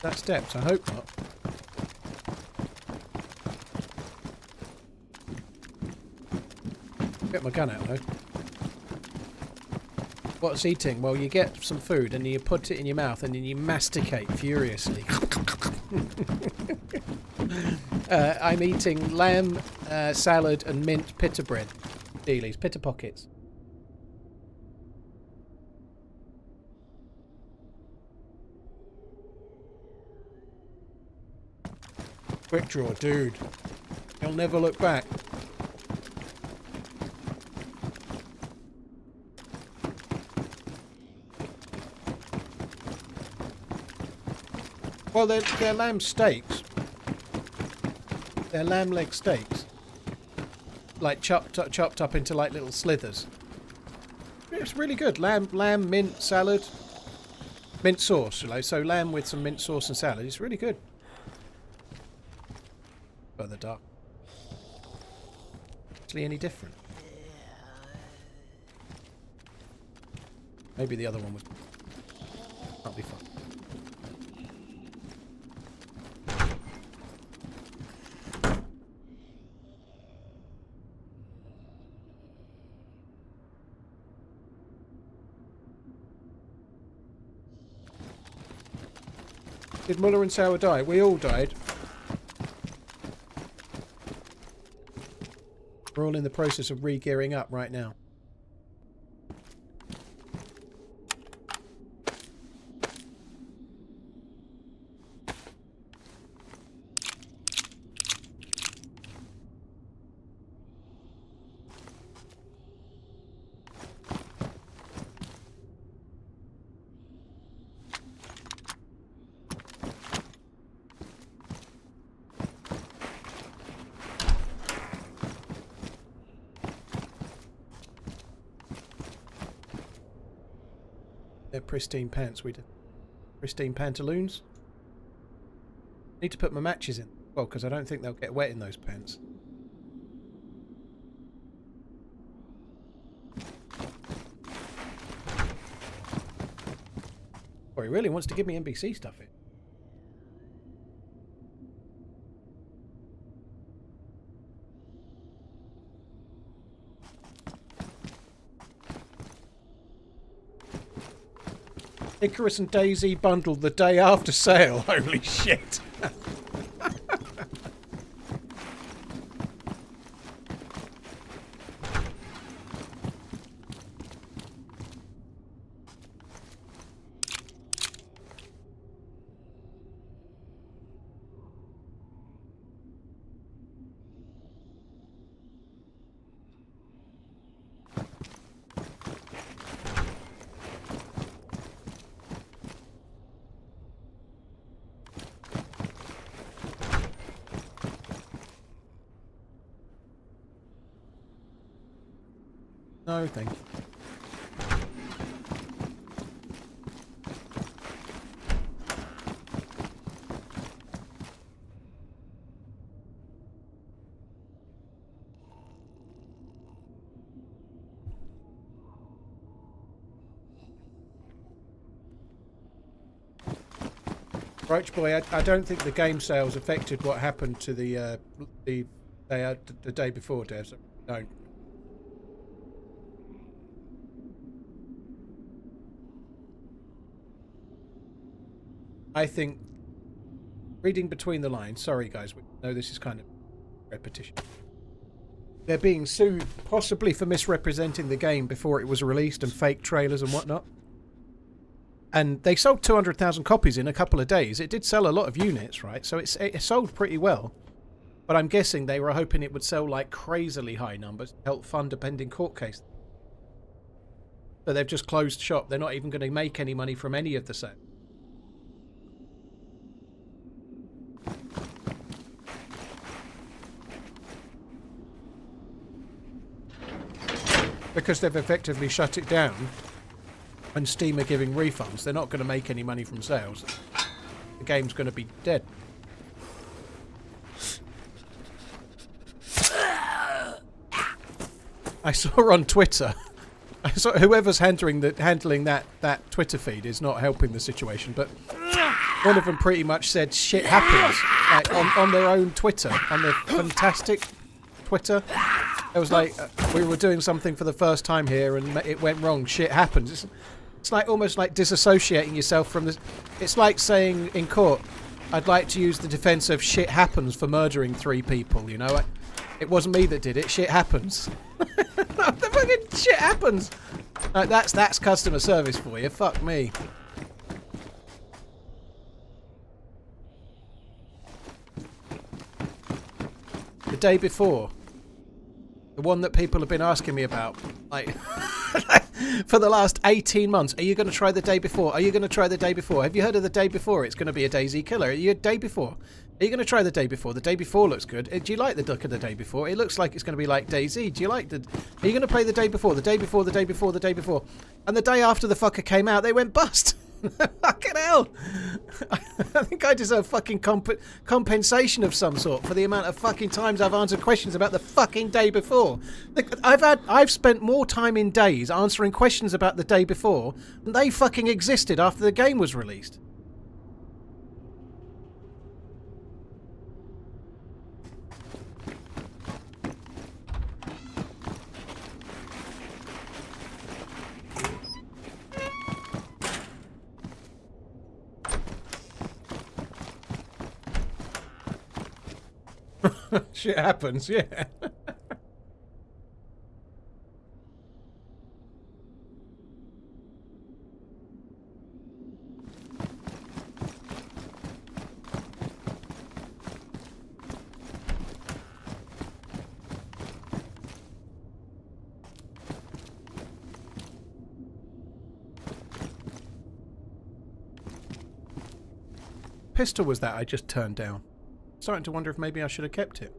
That steps? I hope not. Get my gun out though. What's eating? Well, you get some food and you put it in your mouth and then you masticate furiously. I'm eating lamb salad and mint pita bread. Dealies, pita pockets. Quick draw, dude. You'll never look back. Well, they're lamb steaks. They're lamb leg steaks. Like chopped up into like little slithers. It's really good. Lamb mint salad. Mint sauce, you know. So lamb with some mint sauce and salad. It's really good. Further dark. Actually any different? Maybe the other one was... That'll be fun. Did Muller and Sauer die? We all died. We're all in the process of re-gearing up right now. They're pristine pants, we did. Pristine pantaloons. Need to put my matches in. Well, because I don't think they'll get wet in those pants. Oh, he really wants to give me NBC stuff in. Icarus and DayZ bundled the day after sale. Holy shit. No, thank you. Roach Boy, I don't think the game sales affected what happened to the day before, Devs. Don't. I think, reading between the lines, sorry guys, we know this is kind of repetition. They're being sued possibly for misrepresenting the game before it was released and fake trailers and whatnot. And they sold 200,000 copies in a couple of days. It did sell a lot of units, right? So it sold pretty well. But I'm guessing they were hoping it would sell like crazily high numbers to help fund a pending court case. So they've just closed shop. They're not even going to make any money from any of the sales. Because they've effectively shut it down. And Steam are giving refunds, they're not going to make any money from sales. The game's going to be dead. I saw on Twitter, I saw whoever's handling that Twitter feed is not helping the situation, but one of them pretty much said shit happens, like on their own Twitter, on their fantastic Twitter. It was like, we were doing something for the first time here and it went wrong, shit happens. It's like almost like disassociating yourself from this. It's like saying in court, I'd like to use the defense of shit happens for murdering 3 people, you know? It wasn't me that did it, shit happens. The fucking shit happens! Like, that's customer service for you, fuck me. The day before. The one that people have been asking me about, like, for the last 18 months. Are you going to try the day before? Are you going to try the day before? Have you heard of the day before? It's going to be a DayZ killer. Are you a day before? Are you going to try the day before? The day before looks good. Do you like the look of the day before? It looks like it's going to be like DayZ. Do you like the... Are you going to play the day before? The day before, the day before, the day before. And the day after the fucker came out, they went bust. Fucking hell. I think I deserve fucking compensation of some sort for the amount of fucking times I've answered questions about the fucking day before. I've spent more time in days answering questions about the day before than they fucking existed after the game was released. Shit happens, yeah. Pistol was that I just turned down. Starting to wonder if maybe I should have kept it.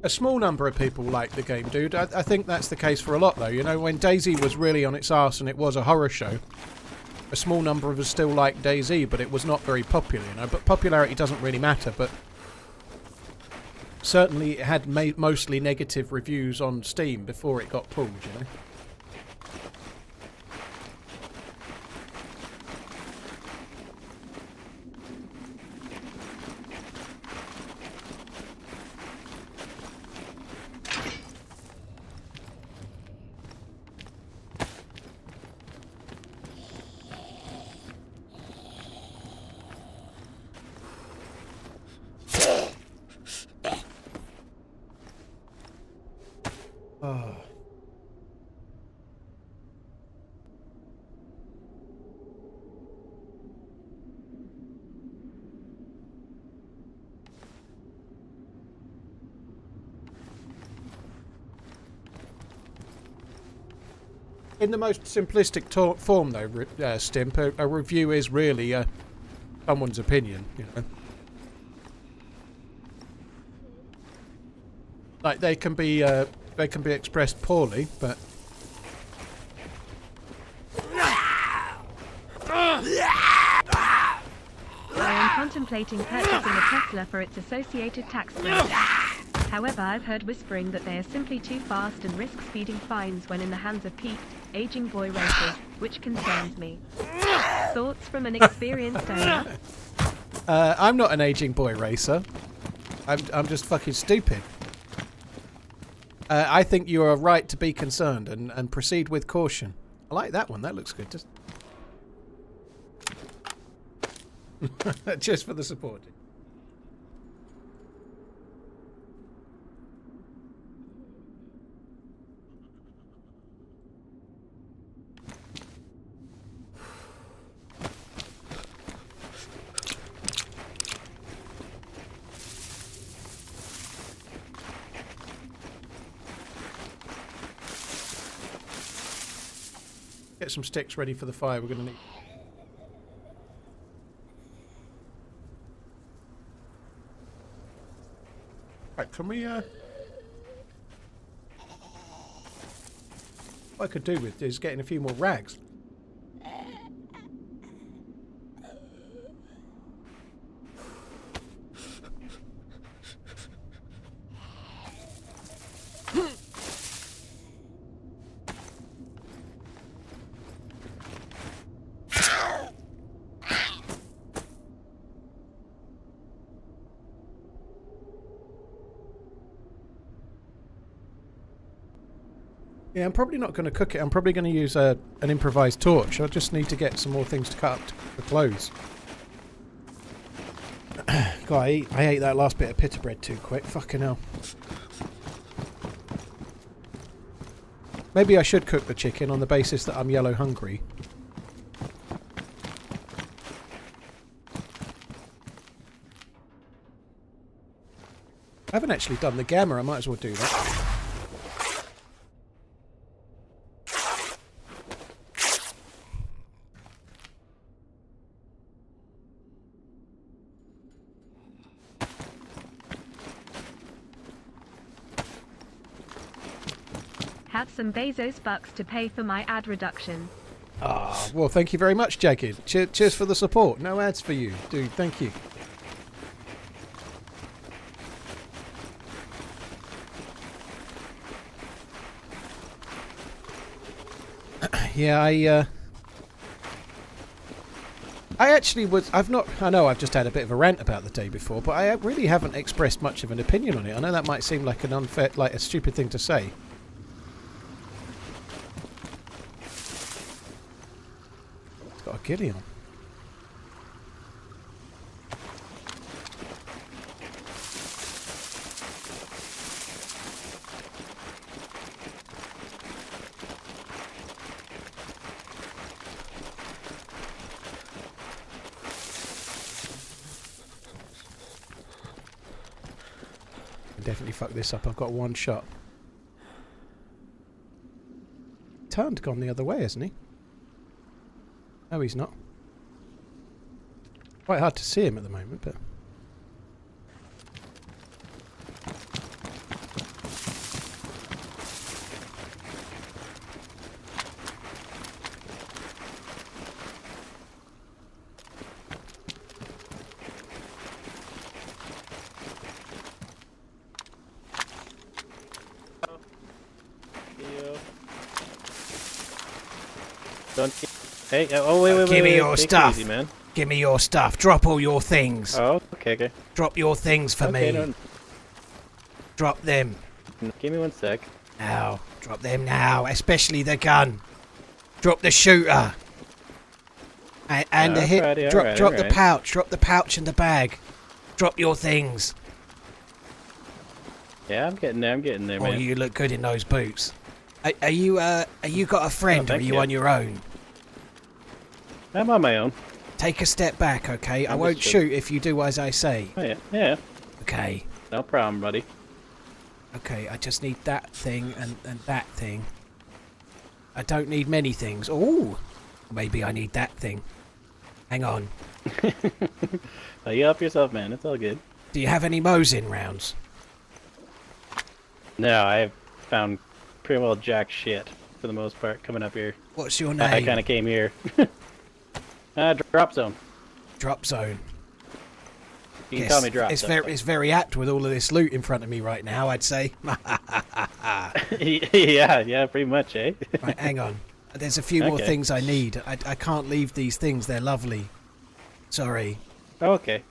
A small number of people like the game, dude. I think that's the case for a lot, though. You know, when DayZ was really on its arse and it was a horror show, a small number of us still liked DayZ, but it was not very popular, you know. But popularity doesn't really matter, but certainly it had mostly negative reviews on Steam before it got pulled, you know. In the most simplistic form, though, Stimp, a review is really someone's opinion, you know. Like they can be expressed poorly, but I am contemplating purchasing a Tesla for its associated tax break. However, I've heard whispering that they are simply too fast and risk speeding fines when in the hands of peaked, aging boy racers, which concerns me. Thoughts from an experienced owner? I'm not an aging boy racer. I'm just fucking stupid. I think you are right to be concerned and proceed with caution. I like that one. That looks good. Just for the support. Get some sticks ready for the fire. We're going to need. Right, can we, what I could do with is getting a few more rags. Yeah, I'm probably not going to cook it. I'm probably going to use an improvised torch. I just need to get some more things to cut up for clothes. God, I ate that last bit of pita bread too quick. Fucking hell. Maybe I should cook the chicken on the basis that I'm yellow hungry. I haven't actually done the gamma. I might as well do that. Have some Bezos bucks to pay for my ad reduction. Ah, well, thank you very much, Jagged. Cheers for the support. No ads for you, dude. Thank you. Yeah, I actually was. I know I've just had a bit of a rant about the day before, but I really haven't expressed much of an opinion on it. I know that might seem like a stupid thing to say. It's got a giddy on. Definitely fuck this up. I've got one shot. Gone the other way, hasn't he? No, he's not. Quite hard to see him at the moment, but... Hey, oh wait, Give me your Take it stuff. easy, man. Give me your stuff. Drop all your things. Oh, okay. Drop your things for Okay, me. no, Drop them. give me 1 sec. Now. Drop them now. Especially the gun. Drop the shooter. And the hit. Alrighty, Drop the alright. pouch. Drop the pouch and the bag. Drop your things. Yeah, I'm getting there, Oh, man. you look good in those boots. Are you got a friend or are thank you you. on your own? I'm on my own. Take a step back, okay? I I'm won't just shoot if you do as I say. Oh yeah. Okay. No problem, buddy. Okay, I just need that thing and that thing. I don't need many things. Oh, maybe I need that thing. Hang on. Oh, you help yourself, man. It's all good. Do you have any Mosin rounds? No, I've found pretty well jack shit for the most part coming up here. What's your name? I kind of came here. Drop zone. Drop zone. You can call me drop zone. It's very apt with all of this loot in front of me right now, I'd say. yeah, pretty much, eh? Right, hang on. There's a few more Okay. things I need. I can't leave these things. They're lovely. Sorry. Okay.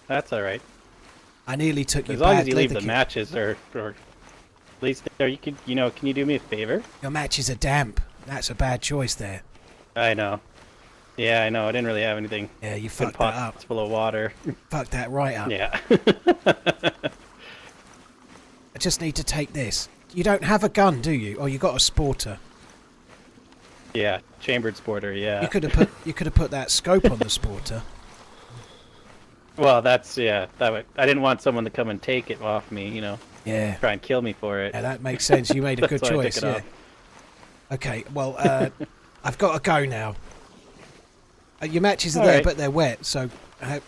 That's all right. I nearly took your As long bad as you leave leather the kit. matches, or at least there, you can you do me a favor? Your matches are damp. That's a bad choice there. I know. Yeah, I know. I didn't really have anything. Yeah, you Good fucked that pots up. full of water. Fucked that right up. Yeah. I just need to take this. You don't have a gun, do you? Oh, you got a sporter. Yeah, chambered sporter. Yeah. You could have put that scope on the sporter. Well, that's that would. I didn't want someone to come and take it off me. Yeah. Try and kill me for it. Yeah, that makes sense. You made a good That's why I choice. took it Yeah. off. Okay. Well, I've got to go now. Your matches are All there, right. but they're wet. So,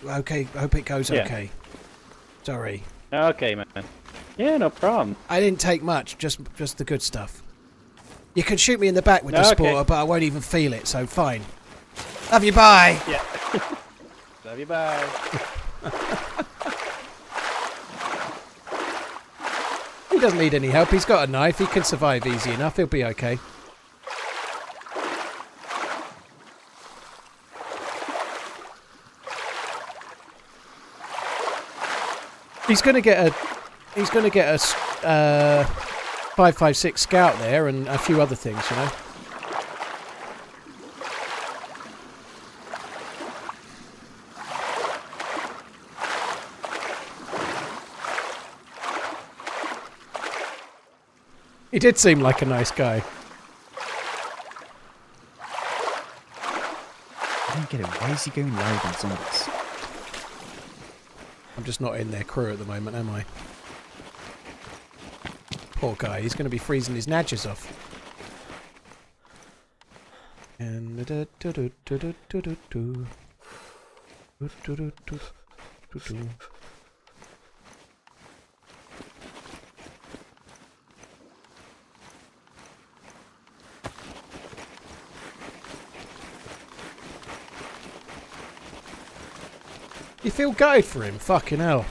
okay. Hope it goes Yeah. okay. Sorry. Okay, man. Yeah, no problem. I didn't take much. Just the good stuff. You can shoot me in the back with the Okay. sporter, but I won't even feel it. So fine. Love you. Bye. Yeah. Love you. Bye. He doesn't need any help. He's got a knife. He can survive easy enough. He'll be okay. He's going to get a 5.56 scout there and a few other things, you know. He did seem like a nice guy. I don't get it. Why is he going live on zombies? I'm just not in their crew at the moment, am I? Poor guy, he's going to be freezing his nadges off. And you feel gutted for him? Fucking hell.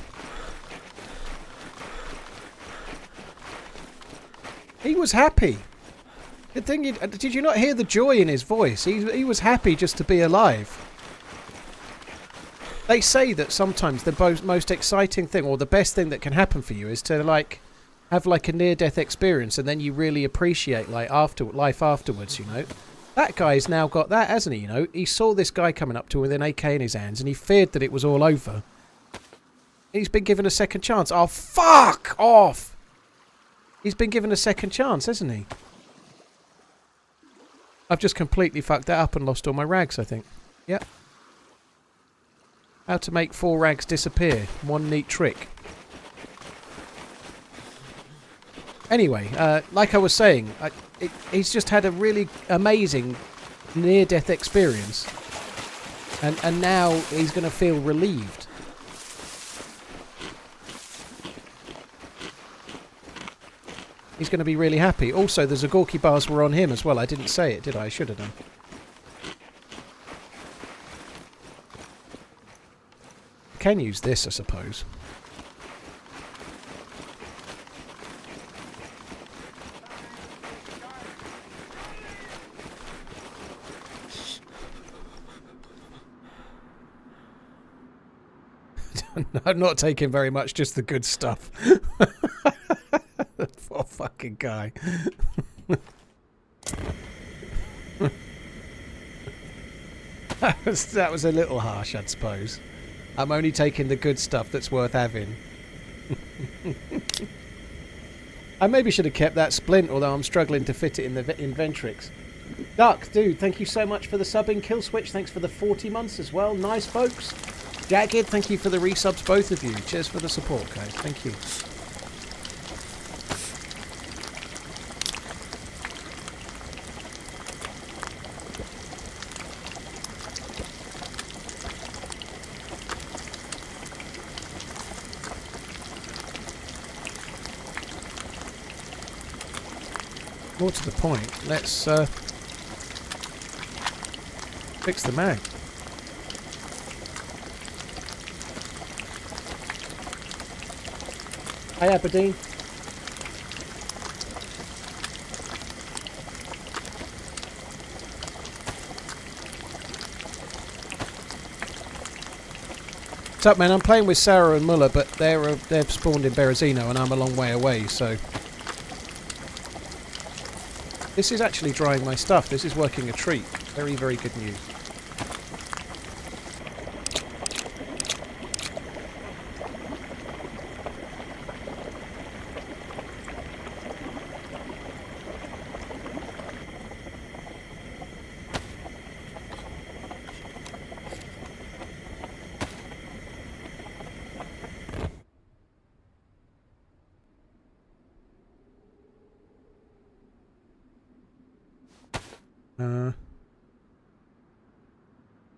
He was happy. The thing, did you not hear the joy in his voice? He was happy just to be alive. They say that sometimes the most exciting thing, or the best thing that can happen for you, is to have a near-death experience, and then you really appreciate life afterwards. You know. That guy's now got that, hasn't he? You know, he saw this guy coming up to him with an AK in his hands, and he feared that it was all over. He's been given a second chance. Oh, fuck off! He's been given a second chance, hasn't he? I've just completely fucked that up and lost all my rags, I think. Yep. How to make 4 rags disappear. One neat trick. Anyway, like I was saying, he's just had a really amazing near-death experience. And now he's going to feel relieved. He's going to be really happy. Also, the Zagorki bars were on him as well. I didn't say it, did I? I should have done. Can use this, I suppose. I'm not taking very much, just the good stuff. Poor fucking guy. That was a little harsh, I suppose. I'm only taking the good stuff that's worth having. I maybe should have kept that splint, although I'm struggling to fit it in the Ventrix. Duck, dude, thank you so much for the subbing. Kill Switch, thanks for the 40 months as well. Nice, folks. Jagged, thank you for the resubs, both of you. Cheers for the support, guys. Thank you. More to the point, let's fix the mag. Hi Aberdeen. What's up, man? I'm playing with Sarah and Muller, but they've spawned in Berezino and I'm a long way away, so... This is actually drying my stuff. This is working a treat. Very, very good news.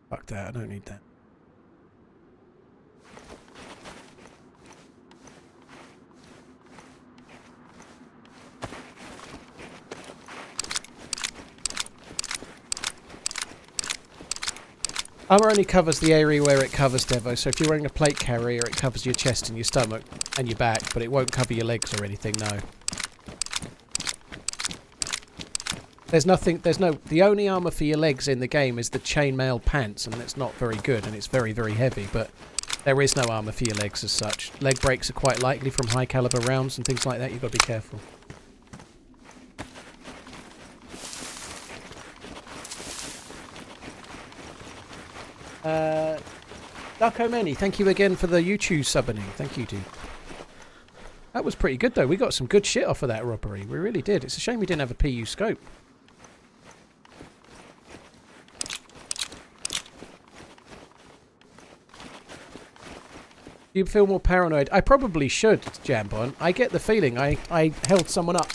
Fuck that, I don't need that. Armor only covers the area where it covers, Devo, so if you're wearing a plate carrier it covers your chest and your stomach and your back, but it won't cover your legs or anything, no. The only armour for your legs in the game is the chainmail pants, and it's not very good, and it's very, very heavy, but there is no armour for your legs as such. Leg breaks are quite likely from high caliber rounds and things like that, you've got to be careful. Darko Many, thank you again for the YouTube subbing. Thank you, dude. That was pretty good though, we got some good shit off of that robbery, we really did. It's a shame we didn't have a PU scope. You feel more paranoid? I probably should, Jambon. I get the feeling I held someone up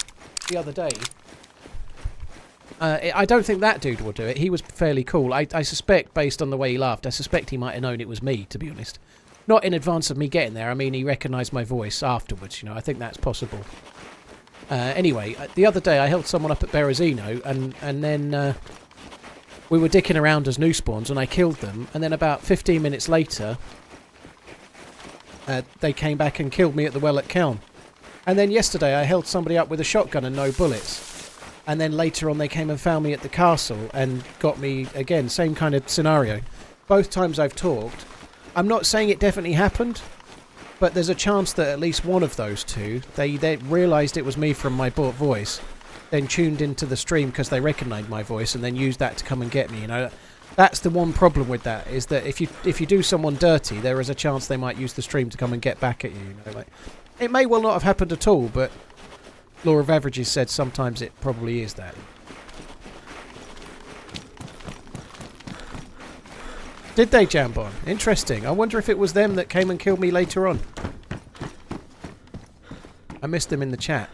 the other day. I don't think that dude will do it. He was fairly cool. I suspect, based on the way he laughed, I suspect he might have known it was me, to be honest. Not in advance of me getting there. I mean, he recognised my voice afterwards, you know. I think that's possible. Anyway, the other day I held someone up at Berezino, and then we were dicking around as new spawns, and I killed them. And then about 15 minutes later... they came back and killed me at the well at Kelm. And then yesterday I held somebody up with a shotgun and no bullets. And then later on they came and found me at the castle and got me again. Same kind of scenario. Both times I've talked. I'm not saying it definitely happened, but there's a chance that at least one of those two, they realised it was me from my bought voice, then tuned into the stream because they recognised my voice and then used that to come and get me, you know. That's the one problem with that, is that if you do someone dirty, there is a chance they might use the stream to come and get back at you. You know, like, it may well not have happened at all, but law of averages said sometimes it probably is that. Did they, Jambon? Interesting. I wonder if it was them that came and killed me later on. I missed them in the chat.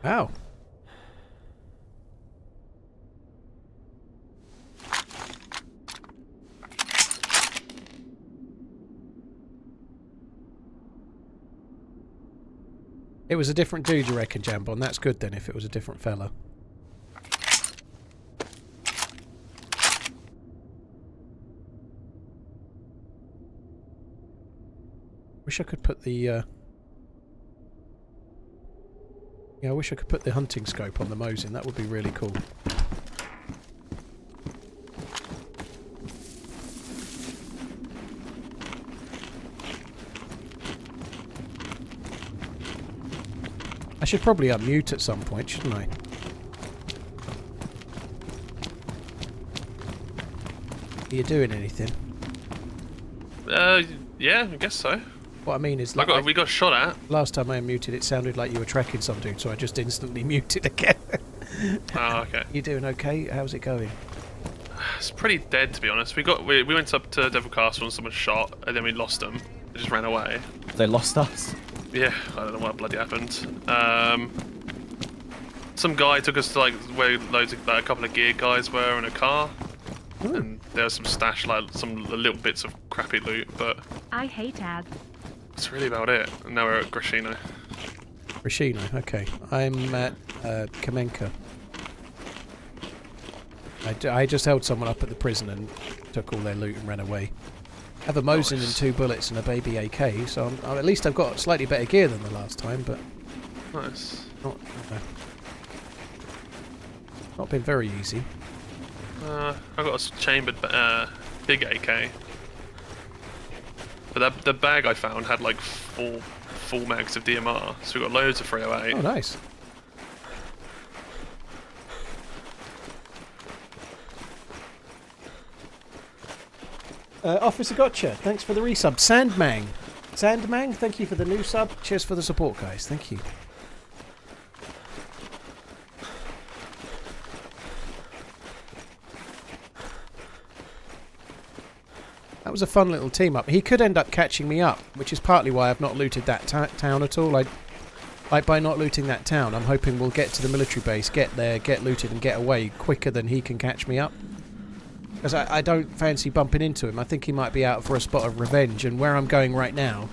Wow. It was a different dude, you reckon, Jambon? That's good then, if it was a different fella. Wish I could put the, Yeah, I wish I could put the hunting scope on the Mosin. That would be really cool. I should probably unmute at some point, shouldn't I? Are you doing anything? Yeah, I guess so. What I mean is, like, we got shot at. Last time I unmuted, it sounded like you were tracking some dude, so I just instantly muted again. Oh, okay. You doing okay? How's it going? It's pretty dead, to be honest. We went up to Devil Castle and someone shot, and then we lost them. They just ran away. They lost us. Yeah, I don't know what bloody happened. Some guy took us to like where loads of like, a couple of gear guys were in a car, and there was some stash, like some little bits of crappy loot, but I hate ads. that's really about it. And now we're at Grashino. Grashino, okay. I'm at Kamenka. I just held someone up at the prison and took all their loot and ran away. I have a Mosin and 2 bullets and a baby AK, so at least I've got slightly better gear than the last time, but Nice. not been very easy. I got a chambered big AK, but the bag I found had like full mags of DMR, so we got loads of 308. Oh, nice. Officer Gotcha, thanks for the resub. Sandmang, thank you for the new sub. Cheers for the support, guys. Thank you. That was a fun little team up. He could end up catching me up, which is partly why I've not looted that town at all. Like by not looting that town, I'm hoping we'll get to the military base, get there, get looted and get away quicker than he can catch me up. Because I don't fancy bumping into him. I think he might be out for a spot of revenge, and where I'm going right now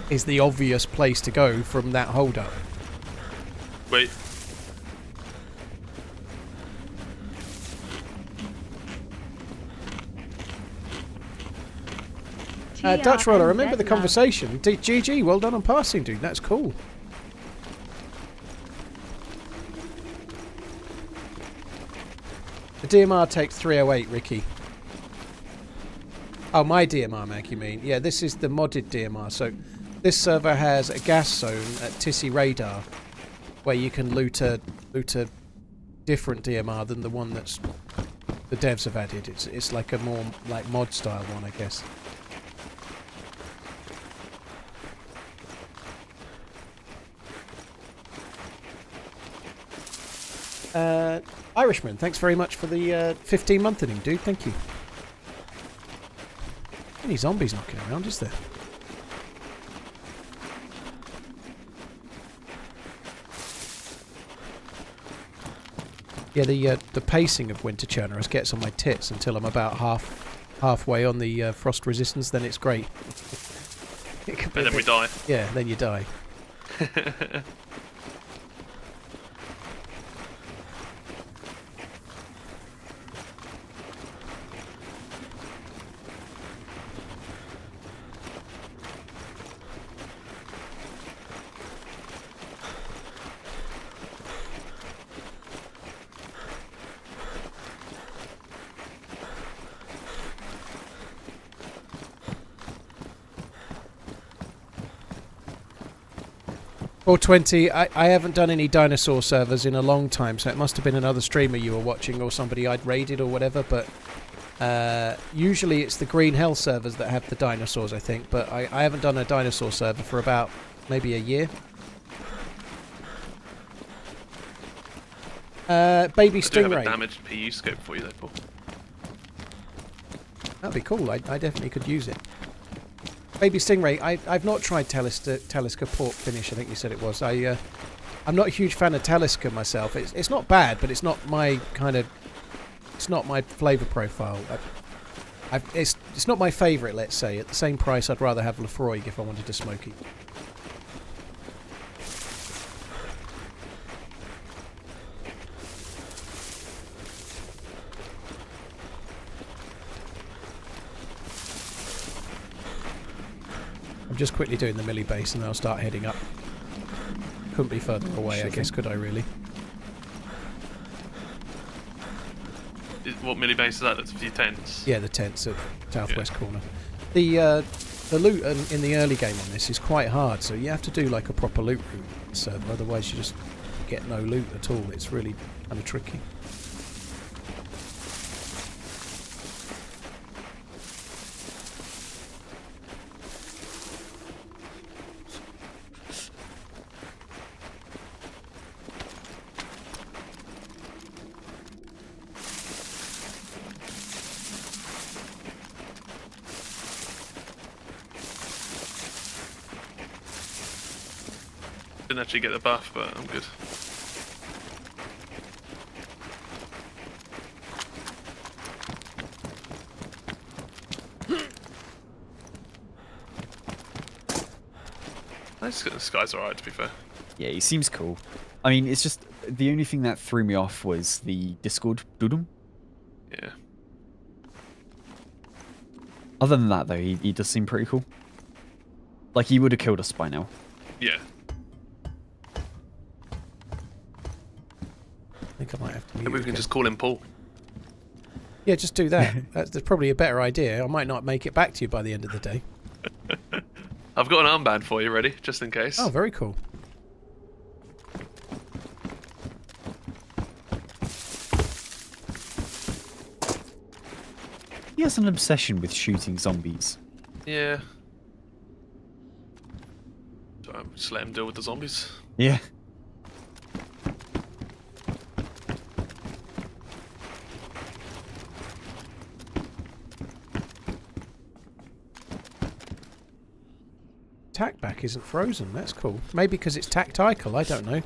is the obvious place to go from that hold-up. Wait. Dutch Roller, remember the TRMZ conversation. GG, well done on passing, dude. That's cool. The DMR takes 308, Ricky. Oh, my DMR mag, you mean? Yeah, this is the modded DMR. So this server has a gas zone at Tissy Radar where you can loot a different DMR than the one that's the devs have added. It's like a more like mod style one, I guess. Irishman, thanks very much for the 15-month inning, dude. Thank you. Any zombies knocking around, is there? Yeah, the pacing of Winter Churners gets on my tits until I'm about halfway on the frost resistance. Then it's great. And then we die. Yeah, then you die. Or 20. I haven't done any dinosaur servers in a long time, so it must have been another streamer you were watching or somebody I'd raided or whatever, but usually it's the Green Hell servers that have the dinosaurs, I think, but I haven't done a dinosaur server for about maybe a year. Baby I do have a Stingray. damaged PU scope for you though, Paul. That'd be cool. I definitely could use it. Baby Stingray, I've not tried Talisker Port Finish, I think you said it was. I'm not a huge fan of Talisker myself. It's not bad, but it's not my kind of... It's not my flavour profile. It's not my favourite, let's say. At the same price, I'd rather have Lefroy if I wanted to smoke it. I'm just quickly doing the milli base and then I'll start heading up. Couldn't be further away, I guess, could I really? What milli base is that? That's a few tents. Yeah, the tents at southwest corner. The loot in the early game on this is quite hard, so you have to do like a proper loot route server, otherwise you just get no loot at all. It's really kind of tricky. Didn't actually get the buff, but I'm good. This guy's alright, to be fair. Yeah, he seems cool. I mean, it's just the only thing that threw me off was the Discord dudum. Yeah. Other than that, though, he does seem pretty cool. Like, he would have killed us by now. Yeah. I think I might have to. Maybe we can just call him Paul. Yeah, just do that. That's probably a better idea. I might not make it back to you by the end of the day. I've got an armband for you ready, just in case. Oh, very cool. He has an obsession with shooting zombies. Yeah. So just let him deal with the zombies. Yeah. Tack back isn't frozen. That's cool. Maybe because it's tactical. I don't know.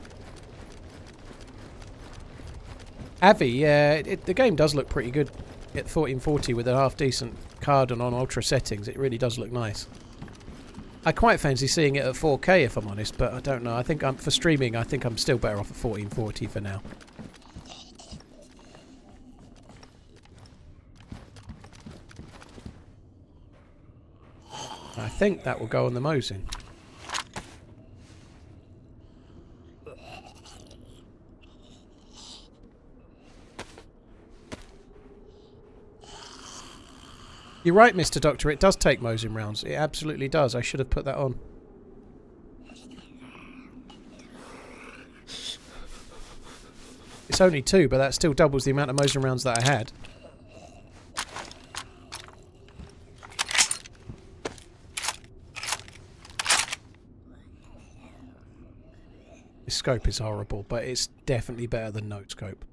Avi, yeah, the game does look pretty good at 1440 with a half decent card and on ultra settings. It really does look nice. I quite fancy seeing it at 4K if I'm honest, but I don't know. I think for streaming, I think I'm still better off at 1440 for now. I think that will go on the Mosin. You're right, Mr. Doctor. It does take Mosin rounds. It absolutely does. I should have put that on. It's only 2, but that still doubles the amount of Mosin rounds that I had. This scope is horrible, but it's definitely better than no scope.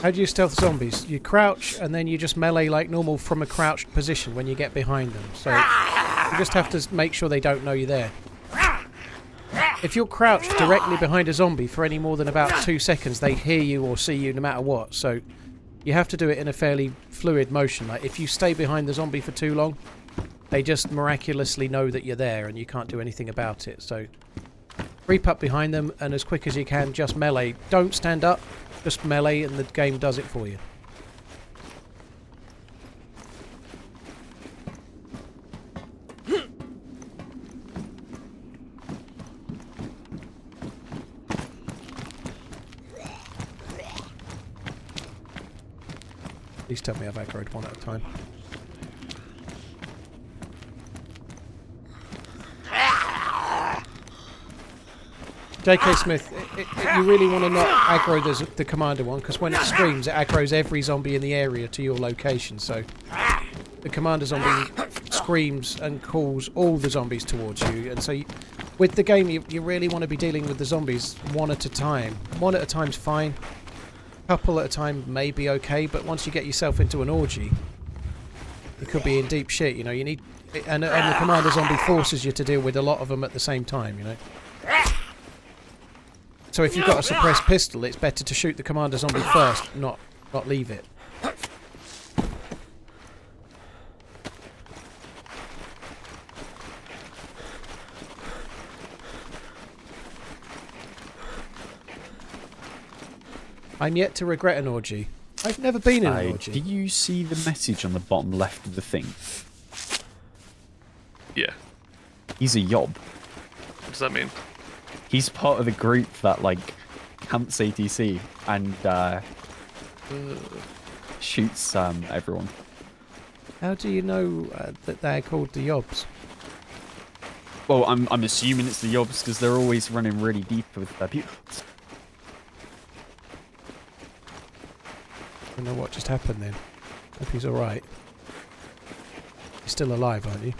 How do you stealth zombies? You crouch and then you just melee like normal from a crouched position when you get behind them. So you just have to make sure they don't know you're there. If you're crouched directly behind a zombie for any more than about 2 seconds, they hear you or see you no matter what. So you have to do it in a fairly fluid motion. Like if you stay behind the zombie for too long, they just miraculously know that you're there and you can't do anything about it. So creep up behind them and as quick as you can just melee. Don't stand up. Just melee and the game does it for you. Please tell me I've aggroed one at a time. JK Smith, you really want to not aggro the commander one, because when it screams, it aggroes every zombie in the area to your location, so the commander zombie screams and calls all the zombies towards you, and so with the game, you really want to be dealing with the zombies one at a time. One at a time's fine, couple at a time may be okay, but once you get yourself into an orgy, you could be in deep shit, you know, you need, and the commander zombie forces you to deal with a lot of them at the same time, you know. So if you've got a suppressed pistol, it's better to shoot the commander zombie first, not leave it. I'm yet to regret an orgy. I've never been in an orgy. Did you see the message on the bottom left of the thing? Yeah. He's a yob. What does that mean? He's part of the group that like camps ATC and shoots everyone. How do you know that they're called the Yobs? Well, I'm assuming it's the Yobs because they're always running really deep with their people. I don't know what just happened then. Hope he's alright. You're still alive, aren't you?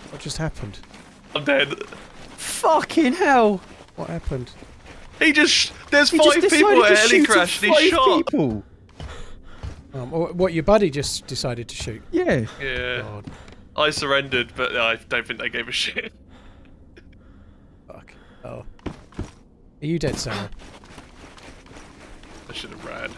What just happened? I'm dead. Fucking hell! What happened? He just... There's He 5 just people decided at to heli shoot crash and at he 5 shot. people. What, your buddy just decided to shoot? Yeah. Yeah. God, I surrendered, but I don't think they gave a shit. fuck. Oh. Are you dead, Sarah? I should have ran.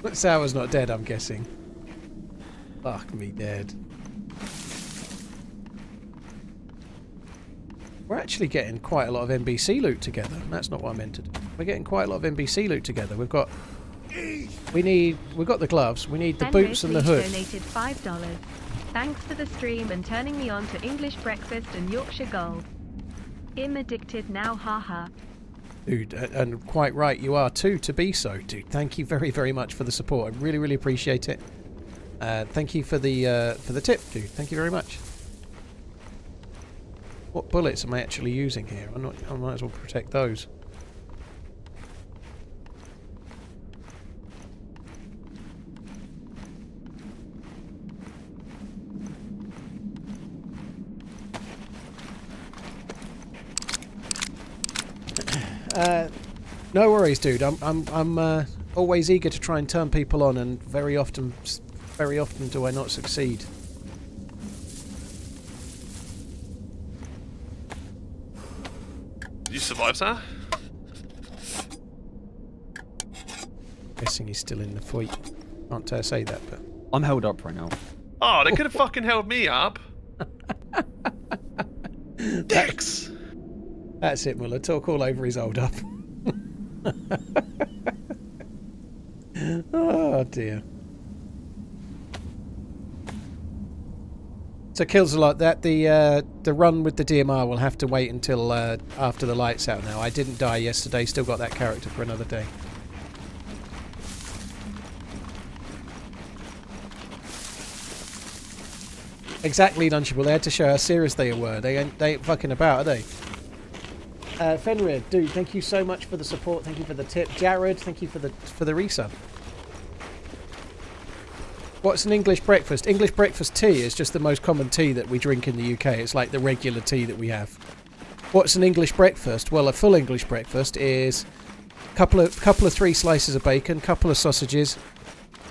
But Sarah's not dead, I'm guessing. Fuck me dead. We're actually getting quite a lot of NBC loot together. That's not what I meant to do. We're getting quite a lot of NBC loot together. We've got the gloves. We need the boots and the hood. Donated $5. Thanks for the stream and turning me on to English breakfast and Yorkshire Gold. I'm addicted now, haha. Dude, and quite right, you are too, to be so, dude. Thank you very, very much for the support. I really, really appreciate it. Thank you for the tip, dude. Thank you very much. What bullets am I actually using here? I might as well protect those. No worries, dude. I'm always eager to try and turn people on, and very often do I not succeed. Did you survive, sir? Guessing he's still in the fight. Can't say that, but I'm held up right now. Oh, they could have fucking held me up. Dicks. that's it, Muller. Talk all over his hold up. Oh dear. So kills a lot. That the run with the DMR will have to wait until after the lights out now. I didn't die yesterday. Still got that character for another day. Exactly, Lunchable. They had to show how serious they were. They ain't fucking about, are they? Fenrir, dude, thank you so much for the support. Thank you for the tip. Jared, thank you for the resub. What's an English breakfast? English breakfast tea is just the most common tea that we drink in the UK. It's like the regular tea that we have. What's an English breakfast? Well, a full English breakfast is couple of 3 slices of bacon, couple of sausages,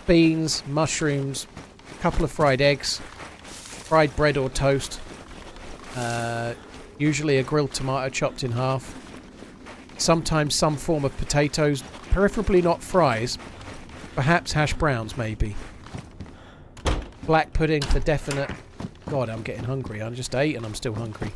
beans, mushrooms, couple of fried eggs, fried bread or toast, usually a grilled tomato chopped in half, sometimes some form of potatoes, preferably not fries, perhaps hash browns maybe. Black pudding for definite. God, I'm getting hungry. I just ate and I'm still hungry.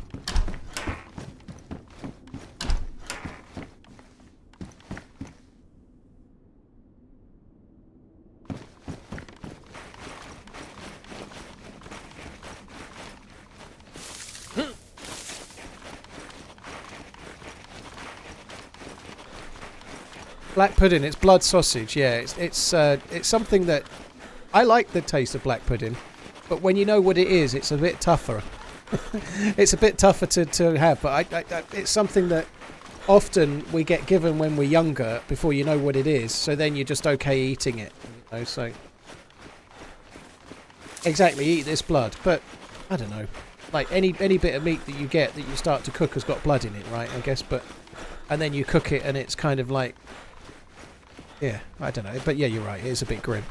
Black pudding, it's blood sausage, yeah. It's something that... I like the taste of black pudding, but when you know what it is, it's a bit tougher. It's a bit tougher to have, but it's something that often we get given when we're younger before you know what it is, so then you're just okay eating it. You know, so... Exactly, eat this blood, but I don't know. Like any bit of meat that you get that you start to cook has got blood in it, right, I guess, but... And then you cook it and it's kind of like... Yeah, I don't know. But yeah, you're right. It is a bit grim.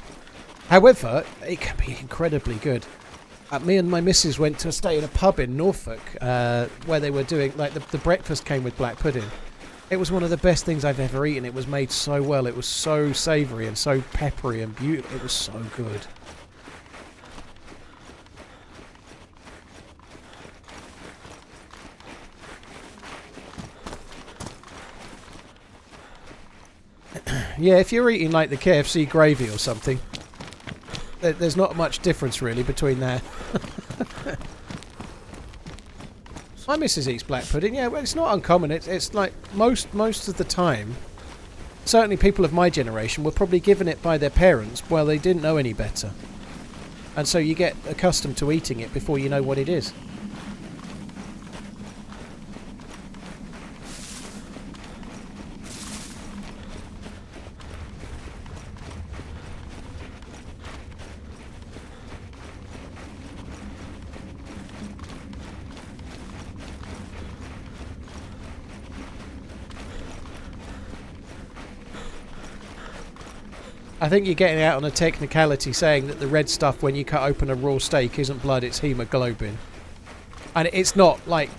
However, it can be incredibly good. Me and my missus went to stay in a pub in Norfolk where they were doing... Like, the breakfast came with black pudding. It was one of the best things I've ever eaten. It was made so well. It was so savoury and so peppery and beautiful. It was so good. Yeah, if you're eating like the KFC gravy or something, there's not much difference really between there. My missus eats black pudding. Yeah, well, it's not uncommon. It's like most of the time. Certainly, people of my generation were probably given it by their parents while they didn't know any better, and so you get accustomed to eating it before you know what it is. I think you're getting out on a technicality saying that the red stuff when you cut open a raw steak isn't blood, it's hemoglobin. And it's not like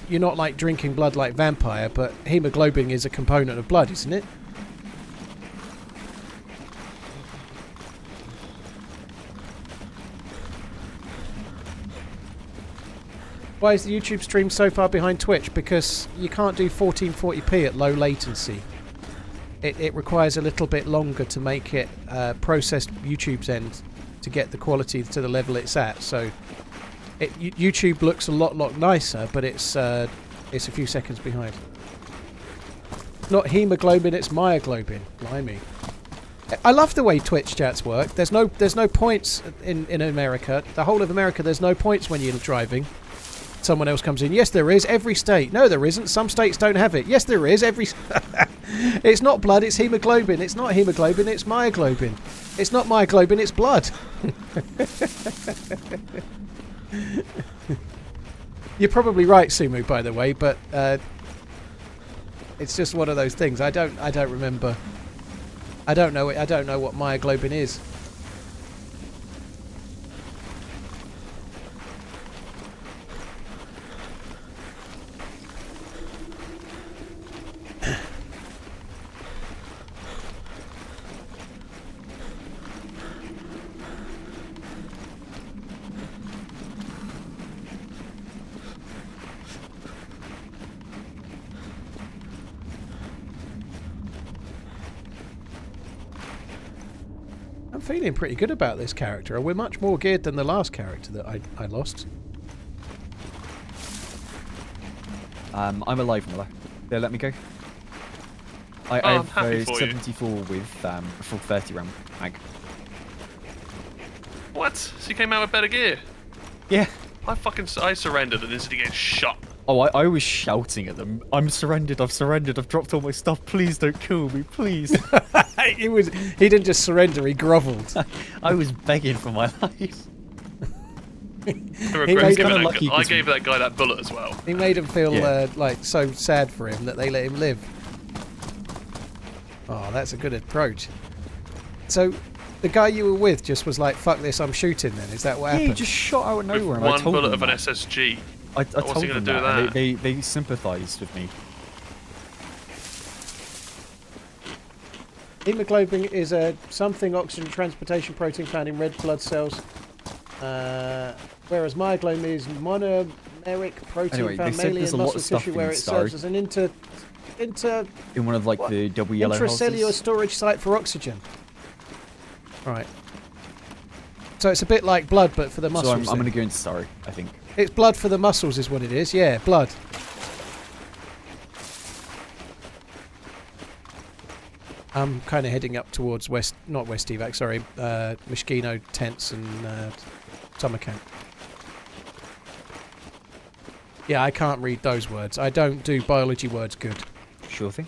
you're not like drinking blood like vampire, but hemoglobin is a component of blood, isn't it? Why is the YouTube stream so far behind Twitch? Because you can't do 1440p at low latency. It requires a little bit longer to make it processed YouTube's end to get the quality to the level it's at. So YouTube looks a lot nicer, but it's a few seconds behind. Not hemoglobin, it's myoglobin. Blimey. I love the way Twitch chats work. There's no points in America. The whole of America, there's no points when you're driving. Someone else comes in. Yes, there is. Every state. No, there isn't. Some states don't have it. Yes, there is. Every. It's not blood. It's hemoglobin. It's not hemoglobin. It's myoglobin. It's not myoglobin. It's blood. You're probably right, Sumu. By the way, but it's just one of those things. I don't remember. I don't know it. I don't know what myoglobin is. I'm feeling pretty good about this character. We're much more geared than the last character that I lost. I'm alive, Miller. They'll let me go. I I'm have happy for you. 74 with a full 30 round mag. What? So you came out with better gear? Yeah. I surrendered and instantly get shot. Oh, I was shouting at them. I'm surrendered. I've surrendered. I've dropped all my stuff. Please don't kill me, please. He didn't just surrender. He grovelled. I was begging for my life. I lucky gave that guy that bullet as well. He made him feel Yeah. like so sad for him that they let him live. Oh, that's a good approach. So, the guy you were with just was like, "Fuck this, I'm shooting." Then is that what Yeah, happened? he just shot out of With nowhere. And I one told bullet them of an that. SSG. I What's told he gonna them do with that. that? They sympathised with me. Hemoglobin is a something oxygen transportation protein found in red blood cells, whereas myoglobin is monomeric protein Anyway, they found said mainly there's in a lot muscle of stuff tissue in where it serves storage. as an In one of like What? the double yellow intracellular houses. storage site for oxygen. Right. So it's a bit like blood, but for the So muscles. I'm then. going to go into sorry, I think. It's blood for the muscles is what it is. Yeah, blood. I'm kind of heading up towards not West Evac, sorry, Mishkino tents and summer camp. Yeah, I can't read those words. I don't do biology words good. Sure thing.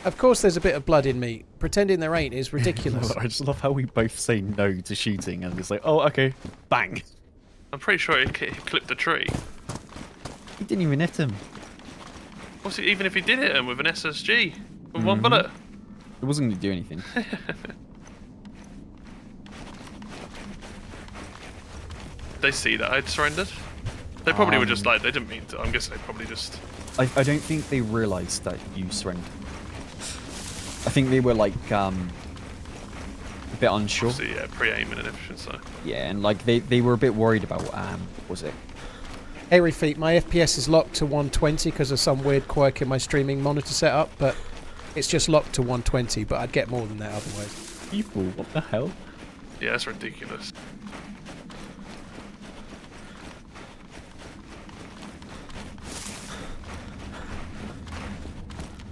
Of course there's a bit of blood in me. Pretending there ain't is ridiculous. I just love how we both say no to shooting and it's like, oh, okay, bang. I'm pretty sure he clipped the tree. He didn't even hit him. Even if he did hit him with an SSG, with one bullet. It wasn't going to do anything. They see that I'd surrendered. They probably were just like, they didn't mean to. I'm guessing they probably just... I don't think they realised that you surrendered. I think they were like a bit unsure. Obviously, yeah, pre-aiming and everything, so... Yeah, and like they were a bit worried about what was it? Airy feet, my FPS is locked to 120 because of some weird quirk in my streaming monitor setup, but It's just locked to 120, but I'd get more than that otherwise. People, what the hell? Yeah, it's ridiculous.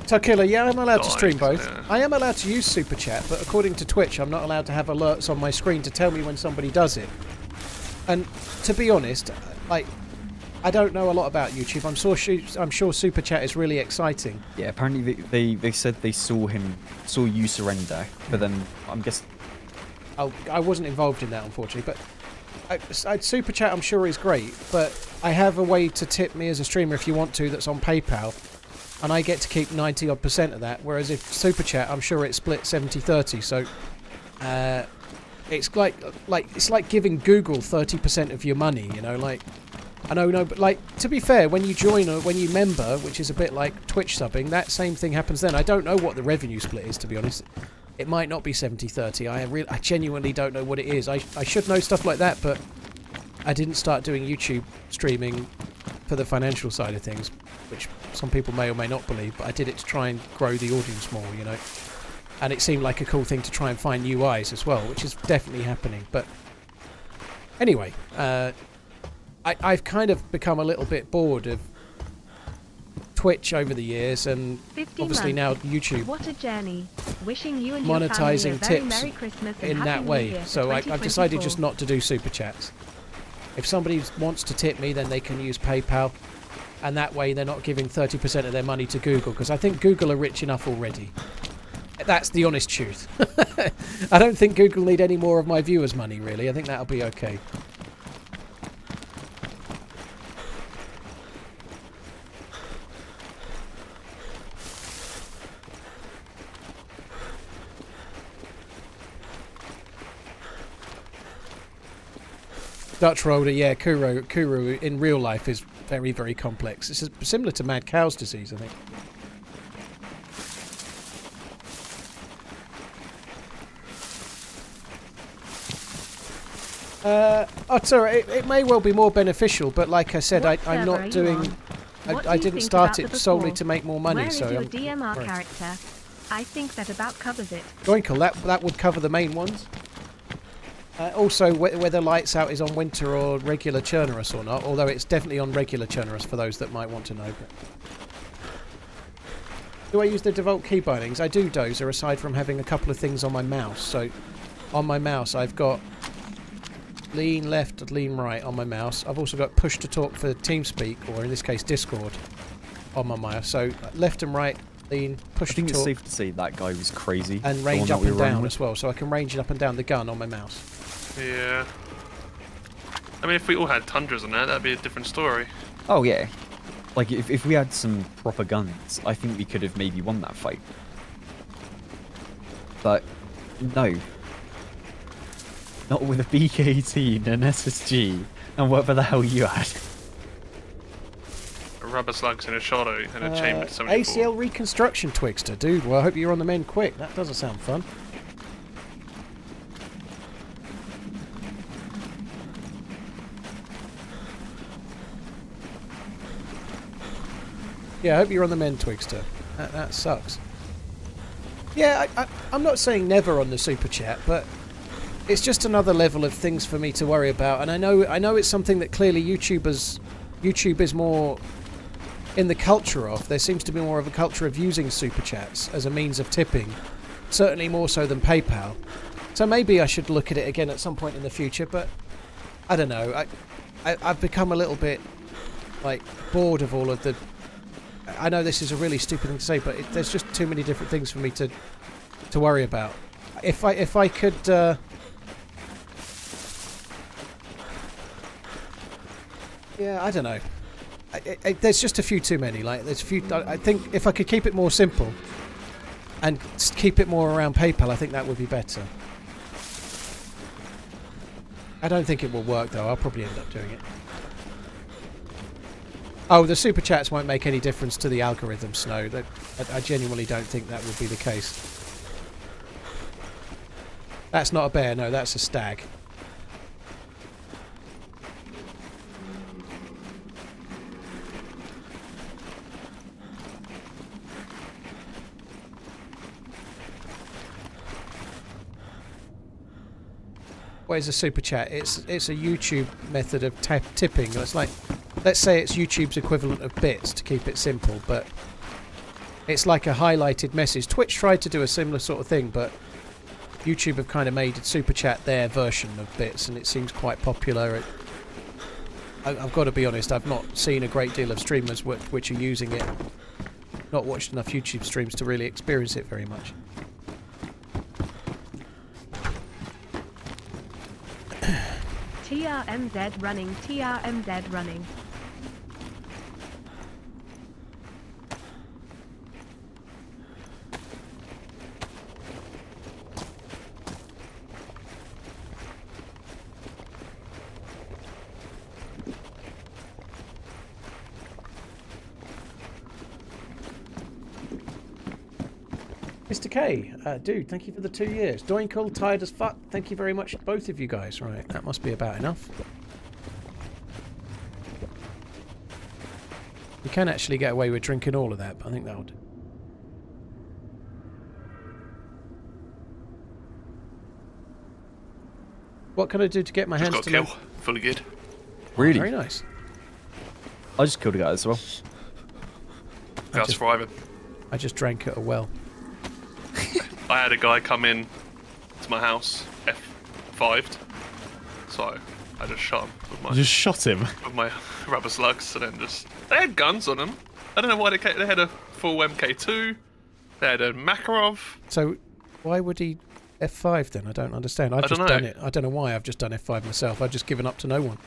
So Killer, yeah, I'm allowed to Nice, stream both. yeah. I am allowed to use Super Chat, but according to Twitch, I'm not allowed to have alerts on my screen to tell me when somebody does it. And to be honest, like, I don't know a lot about YouTube. I'm sure Super Chat is really exciting. Yeah, apparently they said they saw you surrender, but then I'm guessing. I wasn't involved in that, unfortunately, but Super Chat I'm sure is great, but I have a way to tip me as a streamer if you want to that's on PayPal, and I get to keep 90% of that, whereas if Super Chat I'm sure it's split 70-30, so it's like giving Google 30% of your money, you know, like, I know, no, but like, to be fair, when you join or when you member, which is a bit like Twitch subbing, that same thing happens then. I don't know what the revenue split is, to be honest. It might not be 70-30. I genuinely don't know what it is. I should know stuff like that, but I didn't start doing YouTube streaming for the financial side of things, which some people may or may not believe, but I did it to try and grow the audience more, you know. And it seemed like a cool thing to try and find new eyes as well, which is definitely happening. But anyway, I've kind of become a little bit bored of Twitch over the years, and 50 obviously now months. YouTube What a journey. Wishing you and your family a monetizing very tips Merry Christmas and in Happy that New way. Year for So I've decided 2024. just not to do Super Chats. If somebody wants to tip me, then they can use PayPal, and that way they're not giving 30% of their money to Google, because I think Google are rich enough already. That's the honest truth. I don't think Google need any more of my viewers' money, really. I think that'll be okay. Dutch Roller, yeah, Kuru in real life is very, very complex. It's similar to mad cow's disease, I think. Oh, sorry, it may well be more beneficial, but like I said, What I'm server are not you doing... on? What do I you didn't think start about it the solely before? to make more money, Where is so... your I'm- DMR right. character? I think that about covers it. Goinkle, that would cover the main ones. Also, whether Lights Out is on Winter or regular Churnerus or not, although it's definitely on regular Churnerus for those that might want to know. But do I use the default key bindings? I do, Dozer, aside from having a couple of things on my mouse. So, on my mouse, I've got lean left, lean right on my mouse. I've also got push to talk for TeamSpeak, or in this case, Discord, on my mouse. So, left and right, lean, push I think to it's talk. safe to say that guy was crazy. And the range one up that we and were running down with. as well, so I can range it up and down the gun on my mouse. Yeah. I mean, if we all had Tundras on there, that'd be a different story. Oh yeah, like if we had some proper guns, I think we could have maybe won that fight. But no, not with a BK-18, an SSG, and whatever the hell you had. Rubber slugs in a shadow and a chambered 74. ACL reconstruction, Twixter. Dude, well, I hope you're on the mend quick. That doesn't sound fun. Yeah, I hope you're on the mend, Twixter. That sucks. Yeah, I'm not saying never on the Super Chat, but it's just another level of things for me to worry about. And I know it's something that clearly YouTube is more in the culture of. There seems to be more of a culture of using Super Chats as a means of tipping, certainly more so than PayPal. So maybe I should look at it again at some point in the future, but I don't know. I've become a little bit like bored of all of the... I know this is a really stupid thing to say, but there's just too many different things for me to worry about. If I could... yeah, I don't know. There's just a few too many. Like there's a few. I think if I could keep it more simple and keep it more around PayPal, I think that would be better. I don't think it will work though. I'll probably end up doing it. Oh, the super chats won't make any difference to the algorithm, Snow. I genuinely don't think that would be the case. That's not a bear. No, that's a stag. What is a super chat? It's a YouTube method of tipping. It's like, let's say it's YouTube's equivalent of bits to keep it simple, but it's like a highlighted message. Twitch tried to do a similar sort of thing, but YouTube have kind of made super chat their version of bits, and it seems quite popular. I've got to be honest, I've not seen a great deal of streamers which are using it. Not watched enough YouTube streams to really experience it very much. TRMZ running, TRMZ running. Mr. K, dude, thank you for the 2 years. Doinkle, tired as fuck. Thank you very much, both of you guys. Right, that must be about enough. You can actually get away with drinking all of that, but I think that'll do. What can I do to get my hands Just to got a kill. Fully good. Really? Very nice. I just killed a guy as well. Guy's thriving. I just drank at a well. I had a guy come in to my house, F5'd, so I just shot him with my, You just shot him. with my rubber slugs, and then just... They had guns on them. I don't know why they had a full MK2, they had a Makarov. So, why would he F5 then? I don't understand. I've I just don't know. done it. I don't know why I've just done F5 myself. I've just given up to no one.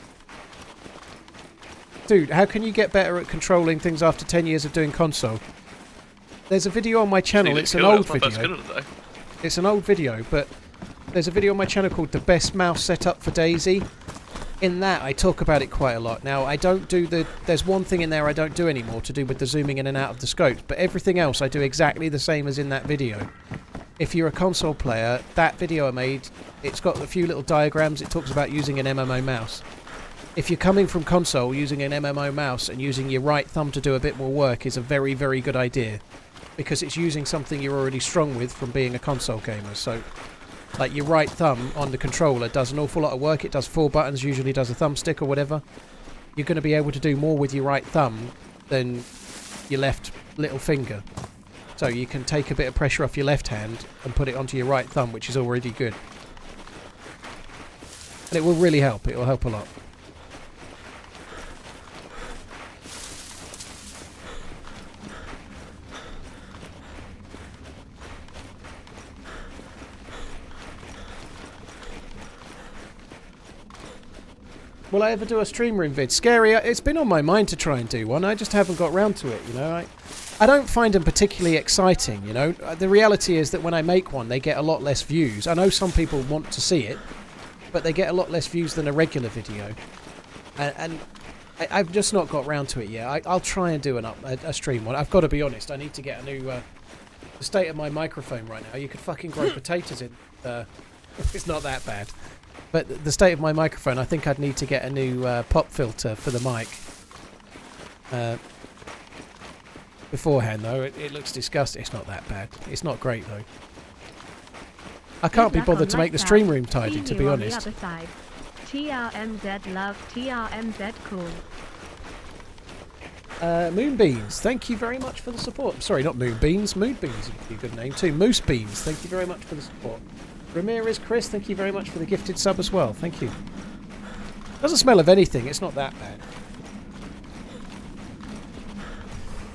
Dude, how can you get better at controlling things after 10 years of doing console? There's a video on my channel. It's an old video. It's an old video, but there's a video on my channel called The Best Mouse Setup for DayZ. In that, I talk about it quite a lot. Now, I don't do the... There's one thing in there I don't do anymore to do with the zooming in and out of the scopes, but everything else I do exactly the same as in that video. If you're a console player, that video I made, it's got a few little diagrams. It talks about using an MMO mouse. If you're coming from console, using an MMO mouse and using your right thumb to do a bit more work is a very, very good idea. Because it's using something you're already strong with from being a console gamer. So, like, your right thumb on the controller does an awful lot of work. It does 4 buttons, usually does a thumbstick or whatever. You're going to be able to do more with your right thumb than your left little finger. So you can take a bit of pressure off your left hand and put it onto your right thumb, which is already good. And it will really help. It will help a lot. Will I ever do a stream room vid? Scary, it's been on my mind to try and do one. I just haven't got round to it, you know. I don't find them particularly exciting, you know. The reality is that when I make one, they get a lot less views. I know some people want to see it, but they get a lot less views than a regular video. And I've just not got round to it yet. I'll try and do a stream one. I've got to be honest, I need to get a new... the state of my microphone right now, you could fucking grow potatoes in... it's not that bad. But the state of my microphone, I think I'd need to get a new pop filter for the mic. Beforehand, though, it looks disgusting. It's not that bad. It's not great, though. I can't be bothered to make the stream room tidy, to be honest. TRMZ love, TRMZ cool. Moonbeans, thank you very much for the support. Sorry, not Moonbeans. Moonbeans would be a good name, too. Moosebeans, thank you very much for the support. Ramirez Chris, thank you very much for the gifted sub as well. Thank you. Doesn't smell of anything. It's not that bad.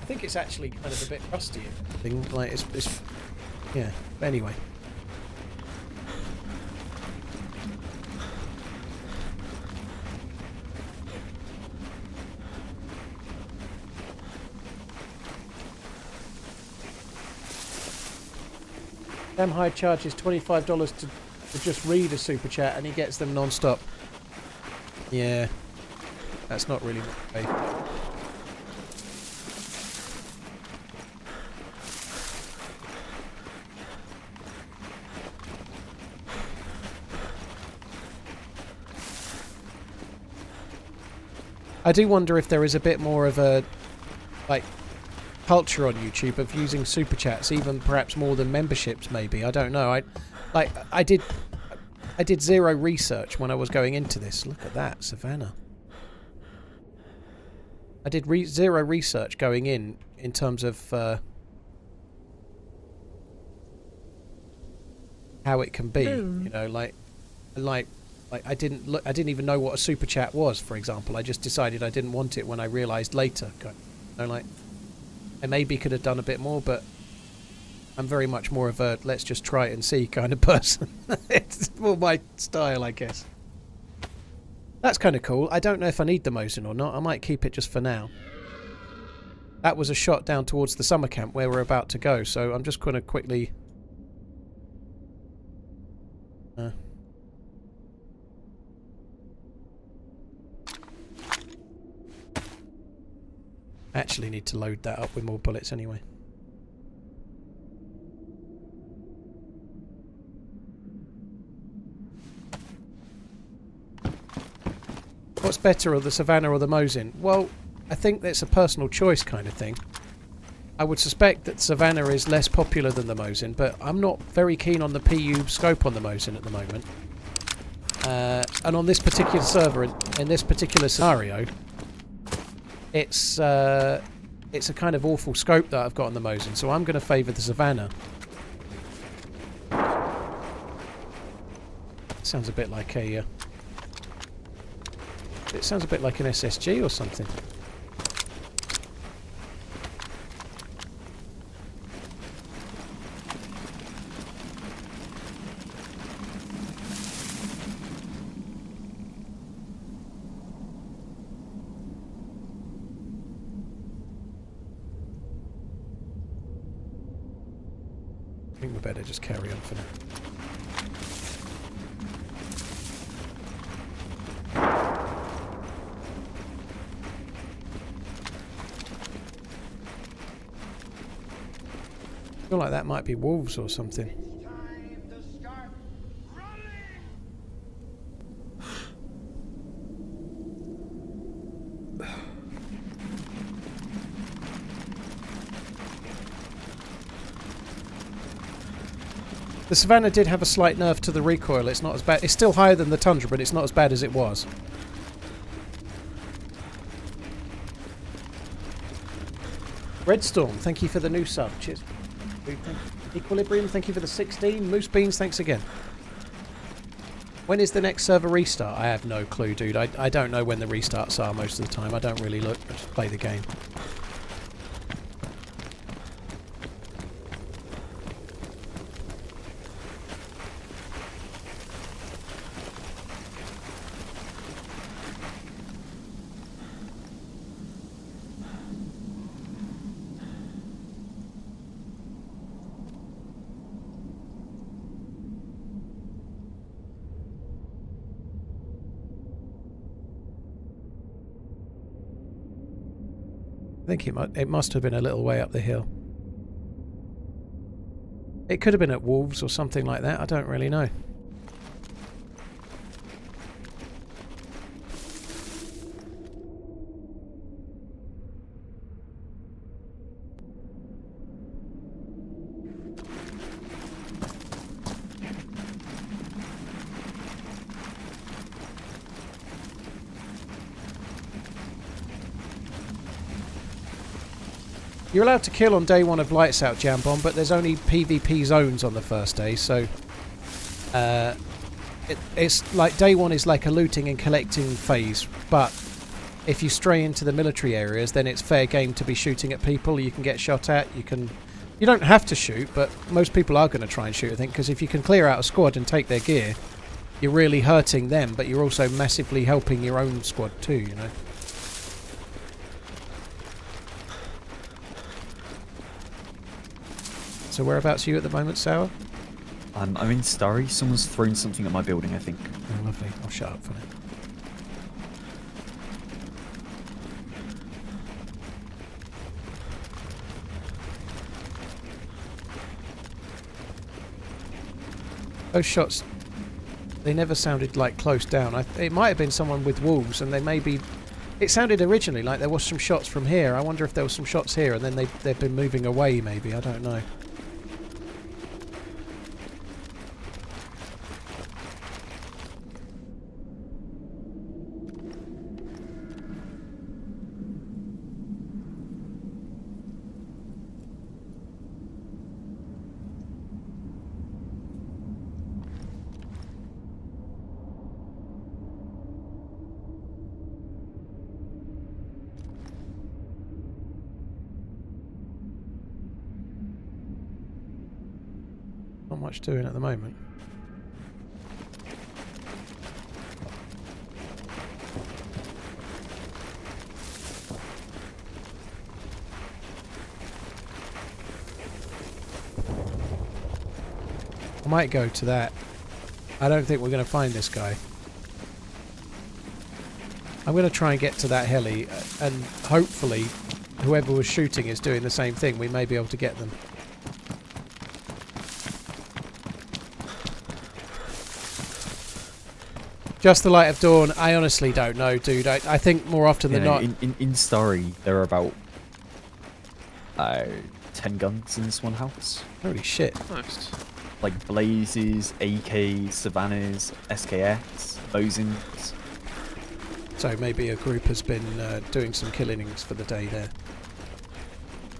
I think it's actually kind of a bit rusty. Like it's yeah. But anyway. Damn High charges $25 to just read a super chat and he gets them non-stop. Yeah. That's not really what I pay. I do wonder if there is a bit more of a, like, culture on YouTube of using super chats, even perhaps more than memberships. Maybe, I don't know. I did I did zero research when I was going into this. Look at that, savannah. I did zero research going in terms of how it can be. Boom. You know, like I didn't even know what a super chat was, for example. I just decided I didn't want it when I realised later. You know, like I maybe could have done a bit more, but I'm very much more of a let's just try it and see kind of person. It's more my style, I guess. That's kind of cool. I don't know if I need the Mosin or not. I might keep it just for now. That was a shot down towards the summer camp where we're about to go, so I'm just going to quickly... I actually need to load that up with more bullets anyway. What's better, or the Savannah or the Mosin? Well, I think that's a personal choice kind of thing. I would suspect that Savannah is less popular than the Mosin, but I'm not very keen on the PU scope on the Mosin at the moment. And on this particular server, in this particular scenario, it's a kind of awful scope that I've got on the Mosin, so I'm going to favour the Savannah. Sounds a bit like a... it sounds a bit like an SSG or something. I think we better just carry on for now. I feel like that might be wolves or something. The Savannah did have a slight nerf to the recoil. It's not as bad. It's still higher than the Tundra, but it's not as bad as it was. Redstorm, thank you for the new sub. Cheers. Equilibrium, thank you for the 16. Moose Beans, thanks again. When is the next server restart? I have no clue, dude. I don't know when the restarts are most of the time. I don't really look. I just play the game. I think it must have been a little way up the hill. It could have been at Wolves or something like that. I don't really know. You're allowed to kill on day one of Lights Out, Jambon, but there's only PvP zones on the first day, so it's like day one is like a looting and collecting phase, but if you stray into the military areas, then it's fair game to be shooting at people. You can get shot at. You don't have to shoot, but most people are going to try and shoot, I think, because if you can clear out a squad and take their gear, you're really hurting them, but you're also massively helping your own squad too, you know. So whereabouts are you at the moment, Sour? I'm in Starry. Someone's thrown something at my building, I think. Oh, lovely. I'll shut up for now. Those shots, they never sounded like close down. It might have been someone with wolves, and they may be... It sounded originally like there was some shots from here. I wonder if there were some shots here, and then they've been moving away, maybe. I don't know. much doing at the moment. I might go to that. I don't think we're going to find this guy. I'm going to try and get to that heli, and hopefully whoever was shooting is doing the same thing. We may be able to get them. Just the light of dawn. I honestly don't know, dude. I think more often than not... In Starry, there are about 10 guns in this one house. Holy shit. Nice. Like Blazes, AKs, Savannahs, SKS, Bosins. So maybe a group has been doing some killings for the day there.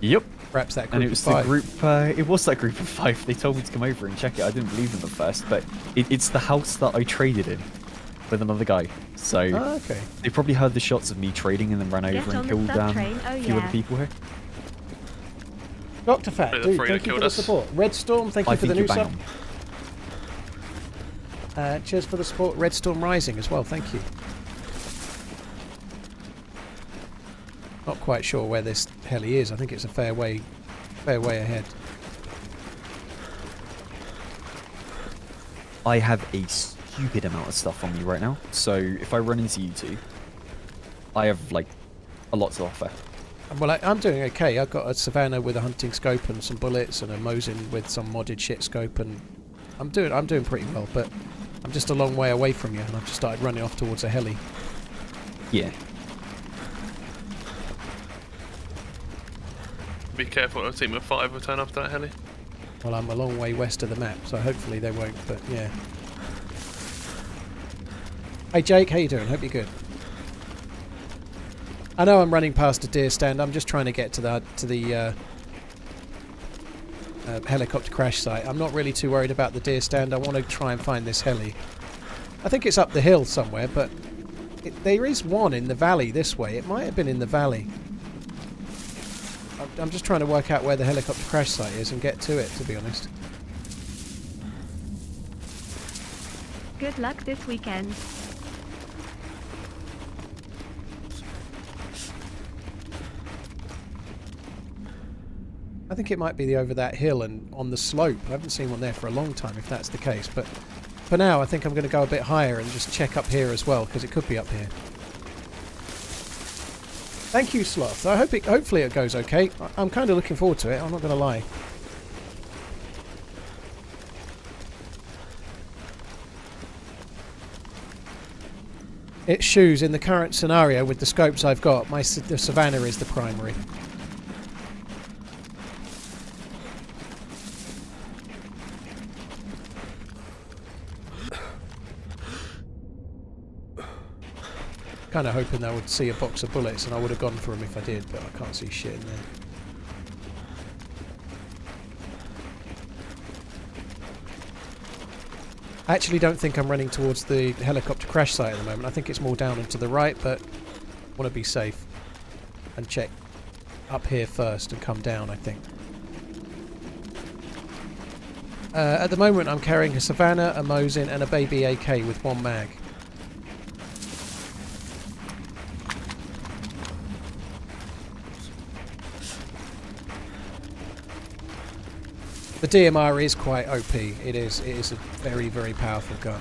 Yep. Perhaps that group And it was of 5. the group. It was that group of 5. They told me to come over and check it. I didn't believe them at first, but it's the house that I traded in with another guy. So okay. they probably heard the shots of me trading and then ran over and killed a few other people here. Dr. Fat, They're dude, afraid to thank you kill for the us. support. Red Storm, thank you I for the think new you're sub. bang Cheers for the support. Red Storm Rising as well, thank you. Not quite sure where this heli is. I think it's a fair way ahead. I have a stupid amount of stuff on me right now, so if I run into you two, I have like a lot to offer. Well, I'm doing okay. I've got a Savannah with a hunting scope and some bullets, and a Mosin with some modded shit scope, and I'm doing pretty well. But I'm just a long way away from you, and I've just started running off towards a heli. Yeah. Be careful, a team of 5 will turn off that heli. Well, I'm a long way west of the map, so hopefully they won't. But yeah. Hey Jake, how you doing? Hope you're good. I know I'm running past a deer stand. I'm just trying to get to the helicopter crash site. I'm not really too worried about the deer stand. I want to try and find this heli. I think it's up the hill somewhere, but there is one in the valley this way. It might have been in the valley. I'm just trying to work out where the helicopter crash site is and get to it, to be honest. Good luck this weekend. I think it might be over that hill and on the slope. I haven't seen one there for a long time, if that's the case. But for now, I think I'm going to go a bit higher and just check up here as well, because it could be up here. Thank you, Sloth. Hopefully it goes okay. I'm kind of looking forward to it, I'm not going to lie. It shoes in the current scenario with the scopes I've got. The Savannah is the primary. Kind of hoping that I would see a box of bullets, and I would have gone for them if I did, but I can't see shit in there. I actually don't think I'm running towards the helicopter crash site at the moment. I think it's more down and to the right, but I want to be safe and check up here first and come down, I think. At the moment I'm carrying a Savannah, a Mosin and a baby AK with 1 mag. The DMR is quite OP. It is a very, very powerful gun.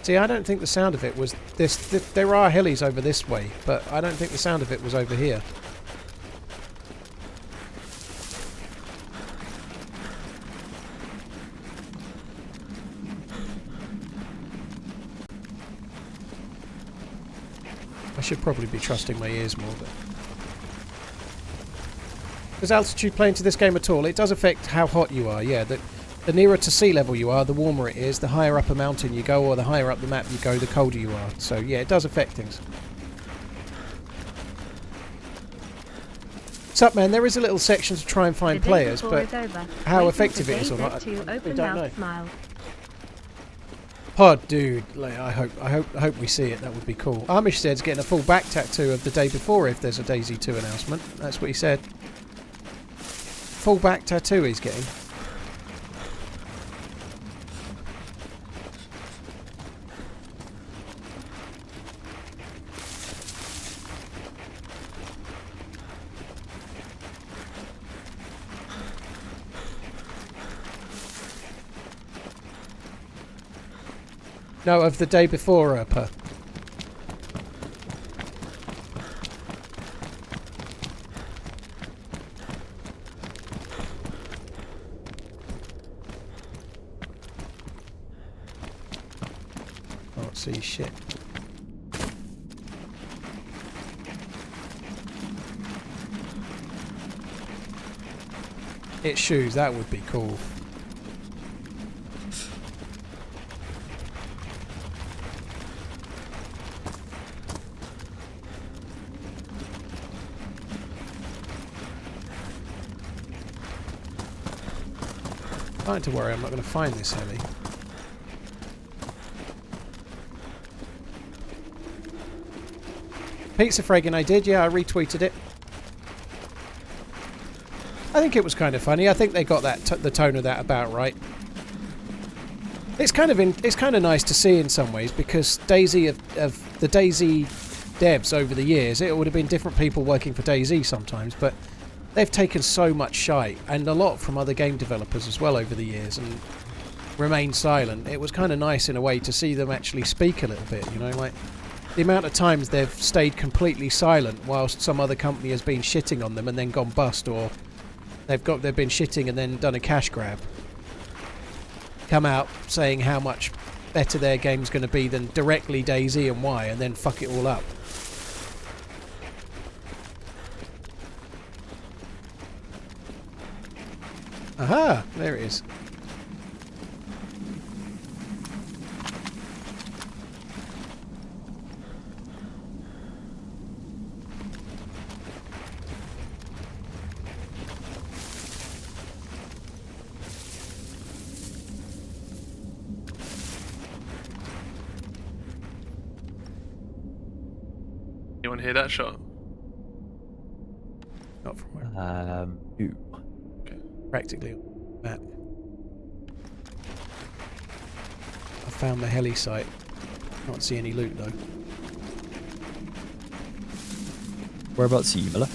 See, I don't think the sound of it was this. There are helis over this way, but I don't think the sound of it was over here. I should probably be trusting my ears more, but... Does altitude play into this game at all? It does affect how hot you are, yeah. The nearer to sea level you are, the warmer it is. The higher up a mountain you go, or the higher up the map you go, the colder you are. So yeah, it does affect things. What's up, man? There is a little section to try and find players, but how effective it is or not, I don't know. Oh, dude! Like, I hope we see it. That would be cool. Amish said's getting a full back tattoo of the day before if there's a DayZ 2 announcement. That's what he said. Full back tattoo he's getting. No, of the day before, Per. Can't see shit. It's shoes, that would be cool. Not to worry, I'm not going to find this heli. Pizza Fragging, I did, yeah, I retweeted it. I think it was kind of funny. I think they got that the tone of that about right. It's kind of nice to see in some ways because DayZ of the DayZ devs over the years, it would have been different people working for DayZ sometimes, but they've taken so much shite, and a lot from other game developers as well over the years, and remained silent. It was kind of nice in a way to see them actually speak a little bit, you know, like the amount of times they've stayed completely silent whilst some other company has been shitting on them and then gone bust, or they've been shitting and then done a cash grab. Come out saying how much better their game's going to be than directly DayZ and why, and then fuck it all up. Aha! There it is. You want to hear that shot? Not from where? Ooh. Practically that. I found the heli site. Can't see any loot though. Whereabouts are you, Miller?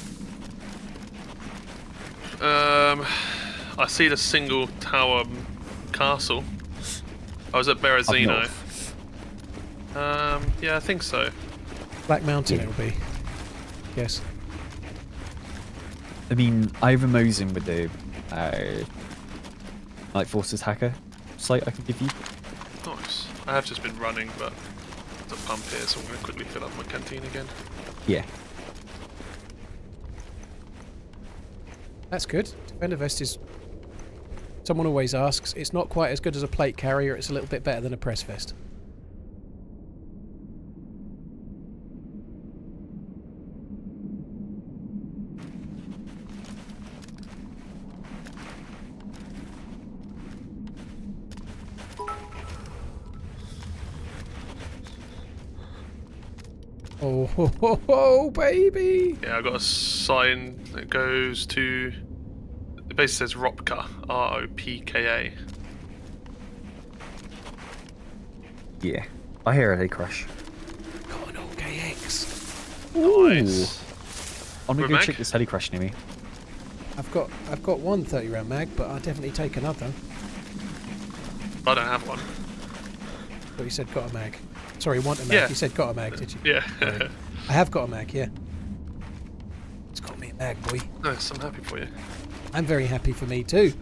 I see the single tower castle. I was at Berezino. Yeah, I think so. Black Mountain it'll be. Yes. I mean, I have a Mosin with the Night Forces hacker site I can give you. Nice. I have just been running, but there's a pump here, so I'm going to quickly fill up my canteen again. Yeah. That's good. Defender Vest is... Someone always asks. It's not quite as good as a plate carrier. It's a little bit better than a press vest. Oh, ho, ho, ho, baby! Yeah, I got a sign that goes to... It basically says Ropka. R-O-P-K-A. Yeah. I hear a heli crash. Got an OKX. Nice. I'm gonna With go mag? check this heli crash near me. I've got one 30-round mag, but I'll definitely take another. I don't have one. But you said got a mag. Sorry, want a mag. Yeah. You said got a mag, did you? Yeah. Sorry. I have got a mag, yeah. It's got me a mag, boy. Nice, I'm happy for you. I'm very happy for me too.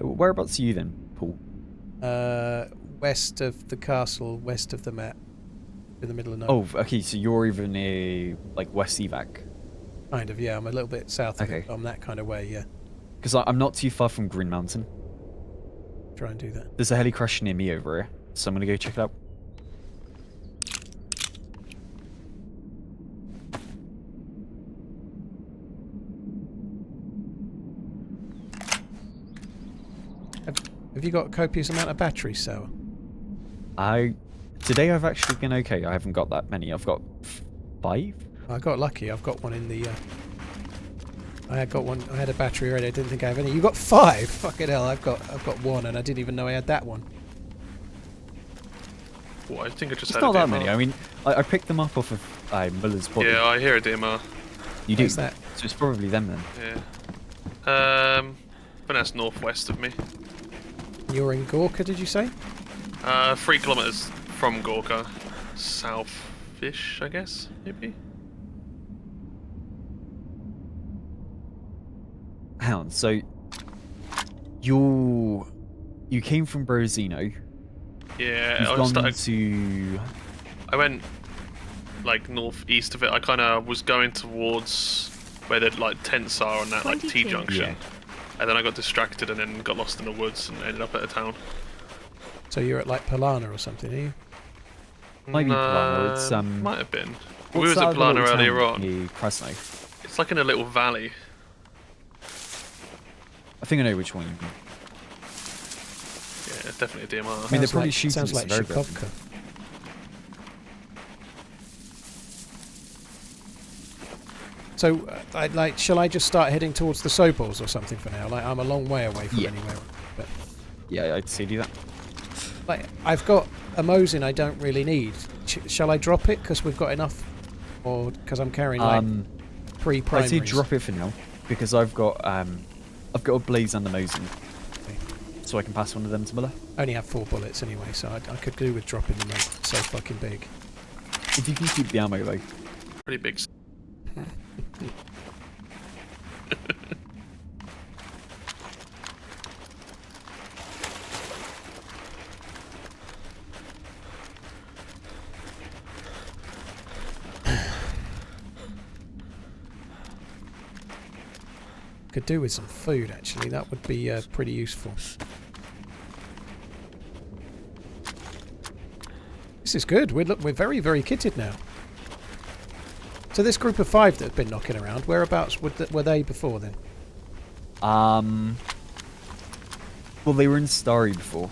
Whereabouts are you then, Paul? West of the castle, west of the map. In the middle of nowhere. Oh, okay, so you're even near, like, West Evac. Kind of, yeah. I'm a little bit south of Okay. it. I'm that kind of way, yeah. Because I'm not too far from Green Mountain. Try and do that. There's a heli crash near me over here, so I'm gonna go check it out. Have you got a copious amount of batteries, Sour? Today I've actually been okay. I haven't got that many. I've got 5. I got lucky. I've got one in the. I had got one. I had a battery already. I didn't think I have any. You got 5. Fucking hell! I've got 1, and I didn't even know I had that one. Well, I think I just It's had not a that DMR. many. I mean, I picked them up off of Muller's body. Yeah, I hear a DMR. You do? Where's that? So it's probably them then. Yeah. But that's northwest of me. You're in Gorka, did you say? 3 kilometers from Gorka. South-ish, I guess, maybe? Hang on, so you came from Brozino. Yeah, You've gone to... I went like northeast of it. I kind of was going towards where the like tents are on that like 22. T-junction, Yeah. and then I got distracted and then got lost in the woods and ended up at a town. So you're at like Polana or something, are you? Might be Polana, it's, might have been. what's We was that at other Polana little earlier town on. near Krasno? It's like in a little valley. I think I know which one you mean. Yeah, definitely a DMR. I mean, they're Sounds probably like, shooting sounds like us very bad. Shikovka. So, shall I just start heading towards the Sobols or something for now? Like, I'm a long way away from Yeah. anywhere. But, Yeah, I'd say do that. like, I've got a Mosin I don't really need. Shall I drop it because we've got enough, or because I'm carrying like I'd pre-primaries? say drop it for now because I've got a Blaze and the Mosin, so I can pass one of them to Muller. I only have 4 bullets anyway, so I could do with dropping them. They're so fucking big. If you can keep the ammo though. Pretty big. Could do with some food actually. That would be pretty useful. This is good. We're very, very kitted now. So this group of 5 that have been knocking around, whereabouts were they before then? Well, they were in Starry before,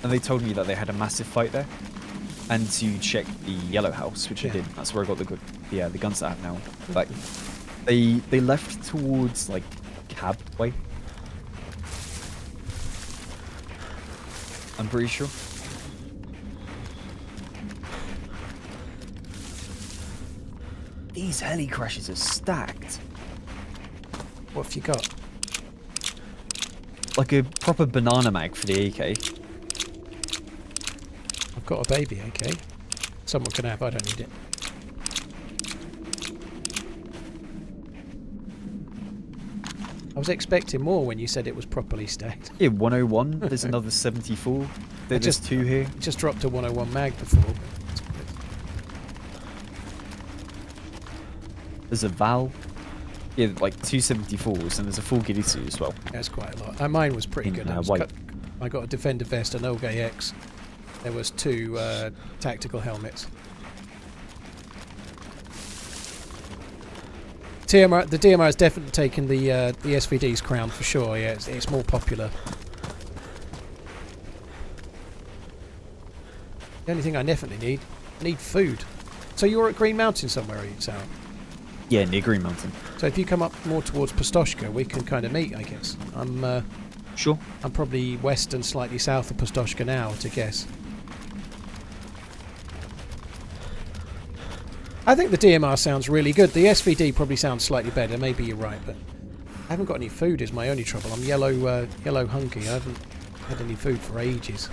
and they told me that they had a massive fight there, and to check the yellow house, which Yeah. I did. That's where I got the guns that I have now. Like, they left towards like Cab way. I'm pretty sure. These heli crashes are stacked. What have you got? Like a proper banana mag for the AK. I've got a baby AK. Someone can have. I don't need it. I was expecting more when you said it was properly stacked. Yeah, 101. There's another 74. There's just- 2 here. Just dropped a 101 mag before. There's a Val. Yeah, like 2 74s, and there's a full Giddy as well. That's quite a lot. Mine was pretty In, good. white. I got a Defender vest, an Olga X. There was 2 tactical helmets. The DMR has definitely taken the SVD's crown for sure. Yeah, it's more popular. The only thing I definitely need food. So you're at Green Mountain somewhere, are you, Sal? Yeah, near Green Mountain. So if you come up more towards Postoshka, we can kind of meet, I guess. Sure. I'm probably west and slightly south of Postoshka now, to guess. I think the DMR sounds really good. The SVD probably sounds slightly better. Maybe you're right, but I haven't got any food is my only trouble. I'm yellow hungry. I haven't had any food for ages.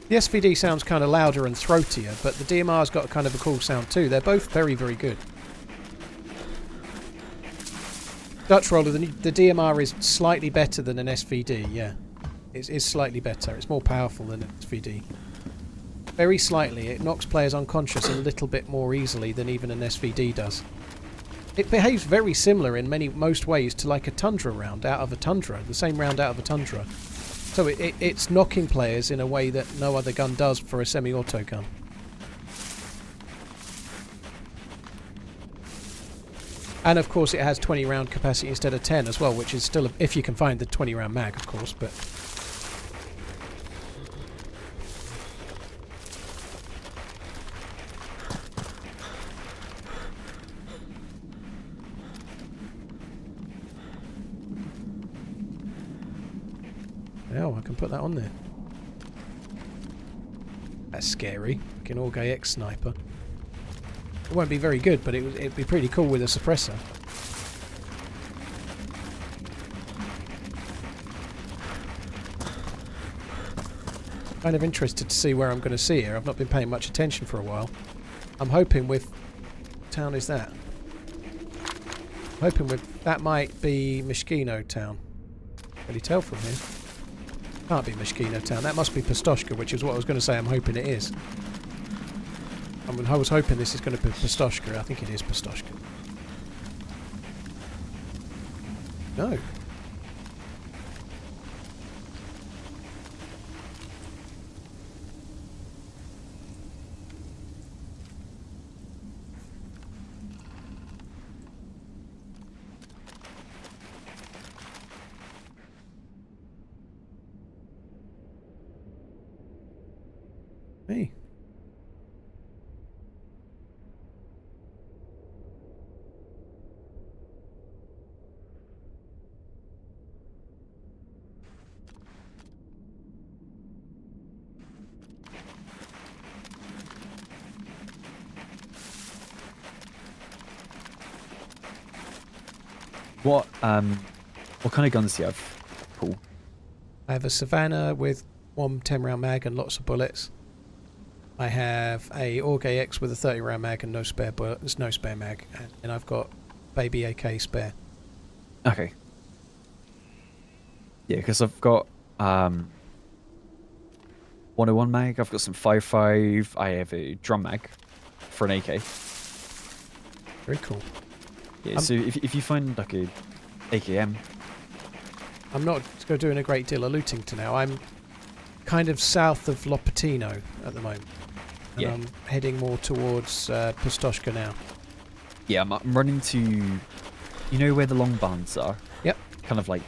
The SVD sounds kind of louder and throatier, but the DMR's got kind of a cool sound too. They're both very, very good. Dutch Roller, the DMR is slightly better than an SVD, yeah. It is slightly better. It's more powerful than an SVD. Very slightly. It knocks players unconscious a little bit more easily than even an SVD does. It behaves very similar in most ways to like a Tundra round out of a Tundra. The same round out of a Tundra. So it's knocking players in a way that no other gun does for a semi-auto gun. And of course it has 20 round capacity instead of 10 as well, which is still, if you can find the 20 round mag, of course, but... Oh, I can put that on there. That's scary. Like an Org AX sniper. It won't be very good, but it'd be pretty cool with a suppressor. Kind of interested to see where I'm going to see her. I've not been paying much attention for a while. I'm hoping with... What town is that? I'm hoping with... That might be Mishkino town. Can you tell from here? Can't be Mishkino town. That must be Pistoshka, which is what I was going to say. I'm hoping it is. I was hoping this is going to be Pistoshka. I think it is Pistoshka. No. Hey. What kind of guns do you have, Paul? I have a Savannah with one 10 round mag and lots of bullets. I have a Org AX with a 30 round mag and no spare bullets, no spare mag, and I've got baby AK spare. Okay. Yeah, because I've got 101 mag, I've got some 5.5, I have a drum mag for an AK. Very cool. Yeah, so if you find like a AKM... I'm not doing a great deal of looting to now. I'm kind of south of Lopatino at the moment. And Yeah. I'm heading more towards Pistoshka now. Yeah, I'm running to... You know where the long barns are? Yep. Kind of like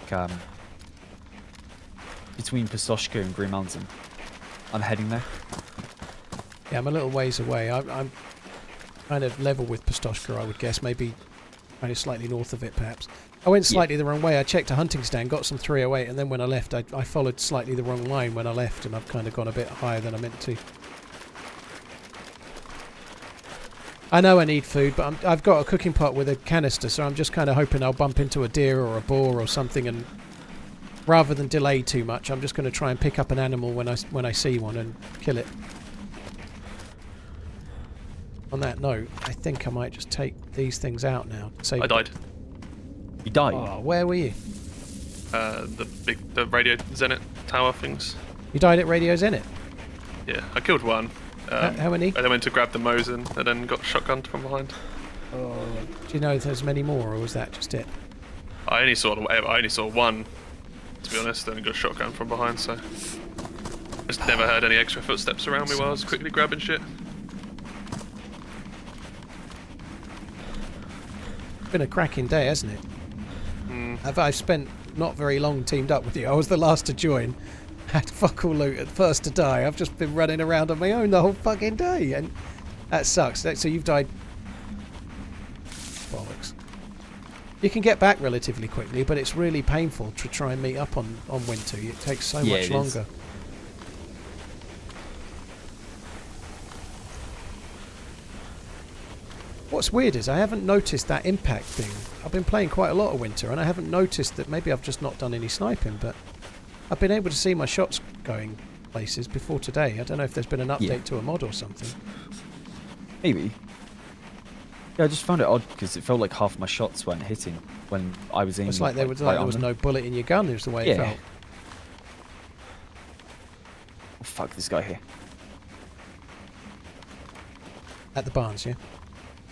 between Pistoshka and Green Mountain. I'm heading there. Yeah, I'm a little ways away. I'm kind of level with Pistoshka, I would guess. Maybe kind of slightly north of it, perhaps. I went slightly the wrong way. I checked a hunting stand, got some 308, and then when I left, I followed slightly the wrong line when I left, and I've kind of gone a bit higher than I meant to. I know I need food, but I've got a cooking pot with a canister, so I'm just kind of hoping I'll bump into a deer or a boar or something, and rather than delay too much, I'm just going to try and pick up an animal when I see one and kill it. On that note, I think I might just take these things out now. I died. You died? Oh, where were you? The radio Zenit tower things. You died at Radio Zenit? Yeah, I killed one. How many? I then went to grab the Mosin and then got shotgunned from behind. Do you know if there's many more, or was that just it? I only saw one, to be honest, and got shotgunned from behind. So just never heard any extra footsteps around me while I was quickly grabbing shit. It's been a cracking day, hasn't it? I've spent not very long teamed up with you. I was the last to join. Had fuck all loot at first to die. I've just been running around on my own the whole fucking day, and that sucks. So you've died. Bollocks. You can get back relatively quickly, but it's really painful to try and meet up on Win2. It takes so much longer. What's weird is I haven't noticed that impact thing. I've been playing quite a lot of Winter, and I haven't noticed that. Maybe I've just not done any sniping, but I've been able to see my shots going places before today. I don't know if there's been an update to a mod or something. Maybe. Yeah, I just found it odd because it felt like half my shots weren't hitting when I was aiming. It's like there was no bullet in your gun. It was the way it felt. Oh, fuck this guy here. At the barns, yeah?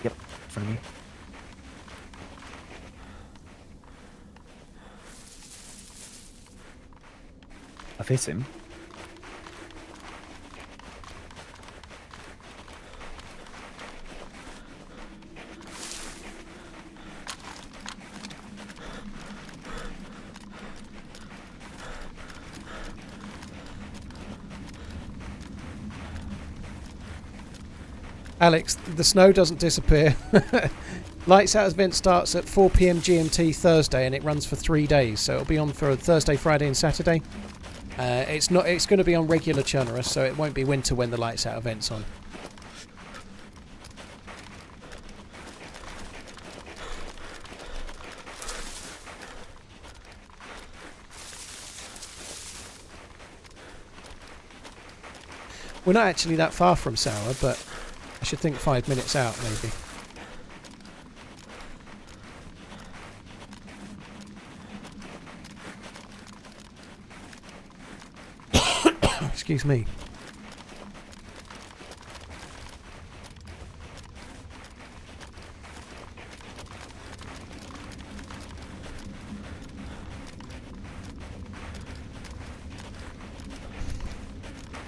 Yep, in front of me. I've hit him. Alex, the snow doesn't disappear. Lights Out event starts at 4 PM GMT Thursday and it runs for 3 days. So it'll be on for Thursday, Friday and Saturday. It's going to be on regular Chernarus, so it won't be winter when the Lights Out event's on. We're not actually that far from Sour, but I should think 5 minutes out, maybe. Excuse me.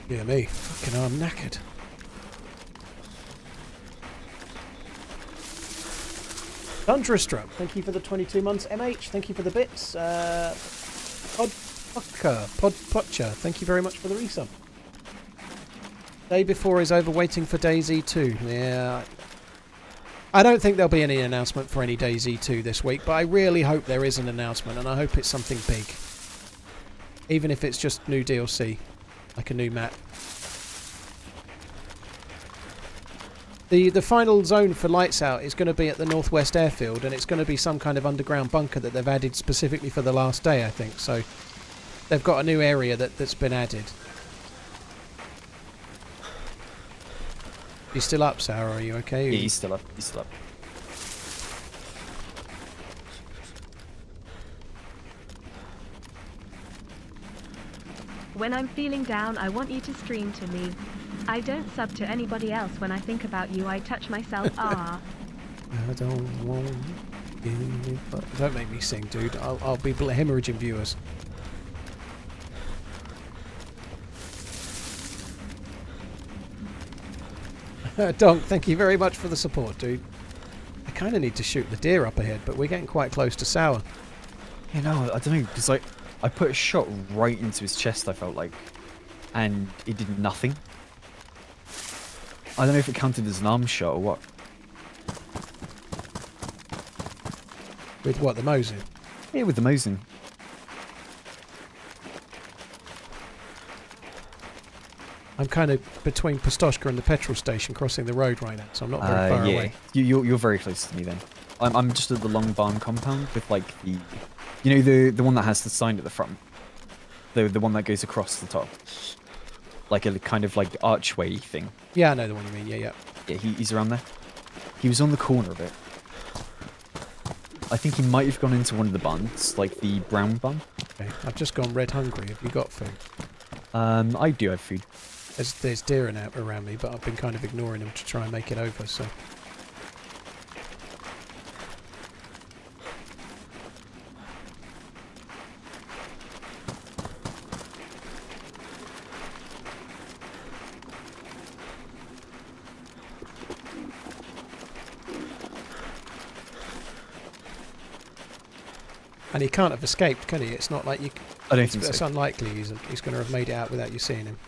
Yeah, me. Fucking hell, I'm knackered. LIVESTREAM, thank you for the 22 months. MH, thank you for the bits. Podpotcher, thank you very much for the resub. Day before is over waiting for DayZ 2. Yeah. I don't think there'll be any announcement for any DayZ 2 this week, but I really hope there is an announcement, and I hope it's something big. Even if it's just new DLC. Like a new map. The final zone for Lights Out is going to be at the Northwest Airfield, and it's going to be some kind of underground bunker that they've added specifically for the last day, I think. So they've got a new area that's been added. You still up, Sarah? Are you okay? Yeah, he's still up. He's still up. When I'm feeling down, I want you to stream to me. I don't sub to anybody else. When I think about you, I touch myself. Ah. I don't want you. Don't make me sing, dude. I'll be hemorrhaging viewers. Donk, thank you very much for the support, dude. I kind of need to shoot the deer up ahead, but we're getting quite close to Sour. You know, I don't know, because like, I put a shot right into his chest, I felt like, and it did nothing. I don't know if it counted as an arm shot or what. With what, the Mosin? Yeah, with the Mosin. I'm kind of between Pistoshka and the petrol station, crossing the road right now, so I'm not very far away. You're very close to me then. I'm just at the long barn compound with like the, you know, the one that has the sign at the front, the one that goes across the top, like a kind of like archway thing. Yeah, I know the one you mean. Yeah. Yeah, he's around there. He was on the corner of it. I think he might have gone into one of the barns, like the brown barn. Okay, I've just gone red hungry. Have you got food? I do have food. There's deer around me, but I've been kind of ignoring them to try and make it over, so... And he can't have escaped, can he? It's not like you... I don't think so. It's unlikely he's going to have made it out without you seeing him.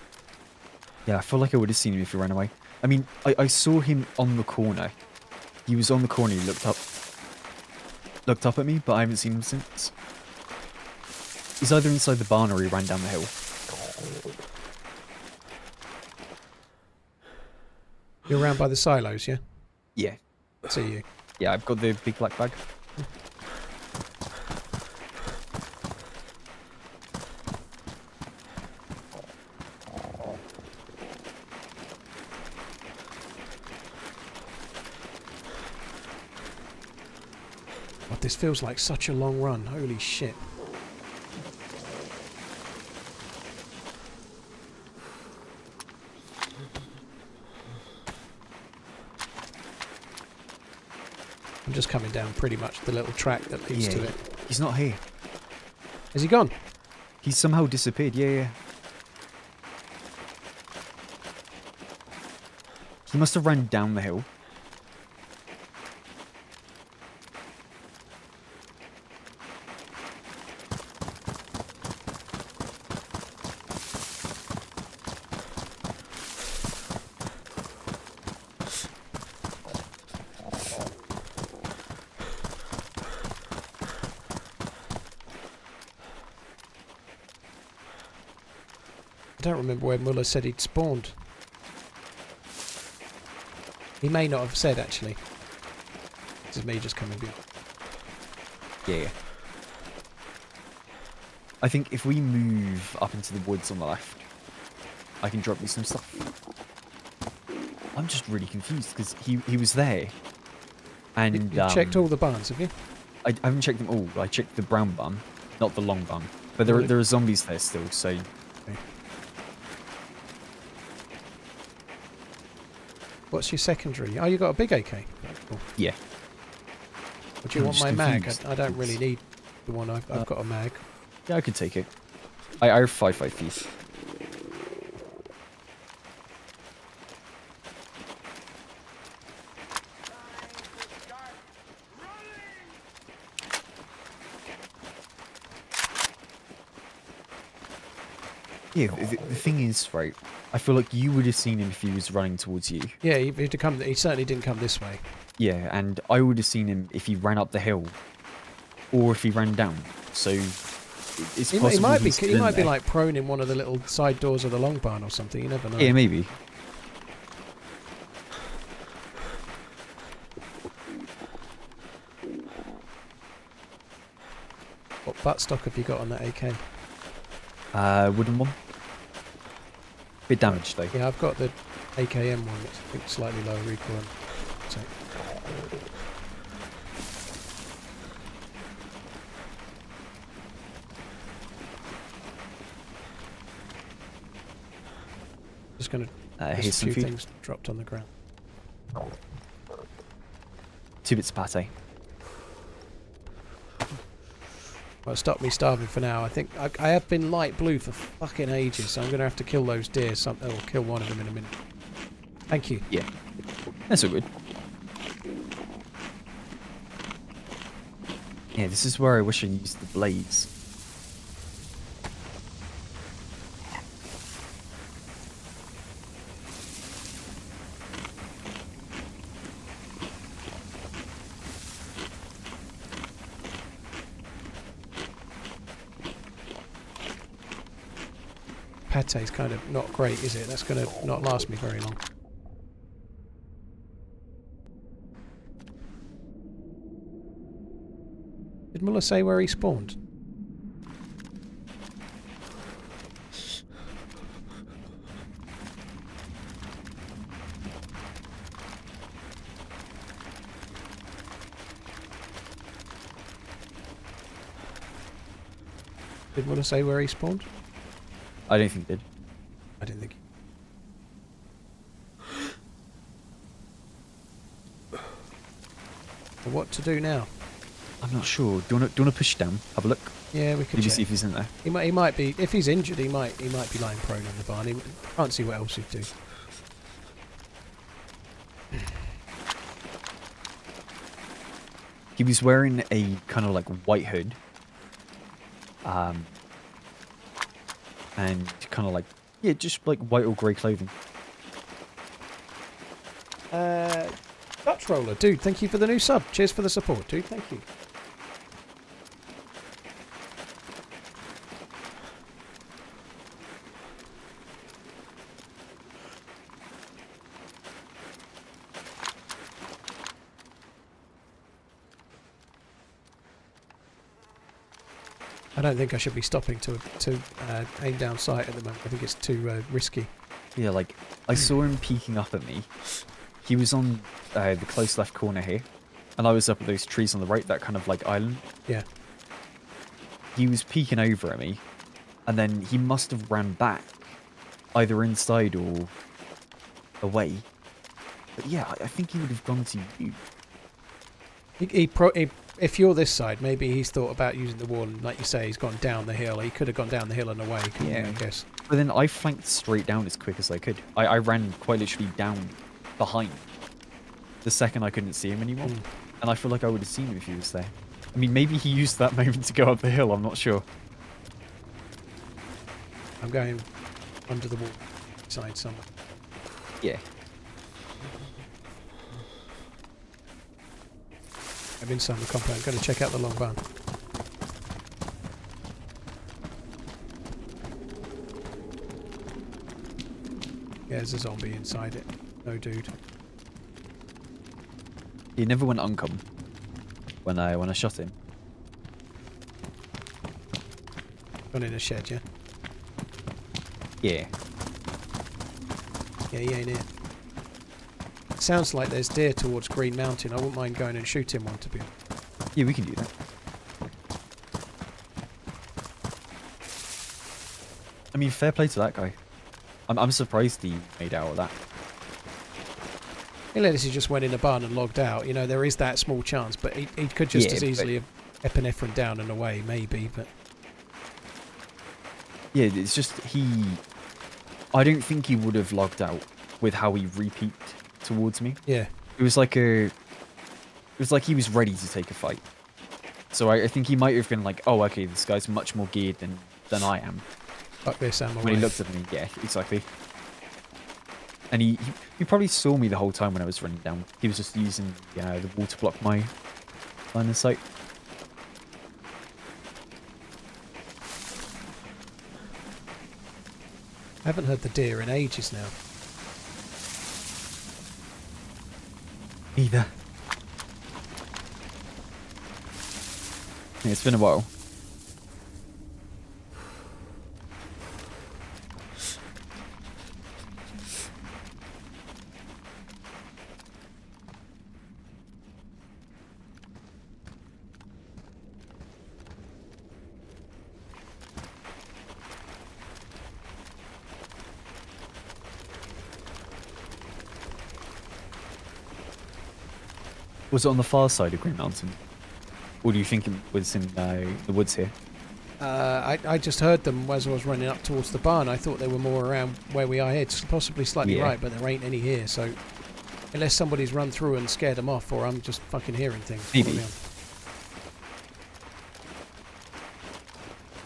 Yeah, I feel like I would have seen him if he ran away. I mean, I saw him on the corner. He was on the corner, he looked up at me, but I haven't seen him since. He's either inside the barn or he ran down the hill. You're around by the silos, yeah? Yeah. I see you. Yeah, I've got the big black bag. This feels like such a long run. Holy shit. I'm just coming down pretty much the little track that leads to it. He's not here. Is he gone? He's somehow disappeared. Yeah. He must have ran down the hill. I don't remember where Muller said he'd spawned. He may not have said, actually. This is me just coming behind. Yeah. I think if we move up into the woods on the left, I can drop you some stuff. I'm just really confused because he was there. And You checked all the barns, have you? I haven't checked them all. I checked the brown barn, not the long barn. But there are zombies there still, so... Okay. What's your secondary? Oh, you got a big AK? Cool. Yeah. Would you I'm want just my mag? confused. I don't really need the one I've got a mag. Yeah, I could take it. I have 5.5 feet. Yeah, the thing is, right, I feel like you would have seen him if he was running towards you. Yeah, he certainly didn't come this way. Yeah, and I would have seen him if he ran up the hill, or if he ran down. So it's possible He might be. he's He still might in be there. like prone in one of the little side doors of the long barn or something. You never know. Yeah, maybe. What buttstock have you got on that AK? Wooden one. Bit damaged though. Yeah, I've got the AKM one. It's, I think, slightly lower recoil. So. Just going to. Here's There's a some few food. things dropped on the ground. 2 bits of pate. Well, stop me starving for now. I think I have been light blue for fucking ages, so I'm going to have to kill those deer. Or kill one of them in a minute. Thank you. Yeah. That's all good. Yeah, this is where I wish I used the blades. Pate's kind of not great, is it? That's going to not last me very long. Did Muller say where he spawned? Did Muller say where he spawned? I don't think it did. I didn't think. Well, what to do now? I'm not sure. Do you want to push down? Have a look. Yeah, we could Maybe check. see if he's in there. He might be. If he's injured, he might be lying prone in the barn. He can't see what else he'd do. He was wearing a kind of like white hood. And kind of like, yeah, just like white or grey clothing. Dutch Roller, dude, thank you for the new sub. Cheers for the support, dude. Thank you. I don't think I should be stopping to aim down sight at the moment. I think it's too risky. Yeah, like, I saw him peeking up at me. He was on the close left corner here. And I was up at those trees on the right, that kind of like island. Yeah. He was peeking over at me. And then he must have ran back. Either inside or away. But yeah, I think he would have gone to you. If you're this side, maybe he's thought about using the wall, and like you say, he's gone down the hill. He could have gone down the hill and away, couldn't he, I guess. But then I flanked straight down as quick as I could. I ran quite literally down behind the second I couldn't see him anymore. And I feel like I would have seen him if he was there. I mean, maybe he used that moment to go up the hill, I'm not sure. I'm going under the wall side somewhere. Yeah. I'm inside the compound. I'm going to check out the long barn. Yeah, there's a zombie inside it. No dude. He never went uncommon when I shot him. Gone in a shed, yeah? Yeah. Yeah, he ain't it. Sounds like there's deer towards Green Mountain. I wouldn't mind going and shooting one, to be honest. Yeah, we can do that. I mean, fair play to that guy. I'm surprised he made out of that. Unless he just went in a barn and logged out. You know, there is that small chance, but he could just as easily have epinephrine down and away, maybe, but... Yeah, it's just I don't think he would have logged out with how he repeat towards me. Yeah. It was like he was ready to take a fight. So I think he might have been like, oh, okay, this guy's much more geared than I am. Fuck this, I'm away. When he looked at me, yeah, exactly. And he probably saw me the whole time when I was running down. He was just using the wall to block my line of sight. I haven't heard the deer in ages now. Either. Yeah, it's been a while. Was it on the far side of Green Mountain? Or do you think it was in the woods here? I just heard them as I was running up towards the barn. I thought they were more around where we are here. It's possibly slightly right, but there ain't any here. So unless somebody's run through and scared them off, or I'm just fucking hearing things. Maybe.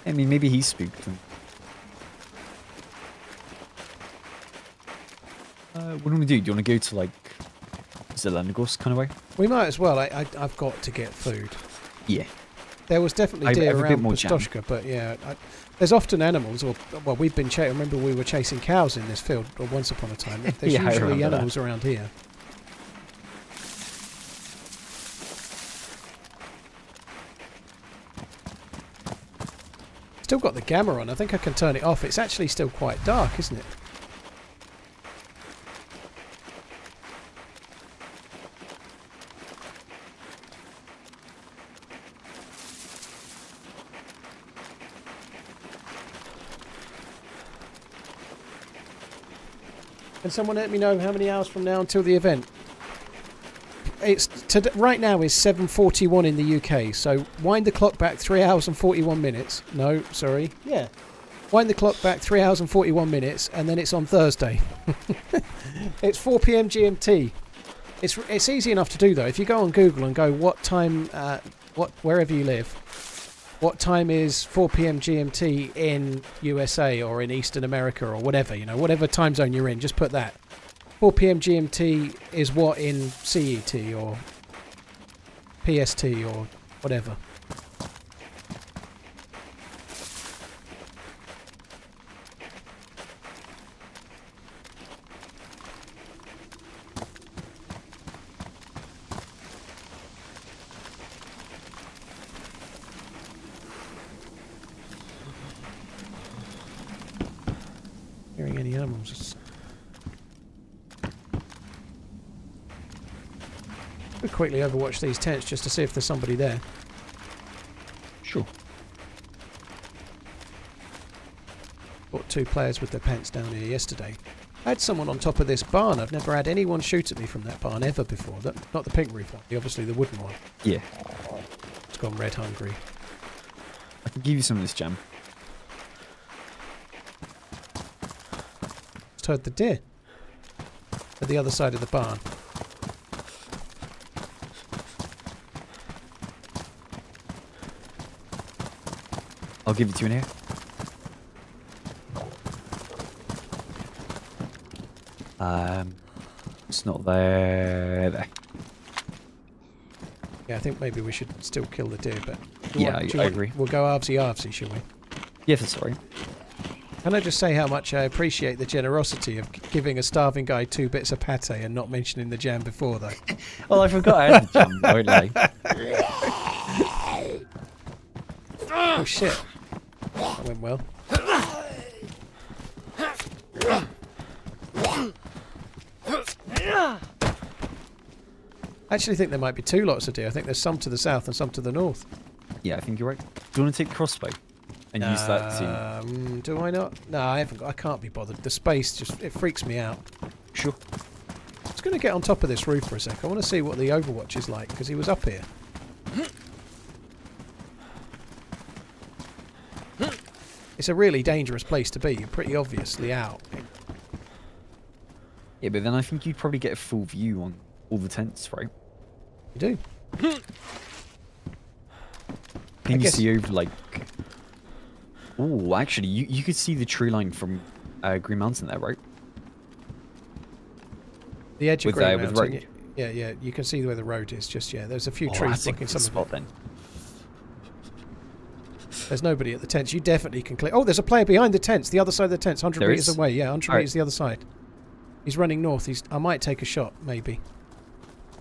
I mean, maybe he spooked them. What do you want to do? Do you want to go to, like, Zelandagos kind of way? We might as well. I've got to get food. Yeah. There was definitely deer around jam. Pistoshka, but yeah, there's often animals. Or well, we've been remember we were chasing cows in this field once upon a time. There's Yeah, I usually remember animals around here. Still got the gamma on. I think I can turn it off. It's actually still quite dark, isn't it? Can someone let me know how many hours from now until the event? Right now is 7:41 in the UK, so wind the clock back 3 hours and 41 minutes. No, sorry. Yeah. Wind the clock back 3 hours and 41 minutes, and then it's on Thursday. It's 4 p.m. GMT. It's easy enough to do though. If you go on Google and go what time, wherever you live, what time is 4 p.m. GMT in USA or in Eastern America or whatever, you know, whatever time zone you're in, just put that. 4 p.m. GMT is what in CET or PST or whatever. Hearing any animals? We'll quickly overwatch these tents just to see if there's somebody there. Sure. Got 2 players with their pants down here yesterday. I had someone on top of this barn. I've never had anyone shoot at me from that barn ever before. Not the pink roof one, obviously the wooden one. Yeah. It's gone red hungry. I can give you some of this jam. Just heard the deer at the other side of the barn. I'll give it to you in here. It's not there. Yeah, I think maybe we should still kill the deer, but... Yeah, I agree. We'll go arvsy-arvsy, shall we? Yeah, that's alright. Can I just say how much I appreciate the generosity of giving a starving guy 2 bits of pate and not mentioning the jam before, though? Well, I forgot I had the jam, won't I? Oh, shit. That went well. I actually think there might be 2 lots to do. I think there's some to the south and some to the north. Yeah, I think you're right. Do you want to take the crossbow and use that to? Do I not? No, I haven't. I can't be bothered. The space it freaks me out. Sure. I'm just going to get on top of this roof for a sec. I want to see what the Overwatch is like because he was up here. It's a really dangerous place to be. You're pretty obviously out. Yeah, but then I think you'd probably get a full view on all the tents, right? You do. Can you see over like? Oh, actually, you could see the tree line from Green Mountain there, right? The edge of With, Green with Mountain. road. Yeah, yeah. You can see where the road is. Just there's a few Oh, trees that's a blocking good some spot of it. then. There's nobody at the tents. You definitely can clear. Oh, there's a player behind the tents. The other side of the tents, 100 There meters is? away. Yeah, 100 All right. meters the other side. He's running north. I might take a shot, maybe.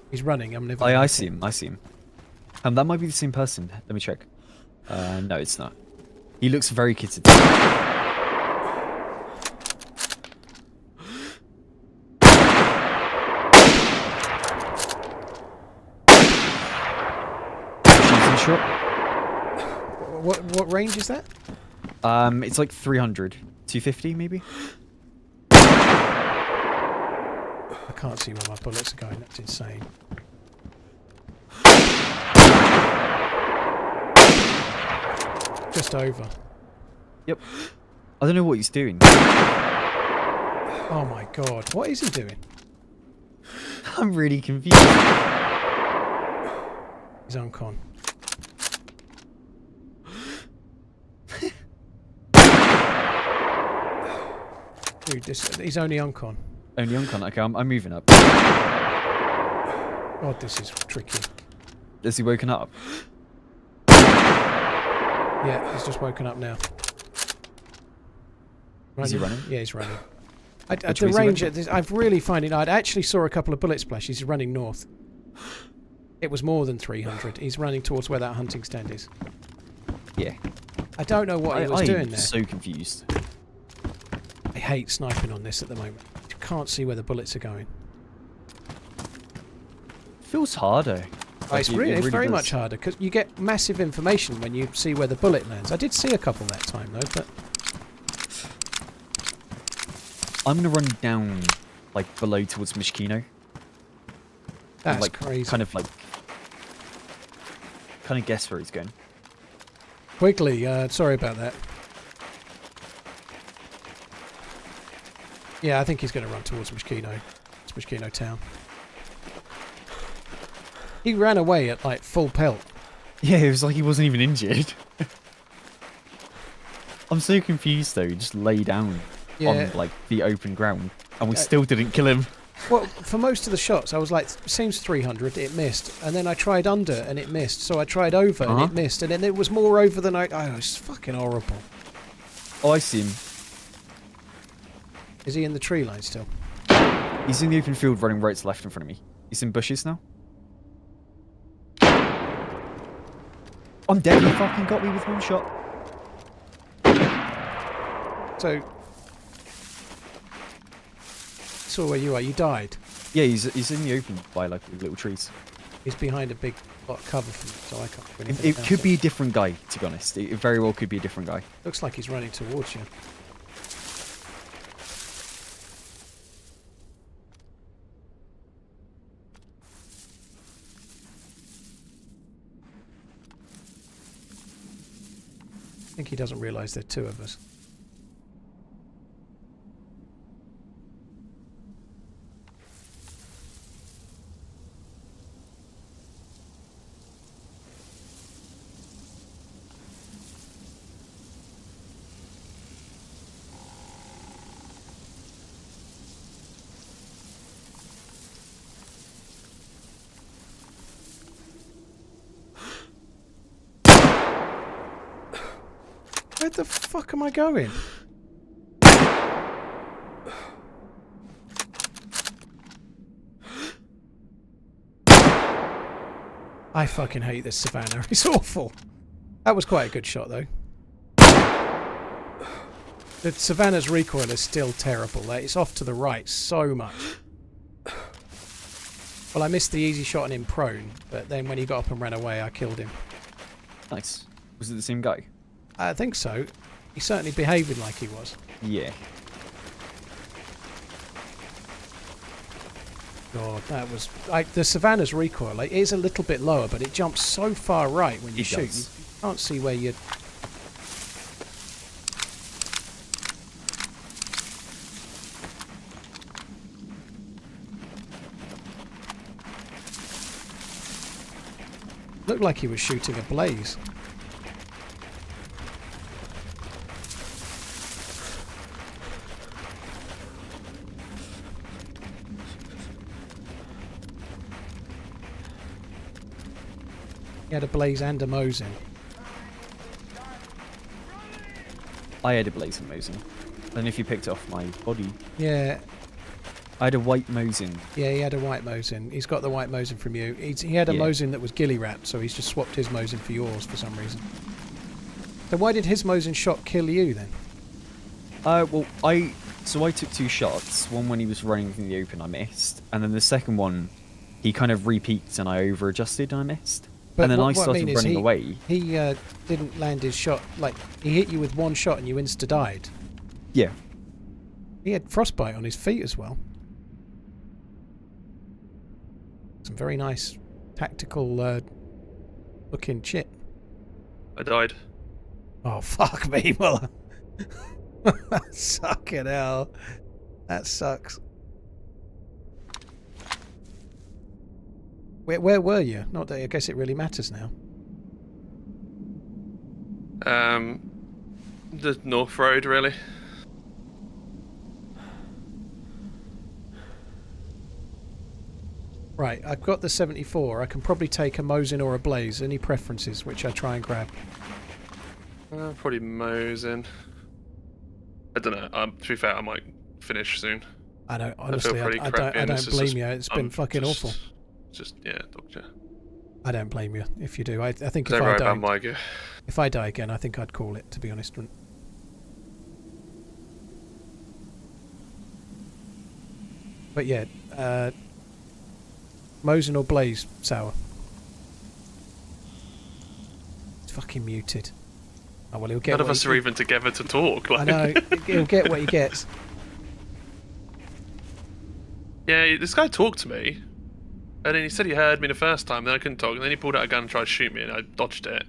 He's running. I'm never. I see him. I see him. That might be the same person. Let me check. No, it's not. He looks very kitted. Shooting shot. What range is that? It's like 300, 250 maybe. I can't see where my bullets are going. That's insane. Just over. Yep. I don't know what he's doing. Oh my god. What is he doing? I'm really confused. He's on con. Dude, he's only on con. Only on con. Okay, I'm moving up. God, this is tricky. Has he woken up? Yeah, he's just woken up now. Is he running? Yeah, he's running. Which At the way is he range, running? I'm really finding. I actually saw a couple of bullet splashes. He's running north. It was more than 300. He's running towards where that hunting stand is. Yeah. I don't know what he was doing there. I'm so confused. I hate sniping on this at the moment. You can't see where the bullets are going. Feels harder. It's very does. much harder because you get massive information when you see where the bullet lands. I did see a couple that time though, but I'm gonna run down, like below towards Mishkino. that's Like crazy. kind of guess where he's going. Quickly, sorry about that. Yeah, I think he's going to run towards Mishkino. It's Mishkino town. He ran away at like full pelt. Yeah, it was like he wasn't even injured. I'm so confused though. He just lay down on like the open ground, and we still didn't kill him. Well, for most of the shots, I was like, seems 300, it missed. And then I tried under, and it missed. So I tried over, and it missed. And then it was more over than oh, it's fucking horrible. Oh, I see him. Is he in the tree line still? He's in the open field running right to left in front of me. He's in bushes now. I'm dead. He fucking got me with one shot. So, saw where you are. You died. Yeah, he's in the open by like little trees. He's behind a big block cover from me, so I can't do anything It about could be a different guy, to be honest. It very well could be a different guy. Looks like he's running towards you. I think he doesn't realise there are 2 of us. Where the fuck am I going? I fucking hate this Savannah. It's awful. That was quite a good shot, though. The Savannah's recoil is still terrible. It's off to the right so much. Well, I missed the easy shot on him prone, but then when he got up and ran away, I killed him. Nice. Was it the same guy? I think so. He's certainly behaving like he was. Yeah. God, that was... the Savannah's recoil is a little bit lower, but it jumps so far right when you shoot. Does. You can't see where you're... Looked like he was shooting a blaze. He had a blaze and a Mosin. I had a blaze and Mosin. I don't know if you picked it off my body. Yeah. I had a white Mosin. Yeah, he had a white Mosin. He's got the white Mosin from you. He had a Mosin that was ghillie wrapped, so he's just swapped his Mosin for yours for some reason. So why did his Mosin shot kill you then? Well, I took 2 shots. One when he was running in the open, I missed, and then the second one, he kind of re-peaked and I over-adjusted and I missed. But and then what I started mean running is away. He didn't land his shot. Like, he hit you with one shot and you insta-died. Yeah. He had frostbite on his feet as well. Some very nice tactical looking shit. I died. Oh, fuck me, Muller. Sucking hell. That sucks. Where were you? Not that I guess it really matters now. The North Road, really. Right, I've got the 74. I can probably take a Mosin or a Blaze. Any preferences which I try and grab? Probably Mosin. I don't know. To be fair, I might finish soon. I don't, honestly, I feel I pretty crappy, don't blame you. It's been fucking awful. Yeah, doctor. I don't blame you if you do. I think Don't worry about my gear. if I die again, I think I'd call it, to be honest. But yeah, Mosin or Blaze, Sour? It's fucking muted. Oh well, he'll get. None of us are even together to talk. Like. I know. He'll get what he gets. Yeah, this guy talked to me, and then he said he heard me the first time. Then I couldn't talk, and then he pulled out a gun and tried to shoot me, and I dodged it.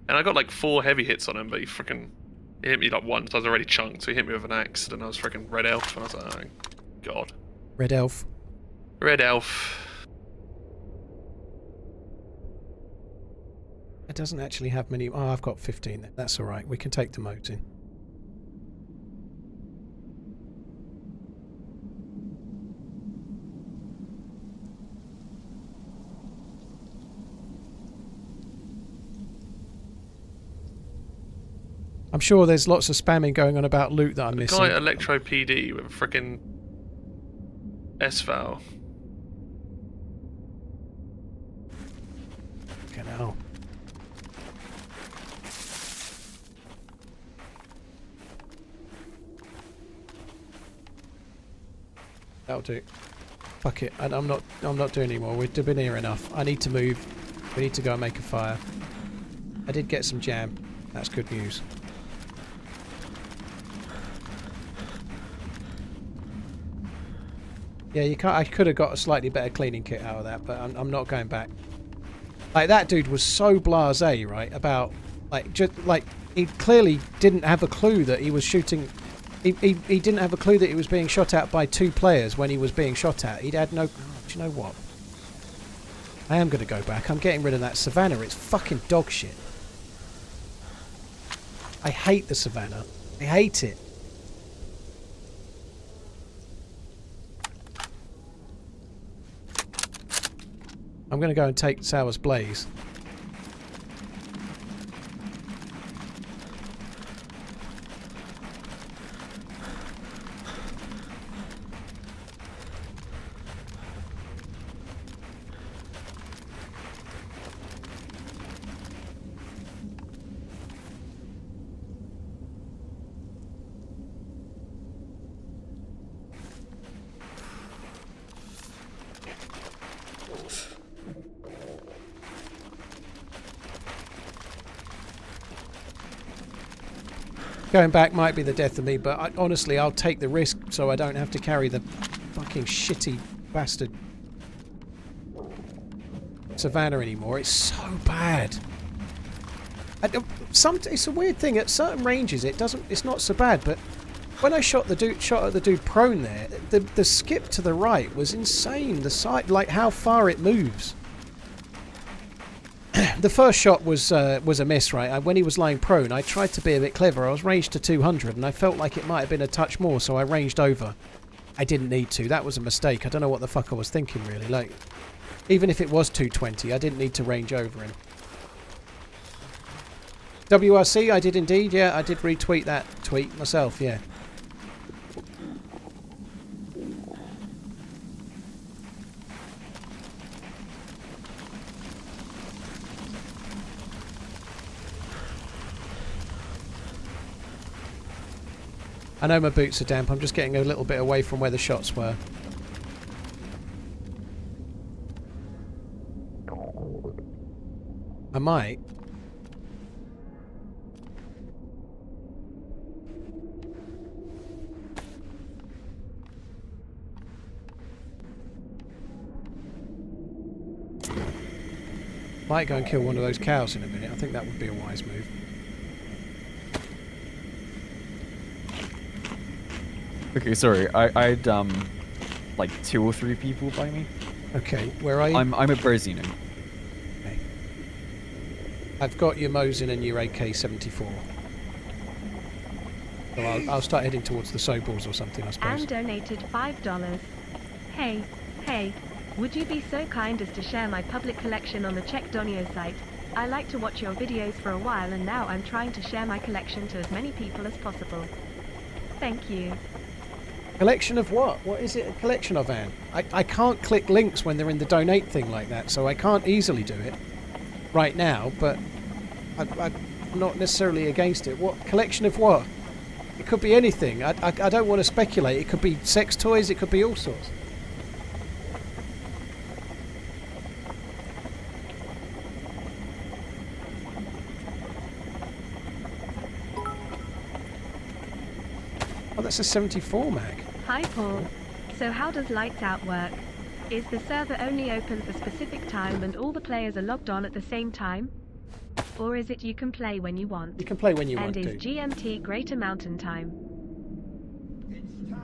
And I got like 4 heavy hits on him, but he hit me like once. I was already chunked, so he hit me with an axe, and I was freaking red elf, and I was like, oh god. Red elf. Red elf. It doesn't actually have many. Oh, I've got 15 then. That's alright. We can take the modes in. I'm sure there's lots of spamming going on about loot that I'm missing. Guy Electro PD with a freaking S-Val. Fucking hell. That'll do. Fuck it. I'm not doing anymore. We've been here enough. I need to move. We need to go and make a fire. I did get some jam. That's good news. Yeah, you can't. I could have got a slightly better cleaning kit out of that, but I'm not going back. Like, that dude was so blasé, right? About he clearly didn't have a clue that he was shooting. He didn't have a clue that he was being shot at by 2 players when he was being shot at. He'd had no. Do you know what? I am going to go back. I'm getting rid of that Savannah. It's fucking dog shit. I hate the Savannah. I hate it. I'm going to go and take Sour's Blaze. Going back might be the death of me, but honestly, I'll take the risk so I don't have to carry the fucking shitty bastard Savannah anymore. It's so bad. It's a weird thing. At certain ranges, it's not so bad, but when I shot at the dude prone there, the skip to the right was insane. The sight, like how far it moves. The first shot was a miss, right? When he was lying prone, I tried to be a bit clever. I was ranged to 200, and I felt like it might have been a touch more, so I ranged over. I didn't need to. That was a mistake. I don't know what the fuck I was thinking, really. Like, even if it was 220, I didn't need to range over him. WRC, I did indeed. Yeah, I did retweet that tweet myself. Yeah. I know my boots are damp. I'm just getting a little bit away from where the shots were. I might. Might go and kill one of those cows in a minute. I think that would be a wise move. Okay, sorry. I had like 2 or 3 people by me. Okay, where are you? I'm at Brezino. Okay. I've got your Mosin and your AK-74. So I'll start heading towards the Sobors or something, I suppose. And donated $5. Hey, would you be so kind as to share my public collection on the Czech Donio site? I like to watch your videos for a while, and now I'm trying to share my collection to as many people as possible. Thank you. Collection of what? What is it a collection of, Anne? I can't click links when they're in the donate thing like that, so I can't easily do it right now, but I'm not necessarily against it. What collection of what? It could be anything. I don't want to speculate. It could be sex toys, it could be all sorts. Oh, that's a 74 mag. Hi Paul. So how does Lights Out work? Is the server only open for specific time and all the players are logged on at the same time? Or is it you can play when you want? You can play when you want to. to. And is GMT Greater Mountain Time?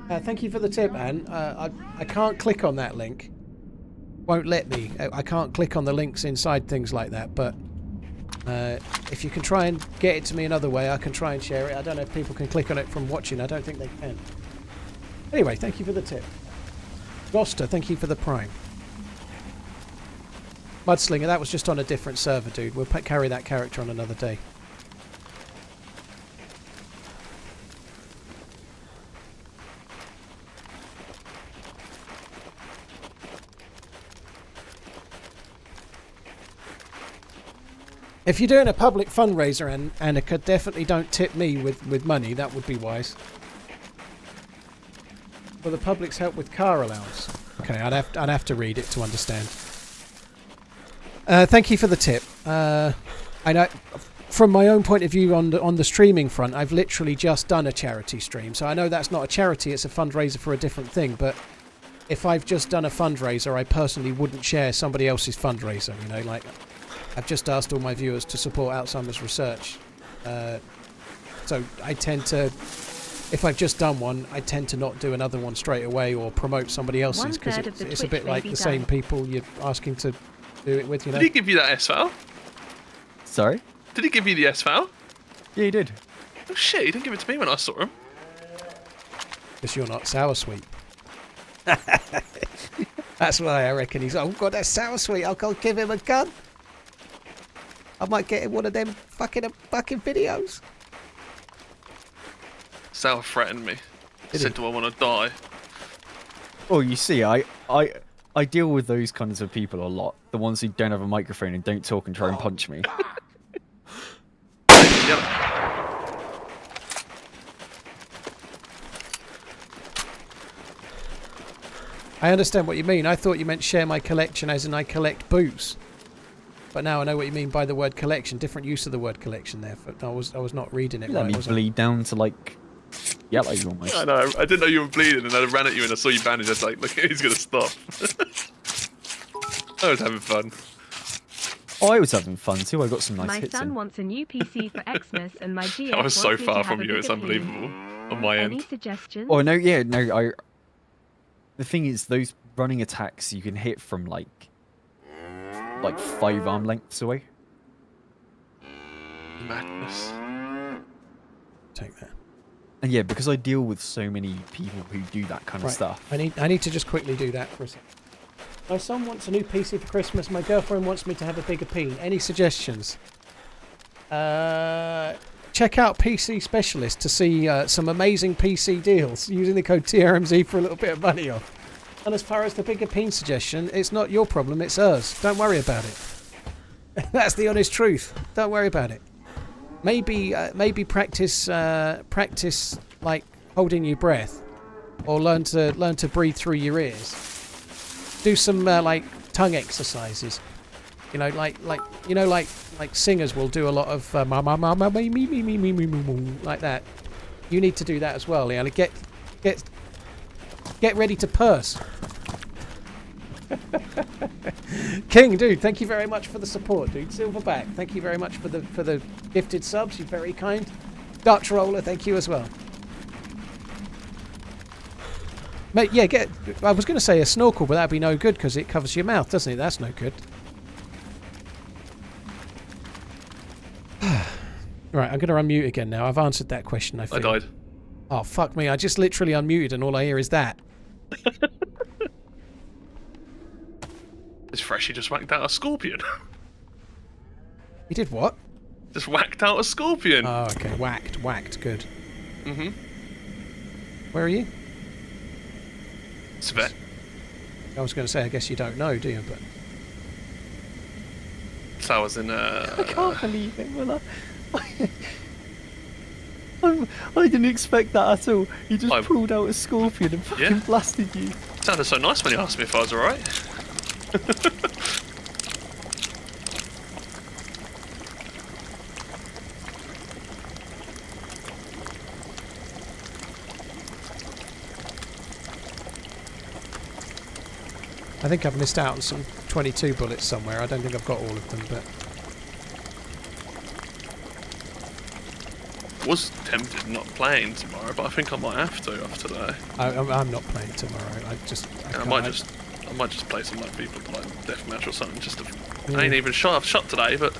Thank you for the tip, Anne. I can't click on that link. Won't let me. I can't click on the links inside things like that, but if you can try and get it to me another way, I can try and share it. I don't know if people can click on it from watching. I don't think they can. Anyway, thank you for the tip. Gloucester, thank you for the prime. Mudslinger, that was just on a different server, dude. We'll carry that character on another day. If you're doing a public fundraiser, and Annika, definitely don't tip me with money. That would be wise. For the public's help with car allowance. Okay, I'd have to read it to understand. Thank you for the tip. I know, from my own point of view on the streaming front, I've literally just done a charity stream, so I know that's not a charity; it's a fundraiser for a different thing. But if I've just done a fundraiser, I personally wouldn't share somebody else's fundraiser. You know, like I've just asked all my viewers to support Alzheimer's research, so I tend to. If I've just done one, I tend to not do another one straight away or promote somebody else's, because it's a bit like the same people you're asking to do it with, you know. Did he give you that S-File? Sorry? Did he give you the S-File? Yeah, he did. Oh shit, he didn't give it to me when I saw him. Because you're not sour sweet. That's why I reckon he's, oh god, that's sour sweet, I'll go give him a gun. I might get him one of them fucking videos. Sal threatened me. He said, do I want to die? Oh, you see, I deal with those kinds of people a lot. The ones who don't have a microphone and don't talk and try and punch me. I understand what you mean. I thought you meant share my collection as in I collect booze. But now I know what you mean by the word collection. Different use of the word collection there. I was not reading it You let right. me was I? bleed down to like yellow almost. I know. I didn't know you were bleeding, and I ran at you and I saw you bandage. I was like, look, he's gonna stop. I was having fun. Oh, I was having fun too. I got some nice My hits son in. wants a new PC for Xmas, and my GF I was so wants me far to have from a you. It's bigger peen. unbelievable on my Any end. suggestions? Oh no, yeah, no. The thing is, those running attacks you can hit from like 5 arm lengths away. Madness. Take that. And yeah, because I deal with so many people who do that kind of stuff. I need to just quickly do that for a second. My son wants a new PC for Christmas. My girlfriend wants me to have a bigger peen. Any suggestions? Check out PC Specialist to see some amazing PC deals using the code TRMZ for a little bit of money off. And as far as the bigger peen suggestion, it's not your problem, it's hers. Don't worry about it. That's the honest truth. Don't worry about it. Maybe practice like holding your breath, or learn to breathe through your ears. Do some like tongue exercises. You know, like singers will do a lot of ma ma ma ma me me me me me me me like that. You need to do that as well, Leanna. Get ready to purse. King, dude, thank you very much for the support, dude. Silverback, thank you very much for the gifted subs. You're very kind. Dutch Roller, thank you as well. Mate, yeah, I was going to say a snorkel, but that'd be no good because it covers your mouth, doesn't it? That's no good. Right, I'm going to unmute again now. I've answered that question, I think. I died. Oh, fuck me. I just literally unmuted and all I hear is that. This freshie just whacked out a scorpion. He did what? Just whacked out a scorpion. Oh, okay. Whacked. Good. Mm-hmm. Where are you? Svet. I was going to say, I guess you don't know, do you? But So I was in I can't believe it, will I didn't expect that at all. He just pulled out a scorpion and fucking blasted you. Sounded so nice when you asked me if I was alright. I think I've missed out on some 22 bullets somewhere. I don't think I've got all of them, but Was tempted not playing tomorrow, but I think I might have to after today. I'm not playing tomorrow. I might just play some like people like deathmatch or something. Just to, I ain't even shot. I've shot today, but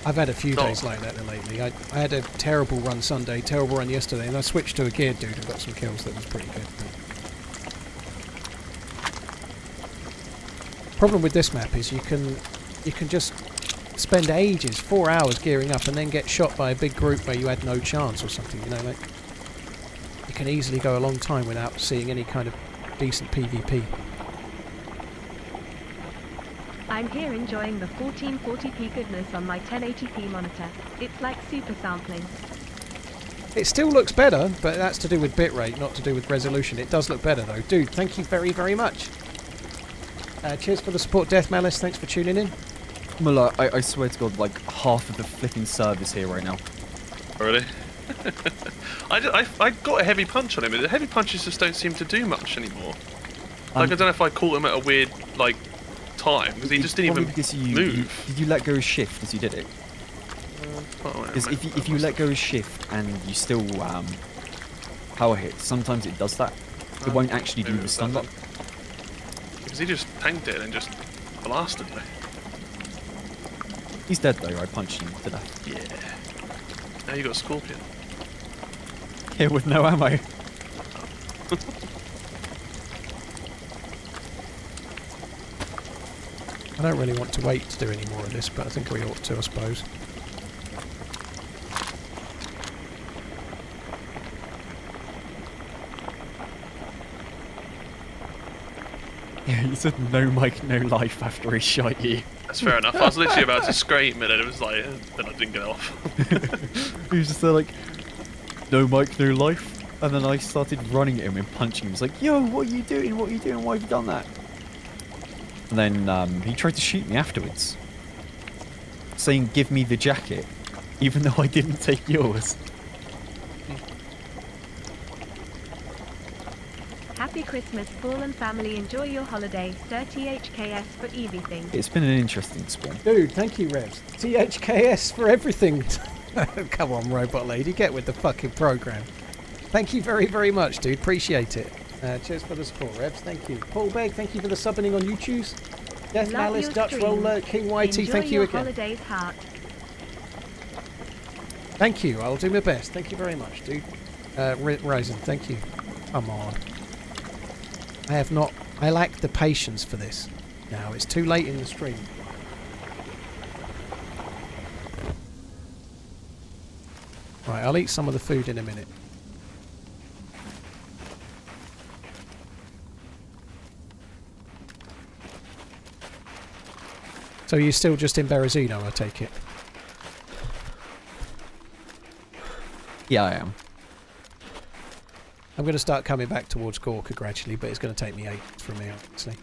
I've had a few days like that lately. I had a terrible run Sunday, terrible run yesterday, and I switched to a geared dude and got some kills that was pretty good. Problem with this map is you can just spend ages, 4 hours gearing up, and then get shot by a big group where you had no chance or something. You know, like you can easily go a long time without seeing any kind of decent PvP. I'm here enjoying the 1440p goodness on my 1080p monitor. It's like super sampling. It still looks better, but that's to do with bitrate, not to do with resolution. It does look better though. Dude, thank you very, very much. Cheers for the support, Death Malice. Thanks for tuning in. Muller, I swear to God, like half of the flipping service here right now. really, I got a heavy punch on him. The heavy punches just don't seem to do much anymore. Like I don't know if I caught him at a weird like time because he just didn't even move. Did you let go of shift as you did it? Because if you let go of shift and you still power hit, sometimes it does that. It won't actually do the stun lock. Because he just tanked it and just blasted me. He's dead though. I punched him to death. Yeah. Now you got a scorpion. Yeah, with no ammo. I don't really want to wait to do any more of this, but I think we ought to, I suppose. Yeah, you said no mic, no life after he shot you. That's fair enough. I was literally about to scream and then it was like, then I didn't get off. He was just there like, no mic, no life. And then I started running at him and punching him. He was like, yo, what are you doing? What are you doing? Why have you done that? And then he tried to shoot me afterwards. saying give me the jacket, even though I didn't take yours. Happy Christmas, Fallen family. Enjoy your holiday. Sir THKS for everything. It's been an interesting spawn. Dude, thank you, Revs. THKS for everything. Come on, robot lady, get with the fucking program. Thank you very, very much, dude. Appreciate it. Cheers for the support, Revs. Thank you. Paul Begg, thank you for the subbing on YouTube. Death Love Malice, your Dutch stream. Roller, King Whitey, Enjoy thank you your again. holidays, heart. Thank you. I'll do my best. Thank you very much, dude. Ryzen, thank you. Come on. I lack the patience for this. Now, it's too late in the stream. Right, I'll eat some of the food in a minute. So you're still just in Berezino, I take it? Yeah, I am. I'm going to start coming back towards Gorka gradually, but it's going to take me 8 from here, obviously.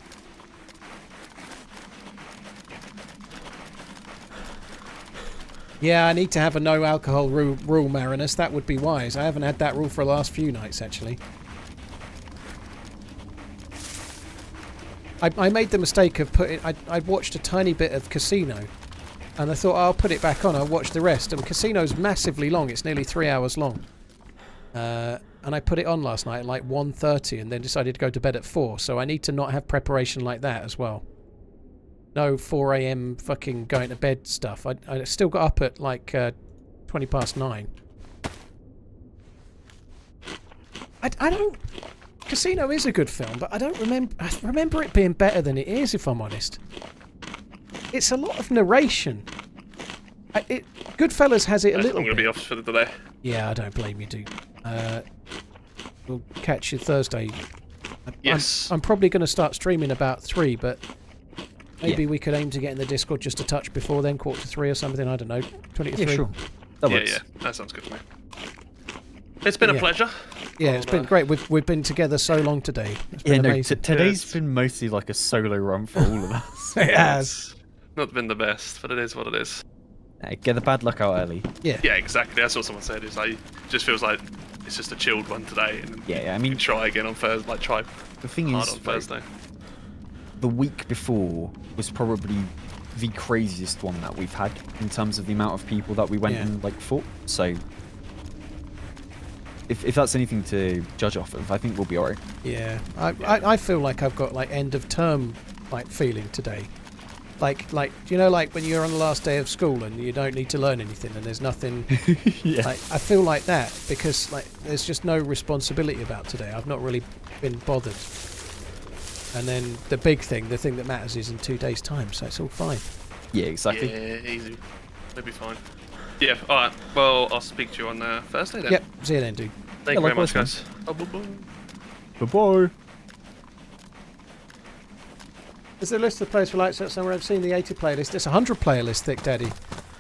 Yeah, I need to have a no alcohol rule, Marinus. That would be wise. I haven't had that rule for the last few nights, actually. I made the mistake of putting... I watched a tiny bit of Casino, and I thought, oh, I'll put it back on. I'll watch the rest. And Casino's massively long. It's nearly 3 hours long. And I put it on last night at like 1:30 and then decided to go to bed at 4. So I need to not have preparation like that as well. No 4 a.m. fucking going to bed stuff. I still got up at like 20 past 9. I don't... Casino is a good film, but I don't remember... I remember it being better than it is, if I'm honest. It's a lot of narration. Goodfellas has it a little I'm going to bit. be off for the day. Yeah, I don't blame you, dude. We'll catch you Thursday. Yes. I'm probably going to start streaming about 3, but maybe we could aim to get in the Discord just a touch before then, 2:45 or something. I don't know, 20 to 3. Yeah, sure. That works. Yeah, that sounds good to me. It's been a pleasure. Yeah, it's been great. We've been together so long today. It's been amazing. Today's been mostly like a solo run for all of us. It has. Not been the best, but it is what it is. Get the bad luck out early. Yeah. Yeah, exactly. That's what someone said. Is like, just feels like it's just a chilled one today, and Yeah, I you mean, can try again on Thursday. Like try the thing hard is, on Thursday. the week before was probably the craziest one that we've had in terms of the amount of people that we went and like fought. So if that's anything to judge off of, I think we'll be alright. Yeah. I feel like I've got like end of term like feeling today. Like you know, like when you're on the last day of school and you don't need to learn anything and there's nothing. Yeah. Like I feel like that because like there's just no responsibility about today. I've not really been bothered. And then the big thing, the thing that matters, is in 2 days' time, so it's all fine. Yeah, exactly. Yeah, easy. It'll be fine. Yeah. All right. Well, I'll speak to you on Thursday then. Yep. See you then, dude. Thank you very much, likewise, guys. Oh, bye-bye. Bye-bye. There's a list of players for lights out somewhere. I've seen the 80 playlist. It's a 100 player list, Thick Daddy.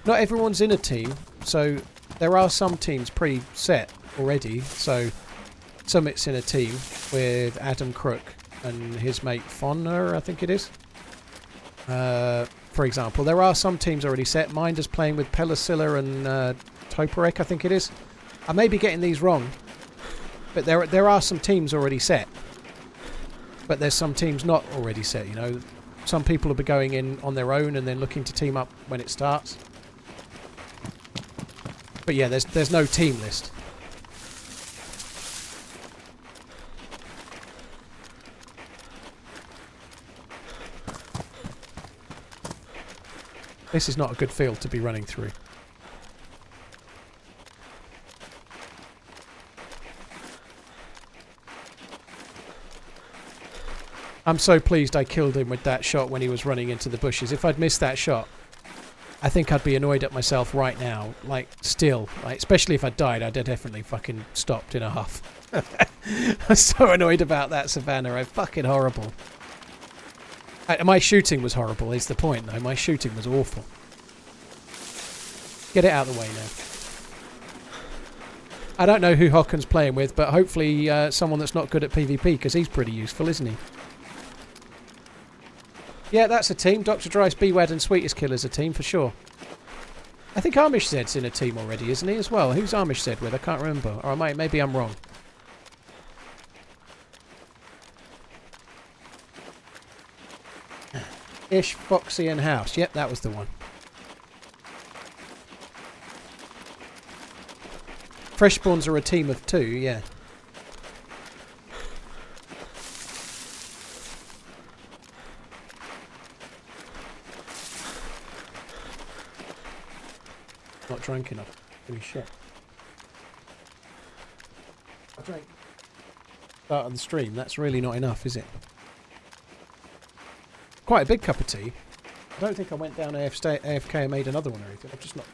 Not everyone's in a team, so there are some teams pre-set already. So Summit's in a team with Adam Crook and his mate Fonner, I think it is. For example, there are some teams already set. Minder's playing with Pelasilla and Toporek, I think it is. I may be getting these wrong, but there are some teams already set. But there's some teams not already set, you know. Some people will be going in on their own and then looking to team up when it starts. But yeah, there's no team list. This is not a good field to be running through. I'm so pleased I killed him with that shot when he was running into the bushes. If I'd missed that shot, I think I'd be annoyed at myself right now. Like, still. Like, especially if I'd died, I'd have definitely fucking stopped in a huff. I'm so annoyed about that, Savannah. I'm fucking horrible. My shooting was horrible, is the point, though. My shooting was awful. Get it out of the way now. I don't know who Hocken's playing with, but hopefully someone that's not good at PvP, because he's pretty useful, isn't he? Yeah, that's a team. Dr. Dryce, B-Wad and Sweetest Killer's a team, for sure. I think Amish Zed's in a team already, isn't he, as well? Who's Amish Zed with? I can't remember. Or maybe I'm wrong. Ish, Foxy and House. Yep, that was the one. Freshborns are a team of 2, yeah. Not drunk enough. Give me shit. I drank. Start of the stream. That's really not enough, is it? Quite a big cup of tea. I don't think I went down AFK and made another one or anything. I've just not.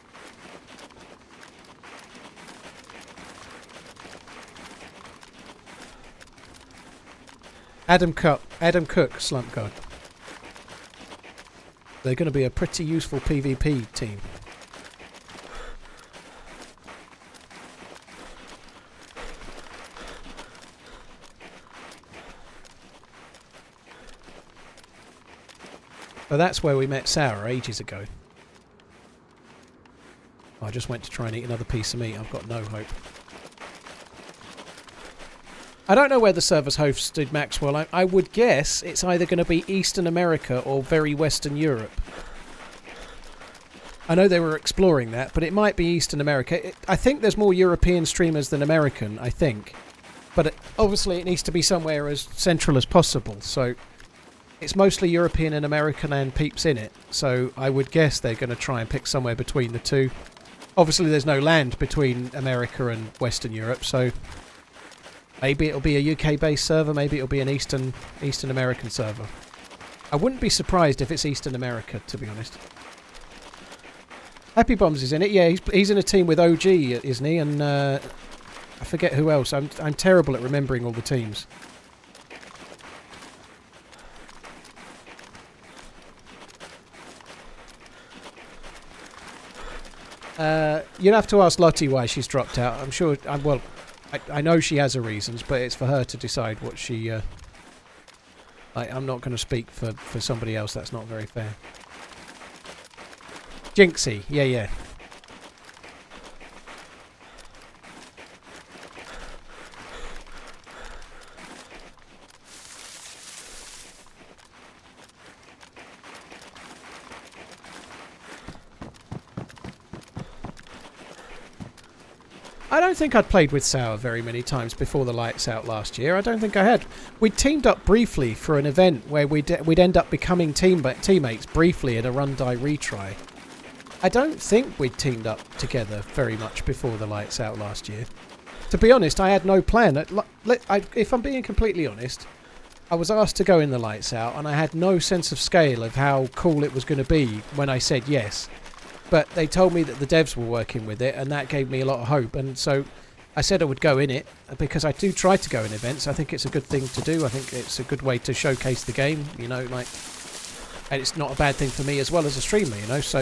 Adam Cook, Slump God. They're going to be a pretty useful PvP team. But that's where we met Sour ages ago. I just went to try and eat another piece of meat. I've got no hope. I don't know where the server's hosted, Maxwell. I would guess it's either going to be Eastern America or very Western Europe. I know they were exploring that, but it might be Eastern America. I think there's more European streamers than American, I think. But obviously it needs to be somewhere as central as possible, so it's mostly European and American and peeps in it. So I would guess they're going to try and pick somewhere between the two. Obviously there's no land between America and Western Europe, so maybe it'll be a UK-based server, maybe it'll be an Eastern American server. I wouldn't be surprised if it's Eastern America, to be honest. Happy Bombs is in it. Yeah, he's in a team with OG, isn't he? And I forget who else. I'm terrible at remembering all the teams. You'll have to ask Lottie why she's dropped out. I'm sure. Well, I know she has her reasons, but it's for her to decide what she. I'm not going to speak for somebody else. That's not very fair. Jinxie, yeah. I don't think I'd played with Sour very many times before the lights out last year. I don't think I had. We teamed up briefly for an event where we'd end up becoming teammates briefly in a run die retry. I don't think we'd teamed up together very much before the lights out last year. To be honest, I had no plan. If I'm being completely honest, I was asked to go in the lights out and I had no sense of scale of how cool it was going to be when I said yes. But they told me that the devs were working with it, and that gave me a lot of hope. And so I said I would go in it, because I do try to go in events. I think it's a good thing to do. I think it's a good way to showcase the game, you know, like, and it's not a bad thing for me as well as a streamer, you know. So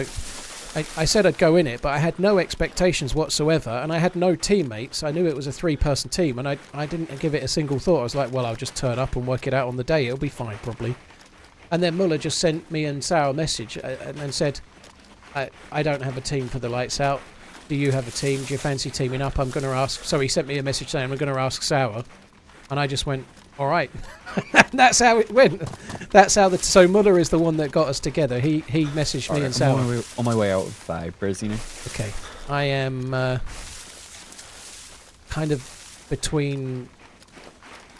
I said I'd go in it, but I had no expectations whatsoever, and I had no teammates. I knew it was a 3-person team, and I didn't give it a single thought. I was like, well, I'll just turn up and work it out on the day. It'll be fine, probably. And then Muller just sent me and Sour a message and said, I don't have a team for the lights out. Do you have a team? Do you fancy teaming up? I'm going to ask. So he sent me a message saying I'm going to ask Sour, and I just went, all right. That's how it went. That's how so Muller is the one that got us together. He messaged me and Sour. I'm on my way out of Brazino. Okay, I am kind of between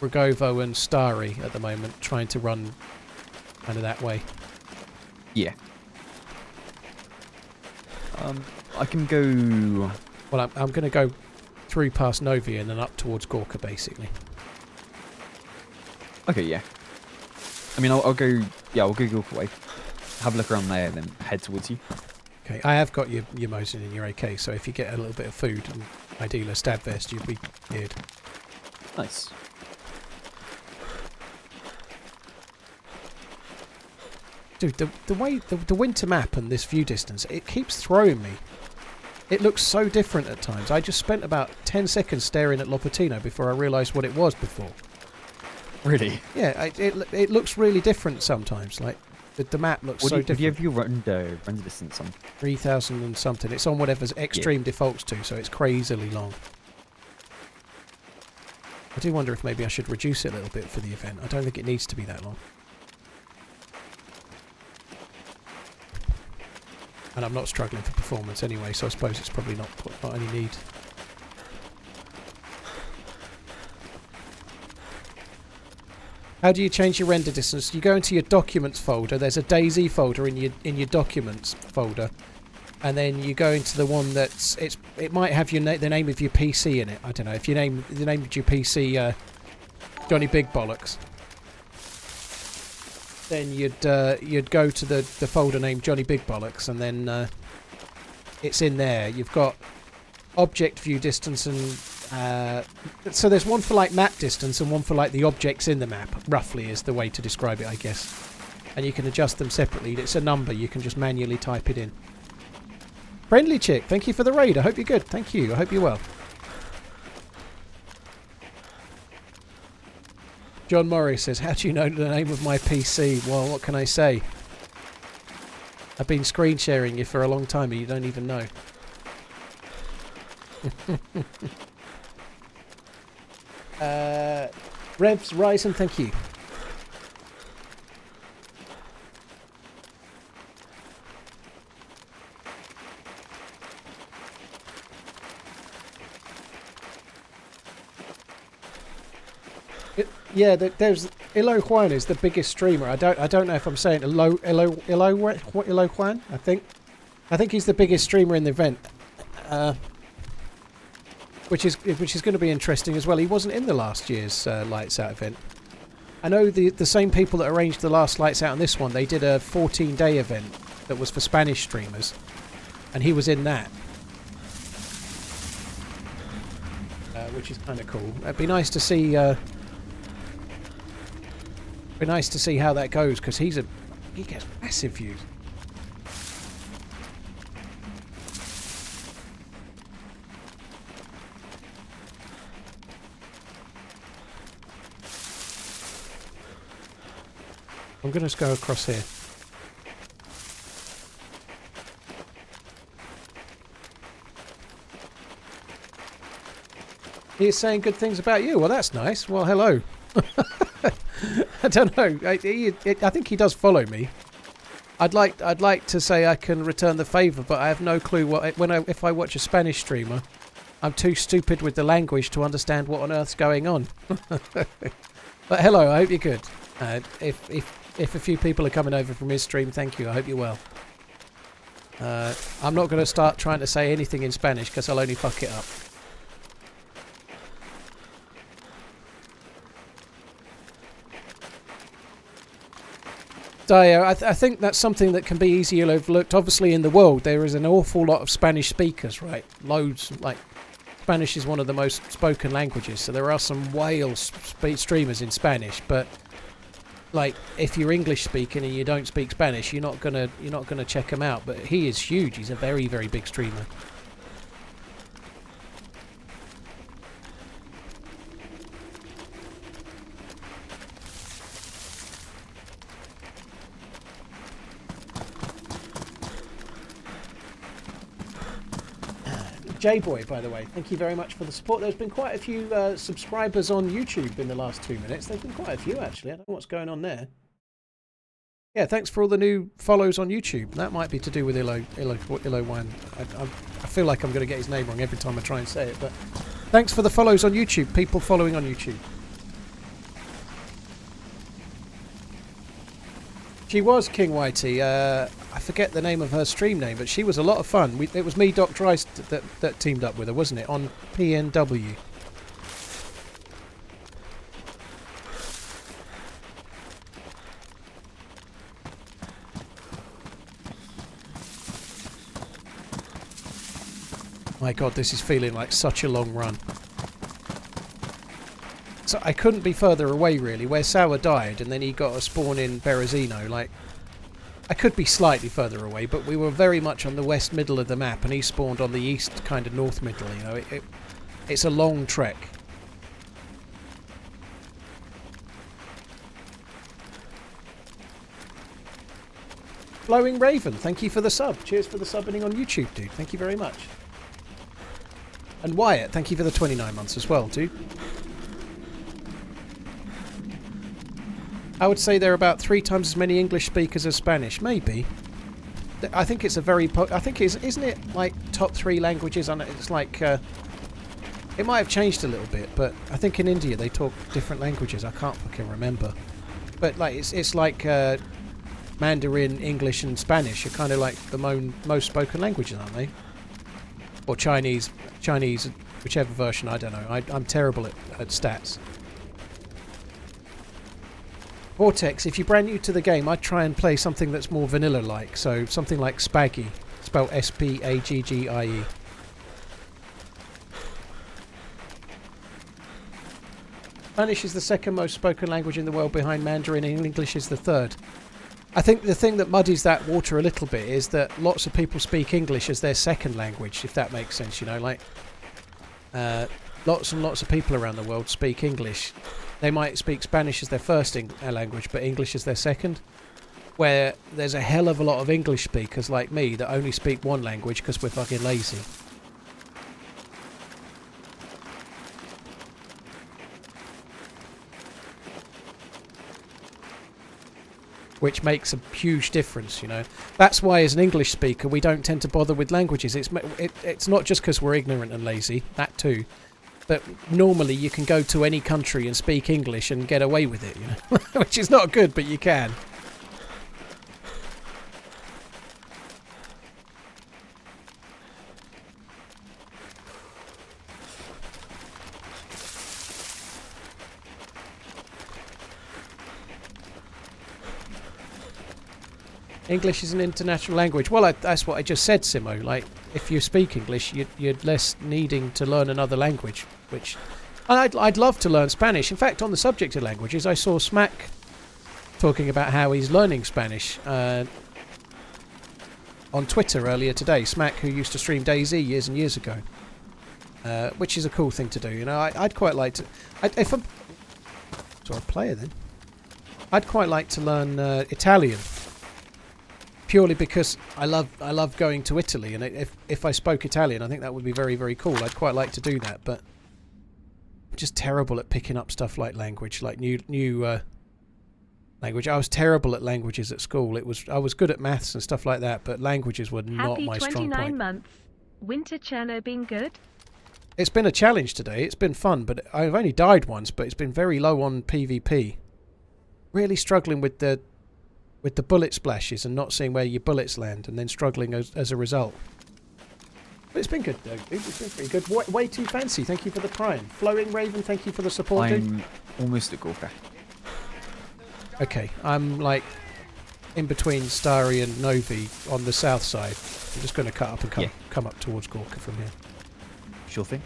Rogovo and Starry at the moment, trying to run kind of that way. Yeah. I can go. Well, I'm going to go through past Novi and then up towards Gorka, basically. Okay, yeah. I mean, I'll go. Yeah, I'll go Gorka way. Have a look around there, and then head towards you. Okay, I have got your Mosin and your AK, so if you get a little bit of food and ideally a stab vest, you'd be good. Nice. Dude, the way the winter map and this view distance, it keeps throwing me. It looks so different at times. I just spent about 10 seconds staring at Lopatino before I realised what it was before. Really? Yeah, it looks really different sometimes. Like, The map looks What so do you different. have your render distance on? 3,000 and something. It's on whatever's extreme defaults to, so it's crazily long. I do wonder if maybe I should reduce it a little bit for the event. I don't think it needs to be that long. And I'm not struggling for performance anyway, so I suppose it's probably not any need. How do you change your render distance? You go into your documents folder. There's a DayZ folder in your documents folder, and then you go into the one that's it might have your the name of your PC in it. I don't know if you name the name of your PC Johnny Big Bollocks. Then you'd go to the folder named Johnny Big Bollocks, and then it's in there. You've got object view distance and so there's one for like map distance and one for like the objects in the map, roughly is the way to describe it, I guess. And you can adjust them separately. It's a number, you can just manually type it in. Friendly Chick, thank you for the raid. I hope you're good. Thank you. I hope you're well. John Morris says, how do you know the name of my PC? Well, what can I say? I've been screen sharing you for a long time and you don't even know. Revs Ryzen, thank you. Yeah, there's Ilo Juan is the biggest streamer. I don't know if I'm saying Ilo Juan. I think he's the biggest streamer in the event. Which is going to be interesting as well. He wasn't in the last year's Lights Out event. I know the same people that arranged the last Lights Out on this one, they did a 14-day event that was for Spanish streamers, and he was in that, which is kind of cool. It'd be nice to see. Be nice to see how that goes, because he gets massive views. I'm going to just go across here. He's saying good things about you. Well, that's nice. Well, hello. I don't know. I think he does follow me. I'd like to say I can return the favour, but I have no clue what if I watch a Spanish streamer, I'm too stupid with the language to understand what on earth's going on. But hello, I hope you're good. If a few people are coming over from his stream, thank you. I hope you're well. I'm not going to start trying to say anything in Spanish because I'll only fuck it up. Dio, I think that's something that can be easily overlooked. Obviously, in the world, there is an awful lot of Spanish speakers, right? Loads. Like, Spanish is one of the most spoken languages, so there are some whale streamers in Spanish. But like, if you're English speaking and you don't speak Spanish, you're not gonna check him out. But he is huge. He's a very, very big streamer. J-Boy, by the way, thank you very much for the support. There's been quite a few subscribers on YouTube in the last 2 minutes. There's been quite a few, actually. I don't know what's going on there. Yeah, thanks for all the new follows on YouTube. That might be to do with Ilo One. I feel like I'm going to get his name wrong every time I try and say it, but thanks for the follows on YouTube, people following on YouTube. She was King Whitey. I forget the name of her stream name, but she was a lot of fun. It was me, Doc Dryce, that teamed up with her, wasn't it? On PNW. My God, this is feeling like such a long run. So I couldn't be further away, really. Where Sour died, and then he got a spawn in Berezino, like... I could be slightly further away, but we were very much on the west middle of the map, and he spawned on the east, kind of north middle, you know. It's a long trek. Flowing Raven, thank you for the sub. Cheers for the subbing on YouTube, dude. Thank you very much. And Wyatt, thank you for the 29 months as well, dude. I would say there are about 3 times as many English speakers as Spanish. Maybe. I think it's a very... I think isn't it like top 3 languages? On it? It's like... it might have changed a little bit, but I think in India they talk different languages. I can't fucking remember. But like it's like Mandarin, English and Spanish are kind of like the most spoken languages, aren't they? Or Chinese, whichever version, I don't know. I'm terrible at stats. Vortex, if you're brand new to the game, I'd try and play something that's more vanilla-like. So something like Spaggy, spelled S-P-A-G-G-I-E. Spanish is the second most spoken language in the world behind Mandarin, and English is the third. I think the thing that muddies that water a little bit is that lots of people speak English as their second language, if that makes sense, you know, like lots and lots of people around the world speak English. They might speak Spanish as their first language, but English is their second. Where there's a hell of a lot of English speakers like me that only speak one language because we're fucking lazy. Which makes a huge difference, you know. That's why, as an English speaker, we don't tend to bother with languages. It's not just because we're ignorant and lazy, that too. But normally you can go to any country and speak English and get away with it, you know. Which is not good, but you can. English is an international language. Well, that's what I just said, Simo. Like, if you speak English, you're less needing to learn another language. Which, and I'd love to learn Spanish. In fact, on the subject of languages, I saw Smack talking about how he's learning Spanish on Twitter earlier today. Smack, who used to stream DayZ years and years ago, which is a cool thing to do. You know, I'd quite like to. If I'm a player, then I'd quite like to learn Italian. Purely because I love going to Italy, and if I spoke Italian, I think that would be very, very cool. I'd quite like to do that, but I'm just terrible at picking up stuff like language, like new language. I was terrible at languages at school. I was good at maths and stuff like that, but languages were not my strong point. Happy 29 months. Winter Cherno been good? It's been a challenge today. It's been fun, but I've only died once, but it's been very low on PvP. Really struggling with the bullet splashes and not seeing where your bullets land, and then struggling as a result. But it's been good though, dude. It's been pretty good. Way too fancy. Thank you for the prime. Flowing Raven, thank you for the support, dude. I'm almost at Gorka. Okay, I'm like in between Starry and Novi on the south side. I'm just going to cut up and come up towards Gorka from here. Sure thing.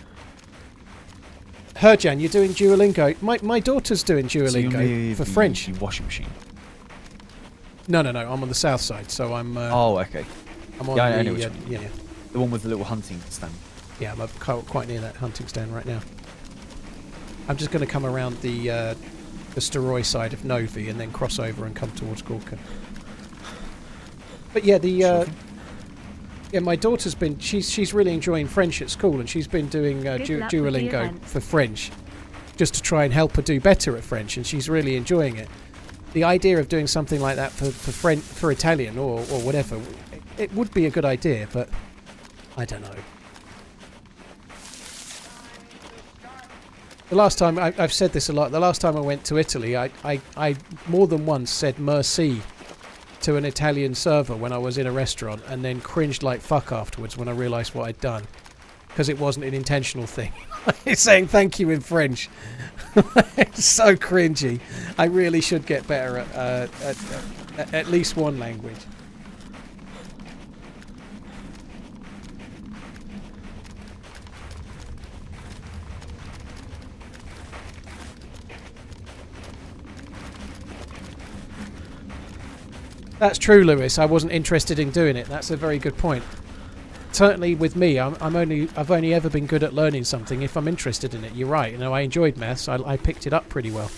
Herjan, you're doing Duolingo. My daughter's doing Duolingo for French. The washing machine. No, I'm on the south side, so I'm... oh, okay. I'm on I know which the... one. yeah. The one with the little hunting stand. Yeah, I'm quite near that hunting stand right now. I'm just going to come around the Staroy side of Novi and then cross over and come towards Gorka. But yeah, my daughter's been... She's really enjoying French at school, and she's been doing Duolingo for French, just to try and help her do better at French, and she's really enjoying it. The idea of doing something like that for Italian or whatever, it would be a good idea, but I don't know. The last time, I've said this a lot, the last time I went to Italy, I more than once said merci to an Italian server when I was in a restaurant, and then cringed like fuck afterwards when I realised what I'd done. Because it wasn't an intentional thing. It's saying thank you in French. It's so cringy. I really should get better at least one language. That's true, Lewis. I wasn't interested in doing it. That's a very good point. Certainly with me, I've only ever been good at learning something if I'm interested in it. You're right. You know, I enjoyed maths. I picked it up pretty well.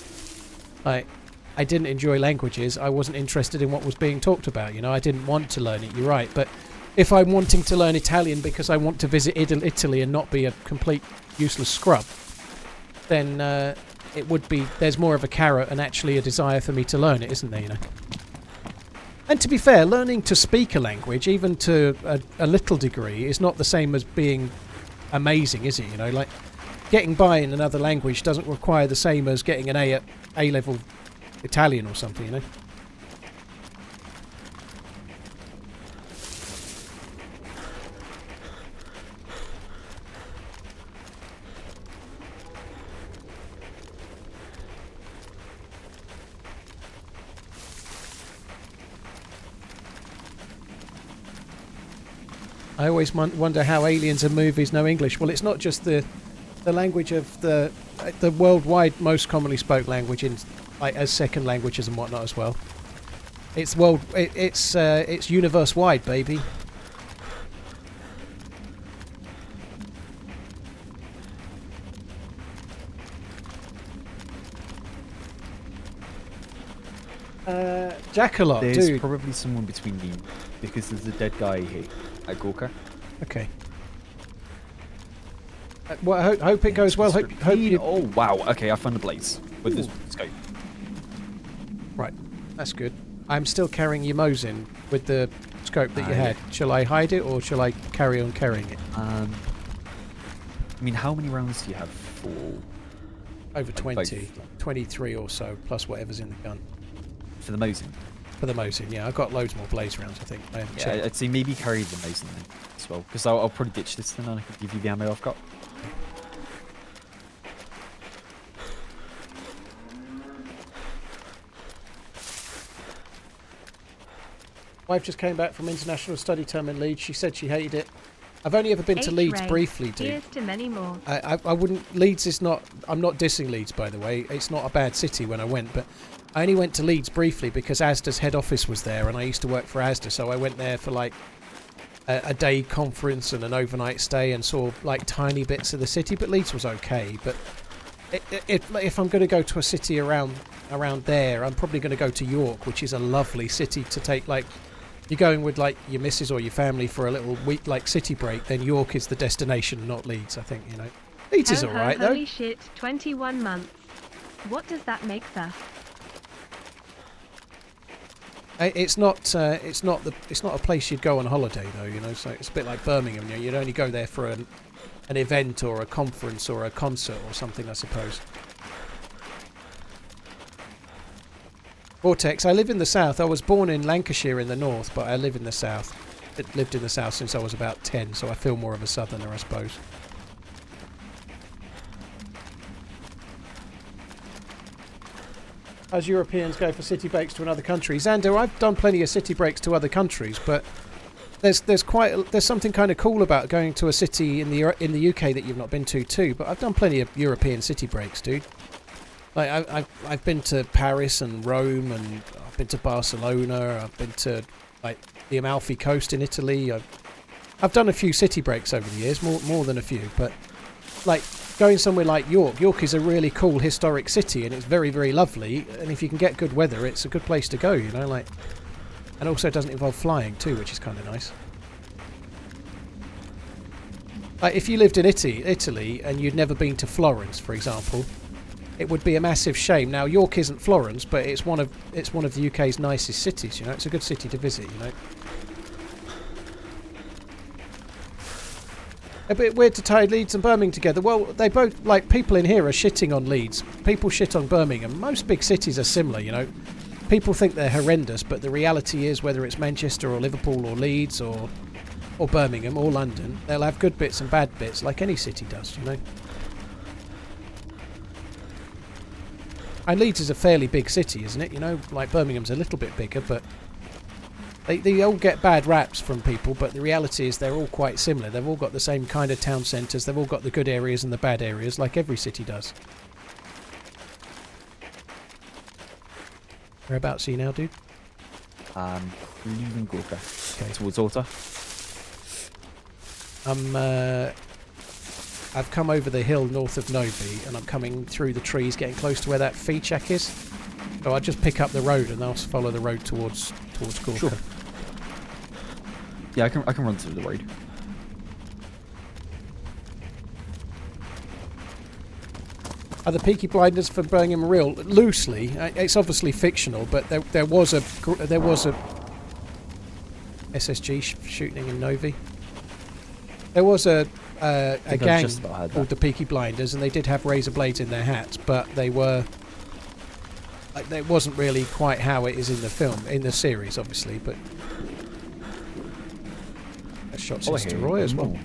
I didn't enjoy languages. I wasn't interested in what was being talked about. You know, I didn't want to learn it. You're right, but if I'm wanting to learn Italian because I want to visit Italy and not be a complete useless scrub, then it would be, there's more of a carrot and actually a desire for me to learn it, isn't there, you know? And to be fair, learning to speak a language, even to a little degree, is not the same as being amazing, is it? You know, like, getting by in another language doesn't require the same as getting an A at A-level Italian or something, you know? I always wonder how aliens in movies know English. Well, it's not just the language of the worldwide most commonly spoke language in like as second languages and whatnot as well. It's it's universe wide, baby. Jackalot, There's dude. probably someone between me because there's a dead guy here at Gorka. Okay. Well, I hope it goes well. Hope you... Oh wow! Okay, I found the blaze with this scope. Right, that's good. I'm still carrying your Mosin with the scope that you had. Yeah. Shall I hide it or shall I carry on carrying it? I mean, how many rounds do you have for? Over like 20, both? 23 or so, plus whatever's in the gun. For the Mosin? For the Mosin, yeah. I've got loads more blaze rounds, I think. I haven't Yeah, checked. I'd say maybe carry the Mosin then as well, because I'll probably ditch this then and I can give you the ammo I've got. Wife just came back from international study term in Leeds. She said she hated it. I've only ever been to Leeds H-Ray. briefly, dude. Here's to many more. I wouldn't... Leeds is not... I'm not dissing Leeds, by the way. It's not a bad city when I went, but I only went to Leeds briefly because Asda's head office was there and I used to work for Asda, so I went there for like a day conference and an overnight stay and saw like tiny bits of the city, but Leeds was okay. But if I'm going to go to a city around there, I'm probably going to go to York, which is a lovely city to take, like... You're going with like your missus or your family for a little week like city break, then York is the destination, not Leeds, I think, you know. Leeds is alright though. Holy shit, 21 months. What does that make us? It's not a place you'd go on holiday though, you know, so it's a bit like Birmingham, you know, you'd only go there for an event or a conference or a concert or something, I suppose. Vortex, I live in the south. I was born in Lancashire in the north, but I live in the south. I've lived in the south since I was about 10, so I feel more of a southerner, I suppose. As Europeans go for city breaks to another country, Xander, I've done plenty of city breaks to other countries, but there's something kind of cool about going to a city in the UK that you've not been to too. But I've done plenty of European city breaks, dude. Like I've been to Paris and Rome, and I've been to Barcelona. I've been to like the Amalfi Coast in Italy. I've done a few city breaks over the years, more than a few. But like going somewhere like York. York is a really cool historic city, and it's very, very lovely. And if you can get good weather, it's a good place to go. You know, like, and also it doesn't involve flying too, which is kind of nice. Like if you lived in Italy, and you'd never been to Florence, for example. It would be a massive shame. Now, York isn't Florence, but it's one of the UK's nicest cities. You know, it's a good city to visit. You know, a bit weird to tie Leeds and Birmingham together. Well, they both, like, people in here are shitting on Leeds. People shit on Birmingham. Most big cities are similar. You know, people think they're horrendous, but the reality is, whether it's Manchester or Liverpool or Leeds or Birmingham or London, they'll have good bits and bad bits, like any city does. You know. And Leeds is a fairly big city, isn't it? You know, like Birmingham's a little bit bigger, but they all get bad raps from people, but the reality is they're all quite similar. They've all got the same kind of town centres. They've all got the good areas and the bad areas, like every city does. Whereabouts are you now, dude? Leaving Gorka. Okay. Towards Alta. I've come over the hill north of Novi, and I'm coming through the trees, getting close to where that feed shack is. So I'll just pick up the road and I'll follow the road towards Gorka. Sure. Yeah, I can run through the road. Are the Peaky Blinders for Birmingham real? Loosely, it's obviously fictional, but there was a SSG shooting in Novi. There was a gang called the Peaky Blinders, and they did have razor blades in their hats, but they were. It wasn't really quite how it is in the film, in the series, obviously, but. That shot's to Roy as well.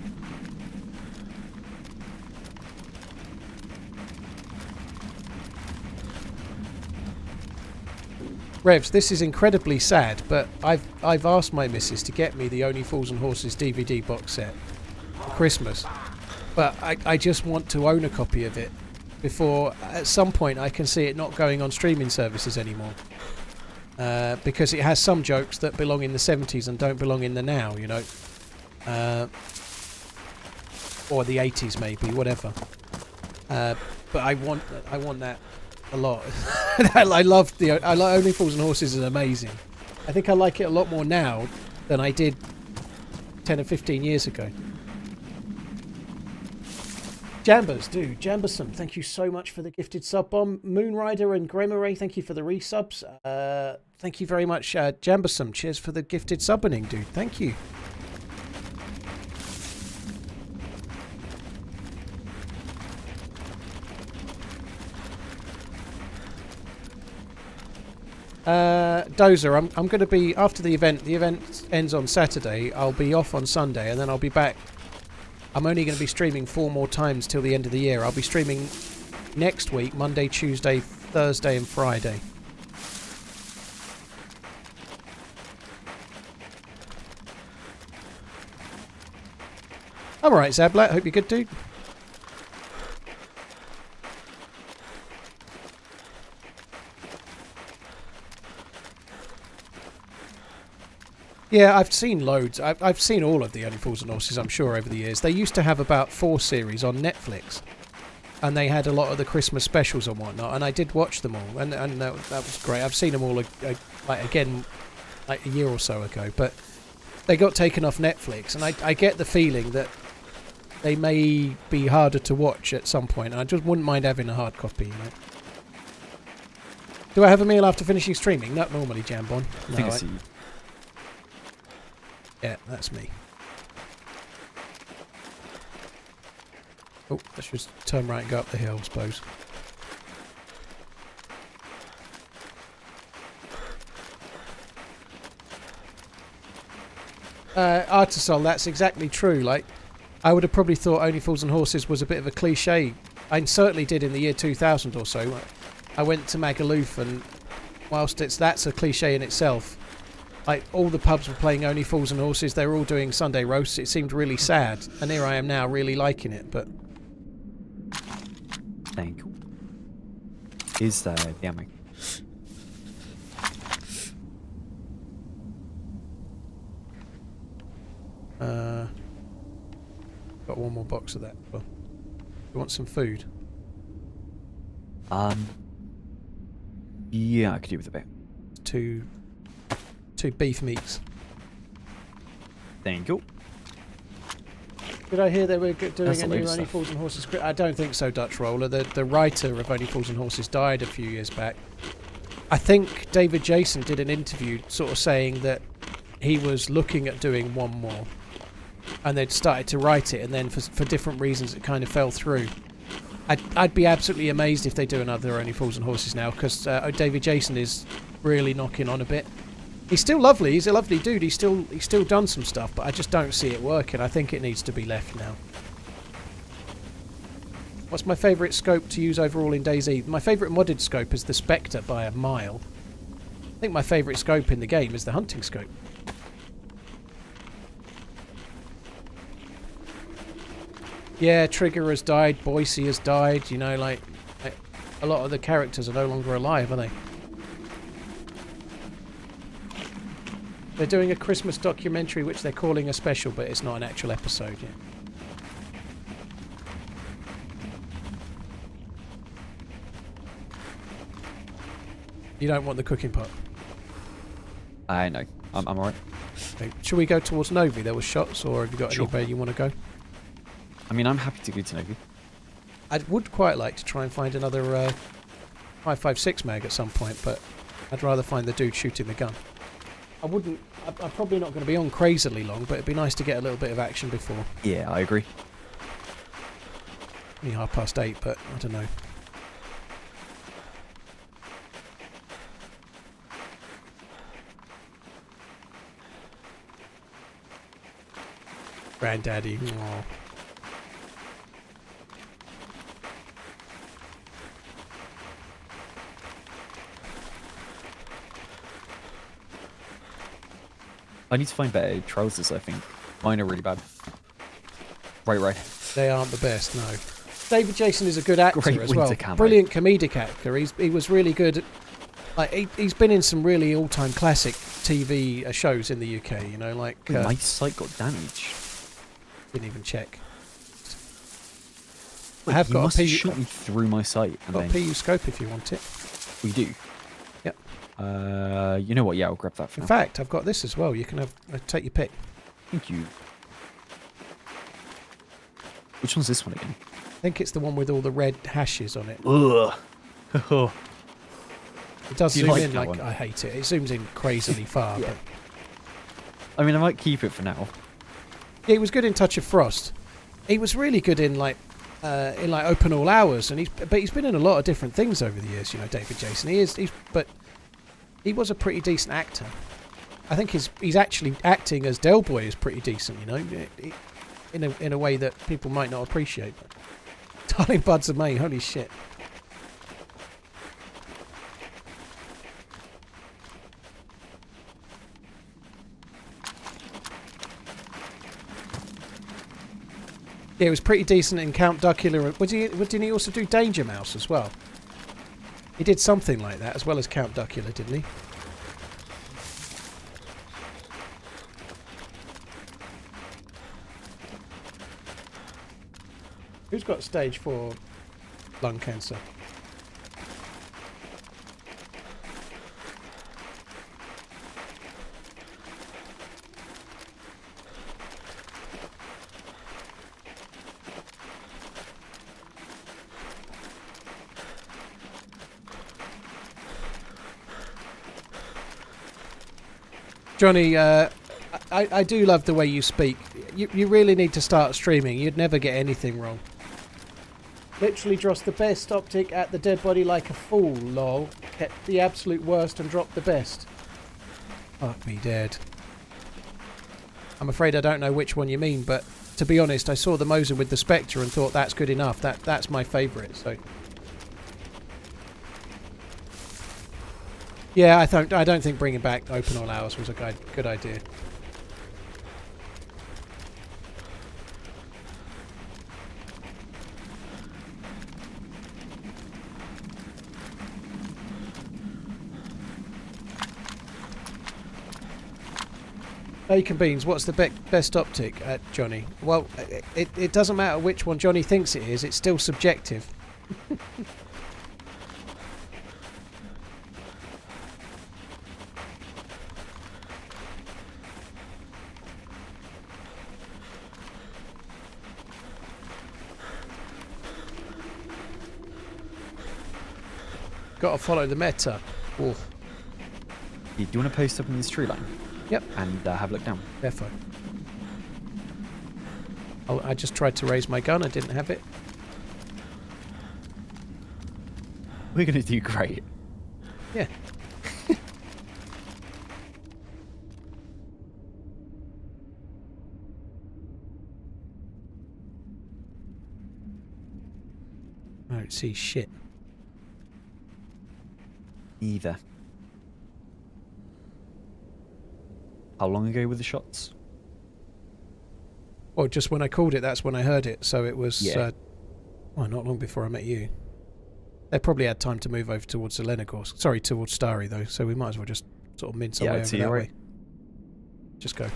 Revs, this is incredibly sad, but I've asked my missus to get me the Only Fools and Horses DVD box set for Christmas, but I just want to own a copy of it before at some point I can see it not going on streaming services anymore, because it has some jokes that belong in the 70s and don't belong in the now, you know, or the 80s maybe, whatever. But I want that. A lot. I love Only Fools and Horses is amazing. I think I like it a lot more now than I did 10 or 15 years ago. Jambers, dude, Jambersome, thank you so much for the gifted sub bomb. Moonrider and Gremoray, thank you for the resubs. Thank you very much, Jambersome. Cheers for the gifted subboning, dude. Thank you. Dozer, I'm going to be, after the event ends on Saturday, I'll be off on Sunday and then I'll be back. I'm only going to be streaming 4 more times till the end of the year. I'll be streaming next week, Monday, Tuesday, Thursday and Friday. I'm alright, Zablat, hope you're good, dude. Yeah, I've seen loads. I've seen all of the Only Fools and Horses, I'm sure, over the years. They used to have about 4 series on Netflix, and they had a lot of the Christmas specials and whatnot, and I did watch them all, and that was great. I've seen them all again like a year or so ago, but they got taken off Netflix, and I get the feeling that they may be harder to watch at some point, and I just wouldn't mind having a hard copy, you know. Do I have a meal after finishing streaming? Not normally, Jambon. No, I think I see. Yeah, that's me. Oh, let's just turn right and go up the hill, I suppose. Artisol, that's exactly true. Like, I would have probably thought Only Fools and Horses was a bit of a cliche. I certainly did in the year 2000 or so. I went to Magaluf, and whilst that's a cliche in itself, like, all the pubs were playing Only Fools and Horses. They were all doing Sunday roasts. It seemed really sad. And here I am now really liking it, but... Thank you. Is the ammo? Got one more box of that. Well, you want some food? Yeah, I could do with a bit. Two beef meats. Thank you. Did I hear they were doing That's a a load new of Only stuff. Fools and Horses script? I don't think so, Dutch Roller. The writer of Only Fools and Horses died a few years back. I think David Jason did an interview sort of saying that he was looking at doing one more, and they'd started to write it, and then for different reasons it kind of fell through. I'd be absolutely amazed if they do another Only Fools and Horses now, because David Jason is really knocking on a bit. He's still lovely. He's a lovely dude. He's still done some stuff, but I just don't see it working. I think it needs to be left now. What's my favourite scope to use overall in DayZ? My favourite modded scope is the Spectre by a mile. I think my favourite scope in the game is the hunting scope. Yeah, Trigger has died, Boise has died, you know, like a lot of the characters are no longer alive, are they? They're doing a Christmas documentary which they're calling a special, but it's not an actual episode yet. You don't want the cooking pot. I know. I'm alright. Okay. Should we go towards Novi? There was shots, or have you got Sure. anywhere you want to go? I mean, I'm happy to go to Novi. I would quite like to try and find another 5.56 mag at some point, but I'd rather find the dude shooting the gun. I wouldn't. I'm probably not going to be on crazily long, but it'd be nice to get a little bit of action before. Yeah, I agree. Only 8:30, but I don't know. Granddaddy. Aww. I need to find better trousers, I think. Mine are really bad. Right. They aren't the best, no. David Jason is a good actor Great as well. winter camo. Brilliant comedic actor. He was really good. He's been in some really all-time classic TV shows in the UK. You know, like My sight got damaged. didn't even check. Wait, I have you got must a have PU. shot me through my sight. And Got a then PU scope if you want it. we do. Yep. You know what? Yeah, I'll grab that for In now. fact, I've got this as well. You can have take your pick. Thank you. Which one's this one again? I think it's the one with all the red hashes on it. Ugh. It does Do you zoom like in that like one? I hate it. It zooms in crazily far. Yeah. But I mean, I might keep it for now. yeah, he was good in Touch of Frost. He was really good in like Open All Hours, and he's been in a lot of different things over the years. You know, David Jason. But he was a pretty decent actor. I think he's actually acting as Del Boy is pretty decent. You know, in a way that people might not appreciate. Darling Buds of May, holy shit. Yeah, it was pretty decent in Count Duckula. Didn't he also do Danger Mouse as well? He did something like that as well as Count Duckula, didn't he? Who's got stage 4 lung cancer? Johnny, I do love the way you speak. You really need to start streaming. You'd never get anything wrong. Literally Dross the best optic at the dead body like a fool, lol. Kept the absolute worst and dropped the best. Fuck me dead. I'm afraid I don't know which one you mean, but to be honest, I saw the Mosin with the Spectre and thought that's good enough. That's my favourite, so... Yeah, I don't think bringing back Open All Hours was a good idea. Bacon Beans, what's the best optic at Johnny? Well, it doesn't matter which one Johnny thinks it is, it's still subjective. Gotta follow the meta. Oof. Do you want to post up in this tree line? Yep. And have a look down. Defo. Oh, I just tried to raise my gun, I didn't have it. We're going to do great. Yeah. I don't see shit. Either. How long ago were the shots? Well, just when I called it, that's when I heard it. So it was, Yeah. well, not long before I met you. They probably had time to move over towards Zelenogorsk. Sorry, towards Stary, though. So we might as well just sort of mince our way over that way. Just go.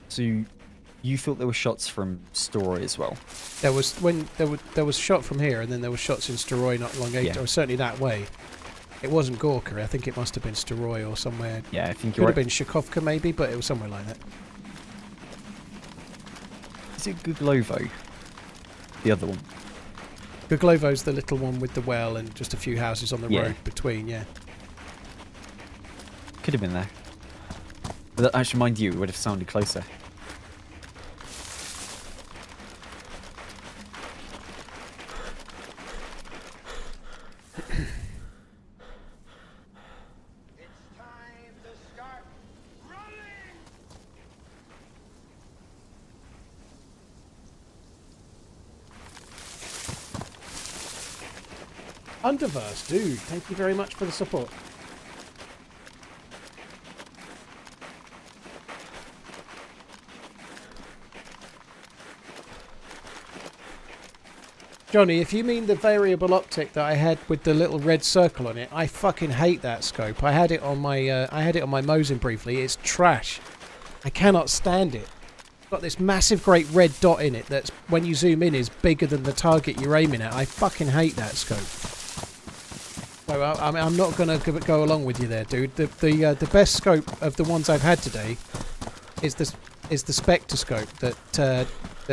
So you thought there were shots from Story as well? There was shot from here, and then there was shots in Steroy not long ago, or certainly that way. It wasn't Gorka. I think it must have been Steroy or somewhere. Yeah, I think Could have been Shakovka maybe, but it was somewhere like that. Is it Guglovo? The other one? Guglovo's the little one with the well and just a few houses on the road between, yeah. Could have been there. But that, actually, mind you, it would have sounded closer. Underverse, dude, thank you very much for the support. Johnny, if you mean the variable optic that I had with the little red circle on it, I fucking hate that scope. I had it on my Mosin briefly. It's trash. I cannot stand it. It's got this massive great red dot in it that's, when you zoom in, is bigger than the target you're aiming at. I fucking hate that scope. So I'm not going to go along with you there, dude. The best scope of the ones I've had today is the Spectre scope that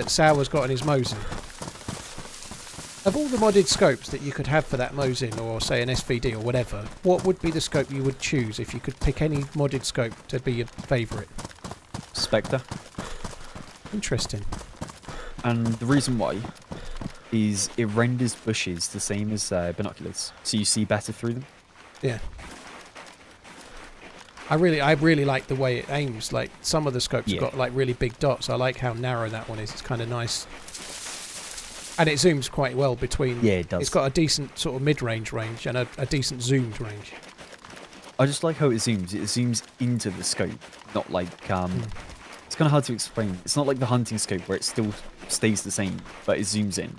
Sauer's got in his Mosin. Of all the modded scopes that you could have for that Mosin, or say an SVD or whatever, what would be the scope you would choose if you could pick any modded scope to be your favourite? Spectre. Interesting. And the reason why is it renders bushes the same as binoculars, so you see better through them. Yeah. I really like the way it aims. Like, some of the scopes have got like really big dots. I like how narrow that one is. It's kind of nice. And it zooms quite well between... Yeah, it does. It's got a decent sort of mid-range range and a decent zoomed range. I just like how it zooms. It zooms into the scope, not like... It's kind of hard to explain. It's not like the hunting scope where it still stays the same, but it zooms in.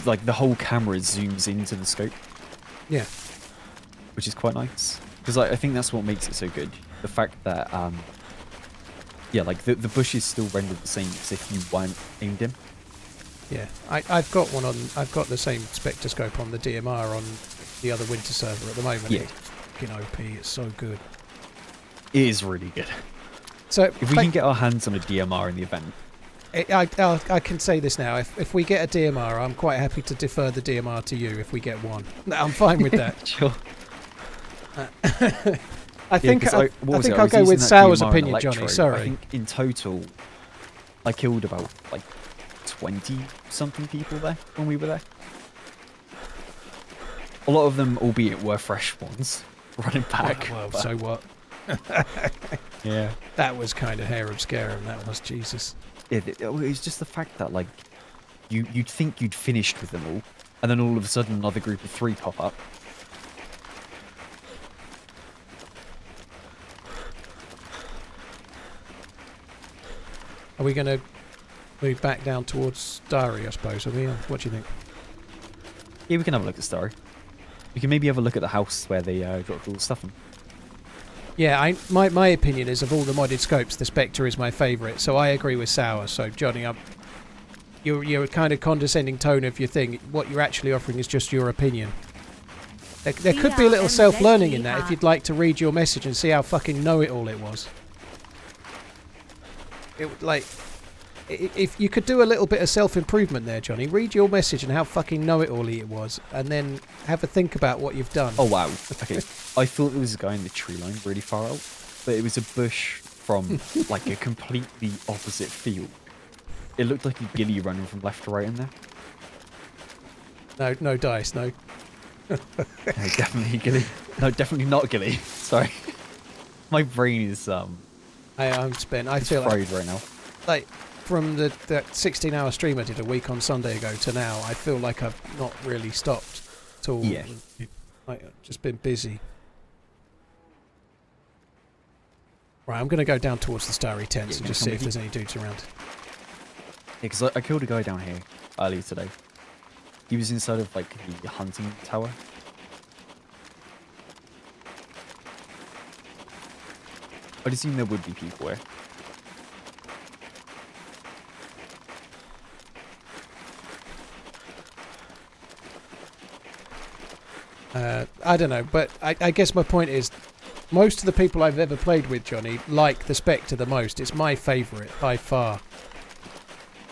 Like, the whole camera zooms into the scope. Yeah. Which is quite nice. Because I think that's what makes it so good. The fact that, yeah, like, the bushes still render the same as if you weren't aimed in. Yeah, I've got one on. I've got the same Spectre scope on the DMR on the other winter server at the moment. Yeah, it's fucking OP. It's so good. It is really good. So if we can get our hands on a DMR in the event, I can say this now. If we get a DMR, I'm quite happy to defer the DMR to you if we get one. No, I'm fine with that. Sure. I think I'll go with Sauer's opinion, Johnny. Sorry. I think in total, I killed about like 20 something people there when we were there. A lot of them, albeit, were fresh ones running back. Well, so what? Yeah, that was kind of harem scarum. That was, Jesus. It was just the fact that, like, you'd think you'd finished with them all, and then all of a sudden another group of 3 pop up. Are we going to move back down towards Diary, I suppose, are we? What do you think? Yeah, we can have a look at Starry. We can maybe have a look at the house where they dropped all the stuff in. Yeah, my opinion is, of all the modded scopes, the Spectre is my favourite, so I agree with Sauer. So, Johnny, your kind of condescending tone of your thing, what you're actually offering is just your opinion. There could be a little self-learning in that if you'd like to read your message and see how fucking know-it-all it was. If you could do a little bit of self-improvement there, Johnny, read your message and how fucking know-it-all-y it was, and then have a think about what you've done. Oh, wow. Okay. I thought there was a guy in the tree line really far out, but it was a bush from, like, a completely opposite field. It looked like a ghillie running from left to right in there. No dice, no. No, definitely ghillie. No, definitely not ghillie. Sorry. My brain is, I'm spent. I feel fried right now. Like, from that 16-hour stream I did a week on Sunday ago to now, I feel like I've not really stopped at all. Yeah. I've just been busy. Right, I'm going to go down towards the Starry tents and just see if there's any dudes around. Yeah, because I killed a guy down here earlier today. He was inside of, like, the hunting tower. I'd assume there would be people there. I don't know, but I guess my point is, most of the people I've ever played with, Johnny, like the Spectre the most. It's my favourite by far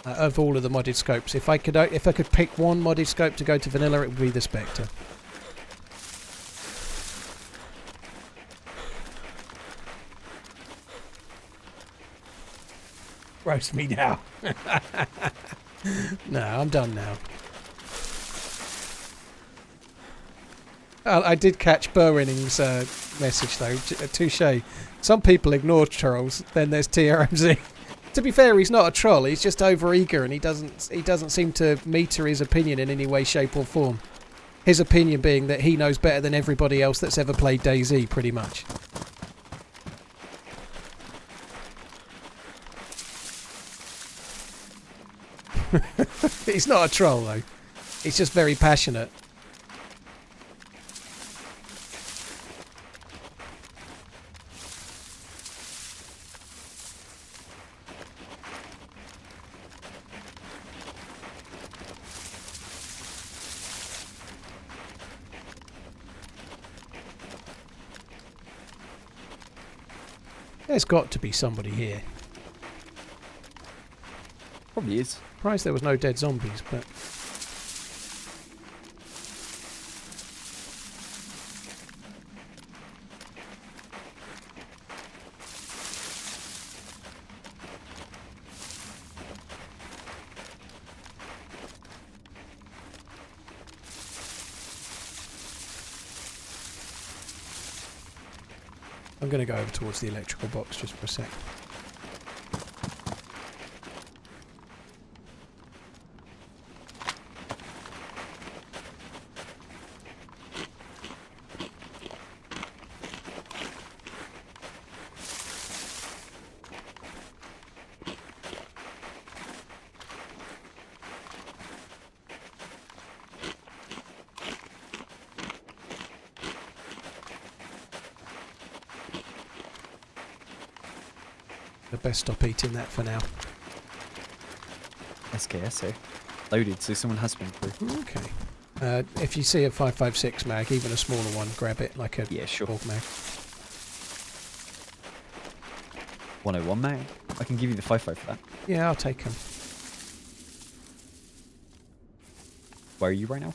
of all of the modded scopes. If I could pick one modded scope to go to vanilla, it would be the Spectre. Roast me now. No, I'm done now. I did catch Burwinning's message though. Touche. Some people ignore trolls. Then there's TRMZ. To be fair, he's not a troll. He's just over-eager, and he doesn't seem to meter his opinion in any way, shape, or form. His opinion being that he knows better than everybody else that's ever played DayZ, pretty much. He's not a troll though. He's just very passionate. There's got to be somebody here. Probably is. Surprised there was no dead zombies, but... I'm going to go over towards the electrical box just for a sec. Best stop eating that for now. SKSO. Loaded, so someone has been through. Okay. If you see a 5.56 mag, even a smaller one, grab it like a sure. bulk mag. 101 mag? I can give you the 5.5 for that. Yeah, I'll take them. Where are you right now?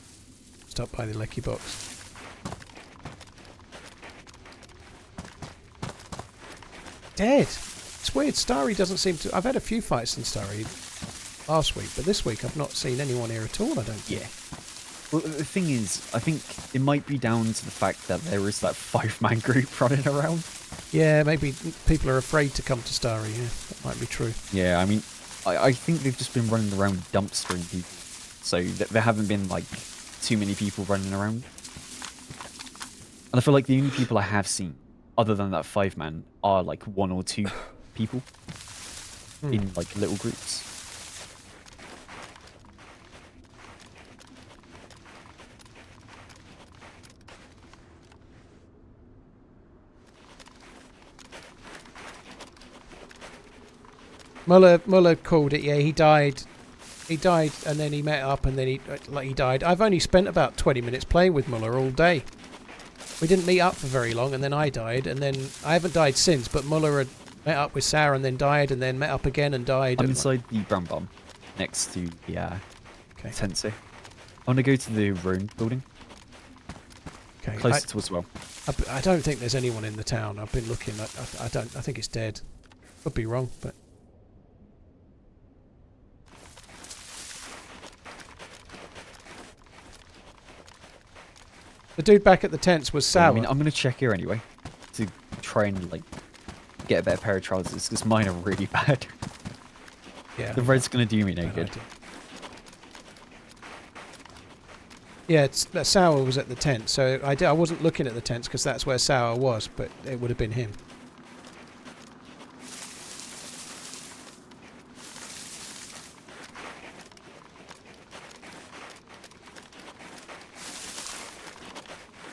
Stop by the Lecky box. Dead! It's weird, Starry doesn't seem to... I've had a few fights in Starry last week, but this week I've not seen anyone here at all, I don't think. Yeah. Well, the thing is, I think it might be down to the fact that there is that 5-man group running around. Yeah, maybe people are afraid to come to Starry, yeah. That might be true. Yeah, I mean, I think they've just been running around dumpstering people. So there haven't been, like, too many people running around. And I feel like the only people I have seen, other than that 5-man, are, like, 1 or 2 people in like little groups. Muller called it. Yeah, he died. He died, and then he met up, and then he died. I've only spent about 20 minutes playing with Muller all day. We didn't meet up for very long, and then I died, and then I haven't died since. But Muller had met up with Sarah and then died, and then met up again and died. I'm inside the brown bomb, next to the Tense. I want to go to the Rhone building. Okay. Closer to as well. I don't think there's anyone in the town. I've been looking. I don't. I think it's dead. Could be wrong, but. The dude back at the tents was Sour. I mean, I'm going to check here anyway to try and like get a better pair of trousers because mine are really bad. Yeah. The red's going to do me no good. Yeah, Sour was at the tent, so I wasn't looking at the tents because that's where Sour was, but it would have been him.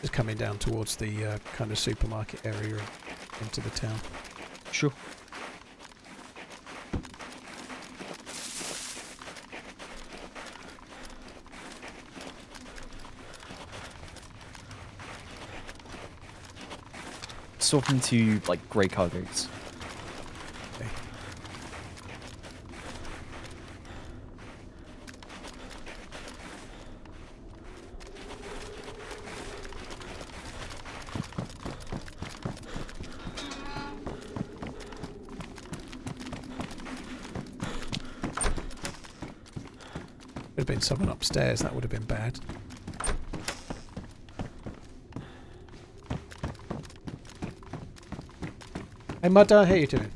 Just coming down towards the kind of supermarket area into the town. Sure. swap into like grey cargoes. Okay. Could have been someone upstairs, that would have been bad. Hey Mudda, how you doing?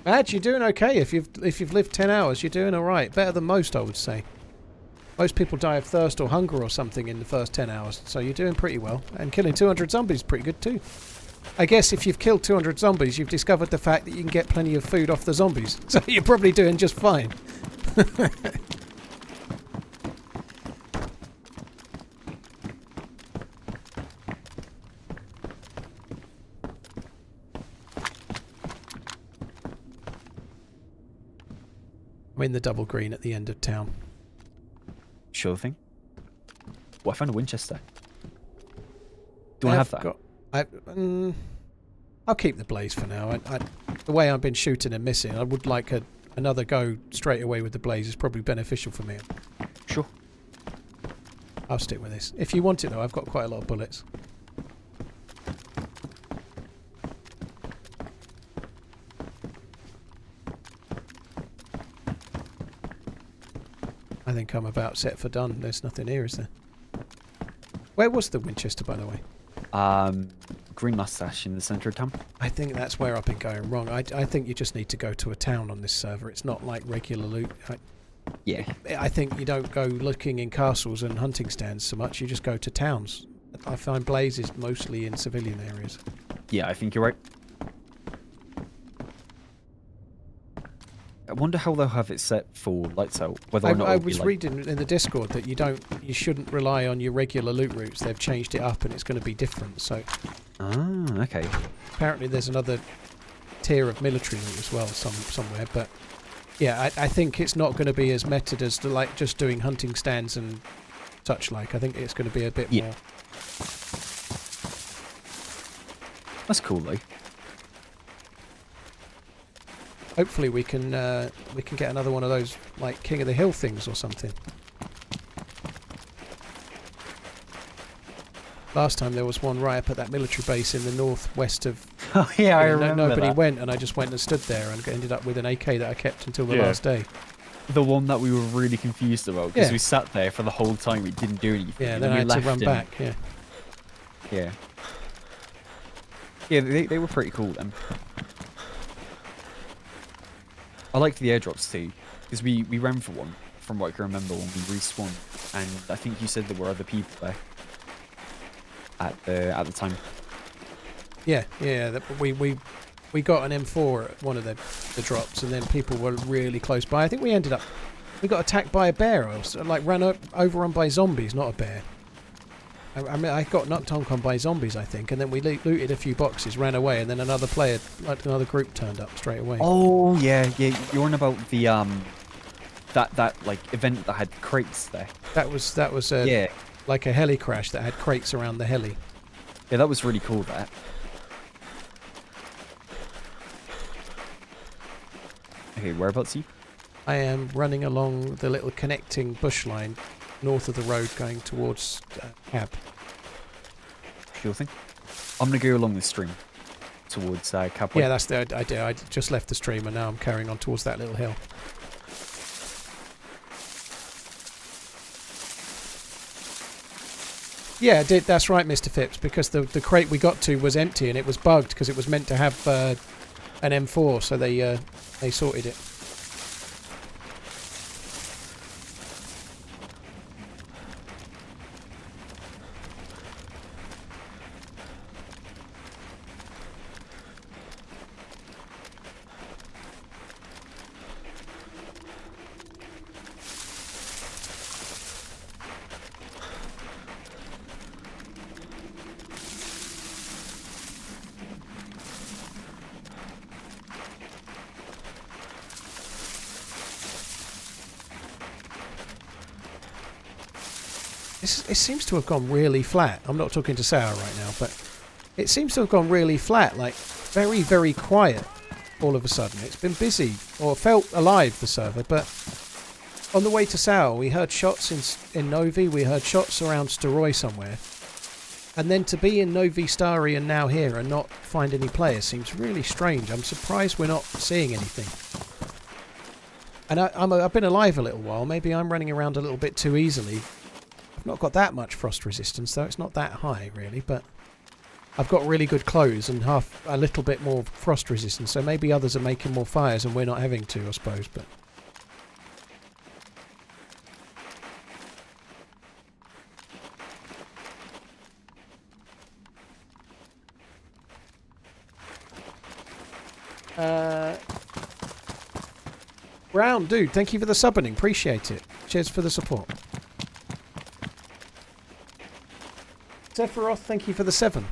Madge, you're doing okay. If you've lived 10 hours, you're doing alright. Better than most, I would say. Most people die of thirst or hunger or something in the first 10 hours, so you're doing pretty well. And killing 200 zombies is pretty good too. I guess if you've killed 200 zombies, you've discovered the fact that you can get plenty of food off the zombies. So you're probably doing just fine. I'm in the double green at the end of town. Sure thing. Well, I found a Winchester. Do you want to have that? I'll keep the blaze for now. The way I've been shooting and missing, I would like another go straight away with the blaze is probably beneficial for me. Sure. I'll stick with this. If you want it though, I've got quite a lot of bullets. I think I'm about set for done. There's nothing here, is there? Where was the Winchester, by the way? Green mustache in the centre of town. I think that's where I've been going wrong. I think you just need to go to a town on this server. It's not like regular loot. Yeah. I think you don't go looking in castles and hunting stands so much. You just go to towns. I find blazes mostly in civilian areas. Yeah, I think you're right. I wonder how they'll have it set for lights out. Whether or not I it'll be was like... reading in the Discord that you shouldn't rely on your regular loot routes. They've changed it up and it's going to be different. So Ah, okay. apparently there's another tier of military loot as well somewhere. But yeah, I think it's not going to be as method as like just doing hunting stands and such like. I think it's going to be a bit more. That's cool though. Hopefully we can get another one of those like King of the Hill things or something. Last time there was one right up at that military base in the northwest of. Oh yeah, I remember Nobody that. went, and I just went and stood there and ended up with an AK that I kept until the last day. The one that we were really confused about because Yeah. we sat there for the whole time. We didn't do anything. Yeah, and then I we had to left run and- back. Yeah. Yeah. Yeah, they were pretty cool then. I liked the airdrops too, because we ran for one, from what I can remember, when we respawned, and I think you said there were other people there at the time. Yeah, we got an M4 at one of the drops, and then people were really close by. I think we got attacked by a bear, or like overrun by zombies, not a bear. I mean, I got knocked on by zombies, I think, and then we looted a few boxes, ran away, and then another player, like another group, turned up straight away. Oh yeah, you're on about the that like event that had crates there. That was Yeah, like a heli crash that had crates around the heli. yeah, that was really cool. That. Okay, whereabouts are you? I am running along the little connecting bush line north of the road going towards Cab. Sure thing. I'm gonna go along the stream towards Cabway. Yeah, that's the idea. I just left the stream and now I'm carrying on towards that little hill. Yeah, I did. That's right, Mr. Phipps, because the crate we got to was empty and it was bugged because it was meant to have an M4, so they sorted it. it seems to have gone really flat. I'm not talking to Sarah right now, but it seems to have gone really flat, like very, very quiet all of a sudden. It's been busy, or felt alive, the server, but on the way to Sao, we heard shots in Novi, we heard shots around Staroy somewhere, and then to be in Novi Stari and now here and not find any players seems really strange. I'm surprised we're not seeing anything. And I've been alive a little while, maybe I'm running around a little bit too easily. I've not got that much frost resistance, though it's not that high really, but I've got really good clothes and a little bit more frost resistance, so maybe others are making more fires and we're not having to, I suppose, but... Brown, dude, thank you for the subbing, appreciate it. Cheers for the support. Sephiroth, thank you for the 7.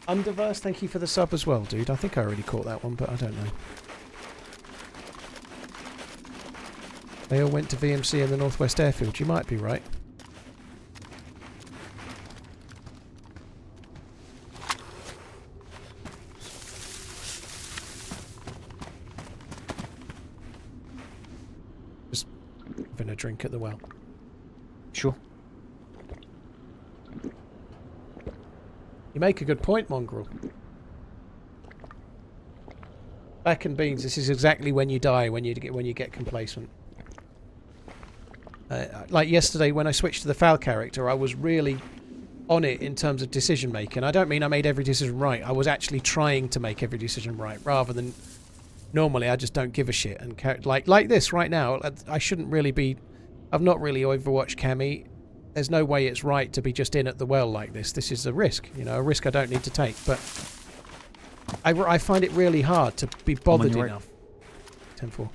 Underverse, thank you for the sub as well, dude. I think I already caught that one, but I don't know. They all went to VMC in the Northwest Airfield. You might be right. Just having a drink at the well. Sure. You make a good point, Mongrel. Back and beans. This is exactly when you die, when you get complacent. Like yesterday, when I switched to the Fal character, I was really on it in terms of decision making. I don't mean I made every decision right. I was actually trying to make every decision right, rather than normally I just don't give a shit. And like this right now, I shouldn't really be. I've not really Overwatched Cammy. There's no way it's right to be just in at the well like this. This is a risk, you know, a risk I don't need to take. But I find it really hard to be bothered enough. 10-4.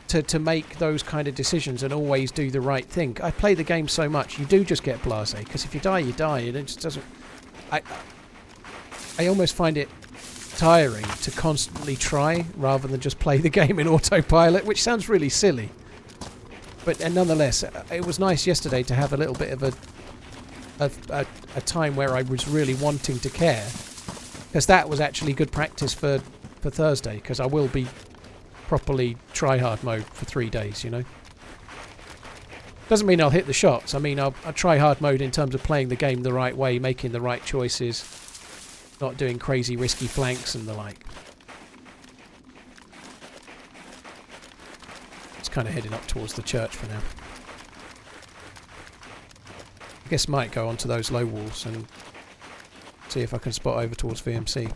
To make those kind of decisions and always do the right thing. I play the game so much, you do just get blasé, because if you die, you die, and it just doesn't... I almost find it tiring to constantly try, rather than just play the game in autopilot, which sounds really silly. But nonetheless, it was nice yesterday to have a little bit of a time where I was really wanting to care, because that was actually good practice for Thursday, because I will be properly try-hard mode for 3 days, you know. Doesn't mean I'll hit the shots. I mean, I'll try hard mode in terms of playing the game the right way, making the right choices, not doing crazy risky flanks and the like. It's kind of heading up towards the church for now. I guess might go onto those low walls and see if I can spot over towards VMC.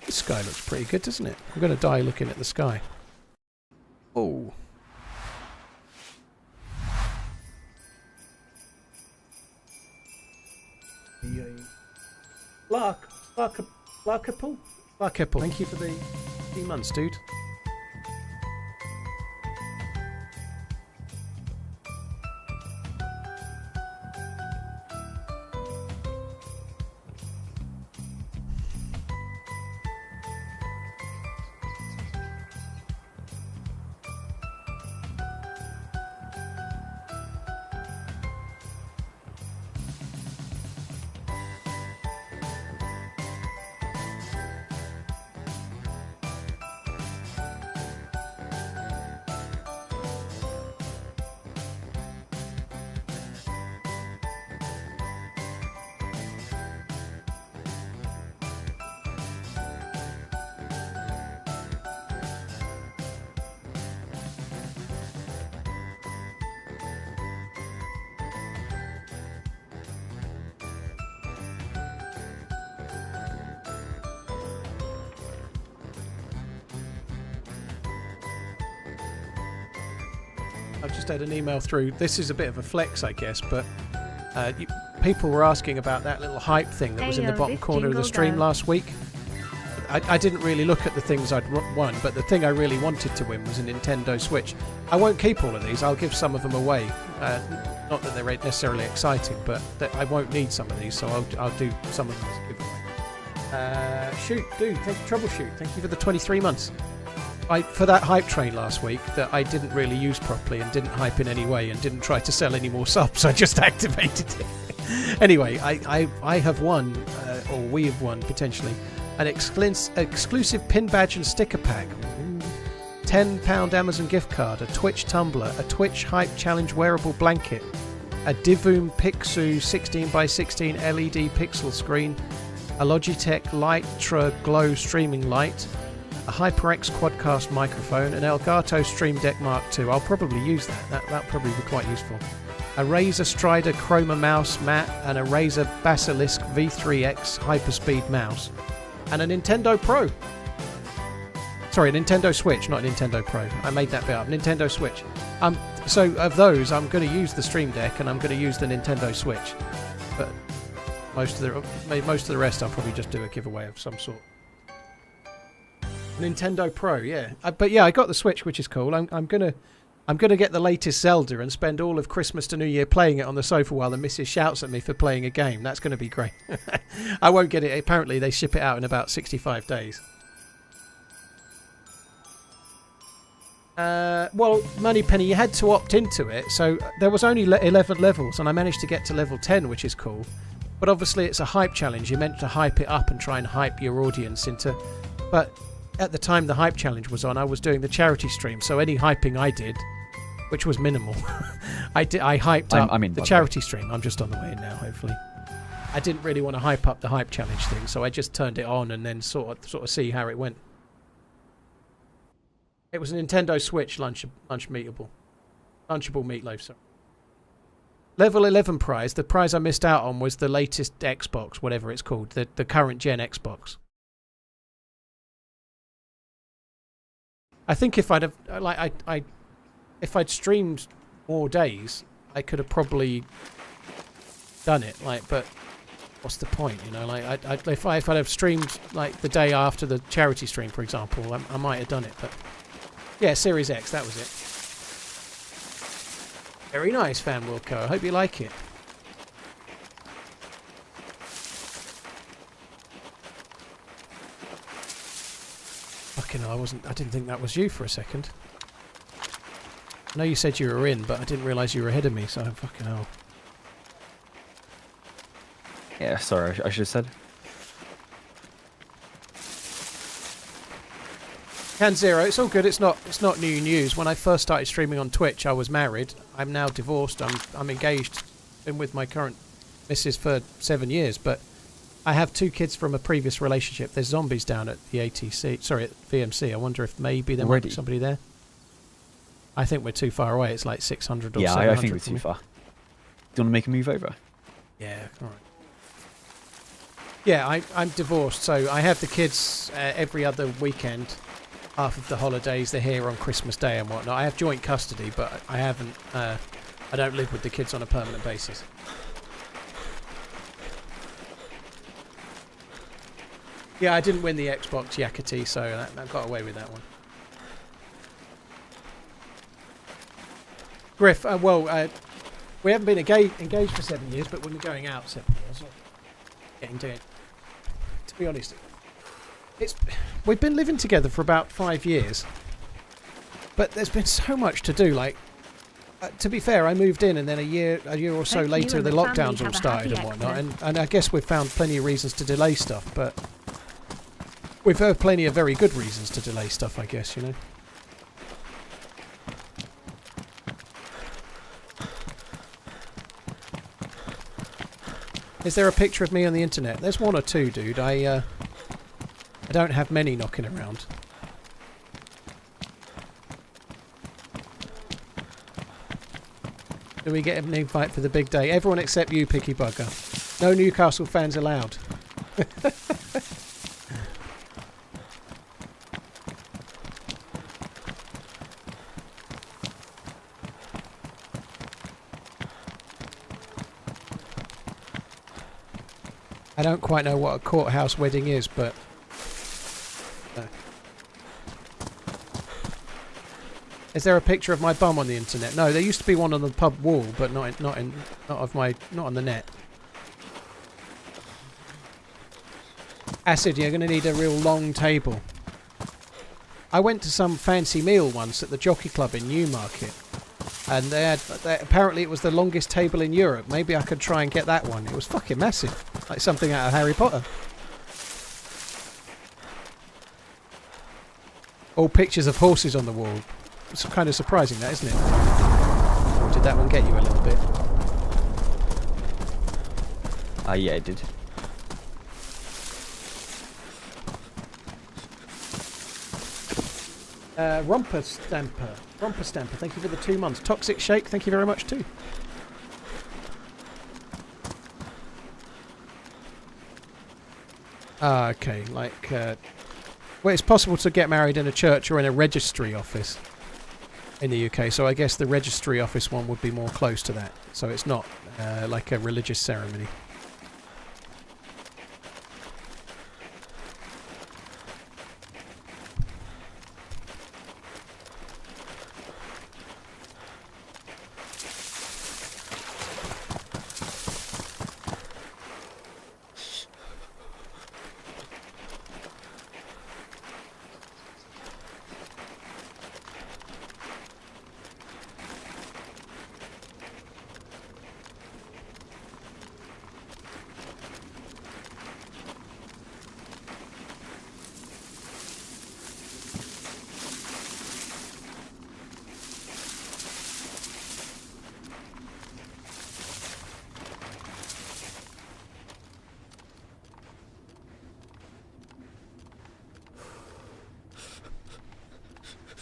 The sky looks pretty good, doesn't it? I'm going to die looking at the sky. Oh. Larkapple? Thank you for the 3 months, dude. I just had an email through. This is a bit of a flex, I guess, but people were asking about that little hype thing that was in the bottom corner of the stream last week. I didn't really look at the things I'd won, but the thing I really wanted to win was a Nintendo Switch. I won't keep all of these. I'll give some of them away. Not that they're necessarily exciting, but that I won't need some of these, so I'll do some of them as a giveaway. Shoot, dude, Troubleshoot, thank you for the 23 months. For that hype train last week that I didn't really use properly and didn't hype in any way and didn't try to sell any more subs, I just activated it. Anyway, I have won, or we have won potentially, an exclusive pin badge and sticker pack, £10 Amazon gift card, a Twitch tumbler, a Twitch Hype Challenge wearable blanket, a Divoom Pixu 16x16 LED pixel screen, a Logitech Litra Glow streaming light, a HyperX Quadcast microphone, an Elgato Stream Deck Mark II. I'll probably use that. That'll probably be quite useful. A Razer Strider Chroma mouse mat and a Razer Basilisk V3X Hyperspeed mouse. And a Nintendo Pro. Sorry, a Nintendo Switch, not a Nintendo Pro. I made that bit up. Nintendo Switch. So of those, I'm going to use the Stream Deck and I'm going to use the Nintendo Switch. But most of the rest, I'll probably just do a giveaway of some sort. Nintendo Pro, yeah. But yeah, I got the Switch, which is cool. I'm gonna get the latest Zelda and spend all of Christmas to New Year playing it on the sofa while the missus shouts at me for playing a game. That's going to be great. I won't get it. Apparently, they ship it out in about 65 days. Well, Moneypenny, you had to opt into it, so there was only 11 levels, and I managed to get to level 10, which is cool. But obviously, it's a hype challenge. You're meant to hype it up and try and hype your audience into... But at the time the hype challenge was on, I was doing the charity stream, so any hyping I did, which was minimal, I hyped up the charity stream. I'm just on the way in now, hopefully. I didn't really want to hype up the hype challenge thing, so I just turned it on and then sort of see how it went. It was a Nintendo Switch lunchable meatloaf. Sorry. Level 11 prize. The prize I missed out on was the latest Xbox, whatever it's called, the current gen Xbox. I think if I'd have if I'd streamed more days, I could have probably done it. But what's the point, you know? If I'd have streamed like the day after the charity stream, for example, I might have done it. But yeah, Series X, that was it. Very nice, Fan Wilco. I hope you like it. Fucking hell, I didn't think that was you for a second. I know you said you were in, but I didn't realise you were ahead of me, so fucking hell. Yeah, sorry, I should have said. Can Zero, it's all good. It's not new news. When I first started streaming on Twitch, I was married. I'm now divorced. I'm engaged. Been with my current missus for 7 years, but I have 2 kids from a previous relationship. There's zombies down at the ATC. Sorry, at VMC. I wonder if maybe there might be somebody there. I think we're too far away. It's like 600 or 700. Yeah, I think we're too far. Do you want to make a move over? Yeah, all right. Yeah, I'm divorced, so I have the kids every other weekend. Half of the holidays, they're here on Christmas Day and whatnot. I have joint custody, but I haven't. I don't live with the kids on a permanent basis. Yeah, I didn't win the Xbox Yakety, so that got away with that one. Griff, we haven't been engaged for 7 years, but we've been going out 7 years. Getting to it. To be honest, we've been living together for about 5 years, but there's been so much to do. Like, to be fair, I moved in, and then a year or so later, the lockdowns all started and whatnot. And I guess we've found plenty of reasons to delay stuff, but we've heard plenty of very good reasons to delay stuff, I guess, you know. Is there a picture of me on the internet? There's one or two, dude. I don't have many knocking around. Do we get an invite for the big day? Everyone except you, Picky Bugger. No Newcastle fans allowed. I don't quite know what a courthouse wedding is, but... Is there a picture of my bum on the internet? No, there used to be one on the pub wall, but not on the net. Acid, you're going to need a real long table. I went to some fancy meal once at the Jockey Club in Newmarket, and apparently it was the longest table in Europe. Maybe I could try and get that one. It was fucking massive, like something out of Harry Potter. All pictures of horses on the wall. It's kind of surprising, that, isn't it? Or did that one get you a little bit? Yeah, it did. Romper Stamper, thank you for the 2 months. Toxic Shake, thank you very much too. Okay, like, well, it's possible to get married in a church or in a registry office in the UK, so I guess the registry office one would be more close to that. So it's not like a religious ceremony.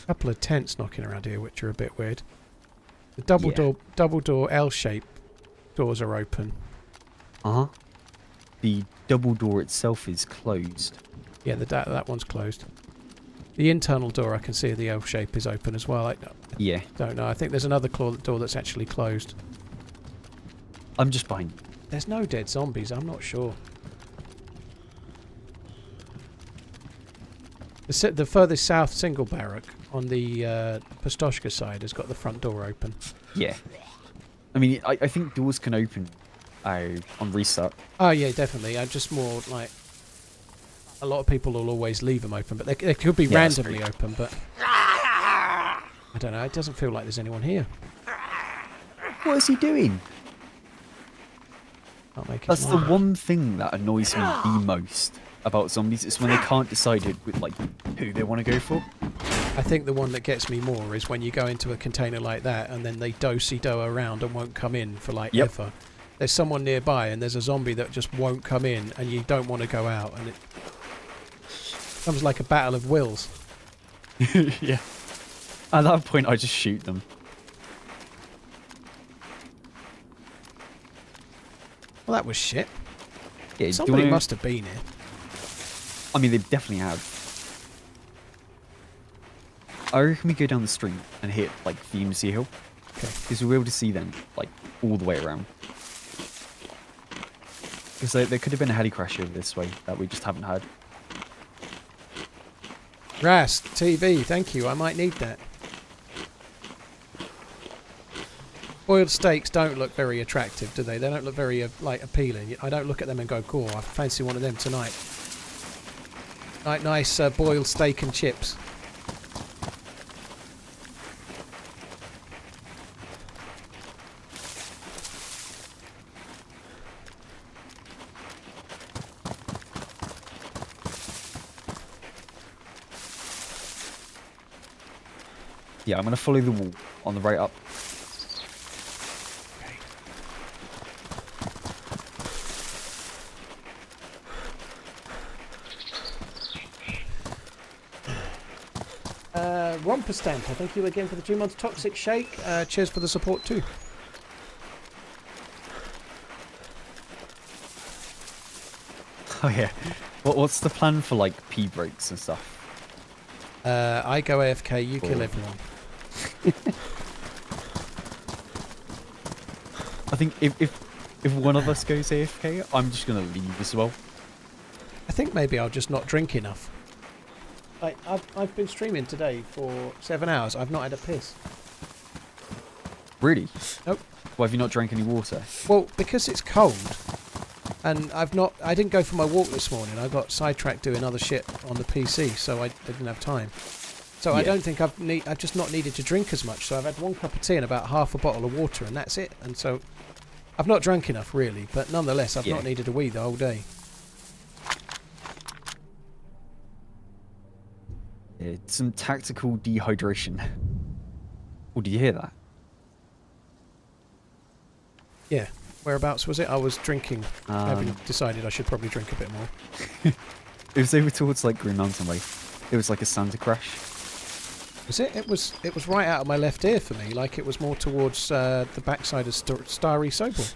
Couple of tents knocking around here, which are a bit weird. The double door L-shaped doors are open. The double door itself is closed. Yeah, that one's closed. The internal door I can see the L shape is open as well. I don't know. I think there's another door that's actually closed. I'm just behind. There's no dead zombies. I'm not sure. The furthest south single barrack on the Pastoshka side has got the front door open. Yeah. I mean, I think doors can open on restart. Oh, yeah, definitely. I'm just more like... A lot of people will always leave them open, but they could be randomly open, but... I don't know. It doesn't feel like there's anyone here. What is he doing? That's the one thing that annoys me the most about zombies. It's when they can't decide who they want to go for. I think the one that gets me more is when you go into a container like that and then they do-si-do around and won't come in for ever. There's someone nearby and there's a zombie that just won't come in and you don't want to go out, and it becomes like a battle of wills. Yeah. At that point I just shoot them. Well, that was shit. Yeah, somebody must have been here. I mean, they definitely have. I reckon we go down the street and hit, the Embassy Hill. Okay. Because we'll be able to see them, all the way around. Because there could have been a heli crash over this way that we just haven't had. Rast TV, thank you. I might need that. Boiled steaks don't look very attractive, do they? They don't look very appealing. I don't look at them and go, cool, I fancy one of them tonight. Nice boiled steak and chips. Yeah, I'm going to follow the wall on the right up. Romper Stamper, thank you again for the 2 months. Toxic Shake, cheers for the support too. Oh yeah. What's the plan for pee breaks and stuff? I go AFK, you kill everyone. I think if if one of us goes AFK, I'm just gonna leave as well. I think maybe I'll just not drink enough. Like, I've been streaming today for 7 hours. I've not had a piss. Really? Nope. Why have you not drank any water? Well, because it's cold, and I didn't go for my walk this morning. I got sidetracked doing other shit on the PC, so I didn't have time. So I don't think I've just not needed to drink as much. So I've had 1 cup of tea and about half a bottle of water, and that's it. And so I've not drank enough really, but nonetheless, I've not needed a wee the whole day. It's some tactical dehydration. Oh, did you hear that? Yeah. Whereabouts was it? I was drinking, having decided I should probably drink a bit more. It was over towards like Green Mountain way. It was like a Santa crash. Was it? It was right out of my left ear for me. Like it was more towards the backside of Starry Sobel.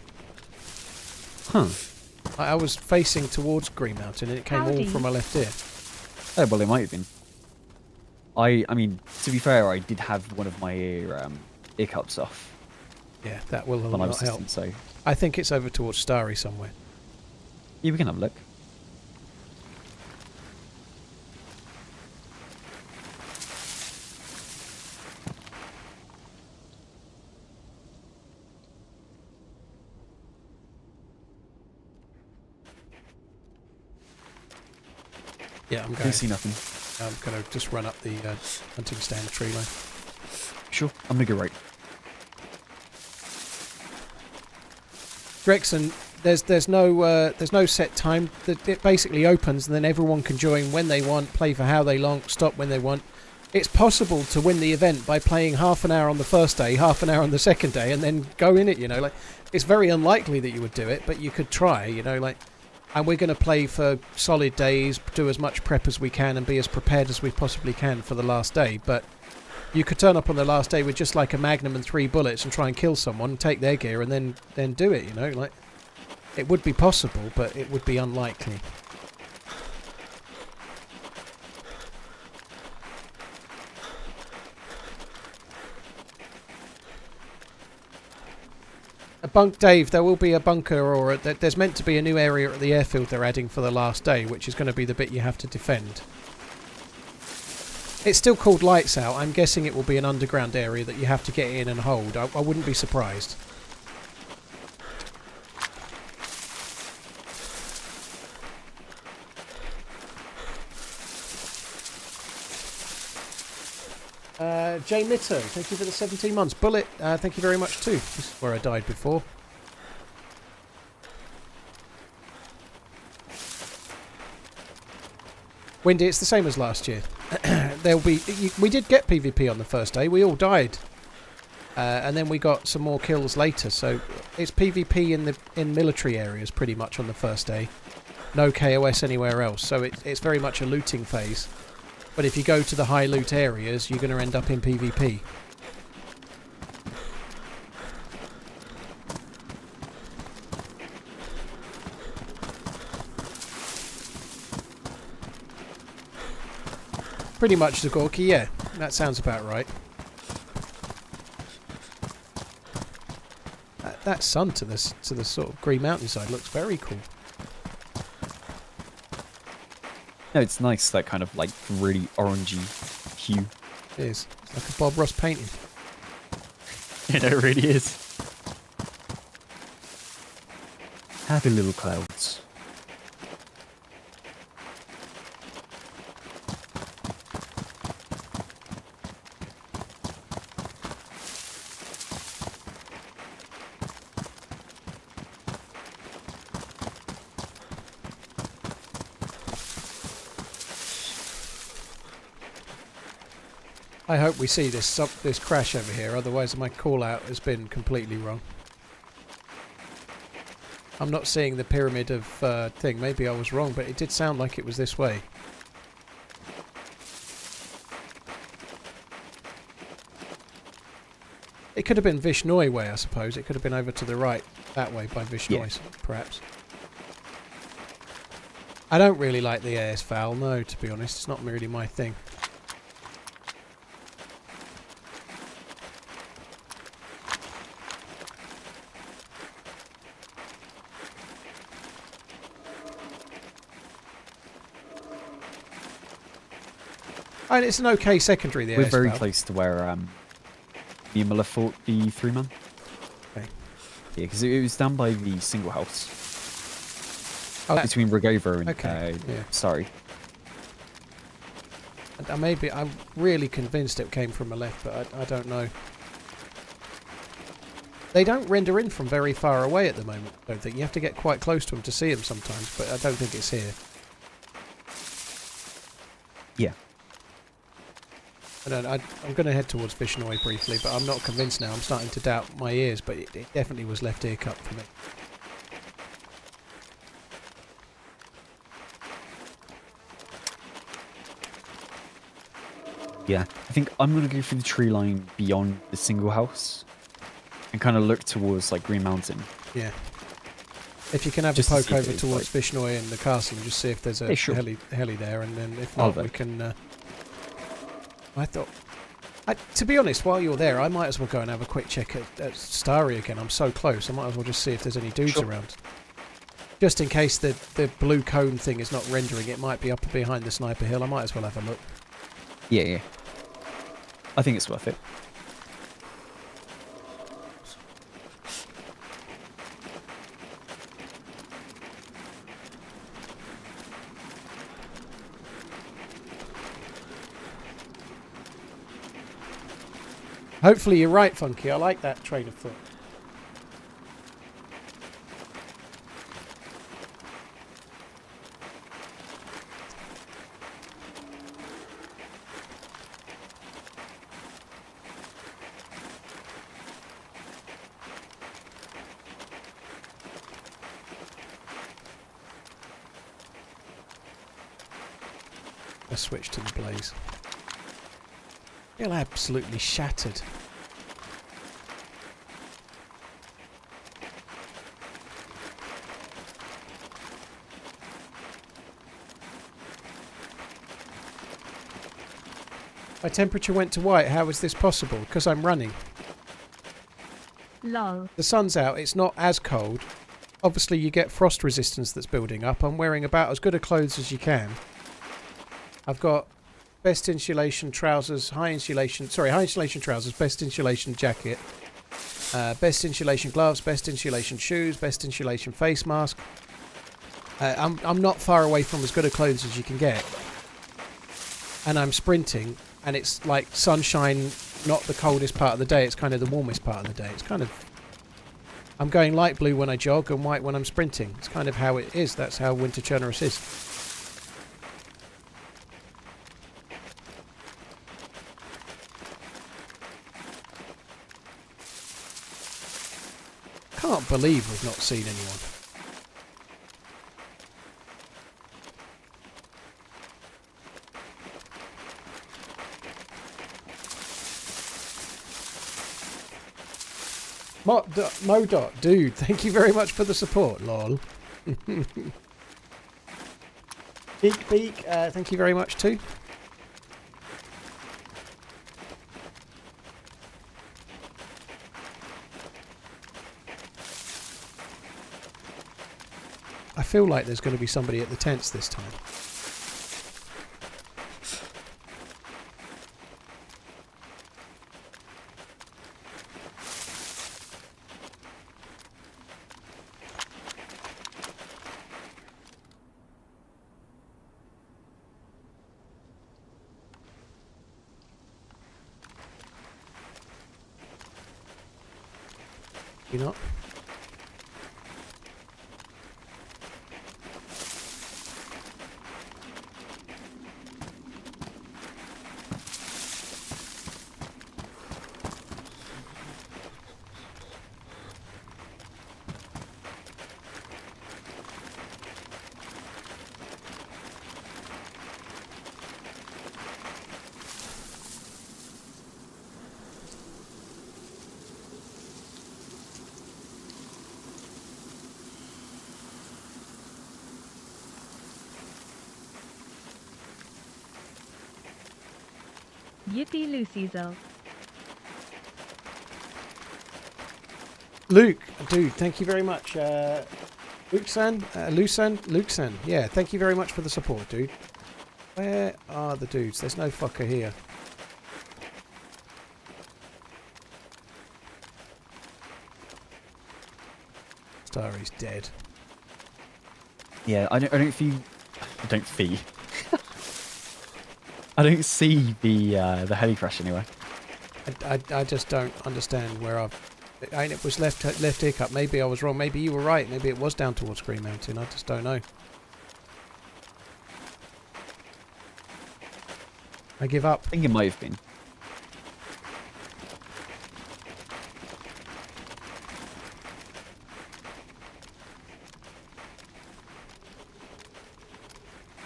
Huh. I was facing towards Green Mountain, and it came all from my left ear. Oh, well, it might have been. I mean, to be fair, I did have one of my ear cups off. Yeah, that will when I was not help. So I think it's over towards Starry somewhere. yeah, we can have a look. Yeah, I'm I going. see nothing. I'm going to just run up the hunting stand tree line. Sure, I'm gonna go right. Drexen, there's no set time. It basically opens, and then everyone can join when they want, play for how they long, stop when they want. It's possible to win the event by playing half an hour on the first day, half an hour on the second day, and then go in it. You know, like it's very unlikely that you would do it, but you could try. You know, like. And we're going to play for solid days, do as much prep as we can, and be as prepared as we possibly can for the last day. But you could turn up on the last day with just like a Magnum and 3 bullets and try and kill someone, take their gear, and then do it. You know, like it would be possible, but it would be unlikely. Dave, there will be a bunker, or there's meant to be a new area at the airfield they're adding for the last day, which is going to be the bit you have to defend. It's still called Lights Out. I'm guessing it will be an underground area that you have to get in and hold. I wouldn't be surprised. Jay Mitto, thank you for the 17 months. Bullet, thank you very much too. This is where I died before. Windy, it's the same as last year. We did get PvP on the first day. We all died, and then we got some more kills later. So it's PvP in military areas pretty much on the first day. No KOS anywhere else. So it's very much a looting phase. But if you go to the high loot areas, you're going to end up in PvP. Pretty much, Zagorki, yeah. That sounds about right. That sun to the sort of green mountainside looks very cool. No, it's nice, that kind of like really orangey hue. It is. It's like a Bob Ross painting. You know, it really is. Happy little clouds. I hope we see this crash over here, otherwise my call out has been completely wrong. I'm not seeing the pyramid of thing. Maybe I was wrong, but it did sound like it was this way. It could have been Vishnoi way, I suppose. It could have been over to the right, that way by Vishnoi, perhaps. I don't really like the AS Val, no, to be honest. It's not really my thing. And it's an okay secondary, the We're air very spell. close to where Miller fought the 3-man. Okay. Yeah, because it was down by the single house. Oh, Between Rigova and yeah. sorry. I'm really convinced it came from a left, but I don't know. They don't render in from very far away at the moment, I don't think. You have to get quite close to them to see them sometimes, but I don't think it's here. Yeah. I'm going to head towards Vishnoi briefly, but I'm not convinced now. I'm starting to doubt my ears, but it definitely was left ear cut for me. Yeah. I think I'm going to go through the tree line beyond the single house and kind of look towards like Green Mountain. Yeah. If you can have Just a to poke see if over it is, towards Vishnoi and the castle and just see if there's a Yeah, sure. heli there, and then if I'll not, we look. can... I thought... to be honest, while you're there, I might as well go and have a quick check at Starry again. I'm so close. I might as well just see if there's any dudes Sure. around. Just in case the blue cone thing is not rendering. It might be up behind the sniper hill. I might as well have a look. Yeah, yeah. I think it's worth it. Hopefully you're right, Funky. I like that train of thought. Let's switch to the blaze. Feel absolutely shattered. My temperature went to white. How is this possible? Because I'm running. Lol. The sun's out. It's not as cold. Obviously, you get frost resistance that's building up. I'm wearing about as good a clothes as you can. I've got best insulation trousers, high insulation trousers, best insulation jacket, best insulation gloves, best insulation shoes, best insulation face mask. I'm not far away from as good a clothes as you can get. And I'm sprinting, and it's like sunshine, not the coldest part of the day, it's kind of the warmest part of the day. It's kind of... I'm going light blue when I jog and white when I'm sprinting. It's kind of how it is. That's how winter generous is. Can't believe we've not seen anyone. Modot, dude, thank you very much for the support, lol. Beak, thank you very much too. I feel like there's going to be somebody at the tents this time. You not? Yippee Lucyzel. Luke, dude, thank you very much. Luke-san, yeah, thank you very much for the support, dude. Where are the dudes? There's no fucker here. Starry's dead. Yeah, I don't see I don't see the heli crash anywhere. I just don't understand where it was left hiccup. Maybe I was wrong. Maybe you were right. Maybe it was down towards Green Mountain. I just don't know. I give up. I think it might have been.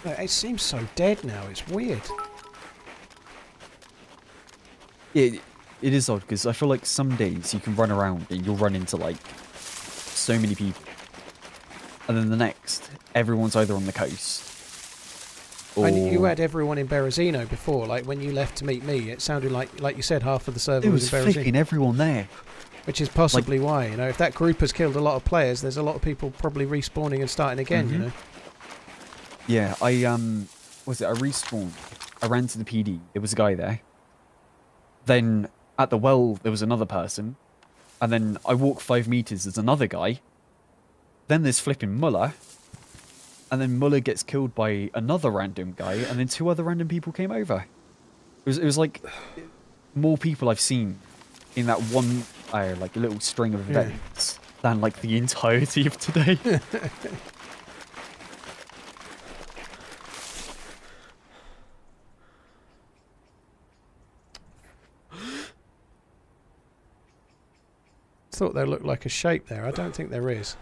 No, it seems so dead now. It's weird. Yeah, it is odd because I feel like some days you can run around and you'll run into like so many people, and then the next, everyone's either on the coast. Or... And you had everyone in Berezino before. Like when you left to meet me, it sounded like you said half of the server There was was in Berezino. flipping everyone there. Which is possibly why, you know, if that group has killed a lot of players, there's a lot of people probably respawning and starting again, you know. Yeah, I respawned. I ran to the PD. There was a guy there. Then at the well, there was another person. And then I walk 5 meters, there's another guy. Then there's flipping Muller. And then Muller gets killed by another random guy. And then 2 other random people came over. It was like more people I've seen in that one like little string of events than like the entirety of today. Thought there looked like a shape there. I don't think there is.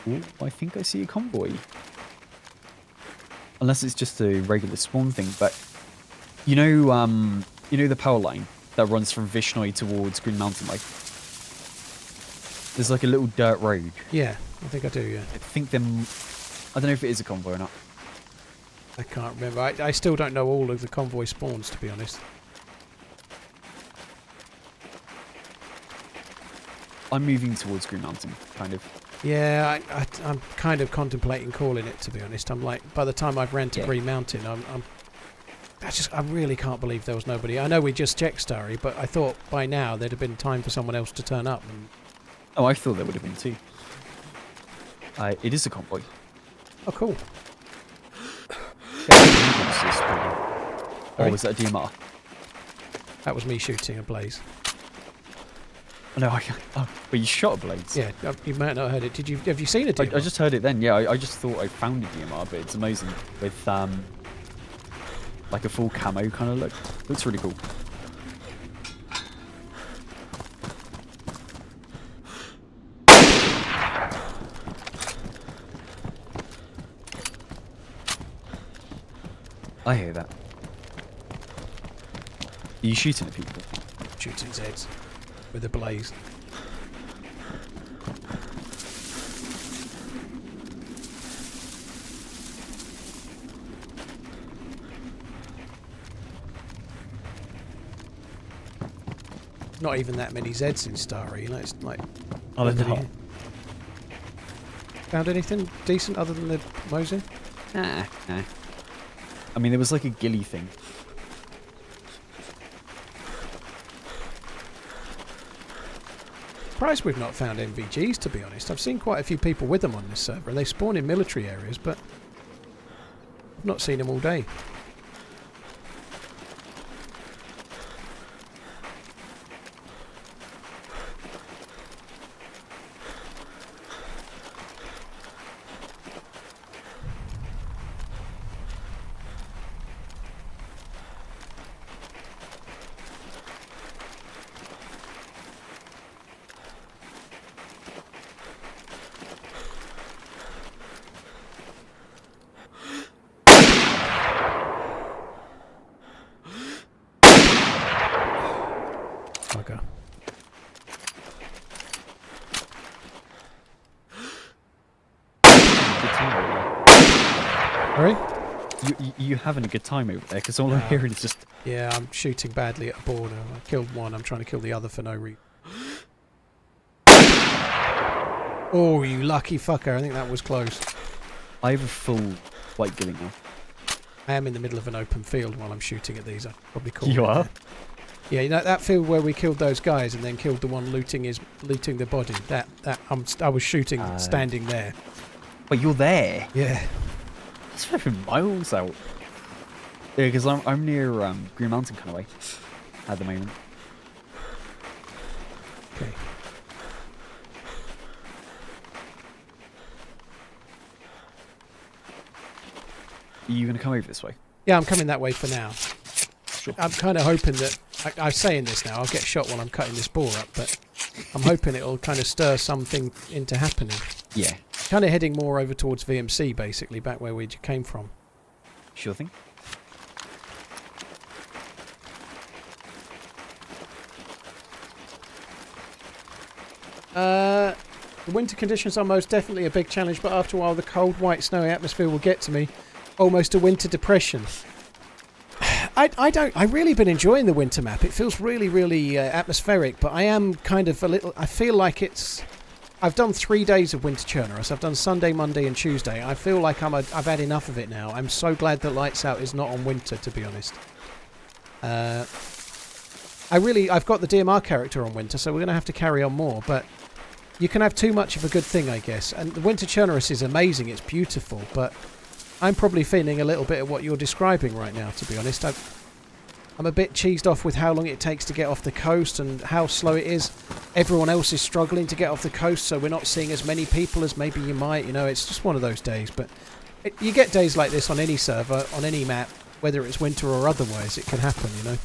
Ooh, I think I see a convoy. Unless it's just a regular spawn thing, but you know the power line that runs from Vishnoi towards Green Mountain, like there's like a little dirt road. Yeah, I think I do, yeah. I think them. I don't know if it is a convoy or not. I can't remember. I still don't know all of the convoy spawns, to be honest. I'm moving towards Green Mountain, kind of. Yeah, I'm kind of contemplating calling it, to be honest. I'm like, by the time I've ran to Green Mountain, I really can't believe there was nobody. I know we just checked Starry, but I thought by now there'd have been time for someone else to turn up. And... Oh, I thought there would have been too. It is a convoy. Oh, cool. Oh, was that a DMR? That was me shooting a blaze. Oh, no, but you shot a blaze. Yeah, you might not have heard it. Have you seen a DMR? I just heard it then. Yeah, I just thought I found a DMR, but it's amazing with like a full camo kind of look. Looks really cool. I hear that. Are you shooting at people? Shooting Zeds with a blaze. Not even that many Zeds in Starry, you know, it's like... Oh, they're not. Found anything decent other than the Mosin? Nah. I mean, there was like a ghillie thing. Surprised we've not found MVGs, to be honest. I've seen quite a few people with them on this server, and they spawn in military areas, but I've not seen them all day. you having a good time over there? Because all I'm hearing is just... Yeah, I'm shooting badly at a boar now. I killed one, I'm trying to kill the other for no reason. Oh, you lucky fucker. I think that was close. I have a full white gilling now. I am in the middle of an open field while I'm shooting at these. I'd probably call You it are? there. Yeah, you know that field where we killed those guys and then killed the one looting the body. I was shooting standing there. Wait, you're there? Yeah. That's fucking miles out. Yeah, because I'm near Green Mountain kind of way at the moment. Okay. Are you going to come over this way? Yeah, I'm coming that way for now. Sure. I'm kind of hoping that... I'm saying this now, I'll get shot while I'm cutting this boar up, but I'm hoping it'll kind of stir something into happening. Yeah. Kind of heading more over towards VMC, basically, back where we came from. Sure thing. The winter conditions are most definitely a big challenge, but after a while the cold, white, snowy atmosphere will get to me. Almost a winter depression. I've really been enjoying the winter map. It feels really, really atmospheric, but I am kind of a little... I feel like it's... I've done 3 days of Winter Churnerous. I've done Sunday, Monday and Tuesday. I feel like I've had enough of it now. I'm so glad that Lights Out is not on winter, to be honest. I've got the DMR character on winter, so we're going to have to carry on more, but you can have too much of a good thing, I guess. And the Winter Churnerous is amazing. It's beautiful, but I'm probably feeling a little bit of what you're describing right now, to be honest. I'm a bit cheesed off with how long it takes to get off the coast and how slow it is. Everyone else is struggling to get off the coast, so we're not seeing as many people as maybe you might. You know, it's just one of those days. But you get days like this on any server, on any map, whether it's winter or otherwise. It can happen, you know.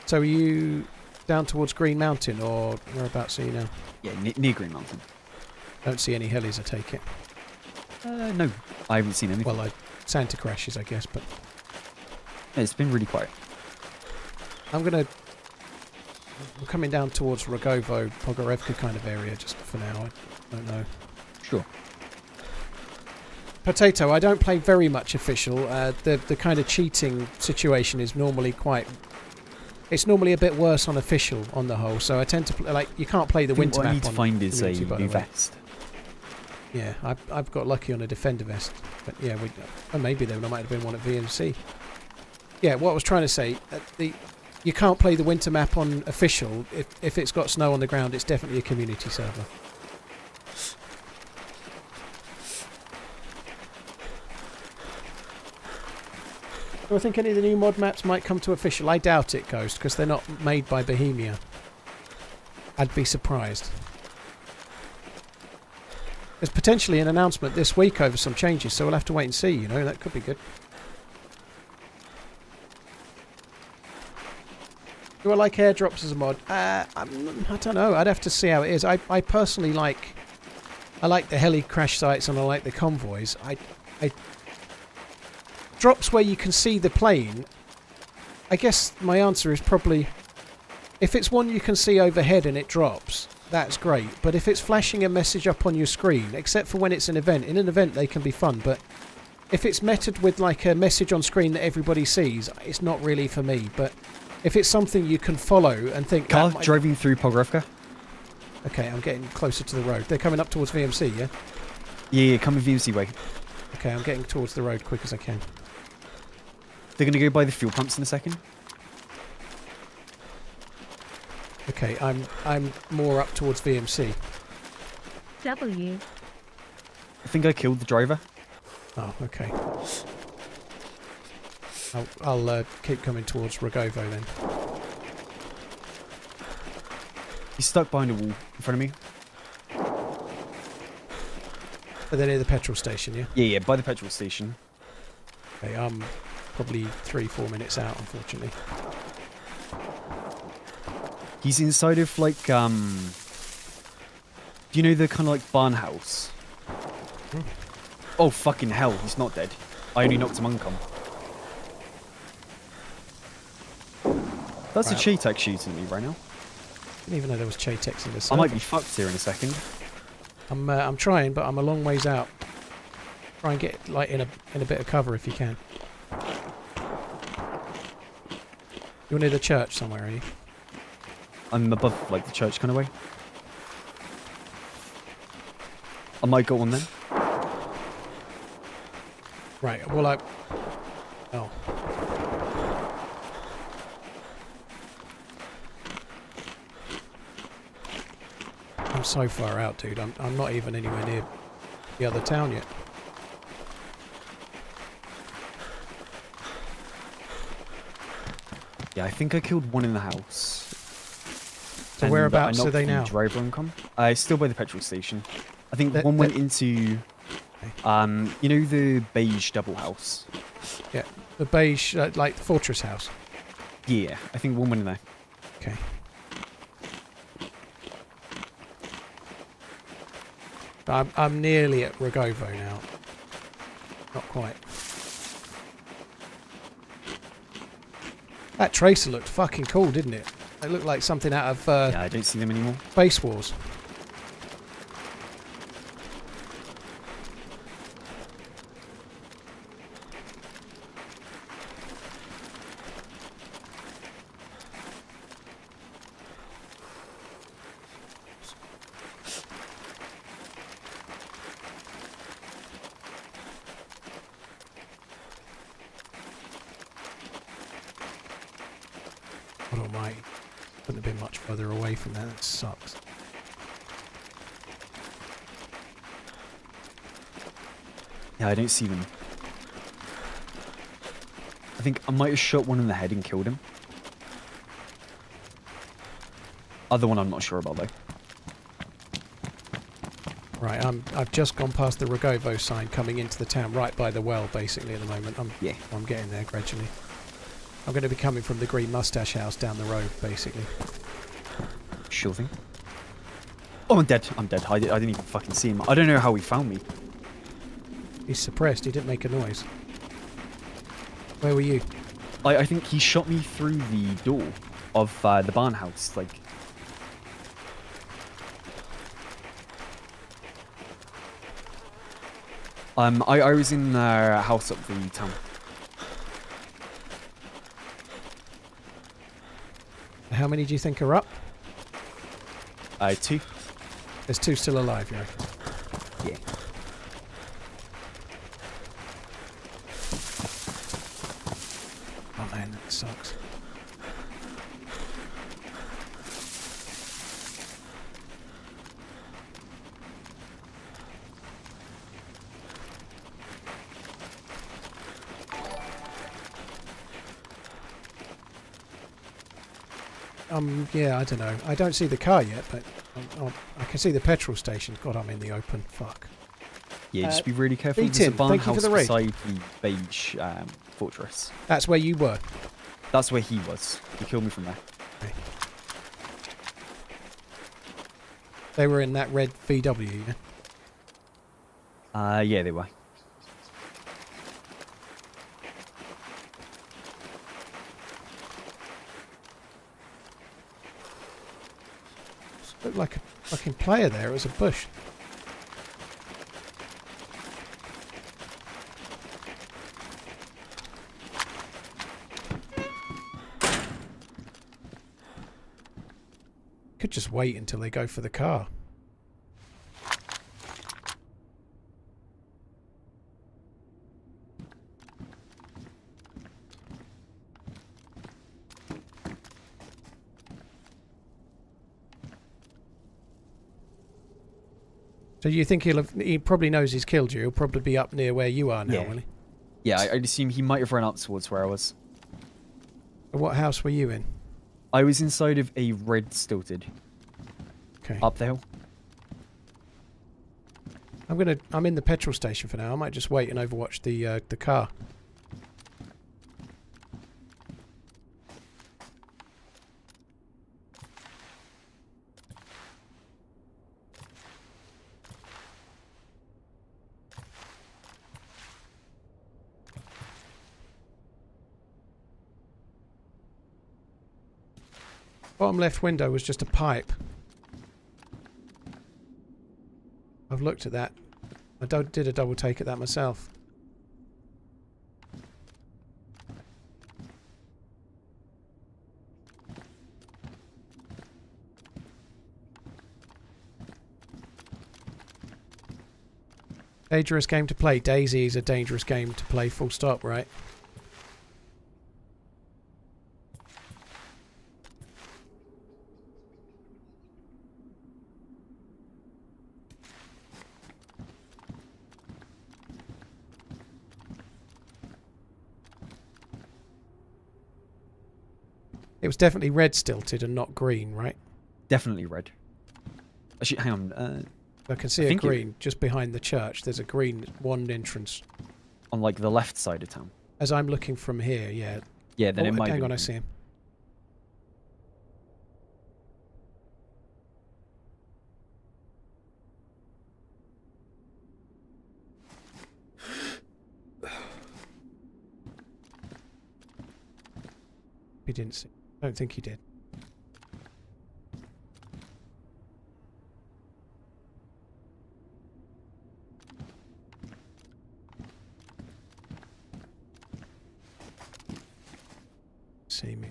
So are you down towards Green Mountain, or whereabouts are you now? Yeah, near Green Mountain. Don't see any helis, I take it. No, I haven't seen anything. Well, Santa crashes, I guess, but... Yeah, it's been really quiet. I'm coming down towards Rogovo, Pogorevka kind of area, just for now. I don't know. Sure. Potato, I don't play very much official. The kind of cheating situation is normally quite... It's normally a bit worse on official on the whole, so I tend to play, like, you can't play the winter map. What I need to find is a community, new vest. Yeah, I've got lucky on a defender vest, but yeah, maybe there might have been one at VMC. Yeah, what I was trying to say, you can't play the winter map on official. If it's got snow on the ground, it's definitely a community server. Do I think any of the new mod maps might come to official? I doubt it, Ghost, because they're not made by Bohemia. I'd be surprised. There's potentially an announcement this week over some changes, so we'll have to wait and see, you know, that could be good. Do I like airdrops as a mod? I don't know, I'd have to see how it is. I personally like the heli crash sites and I like the convoys. Drops where you can see the plane, I guess my answer is probably, if it's one you can see overhead and it drops, that's great. But if it's flashing a message up on your screen, except for when it's an event, in an event they can be fun, but if it's meted with like a message on screen that everybody sees, it's not really for me. But if it's something you can follow and think... Car driving through Pogorevka. Okay, I'm getting closer to the road. They're coming up towards VMC, yeah? Yeah, coming VMC way. Okay, I'm getting towards the road quick as I can. They're going to go by the fuel pumps in a second. Okay, I'm more up towards VMC. W. I think I killed the driver. Oh, okay. I'll keep coming towards Rogovo then. He's stuck behind a wall in front of me. Are they near the petrol station, yeah? Yeah, by the petrol station. Okay, I'm probably 3-4 minutes out, unfortunately. He's inside of, like, do you know the kind of, like, barn house? Oh, fucking hell, he's not dead. I only knocked him uncom. That's a cheat act shooting at me right now. Didn't even know there was Chatex in this. I might be fucked here in a second. I'm trying, but I'm a long ways out. Try and get like in a bit of cover if you can. You're near the church somewhere, are you? I'm above, like, the church kind of way. I might go on then. Right, well, oh. I'm so far out, dude. I'm not even anywhere near the other town yet. Yeah, I think I killed one in the house. So whereabouts I are they knocked now? the driver income. Still by the petrol station. I think That- one went that- into, you know the beige double house? Yeah, the beige, like the fortress house. Yeah, I think one went in there. Okay. I'm nearly at Rogovo now. Not quite. That tracer looked fucking cool, didn't it? It looked like something out of Yeah, I don't see them anymore. Space Wars. God almighty. Couldn't have been much further away from that. That sucks. Yeah, I don't see them. I think I might have shot one in the head and killed him. Other one I'm not sure about though. Right, I've just gone past the Rogovo sign coming into the town, right by the well, basically, at the moment. I'm getting there gradually. I'm going to be coming from the green mustache house down the road, basically. Sure thing. Oh, I'm dead. I'm dead. I didn't even fucking see him. I don't know how he found me. He's suppressed. He didn't make a noise. Where were you? I think he shot me through the door of the barn house. Like, I was in the house up the town. How many do you think are up? 2. There's 2 still alive, you reckon? Yeah. Oh man, that sucks. Yeah, I don't know. I don't see the car yet, but I can see the petrol station. God, I'm in the open. Fuck. Yeah, just be really careful. Beat There's a him. barn Thank you for house the raid. beside the beige fortress. That's where you were. That's where he was. He killed me from there. Okay. They were in that red VW, yeah? Yeah, they were. Looked like a fucking player there. It was a bush. Could just wait until they go for the car. So you think he probably knows he's killed you. He'll probably be up near where you are now, Yeah. will he? Yeah, I'd assume he might have run up towards where I was. What house were you in? I was inside of a red stilted. Okay. Up the hill. I'm in the petrol station for now. I might just wait and overwatch the car. Bottom left window was just a pipe. I've looked at that. I did a double take at that myself. Dangerous game to play. DayZ is a dangerous game to play, full stop, right? It was definitely red stilted and not green, right? Definitely red. Actually, hang on. I can see a green just behind the church. There's a green one entrance. On like the left side of town. As I'm looking from here, yeah. Yeah, then it might hang be. on, I see him. He didn't see. I don't think he did. See me.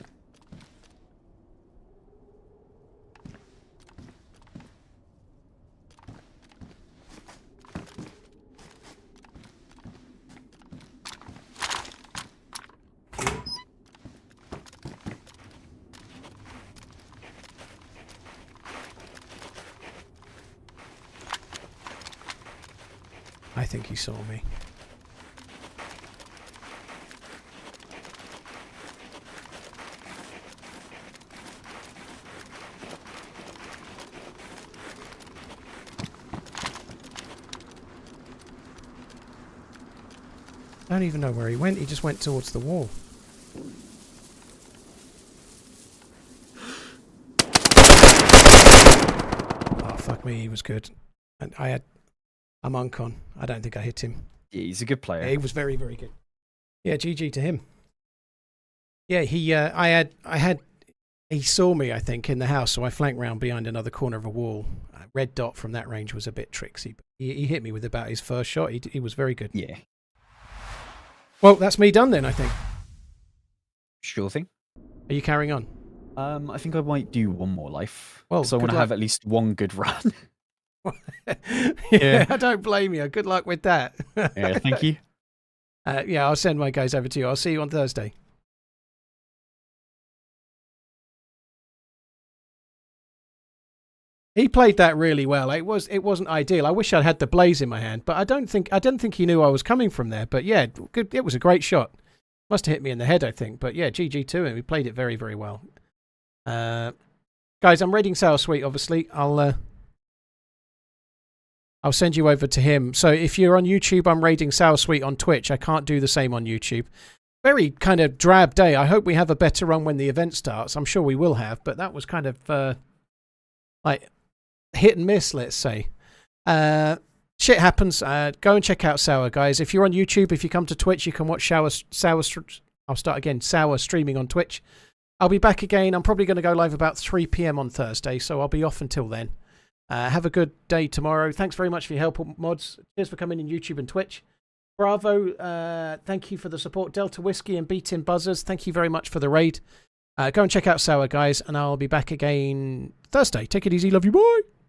I think he saw me. I don't even know where he went. He just went towards the wall. Oh, fuck me. He was good. And I'm uncon. I don't think I hit him. Yeah, he's a good player. Yeah, he was very, very good. Yeah, GG to him. Yeah, he saw me, I think, in the house, so I flanked round behind another corner of a wall. Red dot from that range was a bit tricksy, but he hit me with about his first shot. He was very good. Yeah. Well, that's me done then, I think. Sure thing. Are you carrying on? I think I might do one more life. Well, so I want to have at least one good run. Yeah, I don't blame you. Good luck with that. Yeah, thank you. Yeah, I'll send my guys over to you. I'll see you on Thursday. He played that really well. It wasn't ideal. I wish I'd had the blaze in my hand, but I don't think he knew I was coming from there. But yeah, good. It was a great shot. Must have hit me in the head, I think. But yeah, GG to him. He played it very, very well. Guys, I'm raiding Sour Sweet. Obviously, I'll send you over to him. So if you're on YouTube, I'm raiding Sour Sweet on Twitch. I can't do the same on YouTube. Very kind of drab day. I hope we have a better run when the event starts. I'm sure we will have, but that was kind of like hit and miss, let's say. Shit happens. Go and check out Sour, guys. If you're on YouTube, if you come to Twitch, you can watch Sour streaming on Twitch. I'll be back again. I'm probably going to go live about 3 PM on Thursday, so I'll be off until then. Have a good day tomorrow. Thanks very much for your help, mods. Cheers for coming in YouTube and Twitch. Bravo. Thank you for the support. Delta Whiskey and Beat-In Buzzers. Thank you very much for the raid. Go and check out Sour, guys, and I'll be back again Thursday. Take it easy. Love you. Bye.